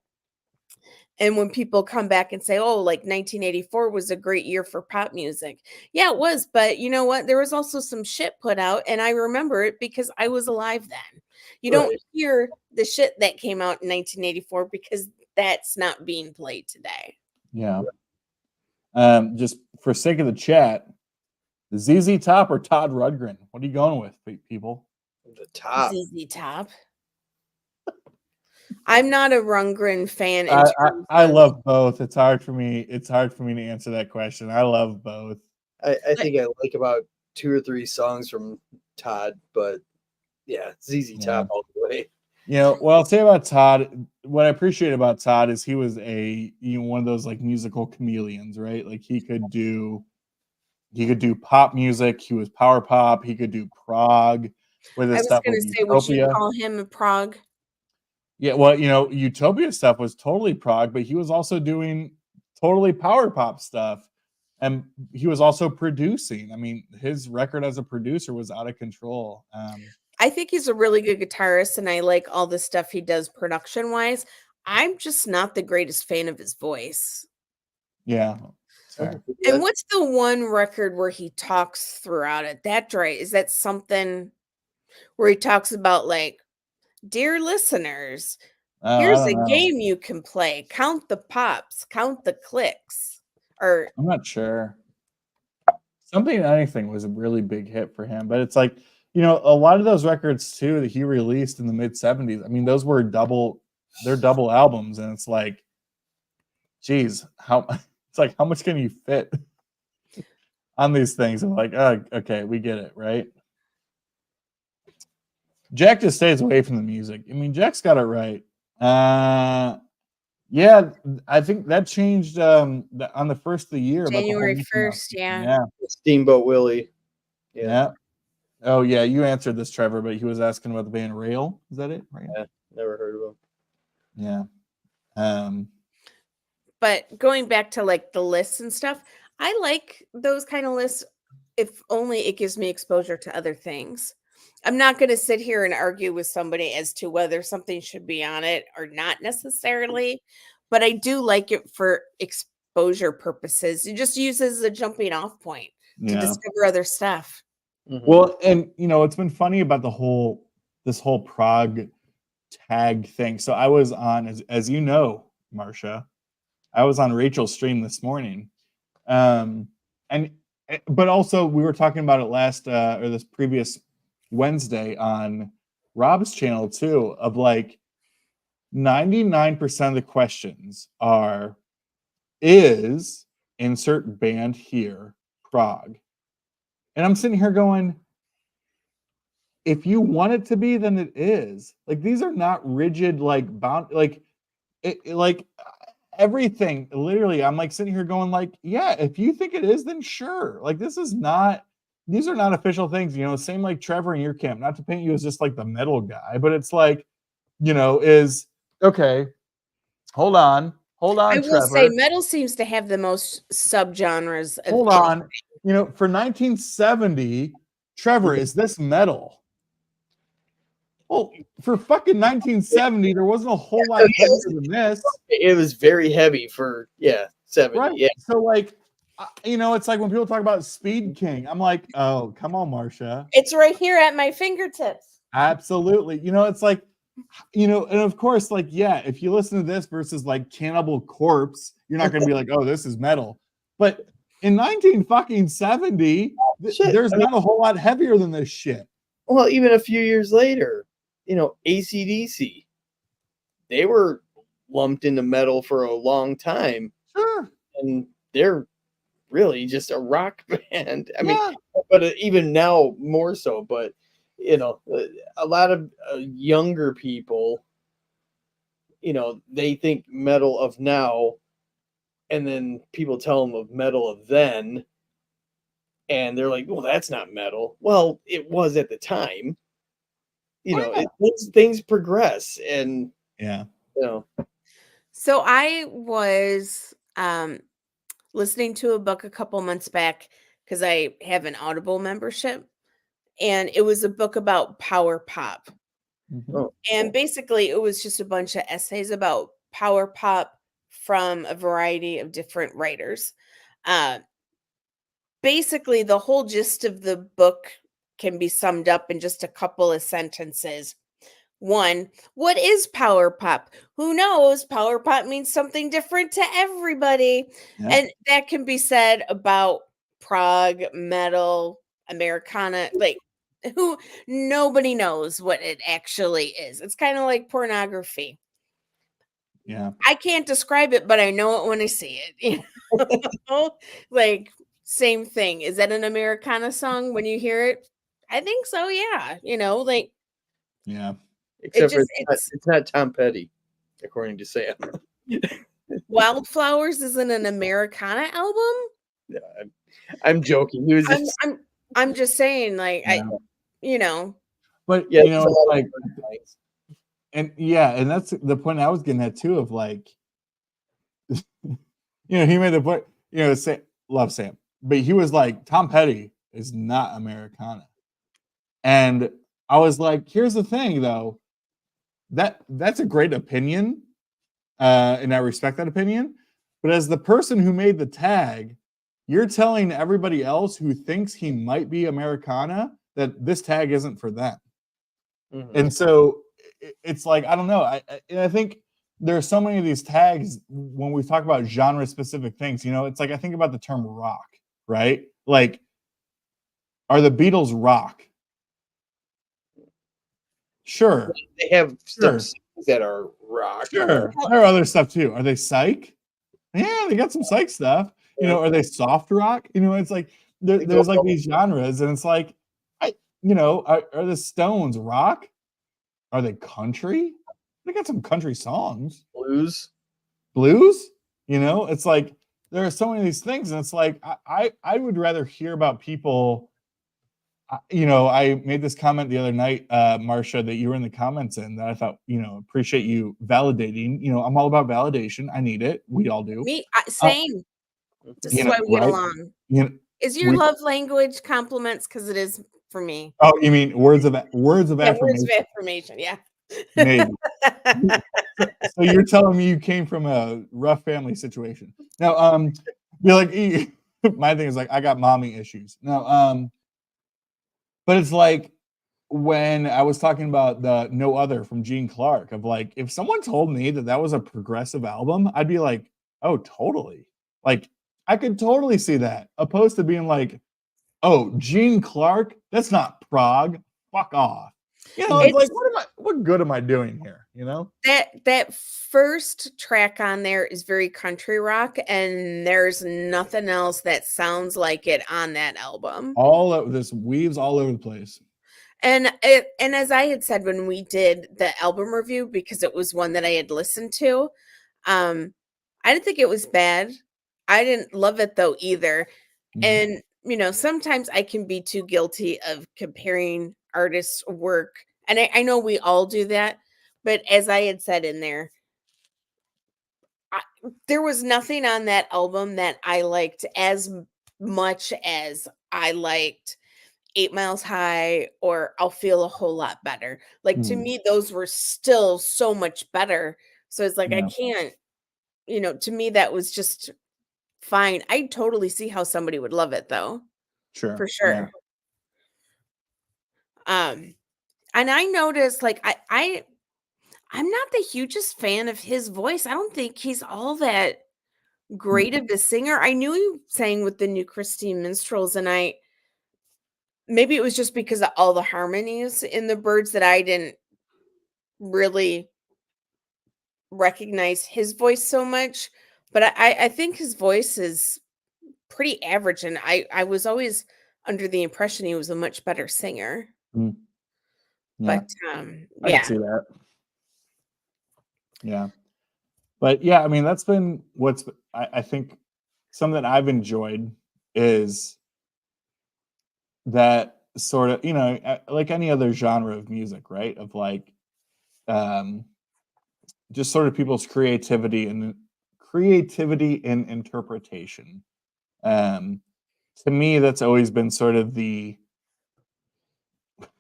And when people come back and say, "Oh, like 1984 was a great year for pop music." Yeah, it was, but you know what? There was also some shit put out, and I remember it because I was alive then. You don't Right. hear the shit that came out in 1984 because that's not being played today. Yeah. Just for sake of the chat, ZZ Top or Todd Rundgren? What are you going with, people? The top. ZZ Top. I'm not a Rundgren fan. I love both. It's hard for me. It's hard for me to answer that question. I love both. I think I like about 2 or 3 songs from Todd, but yeah, ZZ Top all the way. What I'll say about Todd, what I appreciate about Todd is he was one of those like musical chameleons, right? Like he could do pop music. He was power pop. He could do prog with his stuff. I was going to say, would you call him a prog? Yeah, well, Utopia stuff was totally prog, but he was also doing totally power pop stuff. And he was also producing. I mean, his record as a producer was out of control. I think he's a really good guitarist, and I like all the stuff he does production-wise. I'm just not the greatest fan of his voice. Yeah. And what's the one record where he talks throughout it? Is that something where he talks about like, dear listeners, here's a game you can play. Count the pops, count the clicks. Or I'm not sure. Anything was a really big hit for him, but it's like, a lot of those records too that he released in the mid 70s. I mean, those were double albums, and it's like, geez, how much can you fit on these things? I'm like, oh, okay, we get it, right? Jack just stays away from the music. I mean, Jack's got it right. Yeah, I think that changed on the first of the year. January 1st, yeah. Steamboat Willie. Yeah. Oh, yeah, you answered this, Trevor, but he was asking about the band Rail. Is that it? Right? Yeah, never heard of them. Yeah. But going back to like the lists and stuff, I like those kind of lists if only it gives me exposure to other things. I'm not going to sit here and argue with somebody as to whether something should be on it or not necessarily, but I do like it for exposure purposes. It just uses a jumping off point to discover other stuff. Mm-hmm. Well, and it's been funny about this whole prog tag thing. So I was on, as you know, Marcia, I was on Rachel's stream this morning. But also we were talking about it this previous Wednesday on Rob's channel too, of like 99% of the questions are, is insert band here prog? And I'm sitting here going, if you want it to be, then it is. Like, these are not rigid, like bound, like everything. Literally, I'm like sitting here going, like, yeah, if you think it is, then sure. Like, these are not official things. Same like Trevor in your camp. Not to paint you as just like the metal guy, but it's like, is okay. Hold on. I will Trevor. say metal seems to have the most subgenres. Hold on. For 1970, Trevor, is this metal? Well, for fucking 1970, there wasn't a whole lot heavier than this. It was very heavy for 70. Right. Yeah. So like, it's like when people talk about Speed King, I'm like, oh, come on, Marcia. It's right here at my fingertips. Absolutely. It's like, and of course, like, yeah, if you listen to this versus like Cannibal Corpse, you're not going to be like, oh, this is metal. But in 1970, there's not a whole lot heavier than this shit. Well, even a few years later, AC/DC, they were lumped into metal for a long time. Sure. And they're really just a rock band. I mean, but even now more so, but a lot of younger people, they think metal of now, and then people tell them of metal of then, and they're like, well, that's not metal. Well, it was at the time. Things progress, and Yeah. So I was listening to a book a couple months back because I have an Audible membership, and it was a book about power pop. Oh, And basically, it was just a bunch of essays about power pop from a variety of different writers. Basically, the whole gist of the book can be summed up in just a couple of sentences. One, what is power pop? Who knows? Power pop means something different to everybody. Yeah. And that can be said about prog, metal, Americana, like nobody knows what it actually is. It's kind of like pornography. Yeah. I can't describe it, but I know it when I see it. Like, same thing. Is that an Americana song when you hear it? I think so, yeah. Yeah. Except it's not Tom Petty, according to Sam. Wildflowers isn't an Americana album? Yeah, I'm joking. He was I'm just saying, like, But Yeah, it's like, and that's the point I was getting at too, of like, he made the point, love Sam, but he was like, Tom Petty is not Americana. And I was like, here's the thing though, that's a great opinion. And I respect that opinion. But as the person who made the tag, you're telling everybody else who thinks he might be Americana that this tag isn't for them. Mm-hmm. And so it's like, I don't know. I think there are so many of these tags when we talk about genre specific things, it's like, I think about the term rock, right? Like, are the Beatles rock? Sure. They have some songs that are rock. Sure. There are other stuff too. Are they psych? Yeah, they got some psych stuff. Are they soft rock? It's like there's like these genres, and it's like, are the Stones rock? Are they country? They got some country songs. Blues. It's like there are so many of these things, and it's like I would rather hear about people. I made this comment the other night, Marcia, that you were in the comments in, that I thought, appreciate you validating. I'm all about validation. I need it. We all do. Me, same. This is why we get along. Is your love language compliments? Because it is for me. Oh, you mean words of affirmation? Words of affirmation, yeah. Maybe. So you're telling me you came from a rough family situation. Now, be like, my thing is like, I got mommy issues. Now, but it's like when I was talking about the No Other from Gene Clark, of like, if someone told me that was a progressive album, I'd be like, oh, totally. Like, I could totally see that, opposed to being like, oh, Gene Clark, that's not prog. Fuck off. It's like, what good am I doing here? That first track on there is very country rock, and there's nothing else that sounds like it on that album. All of this weaves all over the place. And as I had said when we did the album review, because it was one that I had listened to, I didn't think it was bad. I didn't love it though either. And sometimes I can be too guilty of comparing artists' work, and I know we all do that. But as I had said in there, there was nothing on that album that I liked as much as I liked 8 Miles High or I'll Feel a Whole Lot Better. Like, to me, those were still so much better. So it's like, I can't, to me, that was just fine. I totally see how somebody would love it though. Sure. For sure. Yeah. And I noticed, like, I'm not the hugest fan of his voice. I don't think he's all that great of a singer. I knew he sang with the New Christine Minstrels, and maybe it was just because of all the harmonies in the Byrds that I didn't really recognize his voice so much. But I think his voice is pretty average, and I was always under the impression he was a much better singer. Yeah. But I can see that. Yeah. But yeah, I mean, that's been I think something I've enjoyed is that sort of, like any other genre of music, right? Of like, just sort of people's creativity and interpretation. To me, that's always been sort of the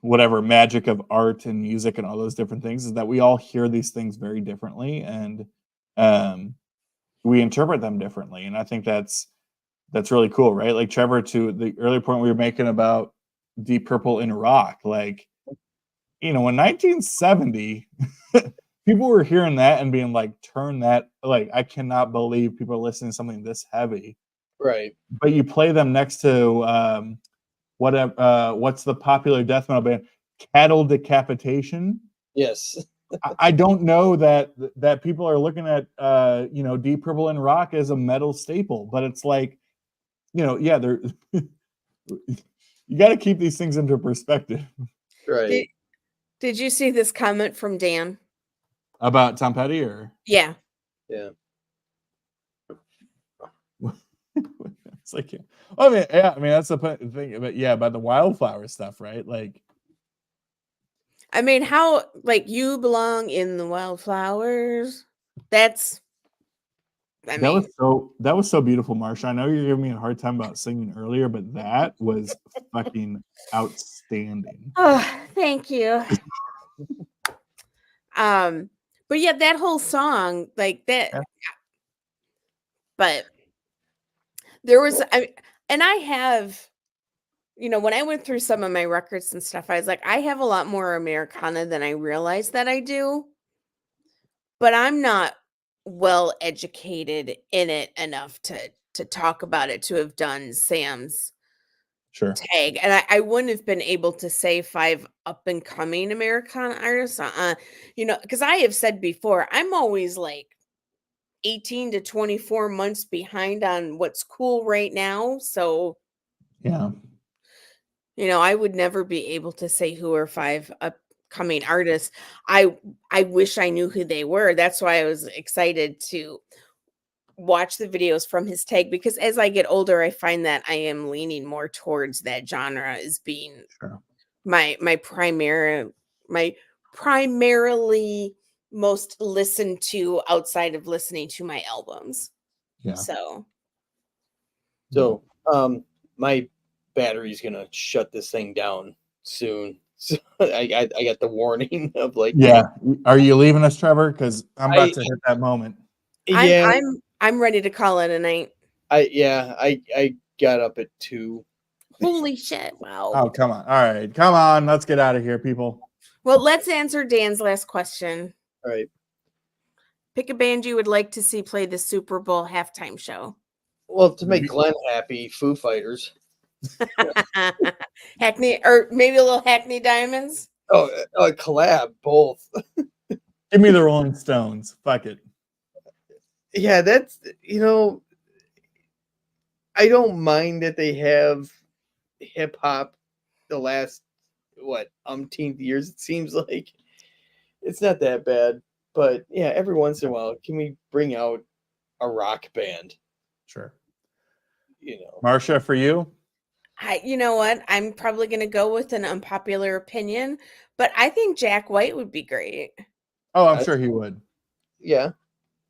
whatever magic of art and music and all those different things, is that we all hear these things very differently, and we interpret them differently. And I think that's really cool, right? Like, Trevor, to the earlier point we were making about Deep Purple in rock, like, in 1970 people were hearing that and being like, turn that, like, I cannot believe people are listening to something this heavy. Right. But you play them next to what's the popular death metal band, Cattle Decapitation. Yes. I don't know that people are looking at Deep Purple and rock as a metal staple, but it's like, yeah, they're you got to keep these things into perspective. Right. Did you see this comment from Dan About Tom Petty, or? Yeah. Yeah. It's like, I mean, that's the thing. But yeah, about the Wildflower stuff, right? Like, I mean, how, like, you belong in the wildflowers. That was so beautiful, Marsha. I know you're giving me a hard time about singing earlier, but that was fucking outstanding. Oh, thank you. But yeah, that whole song, like that. Yeah. But there was, and I have, when I went through some of my records and stuff, I was like, I have a lot more Americana than I realized that I do. But I'm not well educated in it enough to talk about it, to have done Sam's tag. And I wouldn't have been able to say 5 up and coming Americana artists, because I have said before, I'm always like 18 to 24 months behind on what's cool right now. So yeah, I would never be able to say who are 5 upcoming artists. I wish I knew who they were. That's why I was excited to watch the videos from his tag, because as I get older, I find that I am leaning more towards that genre as being my primarily most listened to outside of listening to my albums. Yeah. So my battery's gonna shut this thing down soon. So I got the warning of like, yeah. Are you leaving us, Trevor? Because I'm about to hit that moment. Yeah, I'm ready to call it a night. I got up at 2. Holy shit! Wow. Oh, come on! All right, come on. Let's get out of here, people. Well, let's answer Dan's last question. All right. Pick a band you would like to see play the Super Bowl halftime show. Well, to make Glenn happy, Foo Fighters. Hackney, or maybe a little Hackney Diamonds. Oh, collab, both. Give me the Rolling Stones. Fuck it. Yeah, that's, I don't mind that they have hip hop the last, umpteenth years, it seems like. It's not that bad. But yeah, every once in a while, can we bring out a rock band? Sure. Marsha, for you? You know what? I'm probably going to go with an unpopular opinion, but I think Jack White would be great. Oh, I'm sure he would. Yeah.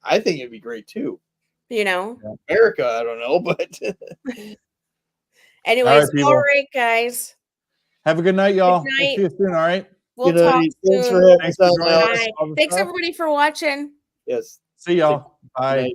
I think it'd be great too. America, I don't know, but anyways, all right, guys. Have a good night, y'all. Good night. We'll see you soon, all right? We'll talk soon. Thanks for having us on. Thanks everybody for watching. Yes. See y'all. Bye.